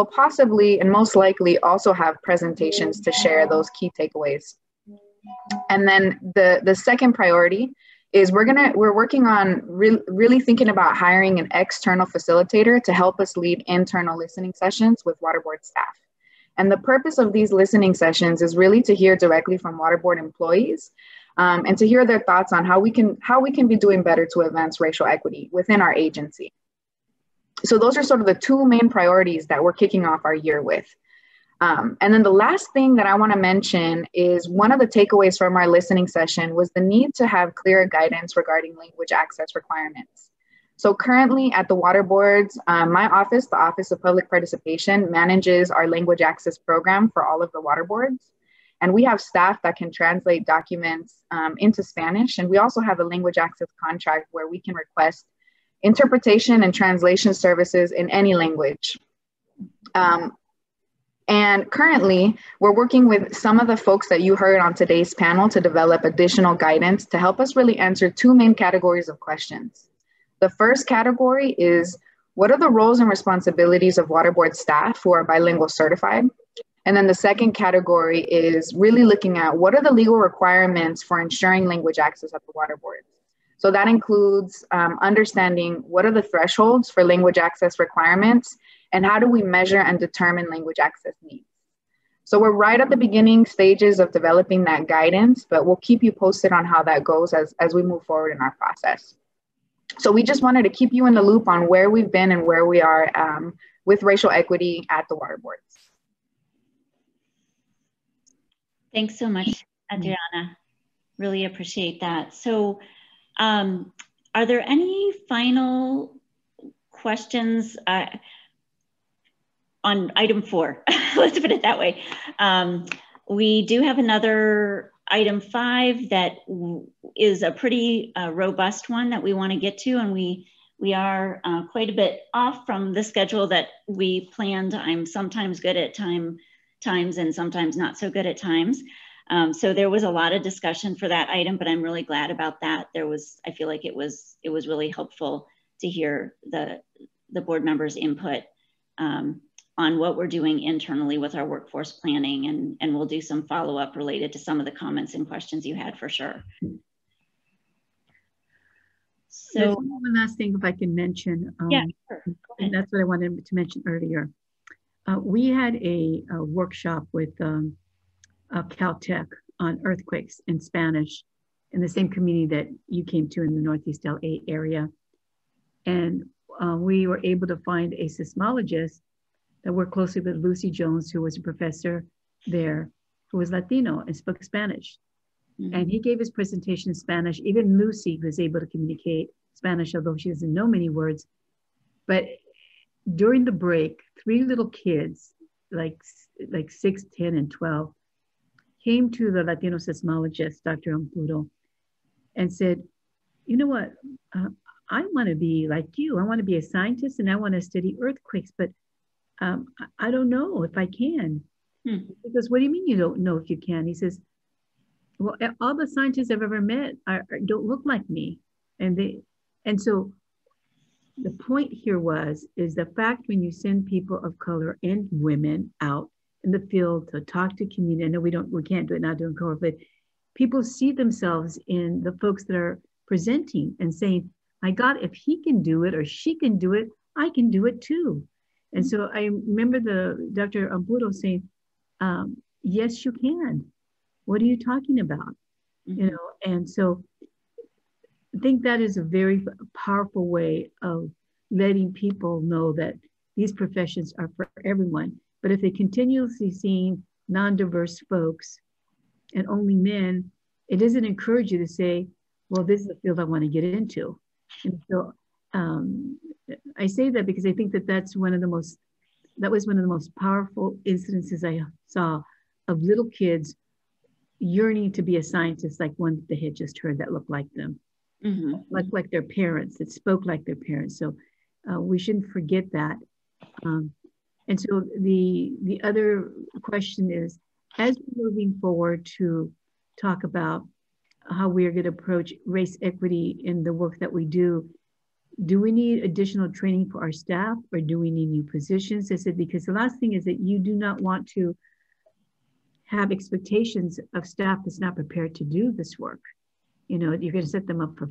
possibly and most likely also have presentations to share those key takeaways. And then the second priority is we're working on really thinking about hiring an external facilitator to help us lead internal listening sessions with waterboard staff. And the purpose of these listening sessions is really to hear directly from waterboard employees and to hear their thoughts on how we can be doing better to advance racial equity within our agency. So those are sort of the 2 main priorities that we're kicking off our year with. And then the last thing that I want to mention is one of the takeaways from our listening session was the need to have clearer guidance regarding language access requirements. So currently at the water boards, my office, the Office of Public Participation, manages our language access program for all of the water boards. And we have staff that can translate documents into Spanish. And we also have a language access contract where we can request interpretation and translation services in any language. And currently, we're working with some of the folks that you heard on today's panel to develop additional guidance to help us really answer 2 main categories of questions. The first category is, what are the roles and responsibilities of waterboard staff who are bilingual certified? And then the second category is really looking at what are the legal requirements for ensuring language access at the water boards. So that includes understanding what are the thresholds for language access requirements and how do we measure and determine language access needs. So we're right at the beginning stages of developing that guidance, but we'll keep you posted on how that goes as we move forward in our process. So we just wanted to keep you in the loop on where we've been and where we are with racial equity at the water boards. Thanks so much, Adriana. Really appreciate that. So are there any final questions on item 4? Let's put it that way. We do have another item 5 that is a pretty robust one that we want to get to, and we are quite a bit off from the schedule that we planned. I'm sometimes good at time times and sometimes not so good at times. So there was a lot of discussion for that item, but I'm really glad about that. I feel like it was really helpful to hear the board members' input on what we're doing internally with our workforce planning, and we'll do some follow-up related to some of the comments and questions you had for sure. So there's one last thing if I can mention. Yeah, sure. And that's what I wanted to mention earlier. We had a workshop with Caltech on earthquakes in Spanish in the same community that you came to in the Northeast LA area. And we were able to find a seismologist that worked closely with Lucy Jones, who was a professor there, who was Latino and spoke Spanish. Mm-hmm. And he gave his presentation in Spanish. Even Lucy was able to communicate Spanish, although she doesn't know many words. But during the break, 3 little kids, like 6, 10, and 12, came to the Latino seismologist, Dr. Ampudo, and said, you know what, I want to be like you. I want to be a scientist and I want to study earthquakes, but I don't know if I can. He goes, what do you mean you don't know if you can? He says, well, all the scientists I've ever met don't look like me. And so the point here is the fact when you send people of color and women out in the field to talk to community, I know we can't do it now during COVID, but people see themselves in the folks that are presenting and saying, my God, if he can do it or she can do it, I can do it too. And so I remember Dr. Ampudo saying, yes, you can. What are you talking about? Mm-hmm. You know, and so I think that is a very powerful way of letting people know that these professions are for everyone. But if they continuously seeing non-diverse folks and only men, it doesn't encourage you to say, well, this is a field I want to get into. And so I say that because I think that that was one of the most powerful incidences I saw of little kids yearning to be a scientist, like one that they had just heard that looked like them, mm-hmm. like their parents, that spoke like their parents. So we shouldn't forget that. And so the other question is, as we're moving forward to talk about how we are going to approach race equity in the work that we do we need additional training for our staff, or do we need new positions? I said, because the last thing is that you do not want to have expectations of staff that's not prepared to do this work. You know, you're going to set them up for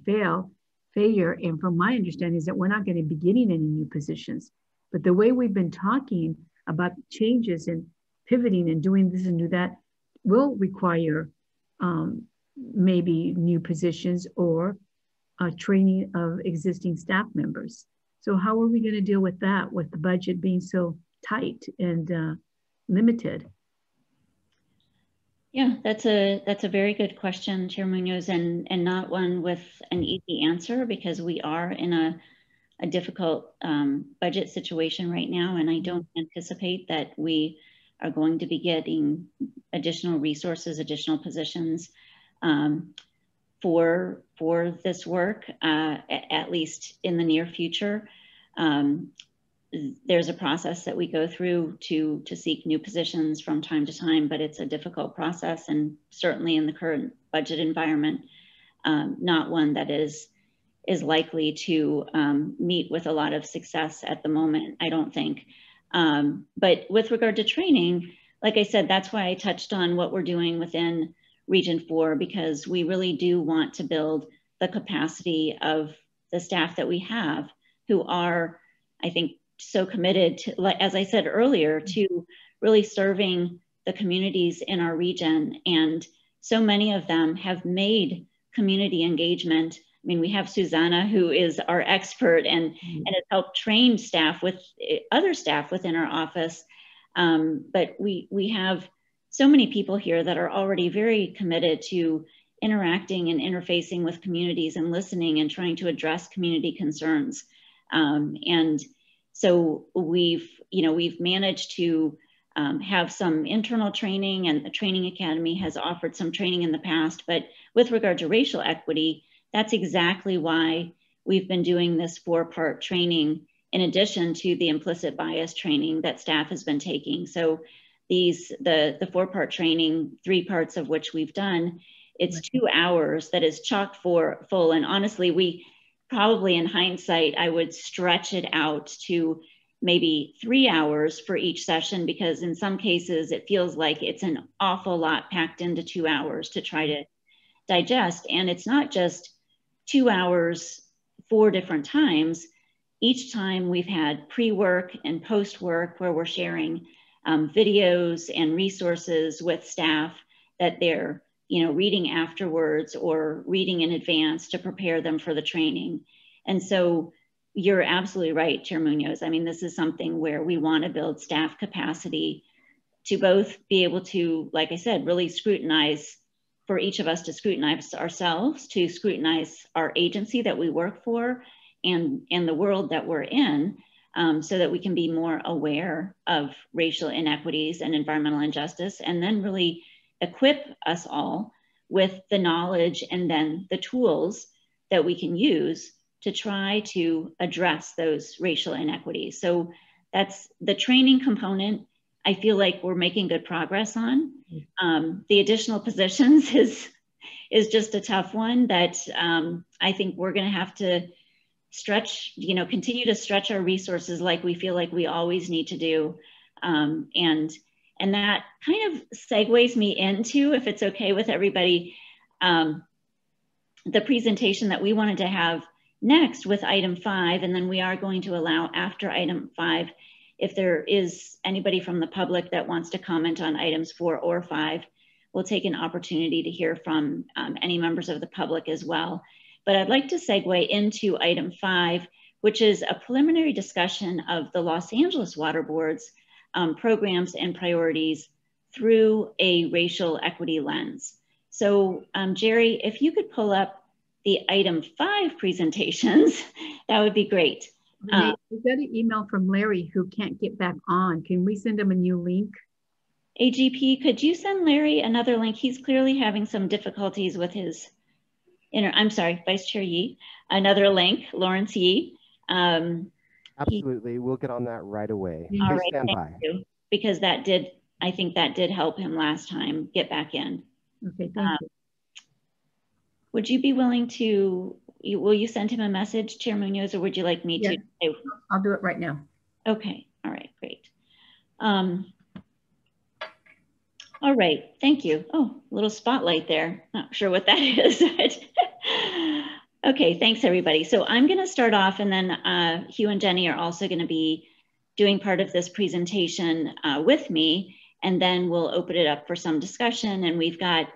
failure. And from my understanding is that we're not going to be getting any new positions. But the way we've been talking about changes and pivoting and doing this and do that will require maybe new positions or training of existing staff members. So how are we going to deal with that, with the budget being so tight and limited? Yeah, that's a very good question, Chair Munoz, and not one with an easy answer, because we are in a difficult budget situation right now, and I don't anticipate that we are going to be getting additional resources, additional positions for this work, at least in the near future. There's a process that we go through to seek new positions from time to time, but it's a difficult process, and certainly in the current budget environment, not one that is likely to meet with a lot of success at the moment, I don't think. But with regard to training, like I said, that's why I touched on what we're doing within Region 4, because we really do want to build the capacity of the staff that we have, who are, I think, so committed to, like, as I said earlier, to really serving the communities in our region. And so many of them have made community engagement. I mean, we have Susanna, who is our expert and has helped train staff with other staff within our office. But we have so many people here that are already very committed to interacting and interfacing with communities and listening and trying to address community concerns. And so we've managed to have some internal training, and the Training Academy has offered some training in the past. But with regard to racial equity, that's exactly why we've been doing this 4-part training in addition to the implicit bias training that staff has been taking. So the 4-part training, 3 parts of which we've done, it's 2 hours that is chock full. And honestly, we probably in hindsight, I would stretch it out to maybe 3 hours for each session, because in some cases it feels like it's an awful lot packed into 2 hours to try to digest. And it's not just 2 hours 4 different times. Each time we've had pre-work and post-work where we're sharing videos and resources with staff that they're reading afterwards or reading in advance to prepare them for the training. And so you're absolutely right, Chair Munoz. I mean, this is something where we want to build staff capacity to both be able to, like I said, really scrutinize, for each of us to scrutinize ourselves, to scrutinize our agency that we work for and the world that we're in, so that we can be more aware of racial inequities and environmental injustice, and then really equip us all with the knowledge and then the tools that we can use to try to address those racial inequities. So that's the training component. I feel like we're making good progress on. The additional positions is just a tough one that I think we're going to have to stretch, continue to stretch our resources like we feel like we always need to do. And that kind of segues me into, if it's okay with everybody, the presentation that we wanted to have next with item 5, and then we are going to allow after item 5, if there is anybody from the public that wants to comment on items 4 or 5, we'll take an opportunity to hear from any members of the public as well. But I'd like to segue into item 5, which is a preliminary discussion of the Los Angeles Water Board's programs and priorities through a racial equity lens. So Jerry, if you could pull up the item 5 presentations, that would be great. We got an email from Larry who can't get back on. Can we send him a new link? AGP, could you send Larry another link? He's clearly having some difficulties with his I'm sorry, Vice Chair Yee, another link, Lawrence Yee. Absolutely, we'll get on that right away. All Please right, stand thank by. you, because I think that did help him last time get back in. Okay, thank you. Would you be willing to, will you send him a message, Chair Munoz, or would you like me to? I'll do it right now. Okay, all right, great. All right, thank you. Oh, a little spotlight there. Not sure what that is. Okay, thanks everybody. So I'm gonna start off, and then Hugh and Jenny are also gonna be doing part of this presentation with me, and then we'll open it up for some discussion. And we've got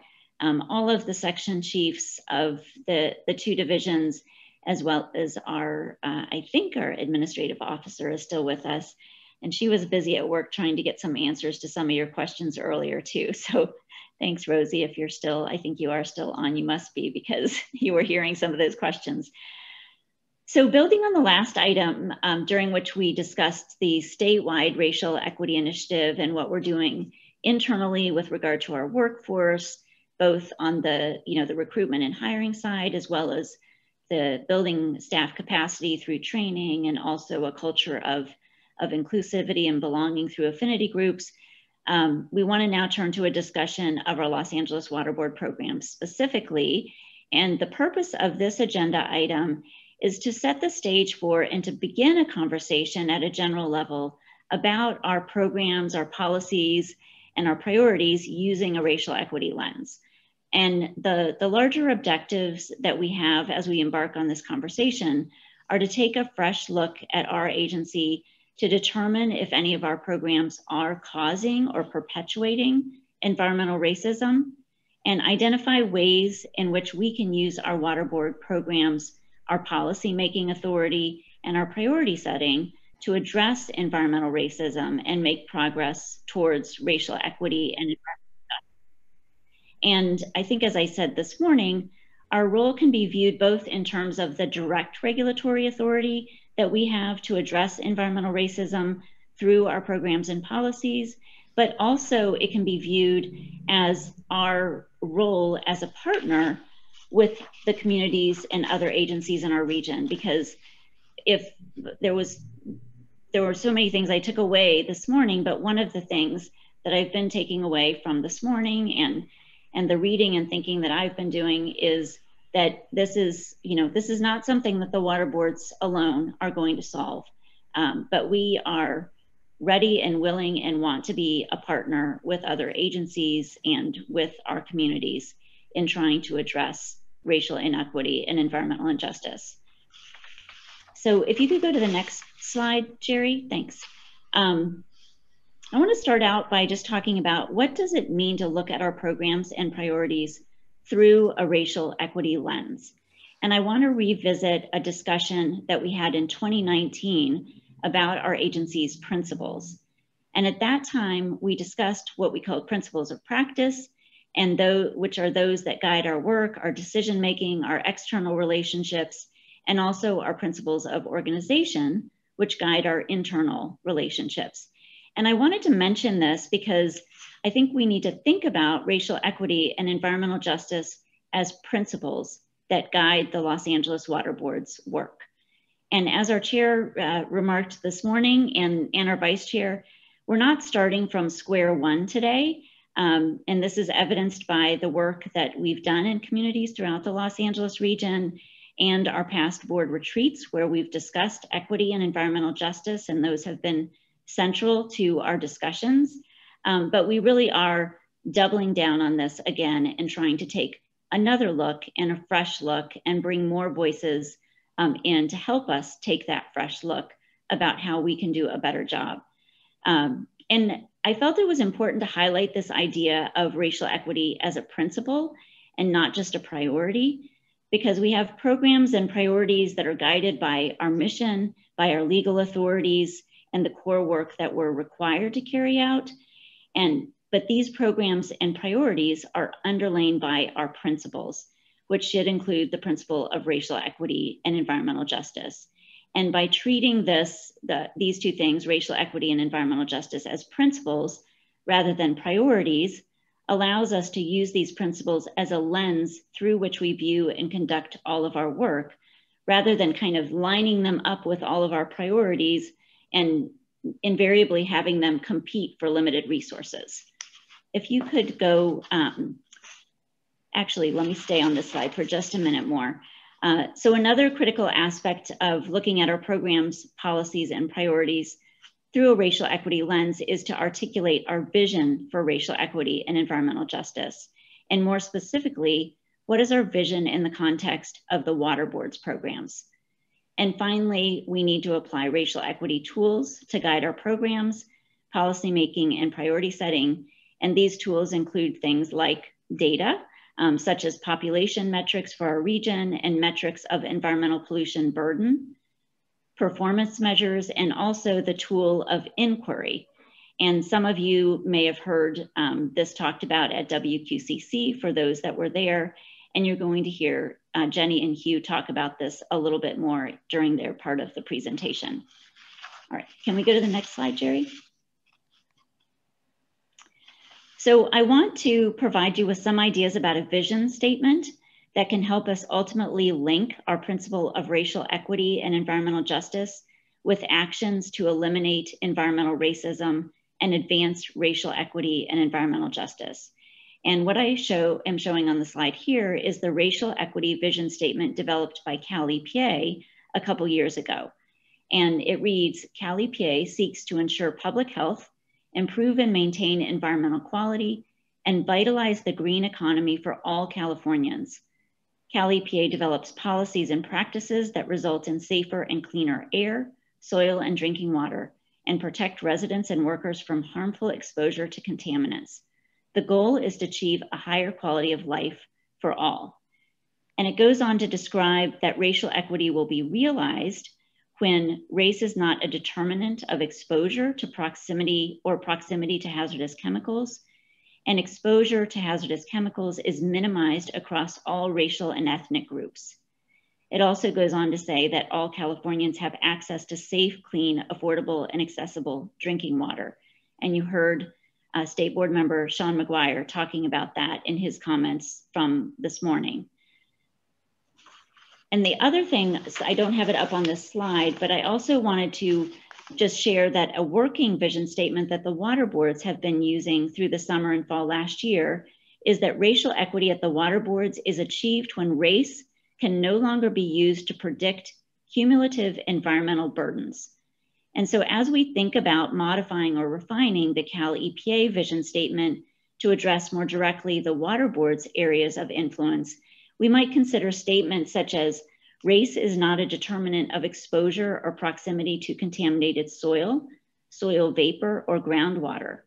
all of the section chiefs of the 2 divisions, as well as our, I think our administrative officer is still with us. And she was busy at work trying to get some answers to some of your questions earlier too. So thanks, Rosie, if you're still, I think you are still on, you must be, because you were hearing some of those questions. So building on the last item during which we discussed the statewide racial equity initiative and what we're doing internally with regard to our workforce, both on the, the recruitment and hiring side, as well as the building staff capacity through training, and also a culture of inclusivity and belonging through affinity groups. We want to now turn to a discussion of our Los Angeles Water Board program specifically. And the purpose of this agenda item is to set the stage for and to begin a conversation at a general level about our programs, our policies, and our priorities using a racial equity lens. And the larger objectives that we have as we embark on this conversation are to take a fresh look at our agency to determine if any of our programs are causing or perpetuating environmental racism, and identify ways in which we can use our water board programs, our policy-making authority, and our priority setting to address environmental racism and make progress towards racial equity and environmental justice. And I think, as I said this morning, our role can be viewed both in terms of the direct regulatory authority that we have to address environmental racism through our programs and policies, but also it can be viewed as our role as a partner with the communities and other agencies in our region. Because if there were so many things I took away this morning, but one of the things that I've been taking away from this morning and the reading and thinking that I've been doing is that this is not something that the water boards alone are going to solve, but we are ready and willing and want to be a partner with other agencies and with our communities in trying to address racial inequity and environmental injustice. So if you could go to the next slide, Jerry, thanks. I want to start out by just talking about what does it mean to look at our programs and priorities through a racial equity lens. And I want to revisit a discussion that we had in 2019 about our agency's principles. And at that time, we discussed what we called principles of practice, and which are those that guide our work, our decision-making, our external relationships, and also our principles of organization, which guide our internal relationships. And I wanted to mention this because I think we need to think about racial equity and environmental justice as principles that guide the Los Angeles Water Board's work. And as our chair remarked this morning and our vice chair, we're not starting from square one today. And this is evidenced by the work that we've done in communities throughout the Los Angeles region and our past board retreats where we've discussed equity and environmental justice, and those have been central to our discussions. But we really are doubling down on this again and trying to take another look and a fresh look and bring more voices in to help us take that fresh look about how we can do a better job. And I felt it was important to highlight this idea of racial equity as a principle and not just a priority, because we have programs and priorities that are guided by our mission, by our legal authorities, and the core work that we're required to carry out. But these programs and priorities are underlain by our principles, which should include the principle of racial equity and environmental justice. And by treating these two things, racial equity and environmental justice, as principles rather than priorities, allows us to use these principles as a lens through which we view and conduct all of our work, rather than kind of lining them up with all of our priorities and invariably having them compete for limited resources. If you could go, actually, let me stay on this slide for just a minute more. So another critical aspect of looking at our programs, policies, and priorities through a racial equity lens is to articulate our vision for racial equity and environmental justice. And more specifically, what is our vision in the context of the Water Board's programs? And finally, we need to apply racial equity tools to guide our programs, policymaking, and priority setting. And these tools include things like data, such as population metrics for our region and metrics of environmental pollution burden, performance measures, and also the tool of inquiry. And some of you may have heard this talked about at WQCC for those that were there. And you're going to hear Jenny and Hugh talk about this a little bit more during their part of the presentation. All right, can we go to the next slide, Jerry? So I want to provide you with some ideas about a vision statement that can help us ultimately link our principle of racial equity and environmental justice with actions to eliminate environmental racism and advance racial equity and environmental justice. And what I am showing on the slide here is the racial equity vision statement developed by Callie Piet a couple years ago. And it reads, Callie Piet seeks to ensure public health, improve and maintain environmental quality, and vitalize the green economy for all Californians. Callie Piet develops policies and practices that result in safer and cleaner air, soil, and drinking water, and protect residents and workers from harmful exposure to contaminants. The goal is to achieve a higher quality of life for all. And it goes on to describe that racial equity will be realized when race is not a determinant of exposure to proximity to hazardous chemicals, and exposure to hazardous chemicals is minimized across all racial and ethnic groups. It also goes on to say that all Californians have access to safe, clean, affordable, and accessible drinking water. And you heard State Board Member Sean McGuire talking about that in his comments from this morning. And the other thing, I don't have it up on this slide, but I also wanted to just share that a working vision statement that the water boards have been using through the summer and fall last year is that racial equity at the water boards is achieved when race can no longer be used to predict cumulative environmental burdens. And so as we think about modifying or refining the Cal EPA vision statement to address more directly the water board's areas of influence, we might consider statements such as race is not a determinant of exposure or proximity to contaminated soil, soil vapor, or groundwater.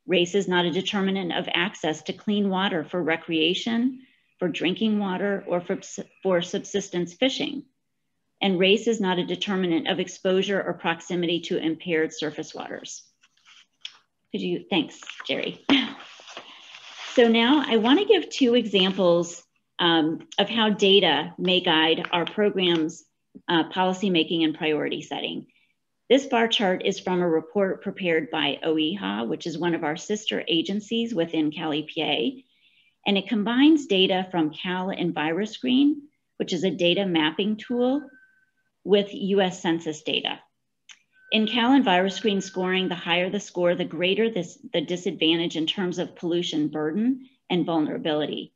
Race is not a determinant of access to clean water for recreation, for drinking water, or for subsistence fishing. And race is not a determinant of exposure or proximity to impaired surface waters. Thanks, Jerry. So now I want to give 2 examples of how data may guide our program's policymaking and priority setting. This bar chart is from a report prepared by OEHA, which is one of our sister agencies within Cal EPA, and it combines data from Cal EnviroScreen, which is a data mapping tool, with US Census data. In Cal EnviroScreen scoring, the higher the score, the greater the disadvantage in terms of pollution burden and vulnerability.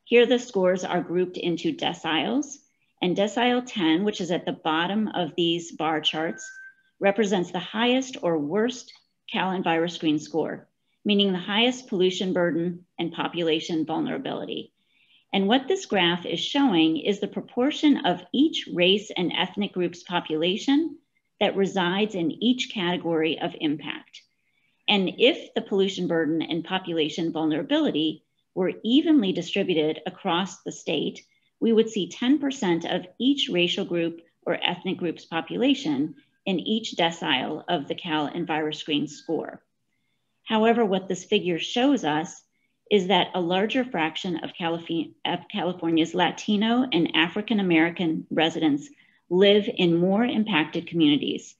Here the scores are grouped into deciles, and decile 10, which is at the bottom of these bar charts, represents the highest or worst Cal EnviroScreen score, meaning the highest pollution burden and population vulnerability. And what this graph is showing is the proportion of each race and ethnic group's population that resides in each category of impact. And if the pollution burden and population vulnerability were evenly distributed across the state, we would see 10% of each racial group or ethnic group's population in each decile of the Cal EnviroScreen score. However, what this figure shows us is that a larger fraction of California's Latino and African-American residents live in more impacted communities.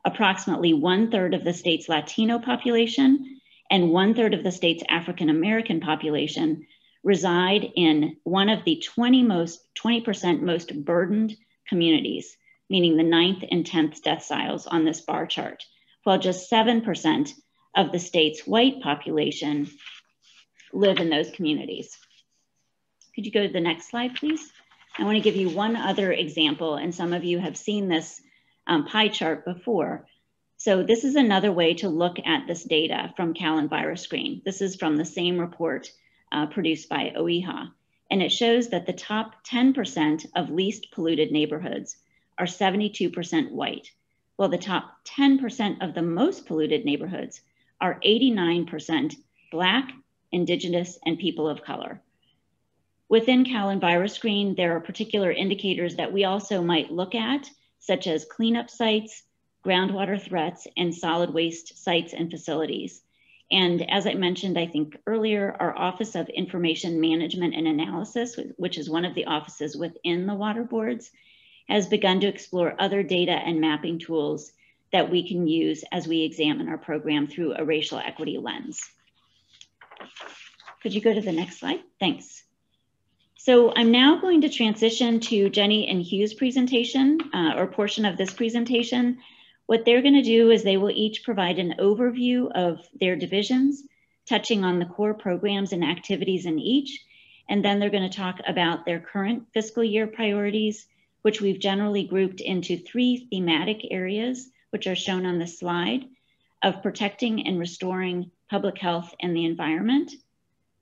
Approximately 1/3 of the state's Latino population and 1/3 of the state's African-American population reside in one of the 20% most burdened communities, meaning the 9th and 10th deciles on this bar chart, while just 7% of the state's white population live in those communities. Could you go to the next slide, please? I want to give you one other example, and some of you have seen this pie chart before. So this is another way to look at this data from Cal EnviroScreen. This is from the same report produced by OEHA, and it shows that the top 10% of least polluted neighborhoods are 72% white, while the top 10% of the most polluted neighborhoods are 89% Black, Indigenous, and people of color. Within Cal EnviroScreen, there are particular indicators that we also might look at, such as cleanup sites, groundwater threats, and solid waste sites and facilities. And as I mentioned, I think earlier, our Office of Information Management and Analysis, which is one of the offices within the water boards, has begun to explore other data and mapping tools that we can use as we examine our program through a racial equity lens. Could you go to the next slide? Thanks. So I'm now going to transition to Jenny and Hugh's presentation or portion of this presentation. What they're going to do is they will each provide an overview of their divisions, touching on the core programs and activities in each. And then they're going to talk about their current fiscal year priorities, which we've generally grouped into 3 thematic areas, which are shown on the slide, of protecting and restoring public health and the environment,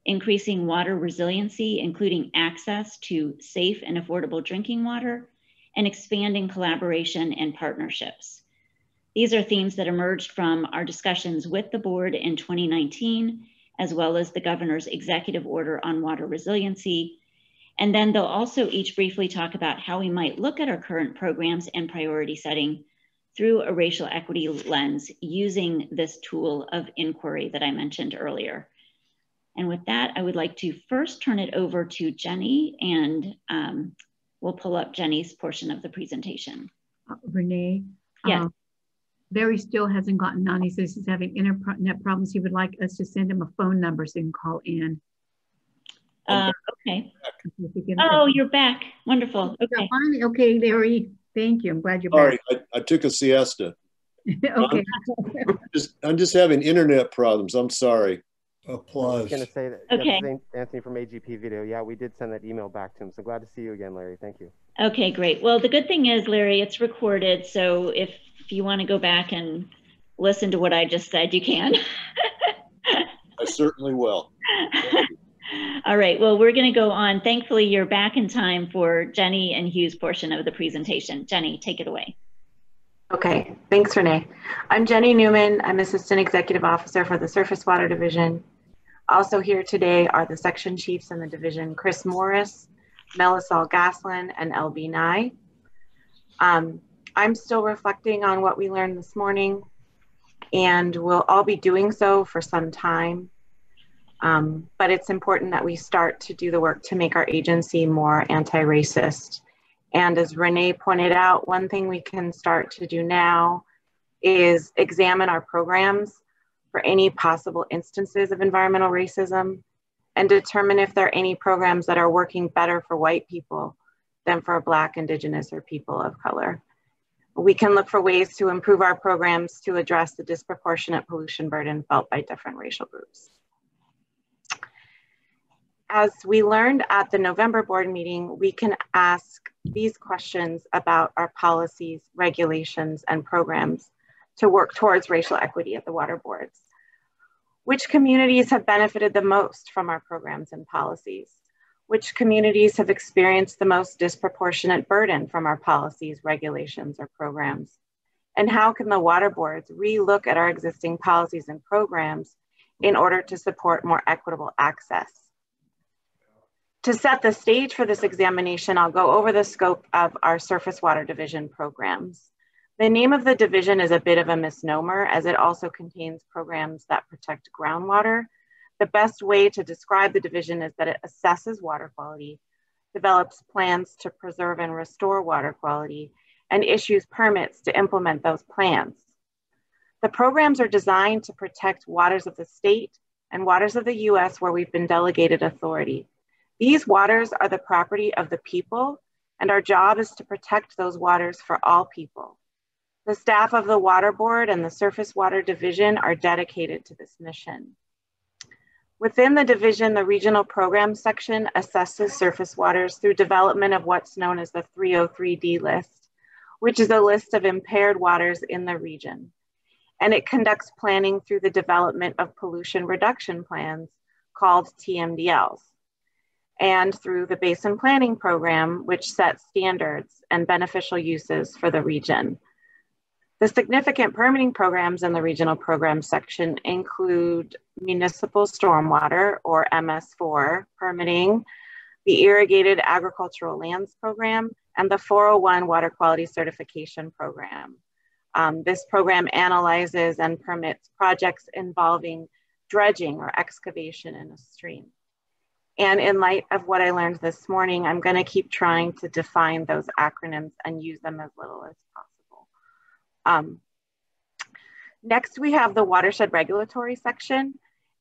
increasing water resiliency, including access to safe and affordable drinking water, and expanding collaboration and partnerships. These are themes that emerged from our discussions with the board in 2019, as well as the governor's executive order on water resiliency. And then they'll also each briefly talk about how we might look at our current programs and priority setting through a racial equity lens using this tool of inquiry that I mentioned earlier. And with that, I would like to first turn it over to Jenny, and we'll pull up Jenny's portion of the presentation. Renee? Yes. Barry still hasn't gotten on. He says he's having internet problems. He would like us to send him a phone number so he can call in. Okay. Oh, you're back. Wonderful. Okay. Okay, Larry. Thank you. I'm glad you're back. Sorry, I took a siesta. Okay. I'm just having internet problems. I'm sorry. I was Applause. going to say that. Okay. Yeah, this is Anthony from AGP Video. Yeah, we did send that email back to him. So glad to see you again, Larry. Thank you. Okay, great. Well, the good thing is, Larry, it's recorded. So if you want to go back and listen to what I just said, you can. I certainly will. All right, well, we're going to go on. Thankfully, you're back in time for Jenny and Hugh's portion of the presentation. Jenny, take it away. Okay, thanks, Renee. I'm Jenny Newman. I'm Assistant Executive Officer for the Surface Water Division. Also here today are the section chiefs in the division, Chris Morris, Melisol Gaslin, and LB Nye. I'm still reflecting on what we learned this morning, and we'll all be doing so for some time. But it's important that we start to do the work to make our agency more anti-racist. And as Renee pointed out, one thing we can start to do now is examine our programs for any possible instances of environmental racism and determine if there are any programs that are working better for white people than for Black, Indigenous, or people of color. We can look for ways to improve our programs to address the disproportionate pollution burden felt by different racial groups. As we learned at the November board meeting, we can ask these questions about our policies, regulations, and programs to work towards racial equity at the water boards. Which communities have benefited the most from our programs and policies? Which communities have experienced the most disproportionate burden from our policies, regulations, or programs? And how can the water boards re-look at our existing policies and programs in order to support more equitable access? To set the stage for this examination, I'll go over the scope of our Surface Water Division programs. The name of the division is a bit of a misnomer, as it also contains programs that protect groundwater. The best way to describe the division is that it assesses water quality, develops plans to preserve and restore water quality, and issues permits to implement those plans. The programs are designed to protect waters of the state and waters of the US where we've been delegated authority. These waters are the property of the people, and our job is to protect those waters for all people. The staff of the Water Board and the Surface Water Division are dedicated to this mission. Within the division, the regional program section assesses surface waters through development of what's known as the 303D list, which is a list of impaired waters in the region. And it conducts planning through the development of pollution reduction plans called TMDLs, and through the Basin Planning Program, which sets standards and beneficial uses for the region. The significant permitting programs in the regional program section include municipal stormwater, or MS4 permitting, the Irrigated Agricultural Lands Program, and the 401 Water Quality Certification Program. This program analyzes and permits projects involving dredging or excavation in a stream. And in light of what I learned this morning, I'm going to keep trying to define those acronyms and use them as little as possible. Next, we have the watershed regulatory section.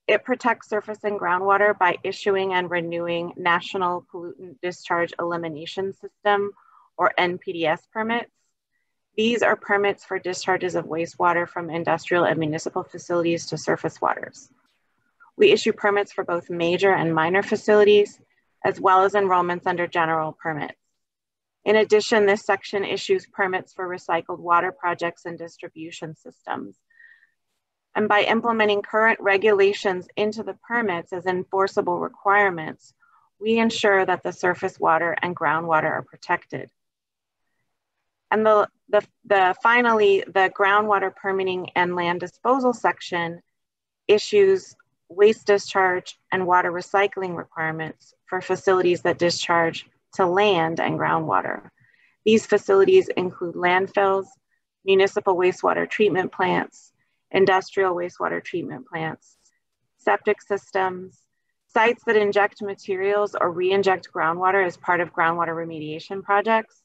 It protects surface and groundwater by issuing and renewing National Pollutant Discharge Elimination System, or NPDES permits. These are permits for discharges of wastewater from industrial and municipal facilities to surface waters. We issue permits for both major and minor facilities, as well as enrollments under general permits. In addition, this section issues permits for recycled water projects and distribution systems. And by implementing current regulations into the permits as enforceable requirements, we ensure that the surface water and groundwater are protected. And finally, the groundwater permitting and land disposal section issues waste discharge and water recycling requirements for facilities that discharge to land and groundwater. These facilities include landfills, municipal wastewater treatment plants, industrial wastewater treatment plants, septic systems, sites that inject materials or re-inject groundwater as part of groundwater remediation projects,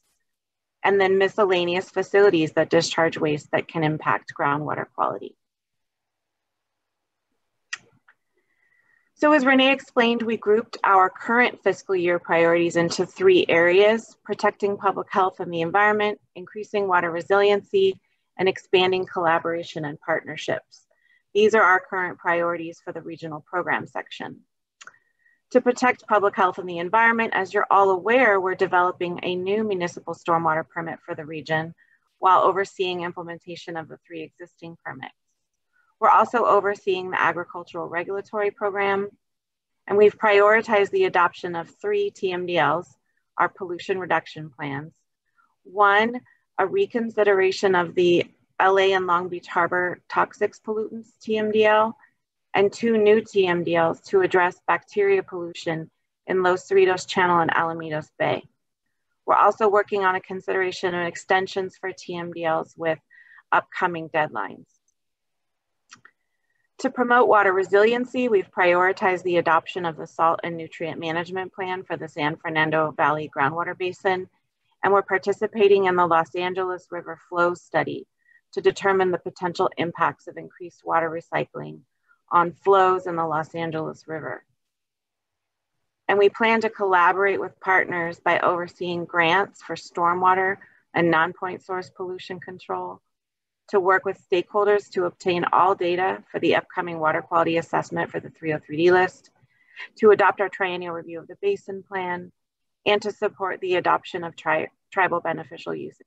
and then miscellaneous facilities that discharge waste that can impact groundwater quality. So as Renee explained, we grouped our current fiscal year priorities into 3 areas: protecting public health and the environment, increasing water resiliency, and expanding collaboration and partnerships. These are our current priorities for the regional program section. To protect public health and the environment, as you're all aware, we're developing a new municipal stormwater permit for the region while overseeing implementation of the 3 existing permits. We're also overseeing the agricultural regulatory program, and we've prioritized the adoption of 3 TMDLs, our pollution reduction plans. 1, a reconsideration of the LA and Long Beach Harbor toxic pollutants TMDL, and 2 new TMDLs to address bacteria pollution in Los Cerritos Channel and Alamitos Bay. We're also working on a consideration of extensions for TMDLs with upcoming deadlines. To promote water resiliency, we've prioritized the adoption of the Salt and Nutrient Management Plan for the San Fernando Valley Groundwater Basin, and we're participating in the Los Angeles River Flow Study to determine the potential impacts of increased water recycling on flows in the Los Angeles River. And we plan to collaborate with partners by overseeing grants for stormwater and non-point source pollution control, to work with stakeholders to obtain all data for the upcoming water quality assessment for the 303D list, to adopt our triennial review of the basin plan, and to support the adoption of tribal beneficial uses.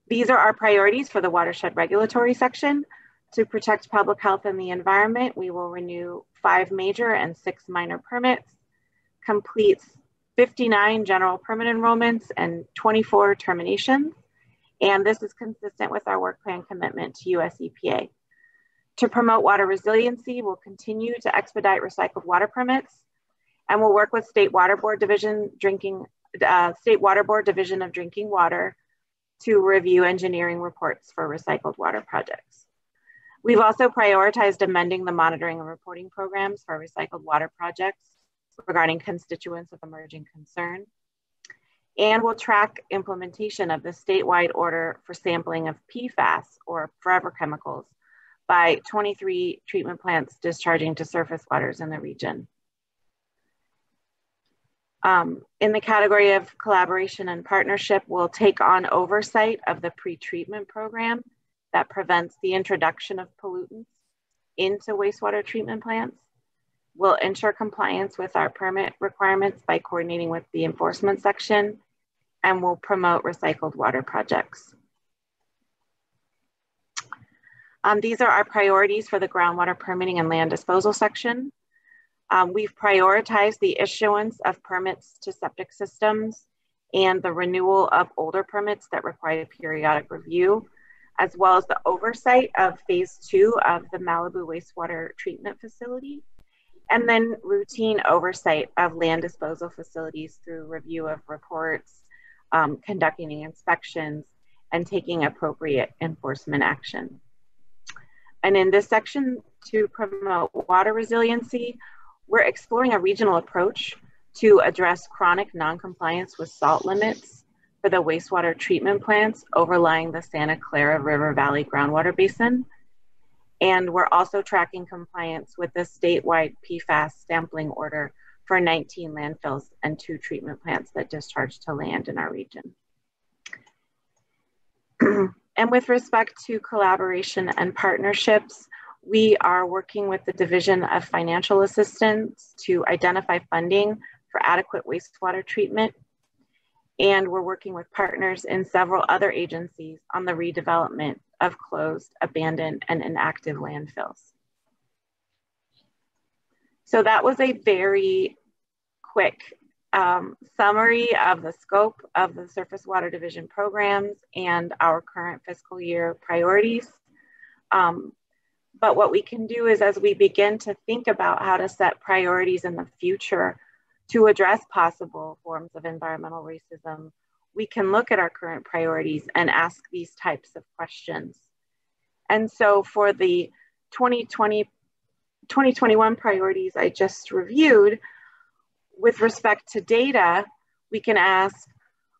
These are our priorities for the watershed regulatory section. To protect public health and the environment, we will renew 5 major and 6 minor permits, complete 59 general permit enrollments and 24 terminations. And this is consistent with our work plan commitment to US EPA. To promote water resiliency, we'll continue to expedite recycled water permits, and we'll work with State Water Board Division of Drinking Water to review engineering reports for recycled water projects. We've also prioritized amending the monitoring and reporting programs for recycled water projects regarding constituents of emerging concern. And we'll track implementation of the statewide order for sampling of PFAS, or forever chemicals, by 23 treatment plants discharging to surface waters in the region. In the category of collaboration and partnership, we'll take on oversight of the pre-treatment program that prevents the introduction of pollutants into wastewater treatment plants. We'll ensure compliance with our permit requirements by coordinating with the enforcement section, and we'll promote recycled water projects. These are our priorities for the groundwater permitting and land disposal section. We've prioritized the issuance of permits to septic systems and the renewal of older permits that require periodic review, as well as the oversight of phase 2 of the Malibu wastewater treatment facility, and then routine oversight of land disposal facilities through review of reports, conducting inspections, and taking appropriate enforcement action. And in this section, to promote water resiliency, we're exploring a regional approach to address chronic noncompliance with salt limits for the wastewater treatment plants overlying the Santa Clara River Valley groundwater basin. And we're also tracking compliance with the statewide PFAS sampling order for 19 landfills and 2 treatment plants that discharge to land in our region. And with respect to collaboration and partnerships, we are working with the Division of Financial Assistance to identify funding for adequate wastewater treatment. And we're working with partners in several other agencies on the redevelopment of closed, abandoned, and inactive landfills. So that was a very quick summary of the scope of the Surface Water Division programs and our current fiscal year priorities. But what we can do is, as we begin to think about how to set priorities in the future to address possible forms of environmental racism, we can look at our current priorities and ask these types of questions. And so for the 2021 priorities I just reviewed, with respect to data, we can ask,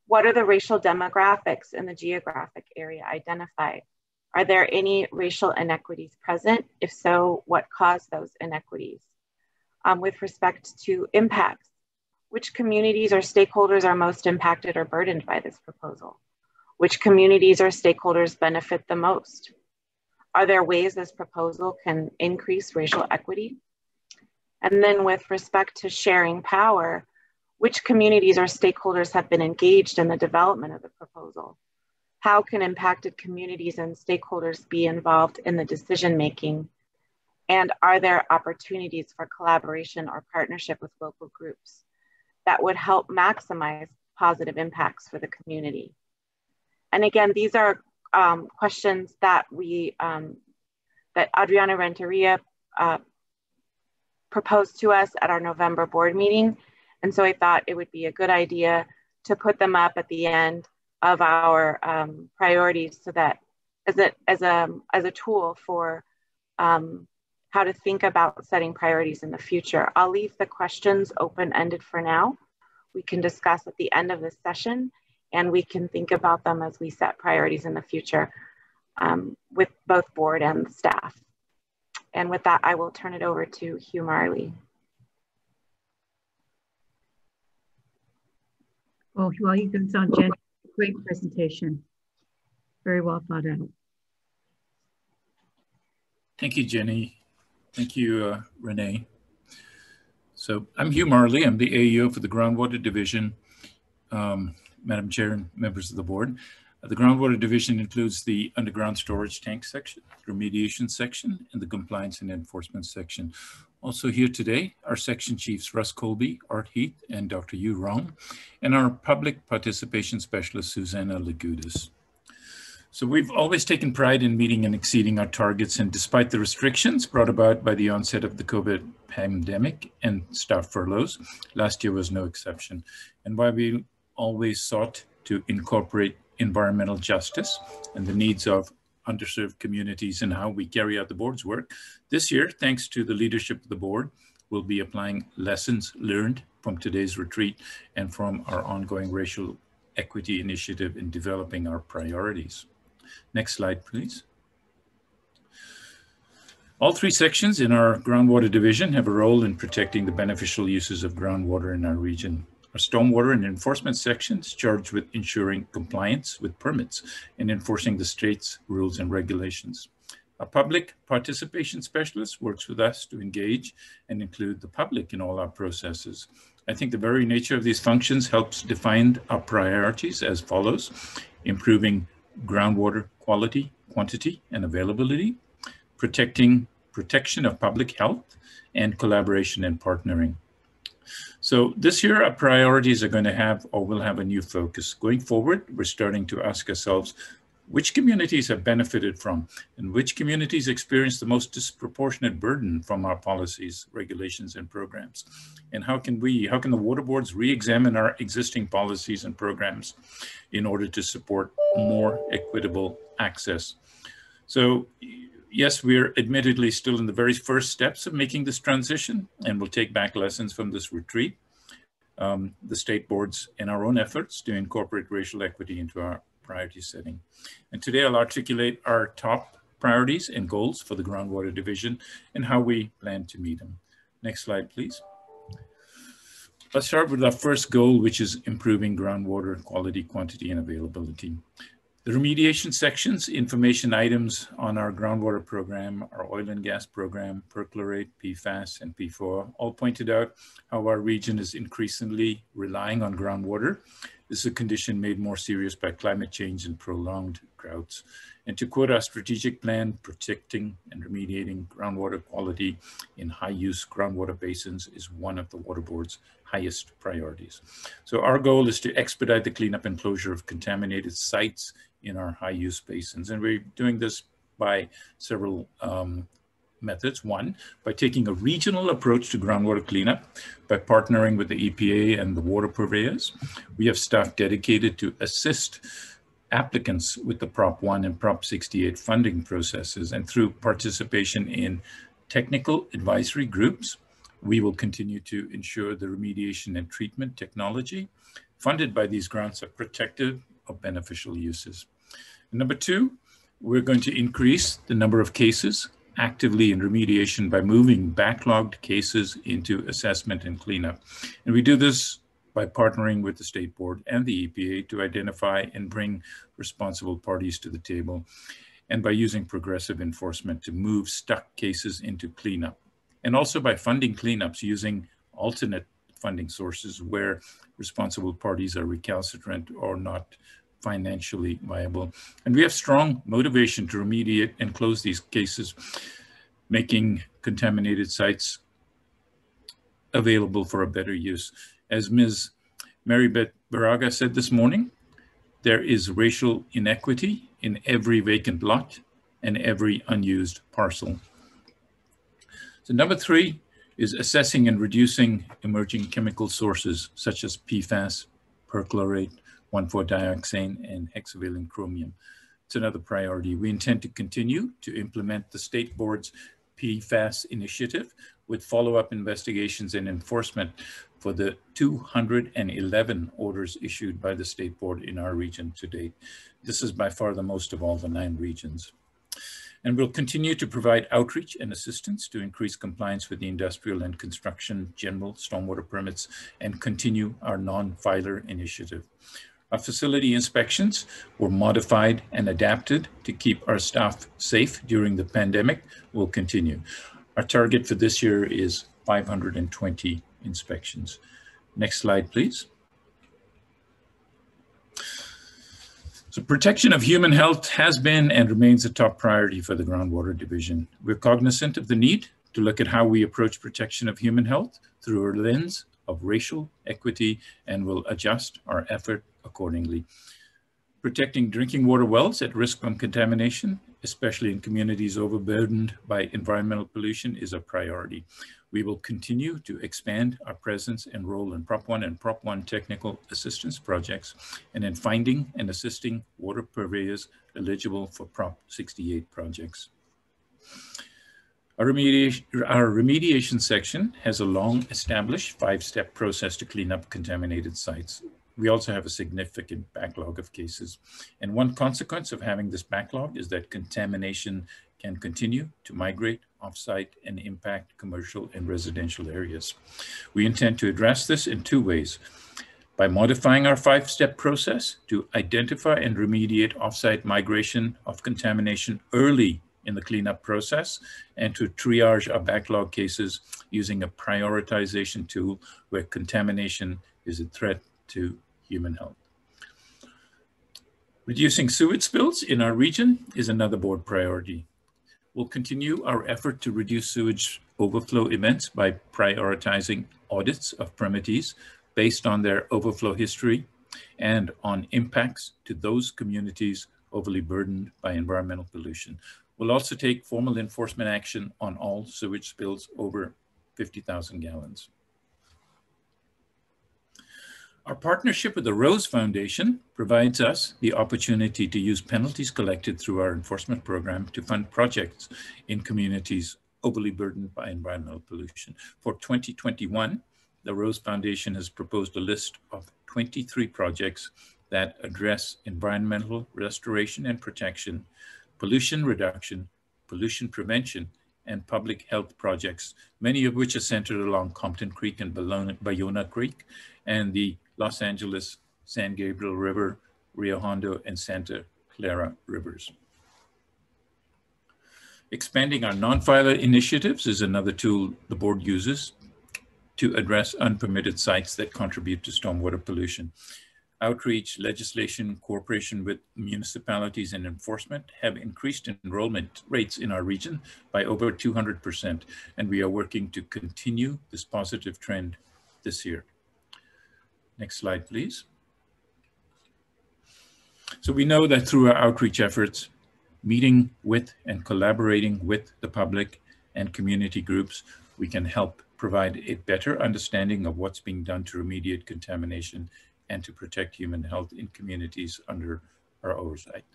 what are the racial demographics in the geographic area identified? Are there any racial inequities present? If so, what caused those inequities? With respect to impacts, Which communities or stakeholders are most impacted or burdened by this proposal? Which communities or stakeholders benefit the most? Are there ways this proposal can increase racial equity? And then with respect to sharing power, which communities or stakeholders have been engaged in the development of the proposal? How can impacted communities and stakeholders be involved in the decision-making? And are there opportunities for collaboration or partnership with local groups that would help maximize positive impacts for the community? And again, these are questions that that Adriana Renteria proposed to us at our November board meeting. And so I thought it would be a good idea to put them up at the end of our priorities, so that as a tool for how to think about setting priorities in the future. I'll leave the questions open-ended for now. We can discuss at the end of this session, and we can think about them as we set priorities in the future with both board and staff. And with that, I will turn it over to Hugh Marley. Well, while you can sound Jen, great presentation. Very well thought out. Thank you, Jenny. Thank you, Renee. So I'm Hugh Marley. I'm the AEO for the Groundwater Division. Madam Chair and members of the board. The Groundwater Division includes the underground storage tank section, the remediation section, and the compliance and enforcement section. Also here today, our section chiefs Russ Colby, Art Heath, and Dr. Yu Rong, and our public participation specialist, Susanna Lagudis. So we've always taken pride in meeting and exceeding our targets, and despite the restrictions brought about by the onset of the COVID pandemic and staff furloughs, last year was no exception. And while we always sought to incorporate environmental justice and the needs of underserved communities in how we carry out the board's work, this year, thanks to the leadership of the board, we'll be applying lessons learned from today's retreat and from our ongoing racial equity initiative in developing our priorities. Next slide, please. All three sections in our groundwater division have a role in protecting the beneficial uses of groundwater in our region. Our stormwater and enforcement section is charged with ensuring compliance with permits and enforcing the state's rules and regulations. Our public participation specialist works with us to engage and include the public in all our processes. I think the very nature of these functions helps define our priorities as follows: improving groundwater quality, quantity, and availability, protection of public health, and collaboration and partnering. So this year, our priorities are going to have, or will have, a new focus. Going forward, we're starting to ask ourselves, which communities have benefited from, and which communities experience the most disproportionate burden from our policies, regulations, and programs? And how can the water boards re-examine our existing policies and programs in order to support more equitable access? So yes, we're admittedly still in the very first steps of making this transition, and we'll take back lessons from this retreat, the state boards, and our own efforts to incorporate racial equity into our priority setting. And today I'll articulate our top priorities and goals for the groundwater division and how we plan to meet them. Next slide, please. Let's start with our first goal, which is improving groundwater quality, quantity, and availability. The remediation sections, information items on our groundwater program, our oil and gas program, perchlorate, PFAS, and PFOA, all pointed out how our region is increasingly relying on groundwater. This is a condition made more serious by climate change and prolonged droughts. And to quote our strategic plan, protecting and remediating groundwater quality in high-use groundwater basins is one of the water board's highest priorities. So our goal is to expedite the cleanup and closure of contaminated sites in our high-use basins. And we're doing this by several methods. One, by taking a regional approach to groundwater cleanup, by partnering with the EPA and the water purveyors. We have staff dedicated to assist applicants with the Prop 1 and Prop 68 funding processes, and through participation in technical advisory groups, we will continue to ensure the remediation and treatment technology funded by these grants are protective of beneficial uses. And number two, we're going to increase the number of cases actively in remediation by moving backlogged cases into assessment and cleanup. And we do this by partnering with the State Board and the EPA to identify and bring responsible parties to the table, and by using progressive enforcement to move stuck cases into cleanup. And also by funding cleanups using alternate funding sources where responsible parties are recalcitrant or not financially viable. And we have strong motivation to remediate and close these cases, making contaminated sites available for a better use. As Ms. Mary Beth Baraga said this morning, there is racial inequity in every vacant lot and every unused parcel. So number 3 is assessing and reducing emerging chemical sources such as PFAS, perchlorate, 1,4-dioxane, and hexavalent chromium. It's another priority. We intend to continue to implement the State Board's PFAS initiative with follow-up investigations and enforcement for the 211 orders issued by the State Board in our region to date. This is by far the most of all the 9 regions. And we'll continue to provide outreach and assistance to increase compliance with the industrial and construction general stormwater permits and continue our non-filer initiative. Our facility inspections were modified and adapted to keep our staff safe during the pandemic. Will continue. Our target for this year is 520 inspections. Next slide, please. So protection of human health has been and remains a top priority for the Groundwater Division. We're cognizant of the need to look at how we approach protection of human health through a lens of racial equity and will adjust our effort accordingly. Protecting drinking water wells at risk from contamination, especially in communities overburdened by environmental pollution, is a priority. We will continue to expand our presence and role in Prop 1 and Prop 1 technical assistance projects and in finding and assisting water purveyors eligible for Prop 68 projects. Our remediation section has a long established 5-step process to clean up contaminated sites. We also have a significant backlog of cases. And one consequence of having this backlog is that contamination can continue to migrate offsite and impact commercial and residential areas. We intend to address this in 2 ways: by modifying our 5-step process to identify and remediate offsite migration of contamination early in the cleanup process, and to triage our backlog cases using a prioritization tool where contamination is a threat to human health. Reducing sewage spills in our region is another board priority. We'll continue our effort to reduce sewage overflow events by prioritizing audits of permittees based on their overflow history and on impacts to those communities overly burdened by environmental pollution. We'll also take formal enforcement action on all sewage spills over 50,000 gallons. Our partnership with the Rose Foundation provides us the opportunity to use penalties collected through our enforcement program to fund projects in communities overly burdened by environmental pollution. For 2021, the Rose Foundation has proposed a list of 23 projects that address environmental restoration and protection, pollution reduction, pollution prevention, and public health projects, many of which are centered along Compton Creek and Bayona Creek, and the Los Angeles, San Gabriel River, Rio Hondo, and Santa Clara rivers. Expanding our non-filer initiatives is another tool the board uses to address unpermitted sites that contribute to stormwater pollution. Outreach, legislation, cooperation with municipalities, and enforcement have increased enrollment rates in our region by over 200%, and we are working to continue this positive trend this year. Next slide, please. So we know that through our outreach efforts, meeting with and collaborating with the public and community groups, we can help provide a better understanding of what's being done to remediate contamination and to protect human health in communities under our oversight.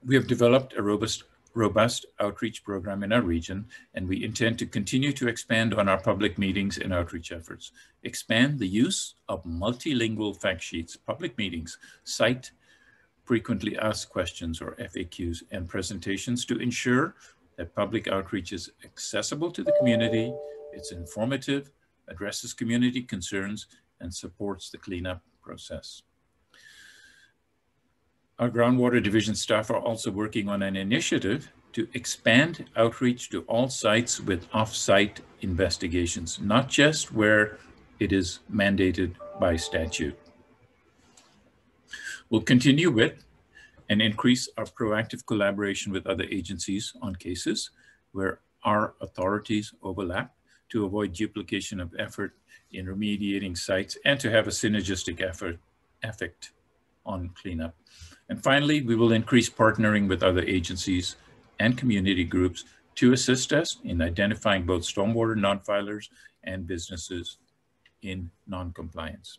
We have developed a robust outreach program in our region, and we intend to continue to expand on our public meetings and outreach efforts, expand the use of multilingual fact sheets, public meetings, cite frequently asked questions or FAQs and presentations to ensure that public outreach is accessible to the community, it's informative, addresses community concerns, and supports the cleanup process. Our groundwater division staff are also working on an initiative to expand outreach to all sites with off-site investigations, not just where it is mandated by statute. We'll continue with and increase our proactive collaboration with other agencies on cases where our authorities overlap to avoid duplication of effort in remediating sites and to have a synergistic effect on cleanup. And finally, we will increase partnering with other agencies and community groups to assist us in identifying both stormwater non-filers and businesses in non-compliance.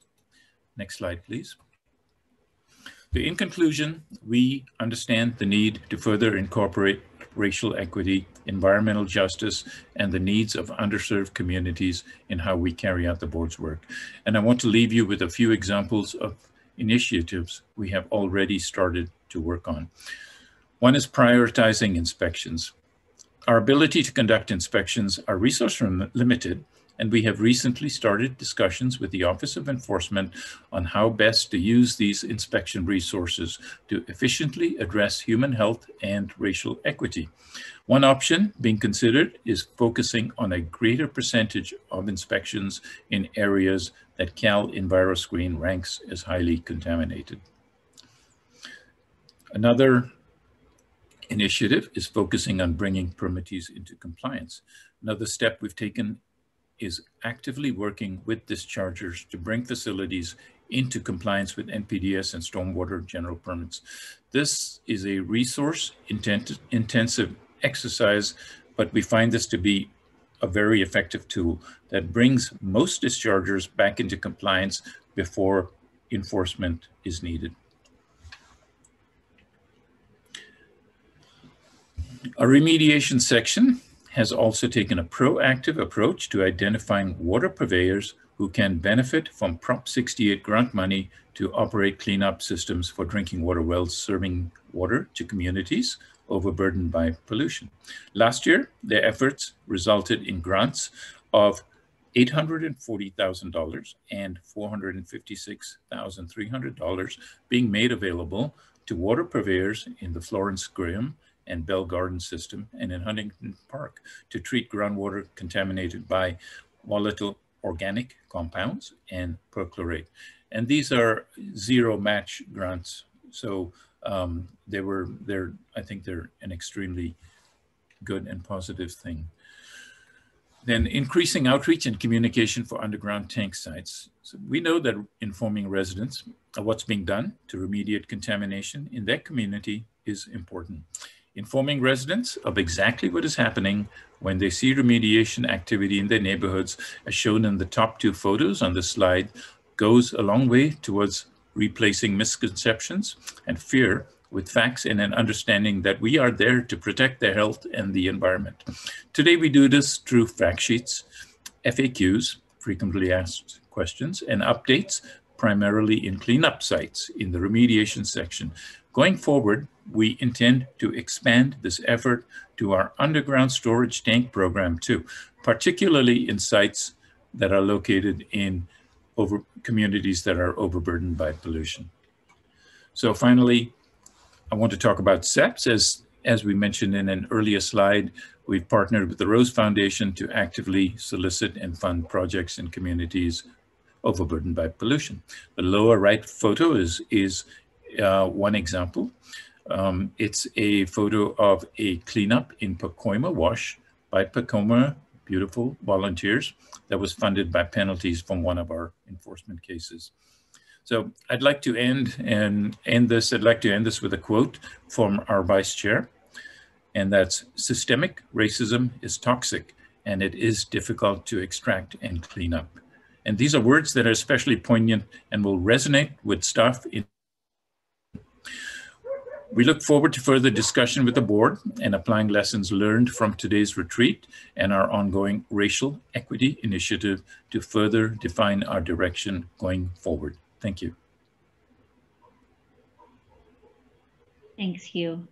Next slide, please. So in conclusion, we understand the need to further incorporate racial equity, environmental justice, and the needs of underserved communities in how we carry out the board's work. And I want to leave you with a few examples of initiatives we have already started to work on. One is prioritizing inspections. Our ability to conduct inspections are resource limited, and we have recently started discussions with the Office of Enforcement on how best to use these inspection resources to efficiently address human health and racial equity. One option being considered is focusing on a greater percentage of inspections in areas that Cal EnviroScreen ranks as highly contaminated. Another initiative is focusing on bringing permittees into compliance. Another step we've taken is actively working with dischargers to bring facilities into compliance with NPDES and stormwater general permits. This is a resource-intensive exercise, but we find this to be a very effective tool that brings most dischargers back into compliance before enforcement is needed. Our remediation section has also taken a proactive approach to identifying water purveyors who can benefit from Prop 68 grant money to operate cleanup systems for drinking water wells serving water to communities overburdened by pollution. Last year, their efforts resulted in grants of $840,000 and $456,300 being made available to water purveyors in the Florence Graham and Bell Garden system and in Huntington Park to treat groundwater contaminated by volatile organic compounds and perchlorate. And these are zero match grants. So I think they're an extremely good and positive thing. Then increasing outreach and communication for underground tank sites. So we know that informing residents of what's being done to remediate contamination in their community is important. Informing residents of exactly what is happening when they see remediation activity in their neighborhoods, as shown in the top two photos on this slide, goes a long way towards replacing misconceptions and fear with facts and an understanding that we are there to protect their health and the environment. Today, we do this through fact sheets, FAQs, frequently asked questions, and updates, primarily in cleanup sites in the remediation section. Going forward, we intend to expand this effort to our underground storage tank program too, particularly in sites that are located in communities that are overburdened by pollution. So finally, I want to talk about SEPs. As we mentioned in an earlier slide, we've partnered with the Rose Foundation to actively solicit and fund projects in communities overburdened by pollution. The lower right photo is one example. It's a photo of a cleanup in Pacoima Wash by Pacoima beautiful volunteers that was funded by penalties from one of our enforcement cases. So I'd like to end this with a quote from our vice chair, and that's: systemic racism is toxic and it is difficult to extract and clean up. And these are words that are especially poignant and will resonate with staff. We look forward to further discussion with the board and applying lessons learned from today's retreat and our ongoing racial equity initiative to further define our direction going forward. Thank you. Thanks, Hugh.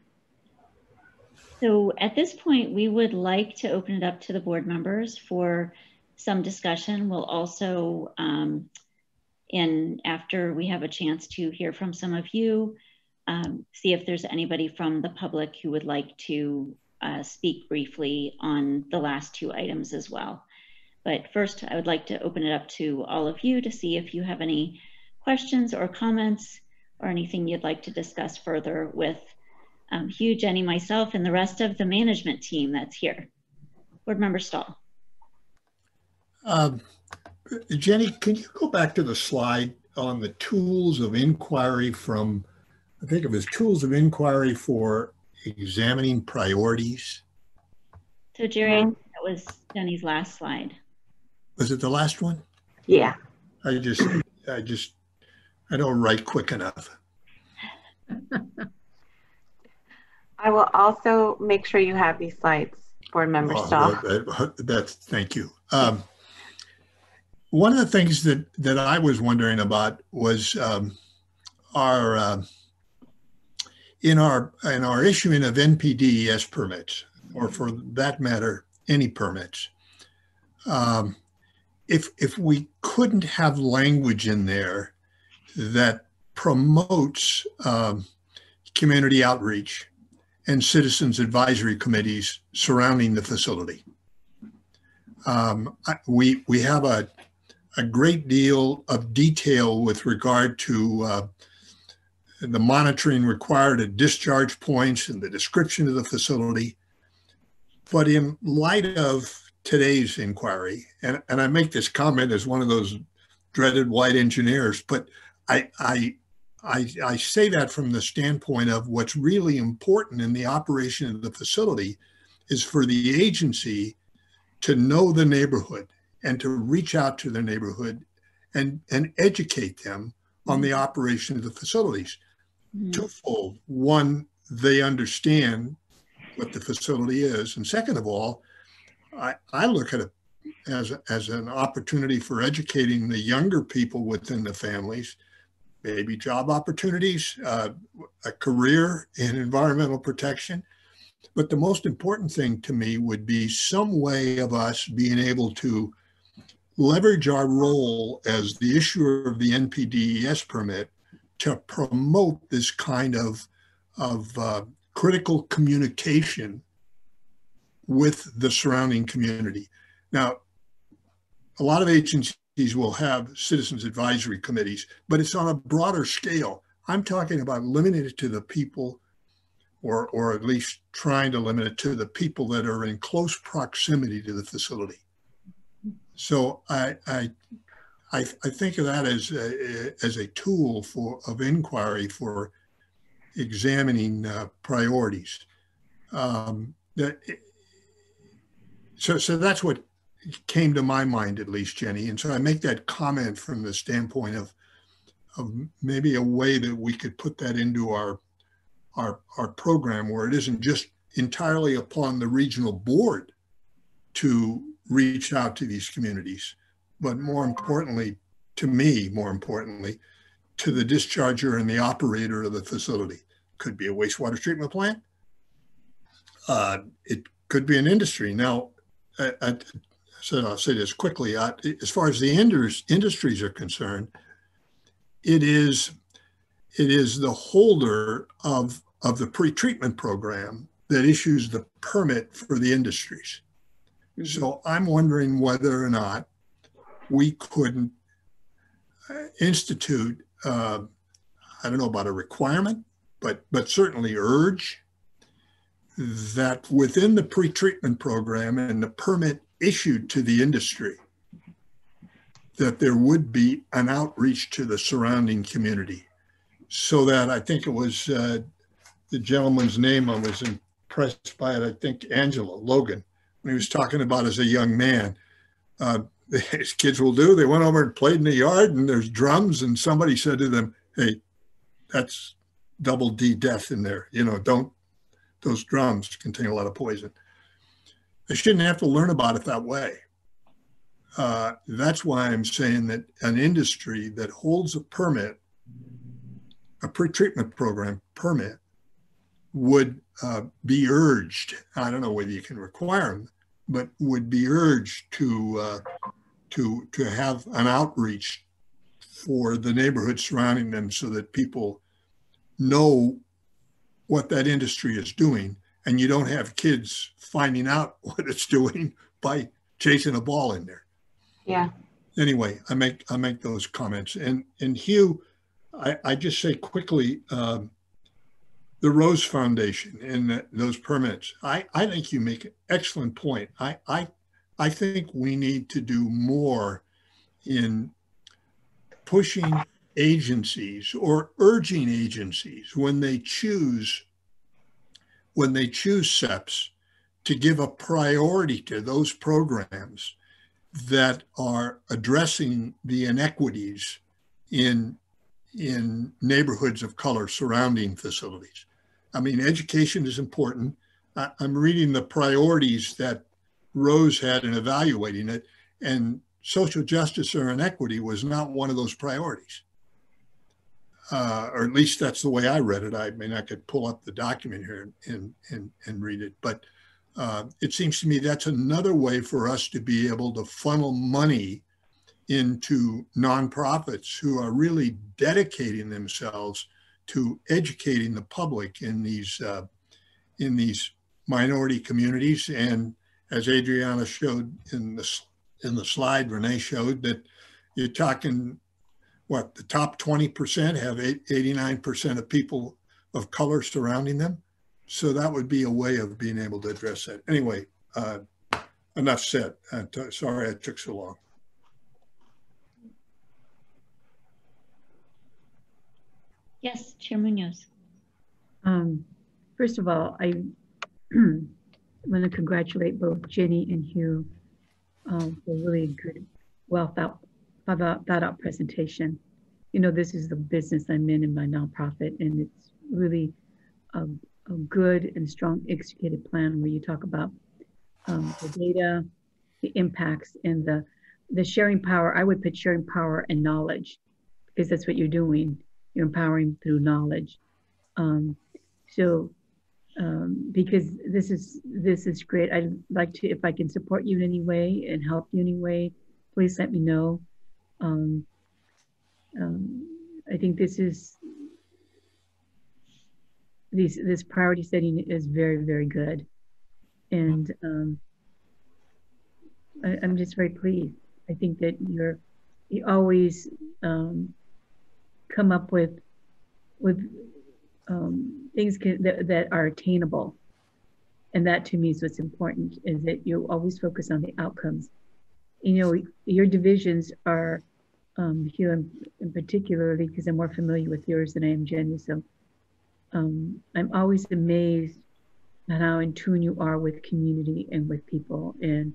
So at this point, we would like to open it up to the board members for some discussion. We'll also, after we have a chance to hear from some of you, see if there's anybody from the public who would like to speak briefly on the last two items as well. But first, I would like to open it up to all of you to see if you have any questions or comments or anything you'd like to discuss further with Hugh, Jenny, myself, and the rest of the management team that's here. Board Member Stahl. Jenny, can you go back to the slide on the tools of inquiry from, I think it was tools of inquiry for examining priorities? So Jerry, that was Jenny's last slide. Was it the last one? Yeah. I don't write quick enough. I will also make sure you have these slides, Board Member Stahl. Thank you. One of the things that I was wondering about was in our issuing of NPDES permits, or for that matter, any permits. If we couldn't have language in there that promotes community outreach and citizens advisory committees surrounding the facility. We have a great deal of detail with regard to the monitoring required at discharge points and the description of the facility. But in light of today's inquiry, and I make this comment as one of those dreaded white engineers, but I say that from the standpoint of what's really important in the operation of the facility is for the agency to know the neighborhood and to reach out to their neighborhood and educate them on the operation of the facilities. Twofold. One, they understand what the facility is. And second of all, I look at it as an opportunity for educating the younger people within the families, maybe job opportunities, a career in environmental protection. But the most important thing to me would be some way of us being able to leverage our role as the issuer of the NPDES permit to promote this kind of critical communication with the surrounding community. Now, a lot of agencies will have citizens advisory committees, but it's on a broader scale. I'm talking about limiting it to the people, or at least trying to limit it to the people that are in close proximity to the facility. So I think of that as a tool of inquiry for examining priorities. So that's what came to my mind, at least, Jenny. And so I make that comment from the standpoint of maybe a way that we could put that into our program, where it isn't just entirely upon the regional board to reach out to these communities, but more importantly, to me, to the discharger and the operator of the facility. Could be a wastewater treatment plant. It could be an industry. Now, I'll say this quickly. As far as the industries are concerned, it is the holder of the pre-treatment program that issues the permit for the industries. So I'm wondering whether or not we couldn't institute, I don't know about a requirement, but certainly urge that within the pre-treatment program and the permit issued to the industry, that there would be an outreach to the surrounding community. So that, I think it was the gentleman's name, I was impressed by it, I think Angela Logan, when he was talking about as a young man, his kids will do, they went over and played in the yard and there's drums, and somebody said to them, hey, that's double D death in there. You know, those drums contain a lot of poison. They shouldn't have to learn about it that way. That's why I'm saying that an industry that holds a permit, a pre-treatment program permit, would be urged, I don't know whether you can require them, but would be urged to have an outreach for the neighborhood surrounding them so that people know what that industry is doing, and you don't have kids finding out what it's doing by chasing a ball in there. Yeah. Anyway, I make those comments. And Hugh, I just say quickly, the Rose Foundation and those permits, I think you make an excellent point. I think we need to do more in pushing agencies or urging agencies when they choose SEPs to give a priority to those programs that are addressing the inequities in neighborhoods of color surrounding facilities. I mean, education is important. I'm reading the priorities that Rose had in evaluating it, and social justice or inequity was not one of those priorities. Or at least that's the way I read it. I mean, I could pull up the document here and read it, but it seems to me that's another way for us to be able to funnel money into nonprofits who are really dedicating themselves to educating the public in these minority communities. And as Adriana showed in the slide, Renee showed that you're talking, what, the top 20% have 89% of people of color surrounding them. So that would be a way of being able to address that. Anyway, enough said. Sorry I took so long. Yes, Chair Munoz. First of all, I want to congratulate both Jenny and Hugh for really good, well thought out presentation. You know, this is the business I'm in my nonprofit, and it's really a good and strong executed plan where you talk about the data, the impacts, and the sharing power. I would put sharing power and knowledge, because that's what you're doing. You're empowering through knowledge. Because this is great. I'd like to, if I can support you in any way and help you in any way, please let me know. I think this priority setting is very, very good. And I'm just very pleased. I think that you always come up with things that are attainable. And that to me is what's important, is that you always focus on the outcomes. You know, your divisions are, Hugh in particularly, because I'm more familiar with yours than I am Jenny. So I'm always amazed at how in tune you are with community and with people, and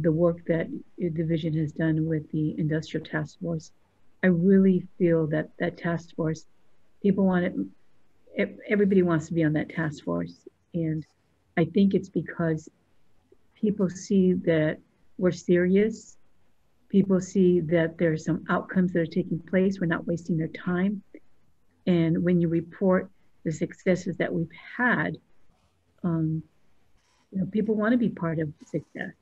the work that your division has done with the Industrial Task Force. I really feel that that task force, people want it, everybody wants to be on that task force. And I think it's because people see that we're serious. People see that there are some outcomes that are taking place. We're not wasting their time. And when you report the successes that we've had, you know, people want to be part of success.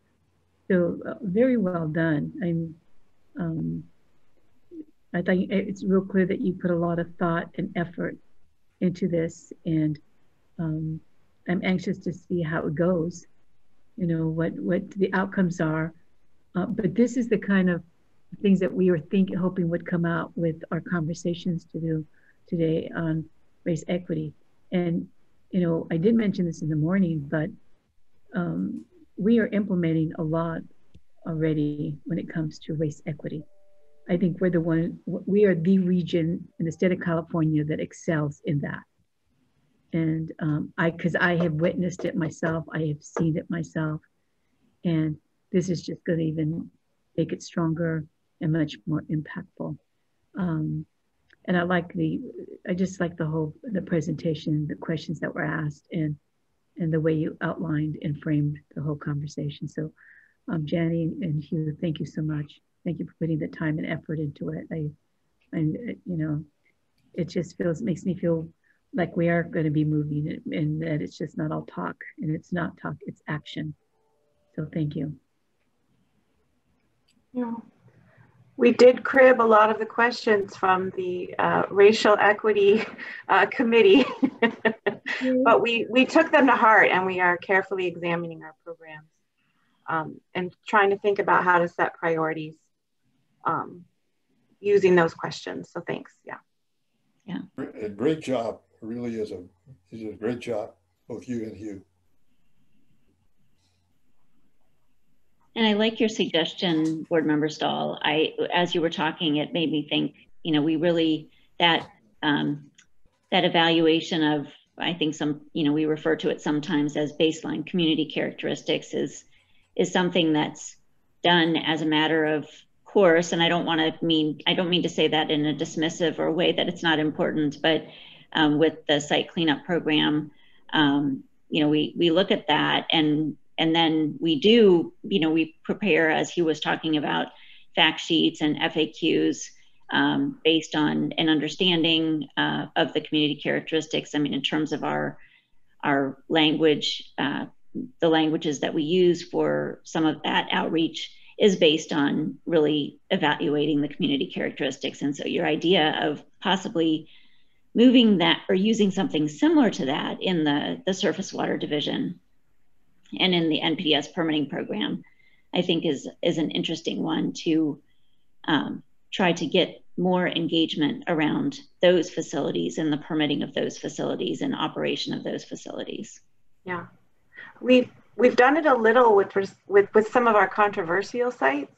So very well done. I think it's real clear that you put a lot of thought and effort into this, and I'm anxious to see how it goes, you know, what the outcomes are. But this is the kind of things that we were hoping would come out with our conversations to do today on race equity. And, you know, I did mention this in the morning, but we are implementing a lot already when it comes to race equity. I think we are the region in the state of California that excels in that. And because I have witnessed it myself, I have seen it myself, and this is just going to even make it stronger and much more impactful. And I just like the presentation, the questions that were asked, and the way you outlined and framed the whole conversation. So Jenny and Hugh, thank you so much. Thank you for putting the time and effort into it. You know, it just makes me feel like we are going to be moving it, and that it's just not all talk, and it's not talk, it's action. So thank you. Yeah. We did crib a lot of the questions from the Racial Equity Committee, but we took them to heart, and we are carefully examining our programs and trying to think about how to set priorities using those questions. So thanks. Yeah. A great job. It really is a great job, both you and Hugh. And I like your suggestion, Board Member Stahl. As you were talking, it made me think, you know, we really, that evaluation of, I think we refer to it sometimes as baseline community characteristics is something that's done as a matter of course. And I don't mean to say that in a dismissive or way that it's not important, but with the site cleanup program, you know, we look at that and then we do, you know, we prepare, as he was talking about, fact sheets and FAQs based on an understanding of the community characteristics. I mean, in terms of our language, the languages that we use for some of that outreach is based on really evaluating the community characteristics. And so your idea of possibly moving that or using something similar to that in the surface water division and in the NPDES permitting program, I think is an interesting one to try to get more engagement around those facilities and the permitting of those facilities and operation of those facilities. Yeah, we've done it a little with some of our controversial sites.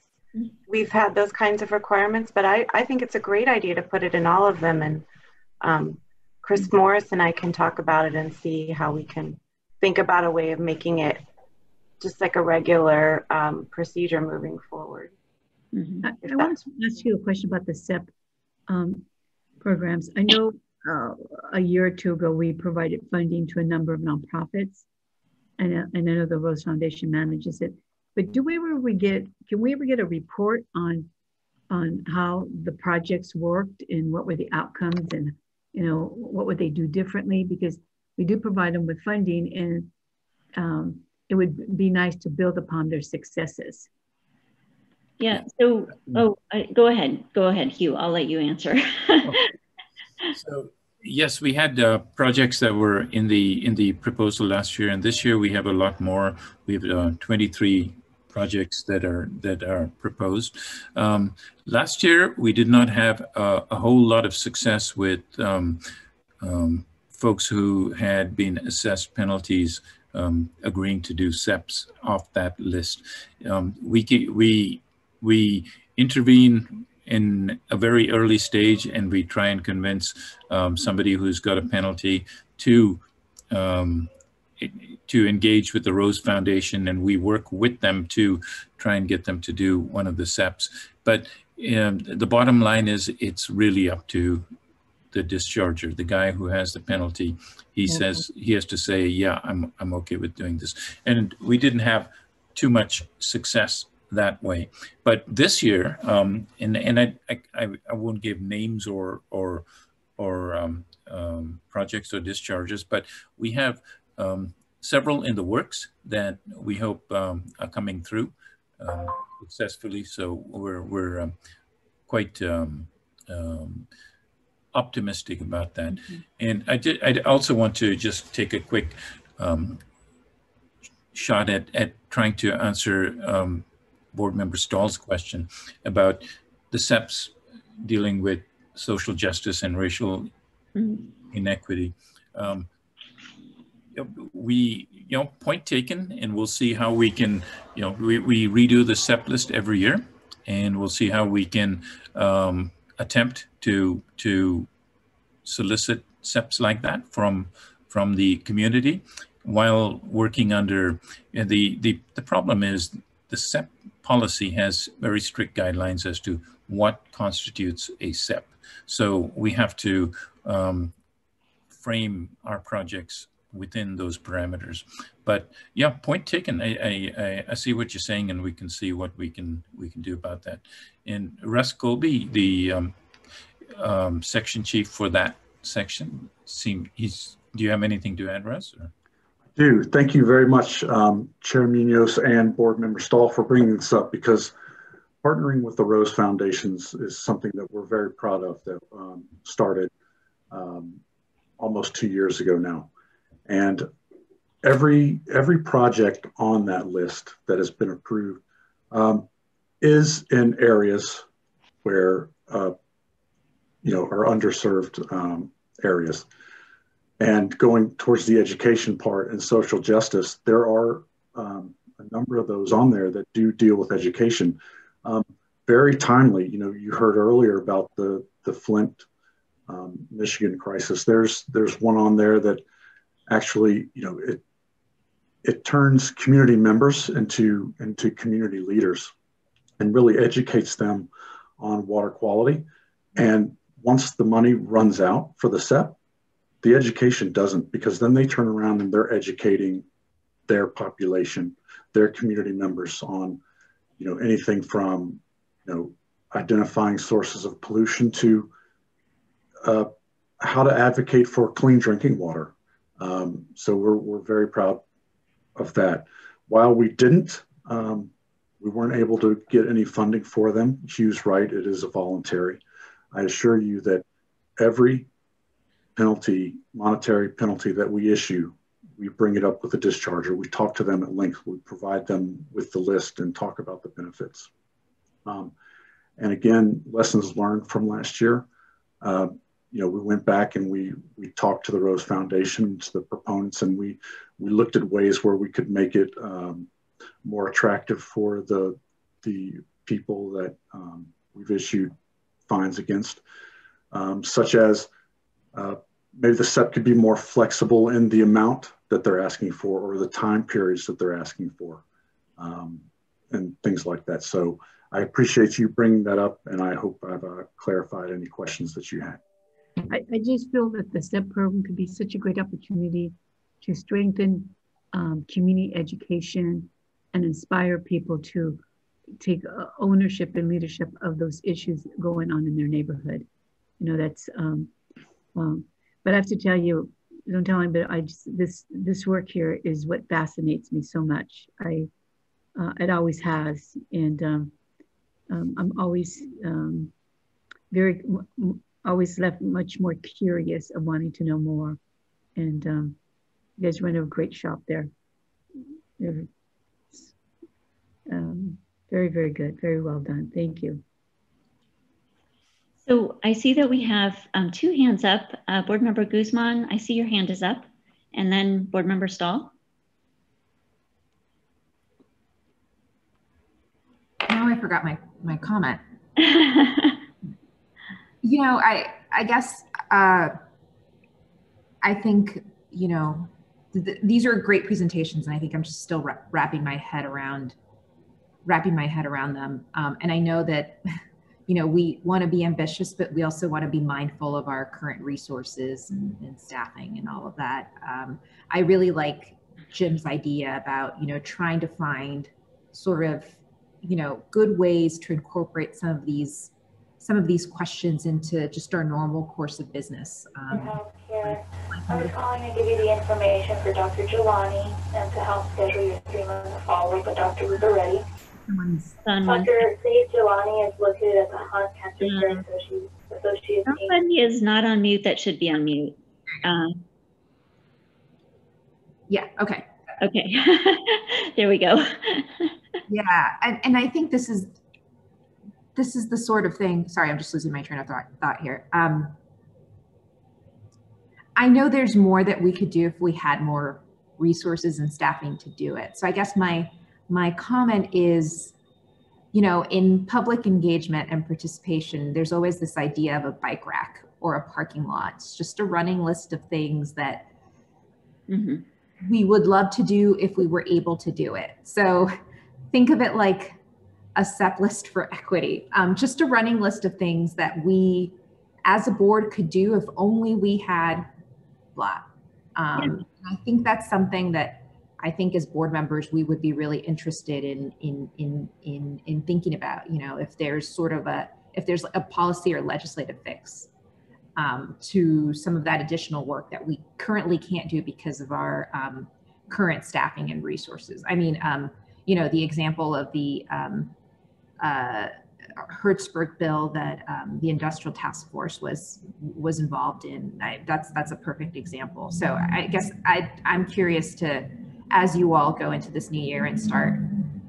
We've had those kinds of requirements, but I think it's a great idea to put it in all of them. And Chris Morris and I can talk about it and see how we can think about a way of making it just like a regular procedure moving forward. Mm-hmm. I want to ask you a question about the SEP programs. I know a year or two ago, we provided funding to a number of nonprofits, and I know the Rose Foundation manages it. But can we ever get a report on how the projects worked and what were the outcomes, and you know, what would they do differently? Because we do provide them with funding, and it would be nice to build upon their successes. Yeah, so, go ahead, Hugh, I'll let you answer. So, yes, we had projects that were in the proposal last year, and this year we have a lot more. We have 23 projects that are proposed. Last year, we did not have a whole lot of success with folks who had been assessed penalties agreeing to do SEPs off that list. We intervene in a very early stage, and we try and convince somebody who's got a penalty to engage with the Rose Foundation, and we work with them to try and get them to do one of the SEPs. But the bottom line is, it's really up to the discharger, the guy who has the penalty. He says, he has to say, yeah, I'm okay with doing this. And we didn't have too much success that way. But this year, and I won't give names or projects or discharges, but we have several in the works that we hope are coming through successfully. So we're quite optimistic about that. Mm-hmm. And I also want to just take a quick shot at trying to answer Board Member Stahl's question about the SEPs dealing with social justice and racial inequity. We, point taken, and we'll see how we can, we redo the SEP list every year, and we'll see how we can attempt to solicit SEPs like that from the community while working under the problem is the SEP policy has very strict guidelines as to what constitutes a SEP. So we have to frame our projects within those parameters. But yeah, point taken. I see what you're saying, and we can see what we can do about that. And Russ Colby, the section chief for that section. Do you have anything to add, Russ? Or? Do. Thank you very much, Chair Munoz and Board Member Stahl, for bringing this up, because partnering with the Rose Foundations is something that we're very proud of, that started almost 2 years ago now. And every project on that list that has been approved is in areas where, are underserved areas. And going towards the education part and social justice, there are a number of those on there that do deal with education. Very timely, you heard earlier about the Flint, Michigan crisis. There's one on there that actually, it turns community members into community leaders and really educates them on water quality. And once the money runs out for the SEP, the education doesn't, because then they turn around and they're educating their population, their community members on, anything from, identifying sources of pollution to how to advocate for clean drinking water. So we're very proud of that. While we weren't able to get any funding for them, Hugh's right, it is a voluntary. I assure you that every monetary penalty that we issue, we bring it up with the discharger. We talk to them at length. We provide them with the list and talk about the benefits. And again, lessons learned from last year. We went back and we talked to the Rose Foundation, to the proponents, and we looked at ways where we could make it more attractive for the people that we've issued fines against, such as maybe the SEP could be more flexible in the amount that they're asking for, or the time periods that they're asking for, and things like that. So I appreciate you bringing that up, and I hope I've clarified any questions that you had. I just feel that the STEP program could be such a great opportunity to strengthen community education and inspire people to take ownership and leadership of those issues going on in their neighborhood. That's, but I have to tell you, don't tell him, but this work here is what fascinates me so much. It always has, and I'm always always left much more curious of wanting to know more. And you guys run a great shop there. Very, very good. Very well done. Thank you. So I see that we have 2 hands up. Board Member Guzman, I see your hand is up. And then Board Member Stahl. Now I forgot my comment. I guess I think, these are great presentations, and I think I'm just still wrapping my head around them. And I know that, we want to be ambitious, but we also want to be mindful of our current resources and staffing and all of that. I really like Jim's idea about, trying to find sort of, good ways to incorporate some of these questions into just our normal course of business. I was calling to give you the information for Dr. Jelani and to help schedule your 3-month follow-up with Dr. Ruberetti. Dr. Saeed Jelani is located at the Hunt Cancer Care Association. Somebody is not on mute that should be on mute. Yeah, okay. Okay, there we go. Yeah, and I think this is the sort of thing, sorry, I'm just losing my train of thought here. I know there's more that we could do if we had more resources and staffing to do it. So I guess my comment is, in public engagement and participation, there's always this idea of a bike rack or a parking lot. It's just a running list of things that we would love to do if we were able to do it. So think of it like a SEP list for equity, just a running list of things that we as a board could do if only we had blah. I think that's something that I think as board members, we would be really interested in thinking about, if there's sort of if there's a policy or legislative fix. to some of that additional work that we currently can't do because of our current staffing and resources. I mean, you know, the example of the Hertzberg bill that the Industrial Task Force was involved in. That's a perfect example. So I guess I'm curious to, as you all go into this new year and start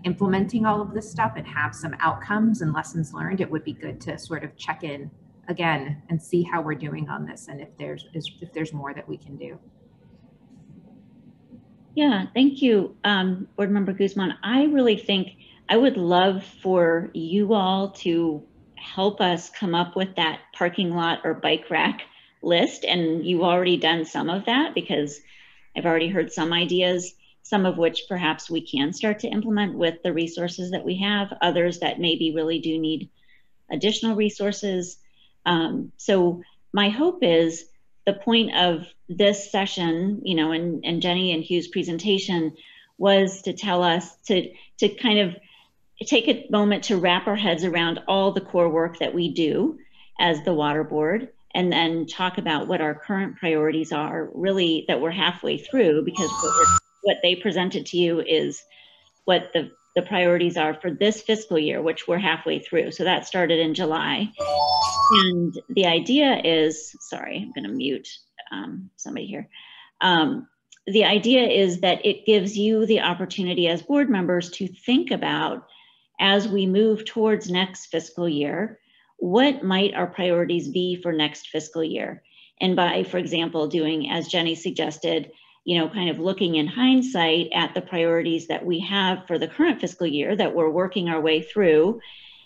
implementing all of this stuff and have some outcomes and lessons learned, it would be good to sort of check in again and see how we're doing on this and if there's more that we can do. Yeah, thank you, Board Member Guzman. I really think I would love for you all to help us come up with that parking lot or bike rack list. And you've already done some of that because I've already heard some ideas, some of which perhaps we can start to implement with the resources that we have, others that maybe really do need additional resources. So my hope is the point of this session, you know, and Jenny and Hugh's presentation was to tell us to kind of take a moment to wrap our heads around all the core work that we do as the Water Board, and then talk about what our current priorities are, really that we're halfway through, because what they presented to you is what the priorities are for this fiscal year, which we're halfway through. So that started in July. And the idea is, sorry, I'm gonna mute somebody here. The idea is that it gives you the opportunity as board members to think about, as we move towards next fiscal year, what might our priorities be for next fiscal year? And by, for example, doing, as Jenny suggested, you know, kind of looking in hindsight at the priorities that we have for the current fiscal year that we're working our way through,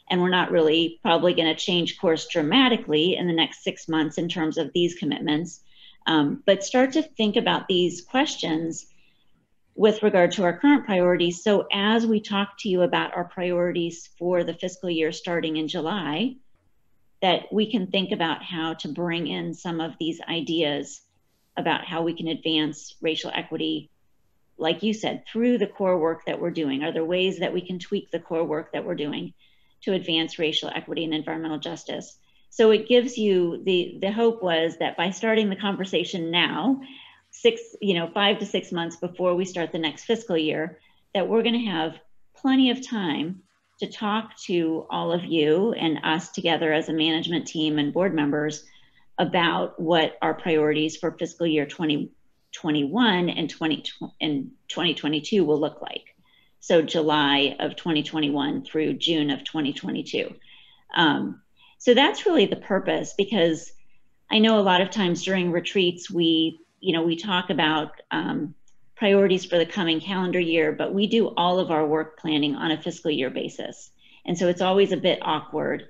and we're not really probably going to change course dramatically in the next 6 months in terms of these commitments, but start to think about these questions with regard to our current priorities. So as we talk to you about our priorities for the fiscal year starting in July, that we can think about how to bring in some of these ideas about how we can advance racial equity, like you said, through the core work that we're doing. Are there ways that we can tweak the core work that we're doing to advance racial equity and environmental justice? So it gives you, the hope was that by starting the conversation now, 5 to 6 months before we start the next fiscal year, that we're going to have plenty of time to talk to all of you and us together as a management team and board members about what our priorities for fiscal year 2021 and 2022 will look like. So July of 2021 through June of 2022. So that's really the purpose, because I know a lot of times during retreats, we talk about priorities for the coming calendar year, but we do all of our work planning on a fiscal year basis. And so it's always a bit awkward.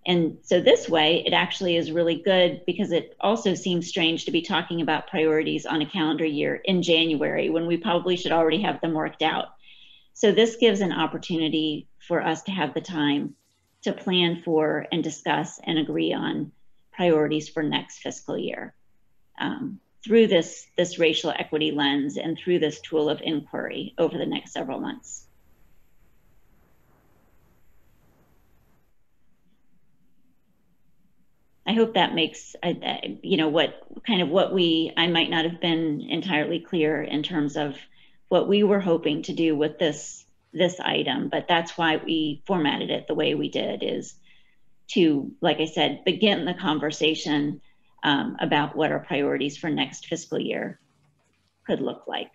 And so this way, it actually is really good, because it also seems strange to be talking about priorities on a calendar year in January when we probably should already have them worked out. So this gives an opportunity for us to have the time to plan for and discuss and agree on priorities for next fiscal year through this racial equity lens and through this tool of inquiry over the next several months. I hope that makes, I might not have been entirely clear in terms of what we were hoping to do with this item, but that's why we formatted it the way we did, is to, like I said, begin the conversation about what our priorities for next fiscal year could look like.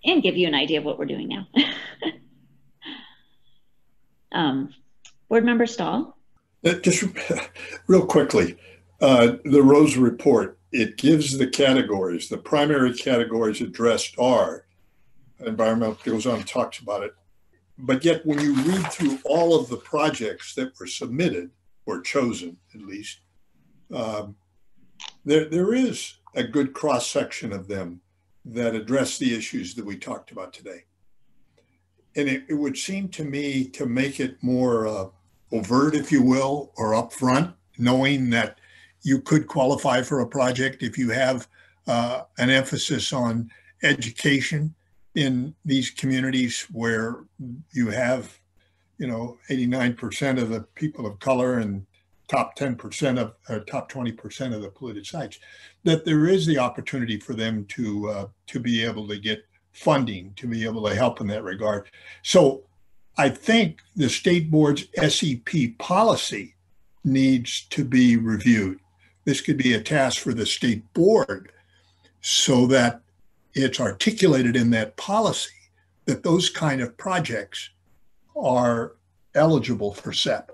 And give you an idea of what we're doing now. Board Member Stahl? Just real quickly, the Rose report, it gives the categories. The primary categories addressed are environmental, goes on and talks about it. But yet when you read through all of the projects that were submitted, or chosen at least, there is a good cross-section of them that address the issues that we talked about today. And it would seem to me to make it more overt, if you will, or upfront, knowing that you could qualify for a project if you have an emphasis on education in these communities where you have, you know, 89% of the people of color and top 10% of, or top 20% of the polluted sites, that there is the opportunity for them to be able to get funding, to be able to help in that regard. So I think the state board's SEP policy needs to be reviewed. This could be a task for the state board so that it's articulated in that policy that those kind of projects are eligible for SEP.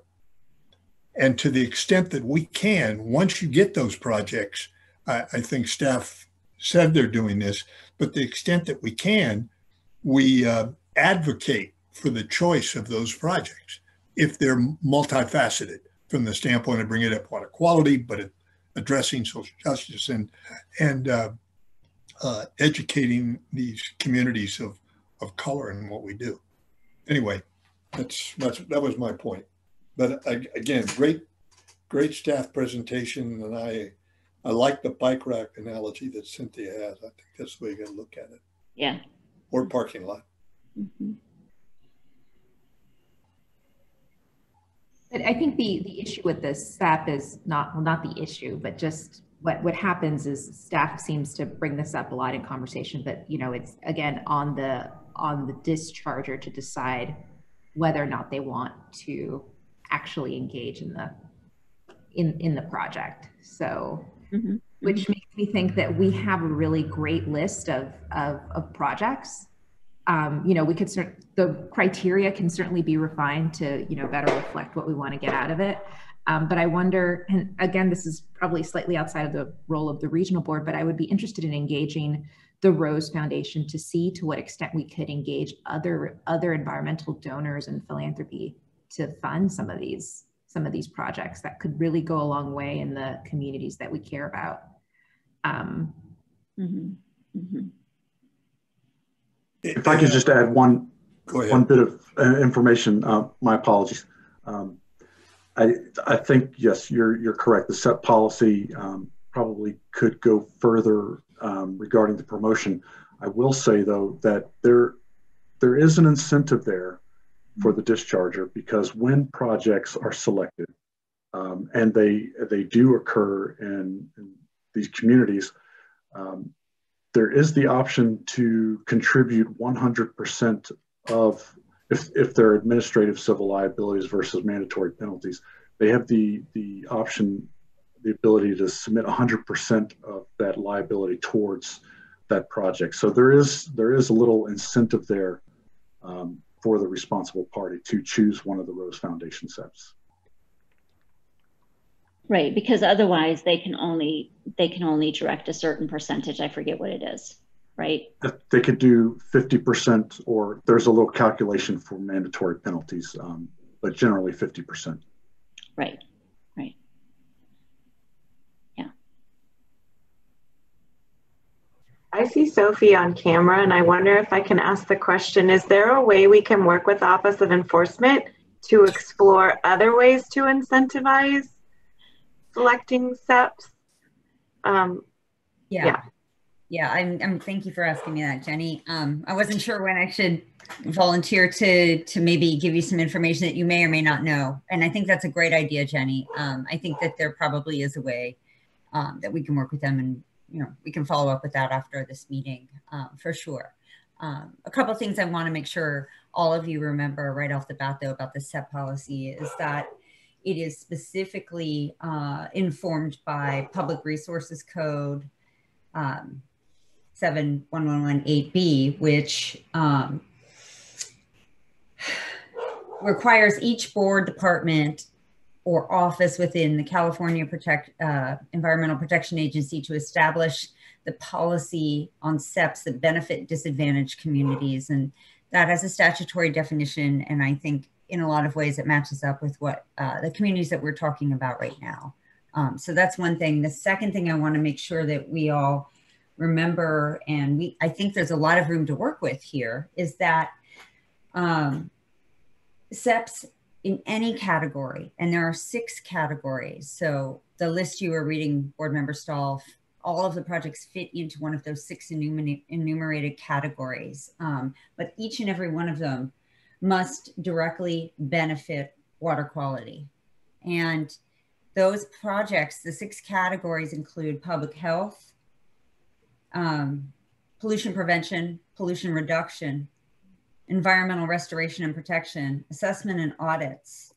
And to the extent that we can, once you get those projects, I think staff said they're doing this, but the extent that we can, we advocate for the choice of those projects if they're multifaceted from the standpoint of bringing up water quality, but addressing social justice and educating these communities of color in what we do. Anyway, that was my point. But again, great staff presentation, and I like the bike rack analogy that Cynthia has. I think that's the way you got to look at it. Yeah. Or parking lot. Mm-hmm. But I think the issue with this SEP is not, well, not the issue, but just what happens is staff seems to bring this up a lot in conversation, but you know, it's again on the discharger to decide whether or not they want to actually engage in the project. So, mm-hmm. which makes me think that we have a really great list of projects. You know, we could the criteria can certainly be refined to, you know, better reflect what we want to get out of it. But I wonder, and again, this is probably slightly outside of the role of the regional board, but I would be interested in engaging the Rose Foundation to see to what extent we could engage other environmental donors and philanthropy to fund some of these projects that could really go a long way in the communities that we care about. Mm-hmm. Mm-hmm. If I could just add one bit of information, my apologies. I think, yes, you're correct. The SEP policy probably could go further regarding the promotion. I will say, though, that there is an incentive there for the discharger, because when projects are selected, and they do occur in these communities, there is the option to contribute 100% of, if there are administrative civil liabilities versus mandatory penalties, they have the option, the ability to submit 100% of that liability towards that project. So there is a little incentive there for the responsible party to choose one of the Rose Foundation SEPs. Right, because otherwise they can only direct a certain percentage. I forget what it is, right? They could do 50%, or there's a little calculation for mandatory penalties, but generally 50%. Right, right. Yeah. I see Sophie on camera, and I wonder if I can ask the question, is there a way we can work with Office of Enforcement to explore other ways to incentivize selecting SEPs? Yeah, I'm thank you for asking me that, Jenny. I wasn't sure when I should volunteer to maybe give you some information that you may or may not know. And I think that's a great idea, Jenny. I think that there probably is a way that we can work with them, and you know, we can follow up with that after this meeting for sure. A couple of things I want to make sure all of you remember right off the bat, though, about the SEP policy is that it is specifically informed by Public Resources Code 71118B, which requires each board, department, or office within the California Environmental Protection Agency to establish the policy on SEPs that benefit disadvantaged communities. And that has a statutory definition, and I think in a lot of ways it matches up with what the communities that we're talking about right now. So that's one thing. The second thing I want to make sure that we all remember, and I think there's a lot of room to work with here, is that SEPs in any category, and there are 6 categories. So the list you were reading, Board Member Stahl, all of the projects fit into one of those 6 enumerated categories. But each and every one of them must directly benefit water quality. And those projects, the 6 categories include public health, pollution prevention, pollution reduction, environmental restoration and protection, assessment and audits,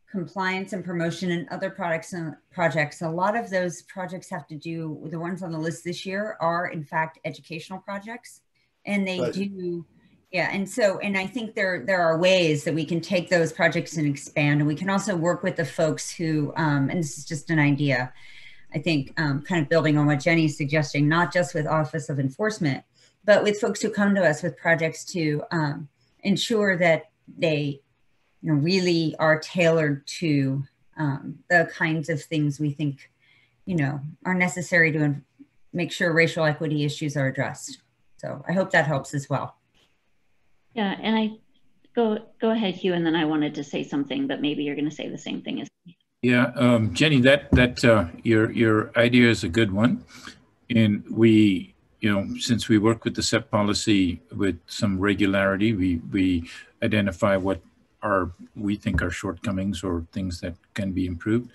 compliance and promotion, and other products and projects. A lot of those projects have to do with the ones on the list this year are in fact educational projects, and they do. Yeah, and I think there are ways that we can take those projects and expand, and we can also work with the folks who, and this is just an idea, I think kind of building on what Jenny's suggesting, not just with Office of Enforcement, but with folks who come to us with projects to ensure that they really are tailored to the kinds of things we think, are necessary to make sure racial equity issues are addressed. So I hope that helps as well. Yeah, and I go ahead, Hugh, and then I wanted to say something, but maybe you're going to say the same thing as me. Yeah, Jenny, that your idea is a good one, and we, since we work with the SEP policy with some regularity, we identify what we think are shortcomings or things that can be improved.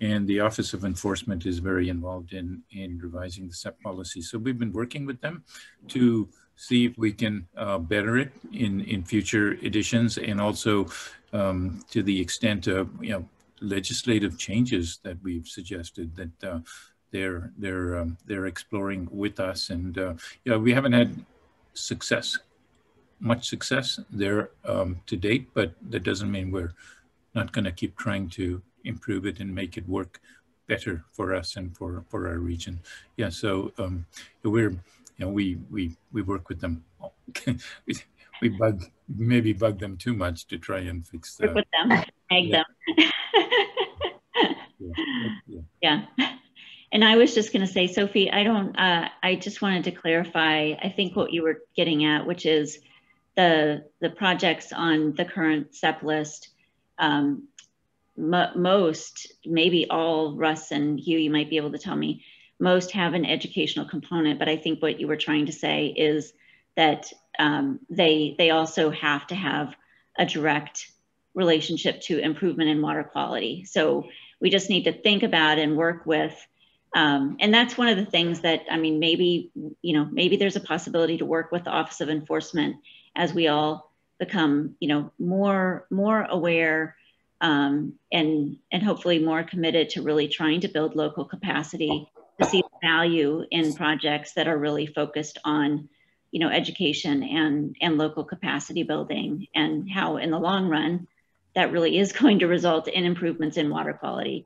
And the Office of Enforcement is very involved in revising the SEP policy. So we've been working with them to see if we can better it in future editions, and also to the extent of legislative changes that we've suggested that they're exploring with us. And we haven't had much success there to date, but that doesn't mean we're not going to keep trying to improve it and make it work better for us and for our region. Yeah, so we work with them. we maybe bug them too much to try and fix that. Work with them, egg them. Yeah. And I was just going to say, Sophie, I just wanted to clarify, I think what you were getting at, which is the projects on the current SEP list, most, maybe all, Russ and Hugh, you might be able to tell me, most have an educational component, but I think what you were trying to say is that they also have to have a direct relationship to improvement in water quality. So we just need to think about and work with, and that's one of the things that, maybe there's a possibility to work with the Office of Enforcement as we all become, more aware and hopefully more committed to really trying to build local capacity to see the value in projects that are really focused on, education and local capacity building, and how in the long run, that really is going to result in improvements in water quality.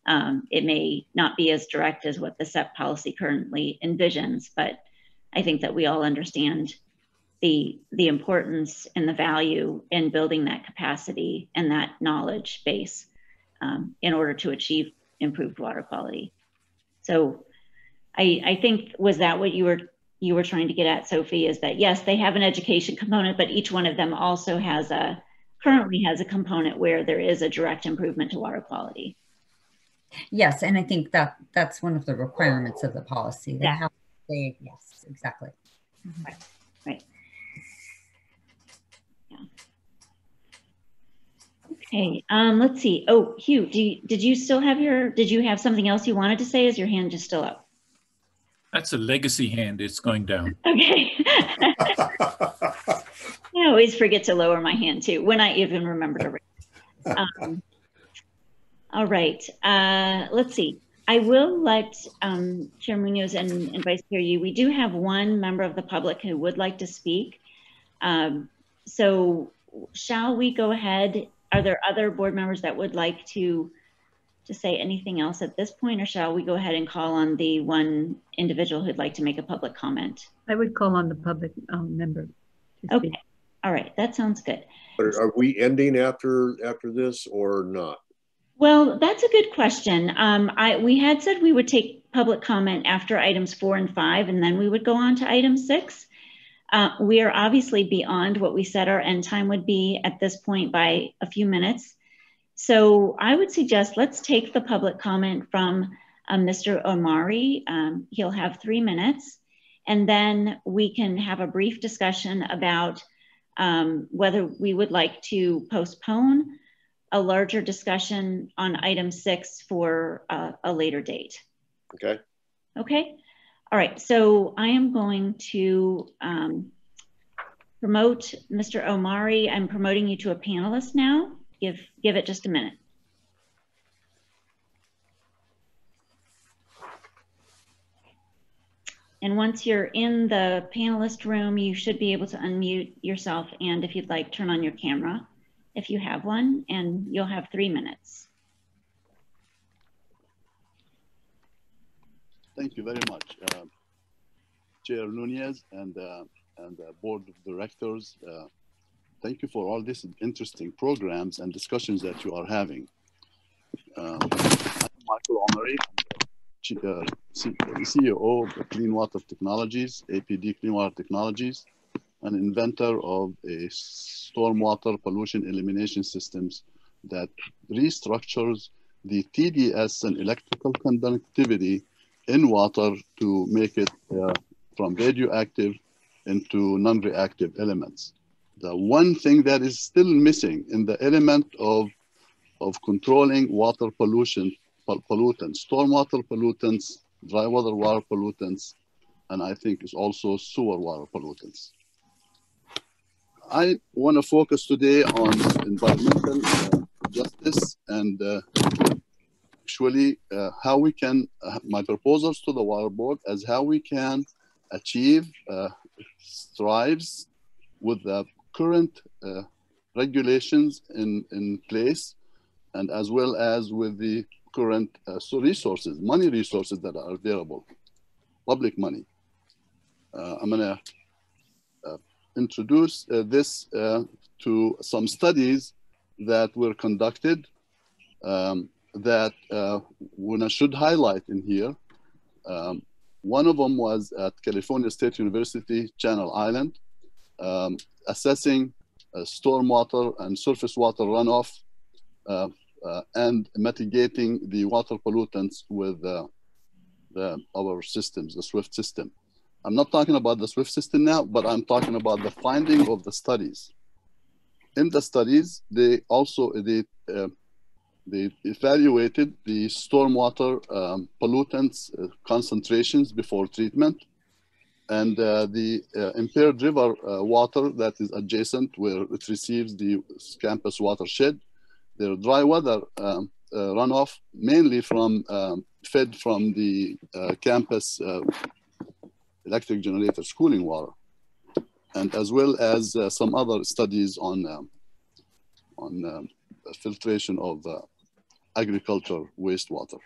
It may not be as direct as what the SEP policy currently envisions, but I think that we all understand the importance and the value in building that capacity and that knowledge base in order to achieve improved water quality. So I think, was that what you were trying to get at, Sophie, is that yes, they have an education component, but each one of them also currently has a component where there is a direct improvement to water quality. Yes, and I think that's one of the requirements of the policy. They have to say, yes, exactly. Right. Yeah. Okay, let's see. Oh, Hugh, did you have something else you wanted to say? Is your hand just still up? That's a legacy hand. It's going down. Okay. I always forget to lower my hand too, when I even remember to raise. All right, let's see. I will let Chair Munoz and Vice Chair Yu, we do have one member of the public who would like to speak. So shall we go ahead? Are there other board members that would like to say anything else at this point, or shall we go ahead and call on the one individual who'd like to make a public comment? I would call on the public member. Okay, all right, that sounds good. But are we ending after this or not? Well, that's a good question. We had said we would take public comment after items 4 and 5, and then we would go on to item 6. We are obviously beyond what we said our end time would be at this point by a few minutes. So I would suggest let's take the public comment from Mr. Omari. He'll have 3 minutes, and then we can have a brief discussion about whether we would like to postpone a larger discussion on item 6 for a later date. Okay. Okay. All right. So I am going to promote Mr. Omari. I'm promoting you to a panelist now. Give it just a minute. And once you're in the panelist room, you should be able to unmute yourself. And if you'd like, turn on your camera if you have one, and you'll have 3 minutes. Thank you very much, Chair Nunez and Board of Directors. Thank you for all these interesting programs and discussions that you are having. I'm Michael Omari, CEO of Clean Water Technologies, APD Clean Water Technologies, an inventor of a stormwater pollution elimination systems that restructures the TDS and electrical conductivity in water to make it from radioactive into non-reactive elements. The one thing that is still missing in the element of controlling water pollution, pollutants, stormwater pollutants, dry water pollutants, and I think it's also sewer water pollutants. I want to focus today on environmental justice and actually how we can, my proposals to the Water Board as how we can achieve strives with the current regulations in place, and as well as with the current resources, money resources that are available, public money. I'm going to introduce this to some studies that were conducted that I should highlight in here. One of them was at California State University, Channel Island, assessing stormwater and surface water runoff and mitigating the water pollutants with our systems, the SWIFT system. I'm not talking about the SWIFT system now, but I'm talking about the finding of the studies. In the studies, they also they evaluated the stormwater pollutants concentrations before treatment, and the impaired river water that is adjacent where it receives the campus watershed, their dry weather runoff, mainly from fed from the campus electric generators cooling water, and as well as some other studies on filtration of agriculture wastewater.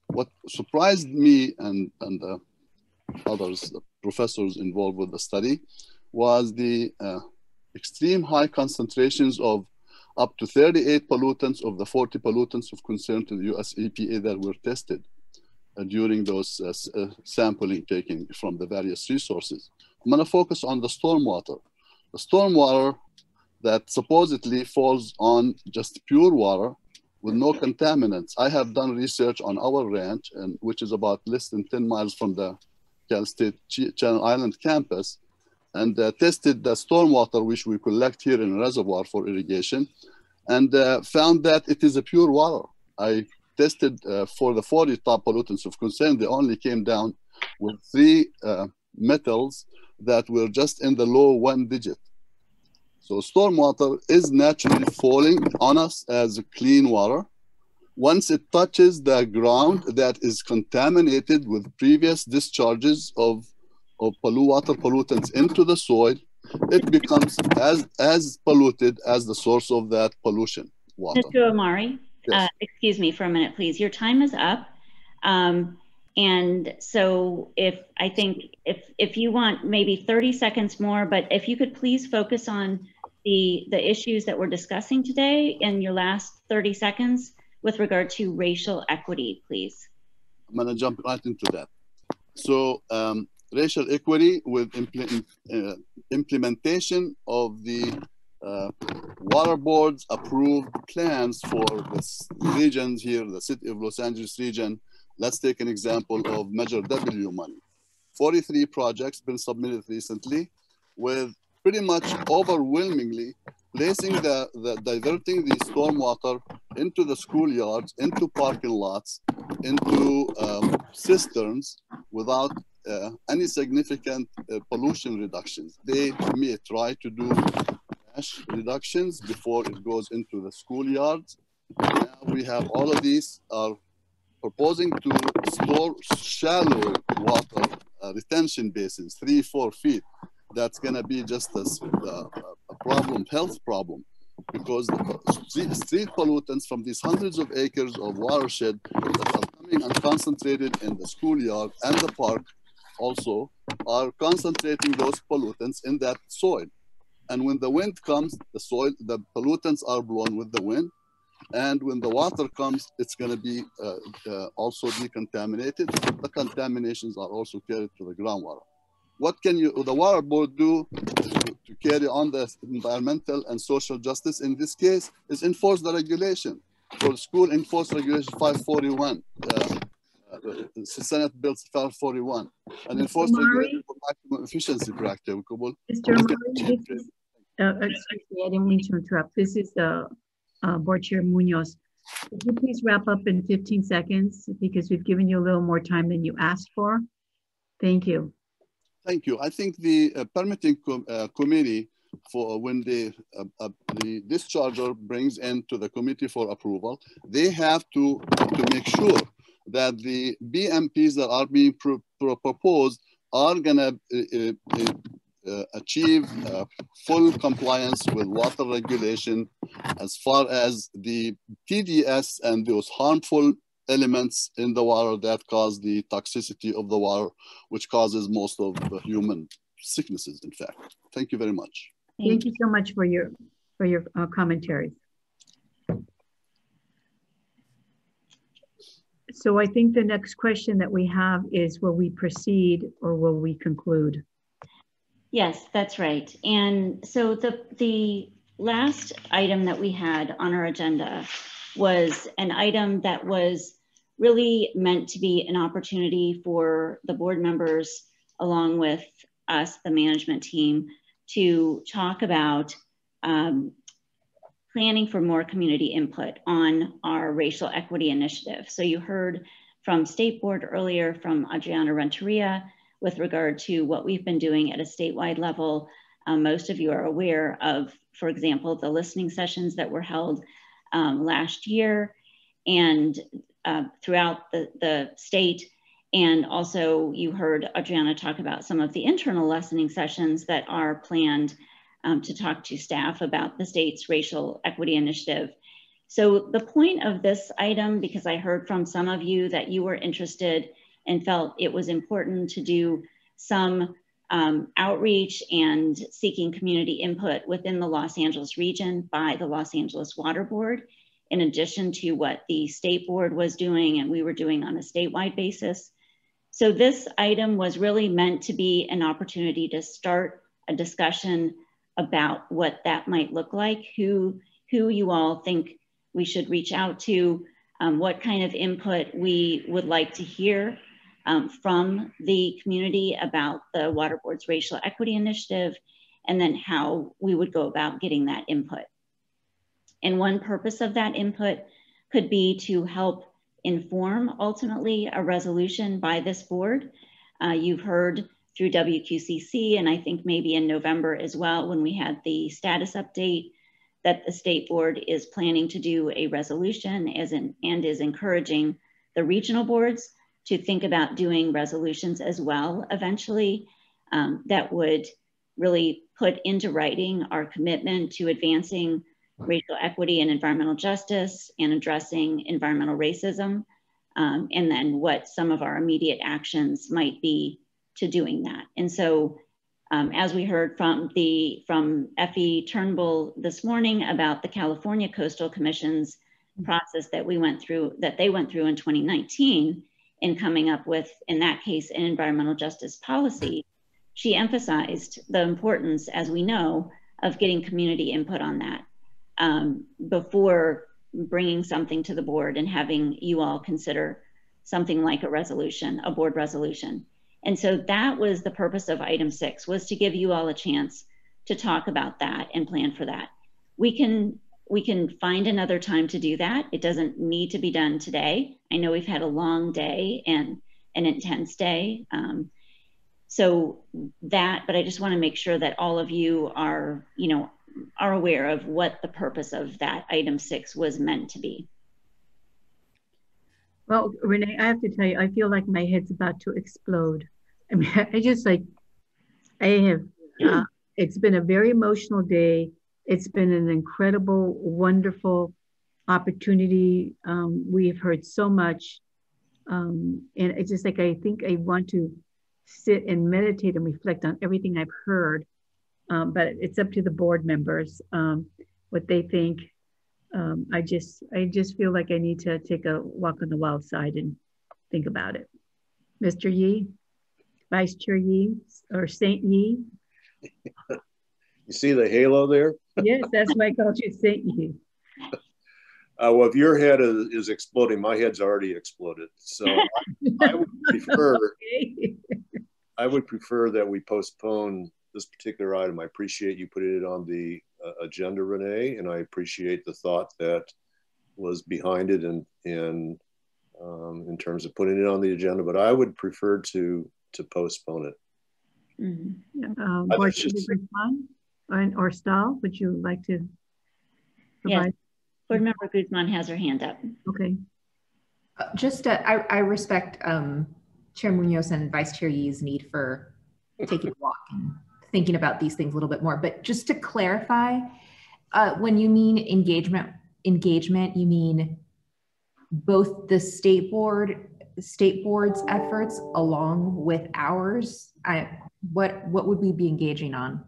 What surprised me and others, the professors involved with the study, was the extreme high concentrations of up to 38 pollutants of the 40 pollutants of concern to the US EPA that were tested during those sampling taken from the various resources. I'm going to focus on the stormwater. The stormwater that supposedly falls on just pure water with no contaminants. I have done research on our ranch, and which is about less than 10 miles from the Cal State Channel Island campus, and tested the stormwater which we collect here in a reservoir for irrigation, and found that it is a pure water. I tested for the 40 top pollutants of concern. They only came down with 3 metals that were just in the low 1 digit. So stormwater is naturally falling on us as clean water. Once it touches the ground that is contaminated with previous discharges of water pollutants into the soil, it becomes as polluted as the source of that pollution water. Mr. Omari, yes. Excuse me for a minute, please. Your time is up. And so I think if you want maybe 30 seconds more, but if you could please focus on the issues that we're discussing today in your last 30 seconds with regard to racial equity, please. I'm going to jump right into that. So racial equity with implementation of the Water Board's approved plans for the regions here, the City of Los Angeles region. Let's take an example of Measure W money. 43 projects been submitted recently, with pretty much overwhelmingly placing diverting the stormwater into the schoolyards, into parking lots, into cisterns without any significant pollution reductions. They may try to do ash reductions before it goes into the schoolyards. Now we have all of these are proposing to store shallow water retention basins, 3-4 feet. That's going to be just a problem, health problem, because the street pollutants from these hundreds of acres of watershed that are coming and concentrated in the schoolyard and the park also are concentrating those pollutants in that soil. And when the wind comes, the pollutants are blown with the wind. And when the water comes, it's going to be also decontaminated. The contaminations are also carried to the groundwater. What can the water board do to carry on the environmental and social justice in this case is enforce the regulation. For school, enforce regulation 541, Senate Bill 541, and enforce regulation for maximum efficiency practicable. Mr. Amari, excuse me, I didn't mean to interrupt. This is Board Chair Munoz. Could you please wrap up in 15 seconds because we've given you a little more time than you asked for? Thank you. Thank you. I think the permitting committee, for when the discharger brings into the committee for approval, they have to make sure that the BMPs that are being proposed are going to achieve full compliance with water regulation as far as the TDS and those harmful elements in the water that cause the toxicity of the water, which causes most of the human sicknesses, in fact. Thank you very much. Thank you so much for your commentaries. So I think the next question that we have is, will we proceed or will we conclude? Yes, that's right. And so the last item that we had on our agenda was an item that was really meant to be an opportunity for the board members, along with us, the management team, to talk about planning for more community input on our racial equity initiative. So you heard from State Board earlier, from Adriana Renteria, with regard to what we've been doing at a statewide level. Most of you are aware of, for example, the listening sessions that were held last year and throughout the state. And also you heard Adriana talk about some of the internal listening sessions that are planned to talk to staff about the state's racial equity initiative. So the point of this item, because I heard from some of you that you were interested and felt it was important to do some outreach and seeking community input within the Los Angeles region by the Los Angeles Water Board, in addition to what the State Board was doing and we were doing on a statewide basis. So this item was really meant to be an opportunity to start a discussion about what that might look like, who you all think we should reach out to, what kind of input we would like to hear from the community about the Water Board's Racial Equity Initiative, and then how we would go about getting that input. And one purpose of that input could be to help inform ultimately a resolution by this board. You've heard through WQCC, and I think maybe in November as well, when we had the status update, that the State Board is planning to do a resolution and is encouraging the regional boards to think about doing resolutions as well eventually, that would really put into writing our commitment to advancing racial equity and environmental justice and addressing environmental racism, and then what some of our immediate actions might be to doing that. And so as we heard from Effie Turnbull this morning about the California Coastal Commission's process that they went through in 2019 in coming up with, in that case, an environmental justice policy, she emphasized the importance, as we know, of getting community input on that before bringing something to the board and having you all consider something like a resolution, a board resolution. And so that was the purpose of item 6, was to give you all a chance to talk about that and plan for that. We can find another time to do that. It doesn't need to be done today. I know we've had a long day and an intense day. But I just want to make sure that all of you are, are aware of what the purpose of that item 6 was meant to be. Well, Renee, I have to tell you, I feel like my head's about to explode. I mean, it's been a very emotional day. It's been an incredible, wonderful opportunity. We've heard so much. And it's just like, I think I want to sit and meditate and reflect on everything I've heard. But it's up to the board members, what they think. I just feel like I need to take a walk on the wild side and think about it. Mr. Yee, Vice Chair Yee, or Saint Yee. You see the halo there? Yes, that's why I called you Saint Yee. Well, if your head is exploding, my head's already exploded. So I would prefer that we postpone this particular item. I appreciate you putting it on the agenda, Renee, and I appreciate the thought that was behind it and in terms of putting it on the agenda, but I would prefer to postpone it. Mm-hmm. Board Member or Stahl, would you like to provide? Yes, Board Member Guzman has her hand up. Okay. I respect Chair Munoz and Vice Chair Yee's need for taking a walk and thinking about these things a little bit more. But just to clarify, when you mean engagement, you mean both the state board's efforts along with ours? What would we be engaging on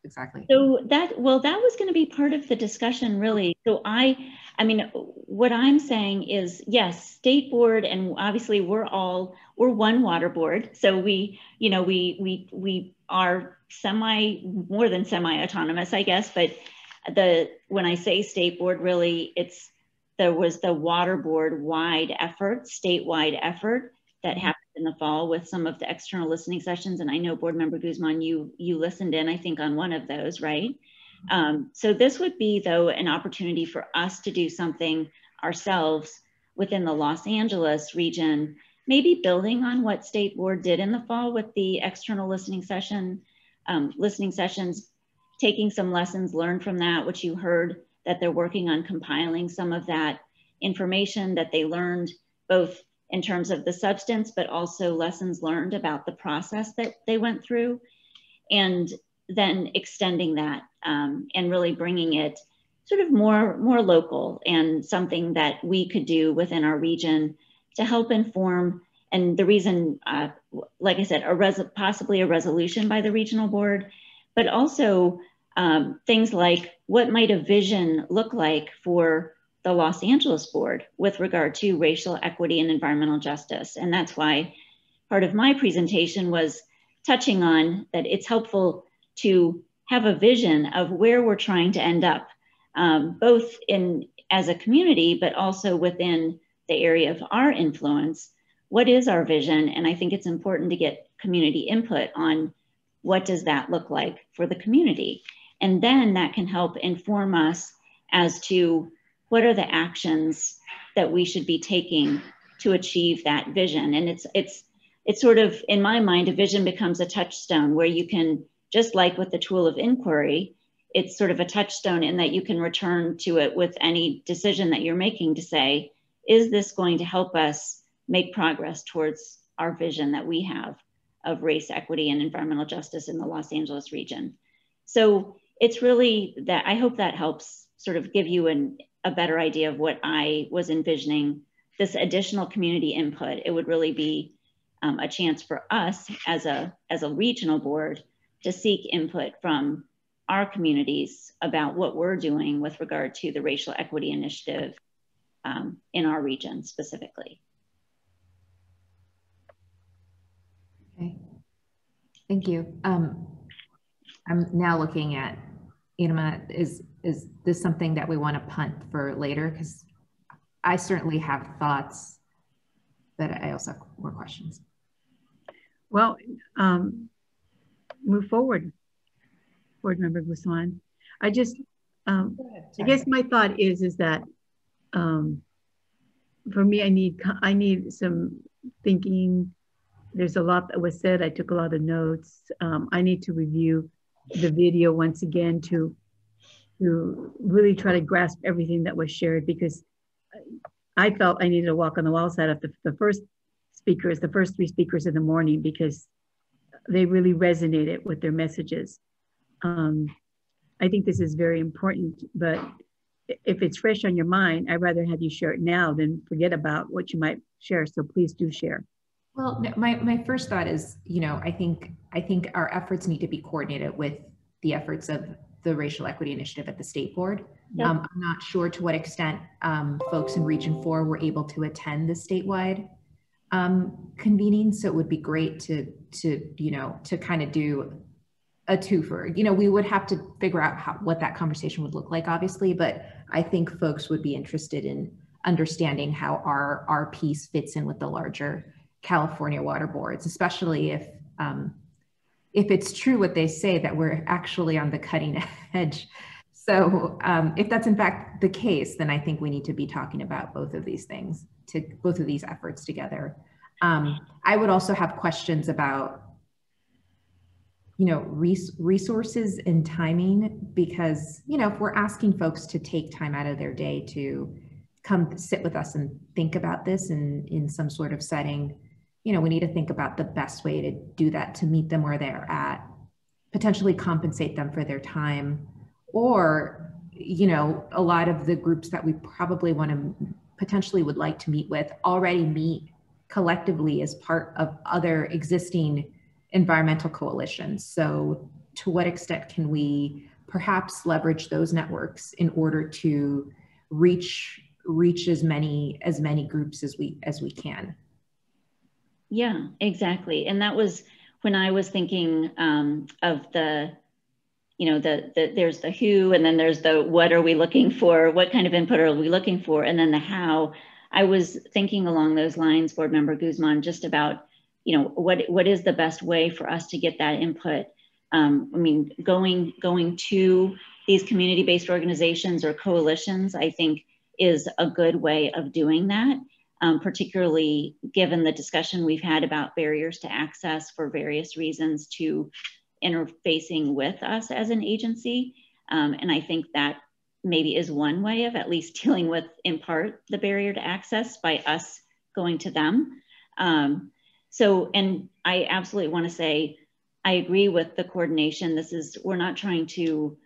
exactly? So that was going to be part of the discussion, really. So I mean, what I'm saying is, yes, state board, and obviously we're one water board. So we are more than semi-autonomous, I guess. But when I say state board, really, there was the water board wide effort, statewide effort that happened in the fall with some of the external listening sessions. And I know Board Member Guzman, you listened in, I think, on one of those, right? So this would be, though, an opportunity for us to do something ourselves within the Los Angeles region, maybe building on what State Board did in the fall with the external listening sessions, taking some lessons learned from that, which you heard that they're working on compiling some of that information that they learned, both in terms of the substance, but also lessons learned about the process that they went through, and then extending that and really bringing it sort of more local and something that we could do within our region to help inform. And the reason, like I said, possibly a resolution by the regional board, but also things like what might a vision look like for the Los Angeles board with regard to racial equity and environmental justice. And that's why part of my presentation was touching on that it's helpful to have a vision of where we're trying to end up, both as a community, but also within the area of our influence. What is our vision? And I think it's important to get community input on what does that look like for the community? And then that can help inform us as to what are the actions that we should be taking to achieve that vision. And it's sort of, in my mind, a vision becomes a touchstone where you can, just like with the tool of inquiry, it's sort of a touchstone in that you can return to it with any decision that you're making to say, is this going to help us make progress towards our vision that we have of race, equity, and environmental justice in the Los Angeles region? So it's really that, I hope that helps sort of give you a better idea of what I was envisioning, this additional community input. It would really be a chance for us as a regional board to seek input from our communities about what we're doing with regard to the racial equity initiative in our region specifically. Okay, thank you. I'm now looking at Irma. Is this something that we want to punt for later? Because I certainly have thoughts, but I also have more questions. Well, move forward, Board Member Guzman. I just, I guess my thought is that for me, I need some thinking. There's a lot that was said. I took a lot of notes. I need to review the video once again to really try to grasp everything that was shared, because I felt I needed to walk on the wall side of the first three speakers in the morning, because they really resonated with their messages. I think this is very important, but if it's fresh on your mind, I'd rather have you share it now than forget about what you might share. So please do share. Well, my first thought is, I think our efforts need to be coordinated with the efforts of the Racial Equity Initiative at the State Board. Yep. I'm not sure to what extent folks in Region 4 were able to attend the statewide convening. So it would be great to kind of do a twofer. We would have to figure out what that conversation would look like, obviously, but I think folks would be interested in understanding how our piece fits in with the larger California water boards, especially if it's true what they say, that we're actually on the cutting edge. So if that's in fact the case, then I think we need to be talking about both of these things, both of these efforts together. I would also have questions about, resources and timing, because, if we're asking folks to take time out of their day to come sit with us and think about this in some sort of setting, we need to think about the best way to do that, to meet them where they're at, potentially compensate them for their time, or, a lot of the groups that we probably potentially would like to meet with already meet collectively as part of other existing environmental coalitions. So to what extent can we perhaps leverage those networks in order to reach as many groups as we can? Yeah, exactly. And that was when I was thinking of there's the who, and then there's the what are we looking for, what kind of input are we looking for, and then the how. I was thinking along those lines, Board Member Guzman, just about, what is the best way for us to get that input? Going to these community-based organizations or coalitions, I think, is a good way of doing that. Particularly given the discussion we've had about barriers to access for various reasons to interfacing with us as an agency. And I think that maybe is one way of at least dealing with, in part, the barrier to access by us going to them. And I absolutely want to say, I agree with the coordination. We're not trying to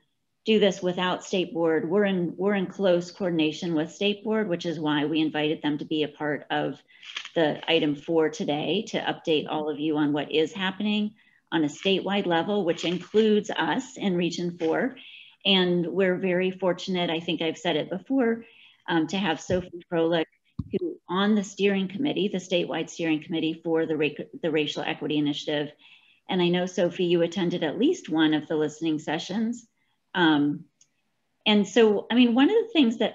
do this without State Board. We're in close coordination with State Board, which is why we invited them to be a part of the item 4 today, to update all of you on what is happening on a statewide level, which includes us in Region 4. And we're very fortunate, I think I've said it before, to have Sophie Froelich, who on the steering committee, the statewide steering committee for the Racial Equity Initiative. And I know, Sophie, you attended at least one of the listening sessions. And so, one of the things that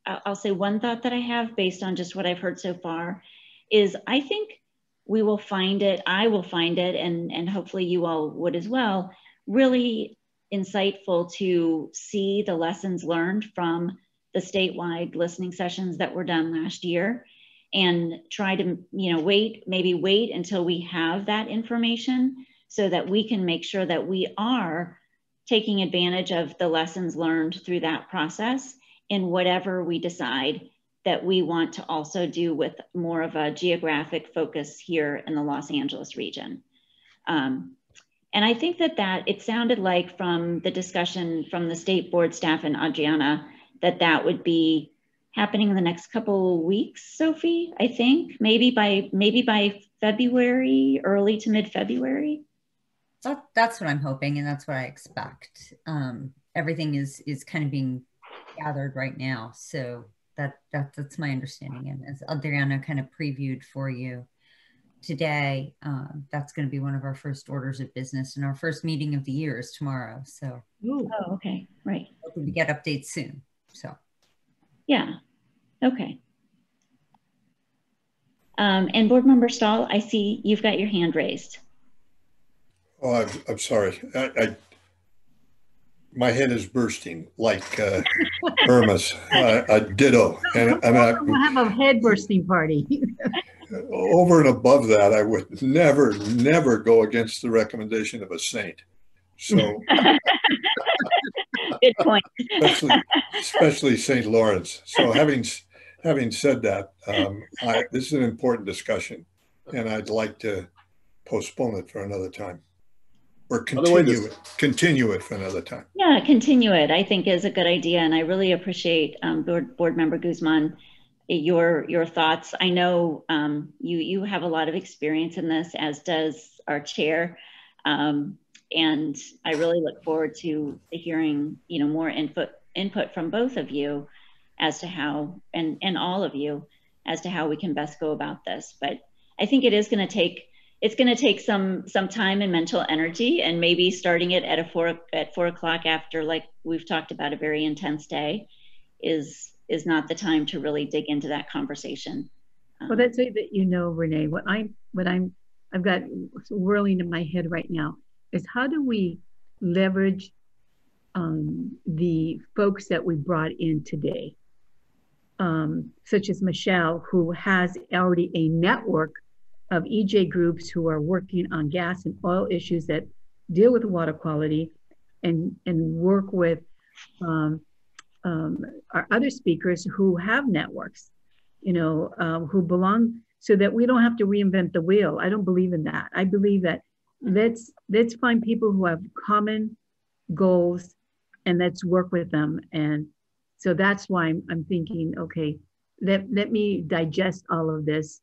I'll say, one thought that I have based on just what I've heard so far is, I think we will find it, I will find it, and hopefully you all would as well, really insightful to see the lessons learned from the statewide listening sessions that were done last year, and try to, wait until we have that information so that we can make sure that we are taking advantage of the lessons learned through that process in whatever we decide that we want to also do with more of a geographic focus here in the Los Angeles region. And I think that it sounded like from the discussion from the State Board staff and Adriana, that would be happening in the next couple weeks, Sophie, I think, maybe by February, early to mid-February. That's what I'm hoping, and that's what I expect. Everything is kind of being gathered right now, so that's my understanding. And as Adriana kind of previewed for you today, that's going to be one of our first orders of business, and our first meeting of the year is tomorrow. So, oh, okay, right. Hoping to get updates soon. So, yeah, okay. And Board Member Stahl, I see you've got your hand raised. Oh, I'm sorry. My head is bursting like Irma's. Ditto. And we'll have a head bursting party. Over and above that, I would never go against the recommendation of a saint. So, good point. especially St. Lawrence. So, having said that, this is an important discussion, and I'd like to postpone it for another time, or continue it for another time. Yeah, continue it. I think is a good idea, and I really appreciate Board Member Guzman, your thoughts. I know you have a lot of experience in this, as does our chair, and I really look forward to hearing more input from both of you as to how, and all of you, as to how we can best go about this. But I think it is going to take some time and mental energy, and maybe starting it at 4 o'clock after, like we've talked about, a very intense day is not the time to really dig into that conversation. Well, that's so that Renee, what I've got whirling in my head right now is, how do we leverage the folks that we brought in today, such as Michelle, who has already a network of EJ groups who are working on gas and oil issues that deal with water quality, and work with our other speakers who have networks, who belong, so that we don't have to reinvent the wheel. I don't believe in that. I believe that let's find people who have common goals and let's work with them. And so that's why I'm thinking, okay, let me digest all of this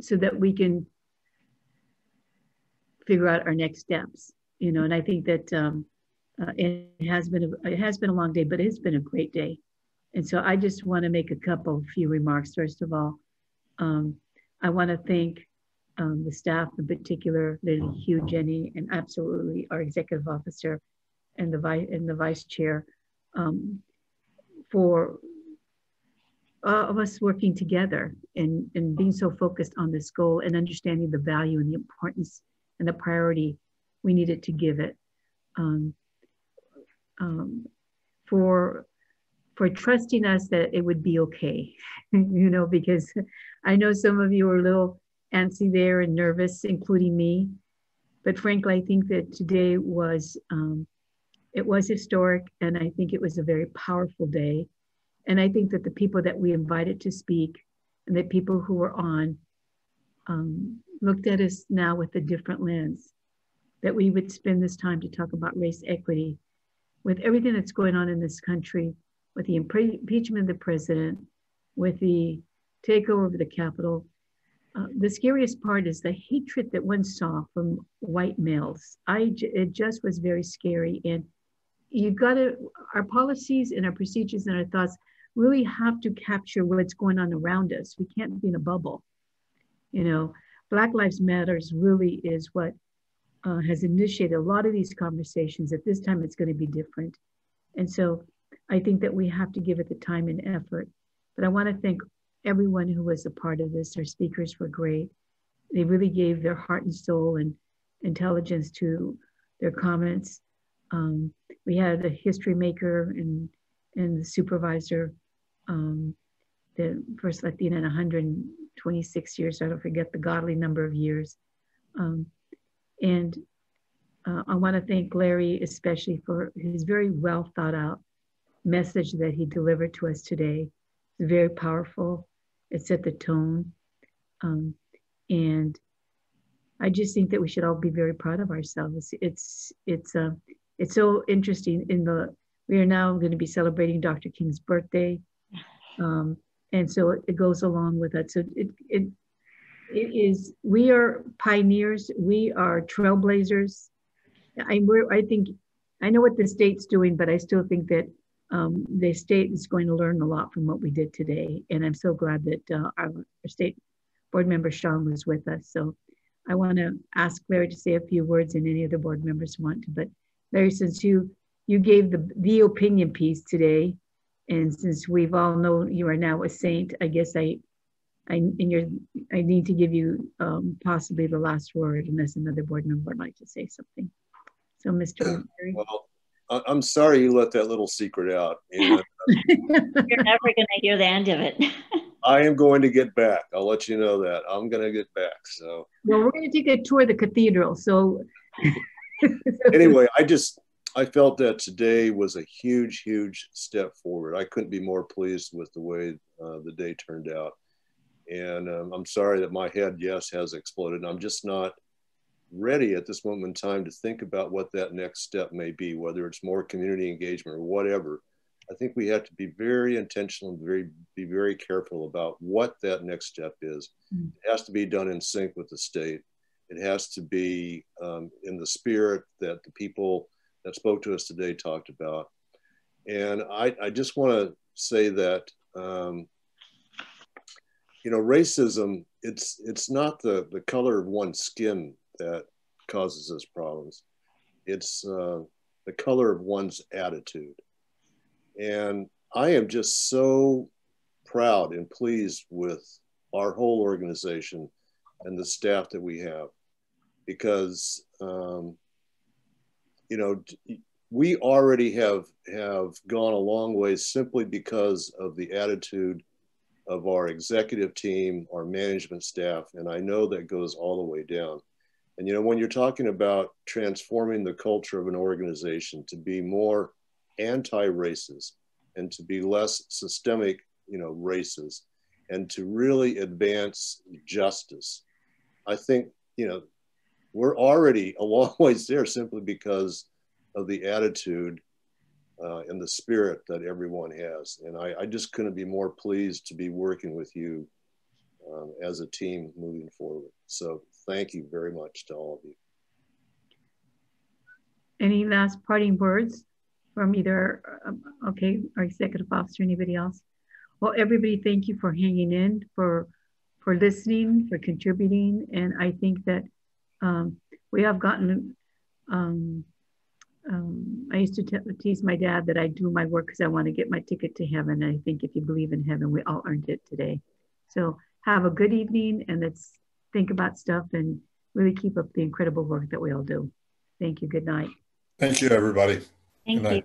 so that we can figure out our next steps, and I think that it has been a long day, but it's been a great day. And so I just want to make a few remarks. First of all, I want to thank the staff, in particular, Lily, Hugh, Jenny, and absolutely our executive officer and the vice chair, for all of us working together and being so focused on this goal and understanding the value and the importance and the priority we needed to give it. For trusting us that it would be okay, because I know some of you are a little antsy there and nervous, including me. But frankly, I think that today was historic, and I think it was a very powerful day. And I think that the people that we invited to speak and the people who were on looked at us now with a different lens, that we would spend this time to talk about race equity with everything that's going on in this country, with the impeachment of the president, with the takeover of the Capitol. The scariest part is the hatred that one saw from white males. It just was very scary. And you've got to, our policies and our procedures and our thoughts really have to capture what's going on around us. We can't be in a bubble. Black Lives Matters really is what has initiated a lot of these conversations. At this time, it's going to be different. And so I think that we have to give it the time and effort. But I want to thank everyone who was a part of this. Our speakers were great. They really gave their heart and soul and intelligence to their comments. We had a history maker and the supervisor, the first Latina in 126 years, so I don't forget the godly number of years. And I want to thank Larry especially for his very well thought out message that he delivered to us today. It's very powerful. It set the tone. And I just think that we should all be very proud of ourselves. It's so interesting. We are now going to be celebrating Dr. King's birthday. And so it goes along with that. So it is, we are pioneers. We are trailblazers. I know what the state's doing, but I still think that the state is going to learn a lot from what we did today. And I'm so glad that our state board member Sean was with us. So I want to ask Larry to say a few words, and any other board members want to. But Larry, since you gave the opinion piece today, And since we've all known you are now a saint, I guess I need to give you possibly the last word, unless another board member would like to say something. So, Mr. Murray. Well, I'm sorry you let that little secret out. And, you're never going to hear the end of it. I am going to get back. I'll let you know that. I'm going to get back. So. Well, we're going to take a tour of the cathedral. So. Anyway, I felt that today was a huge, huge step forward. I couldn't be more pleased with the way the day turned out. And I'm sorry that my head, yes, has exploded. I'm just not ready at this moment in time to think about what that next step may be, whether it's more community engagement or whatever. I think we have to be very intentional and be very careful about what that next step is. It has to be done in sync with the state. It has to be in the spirit that the people that spoke to us today talked about. And I just want to say that, you know, racism, it's not the color of one's skin that causes us problems. It's the color of one's attitude. And I am just so proud and pleased with our whole organization and the staff that we have, because, you know, we already have gone a long way simply because of the attitude of our executive team, our management staff, and I know that goes all the way down. And, you know, when you're talking about transforming the culture of an organization to be more anti-racist and to be less systemic, you know, racist, and to really advance justice, I think, you know, we're already a long ways there simply because of the attitude and the spirit that everyone has. And I just couldn't be more pleased to be working with you as a team moving forward. So thank you very much to all of you. Any last parting words from either, okay, our executive officer, anybody else? Well, everybody, thank you for hanging in, for listening, for contributing. And I think that we have gotten, I used to tease my dad that I do my work because I want to get my ticket to heaven. And I think if you believe in heaven, we all earned it today. So have a good evening, and let's think about stuff and really keep up the incredible work that we all do. Thank you. Good night. Thank you, everybody. Thank you.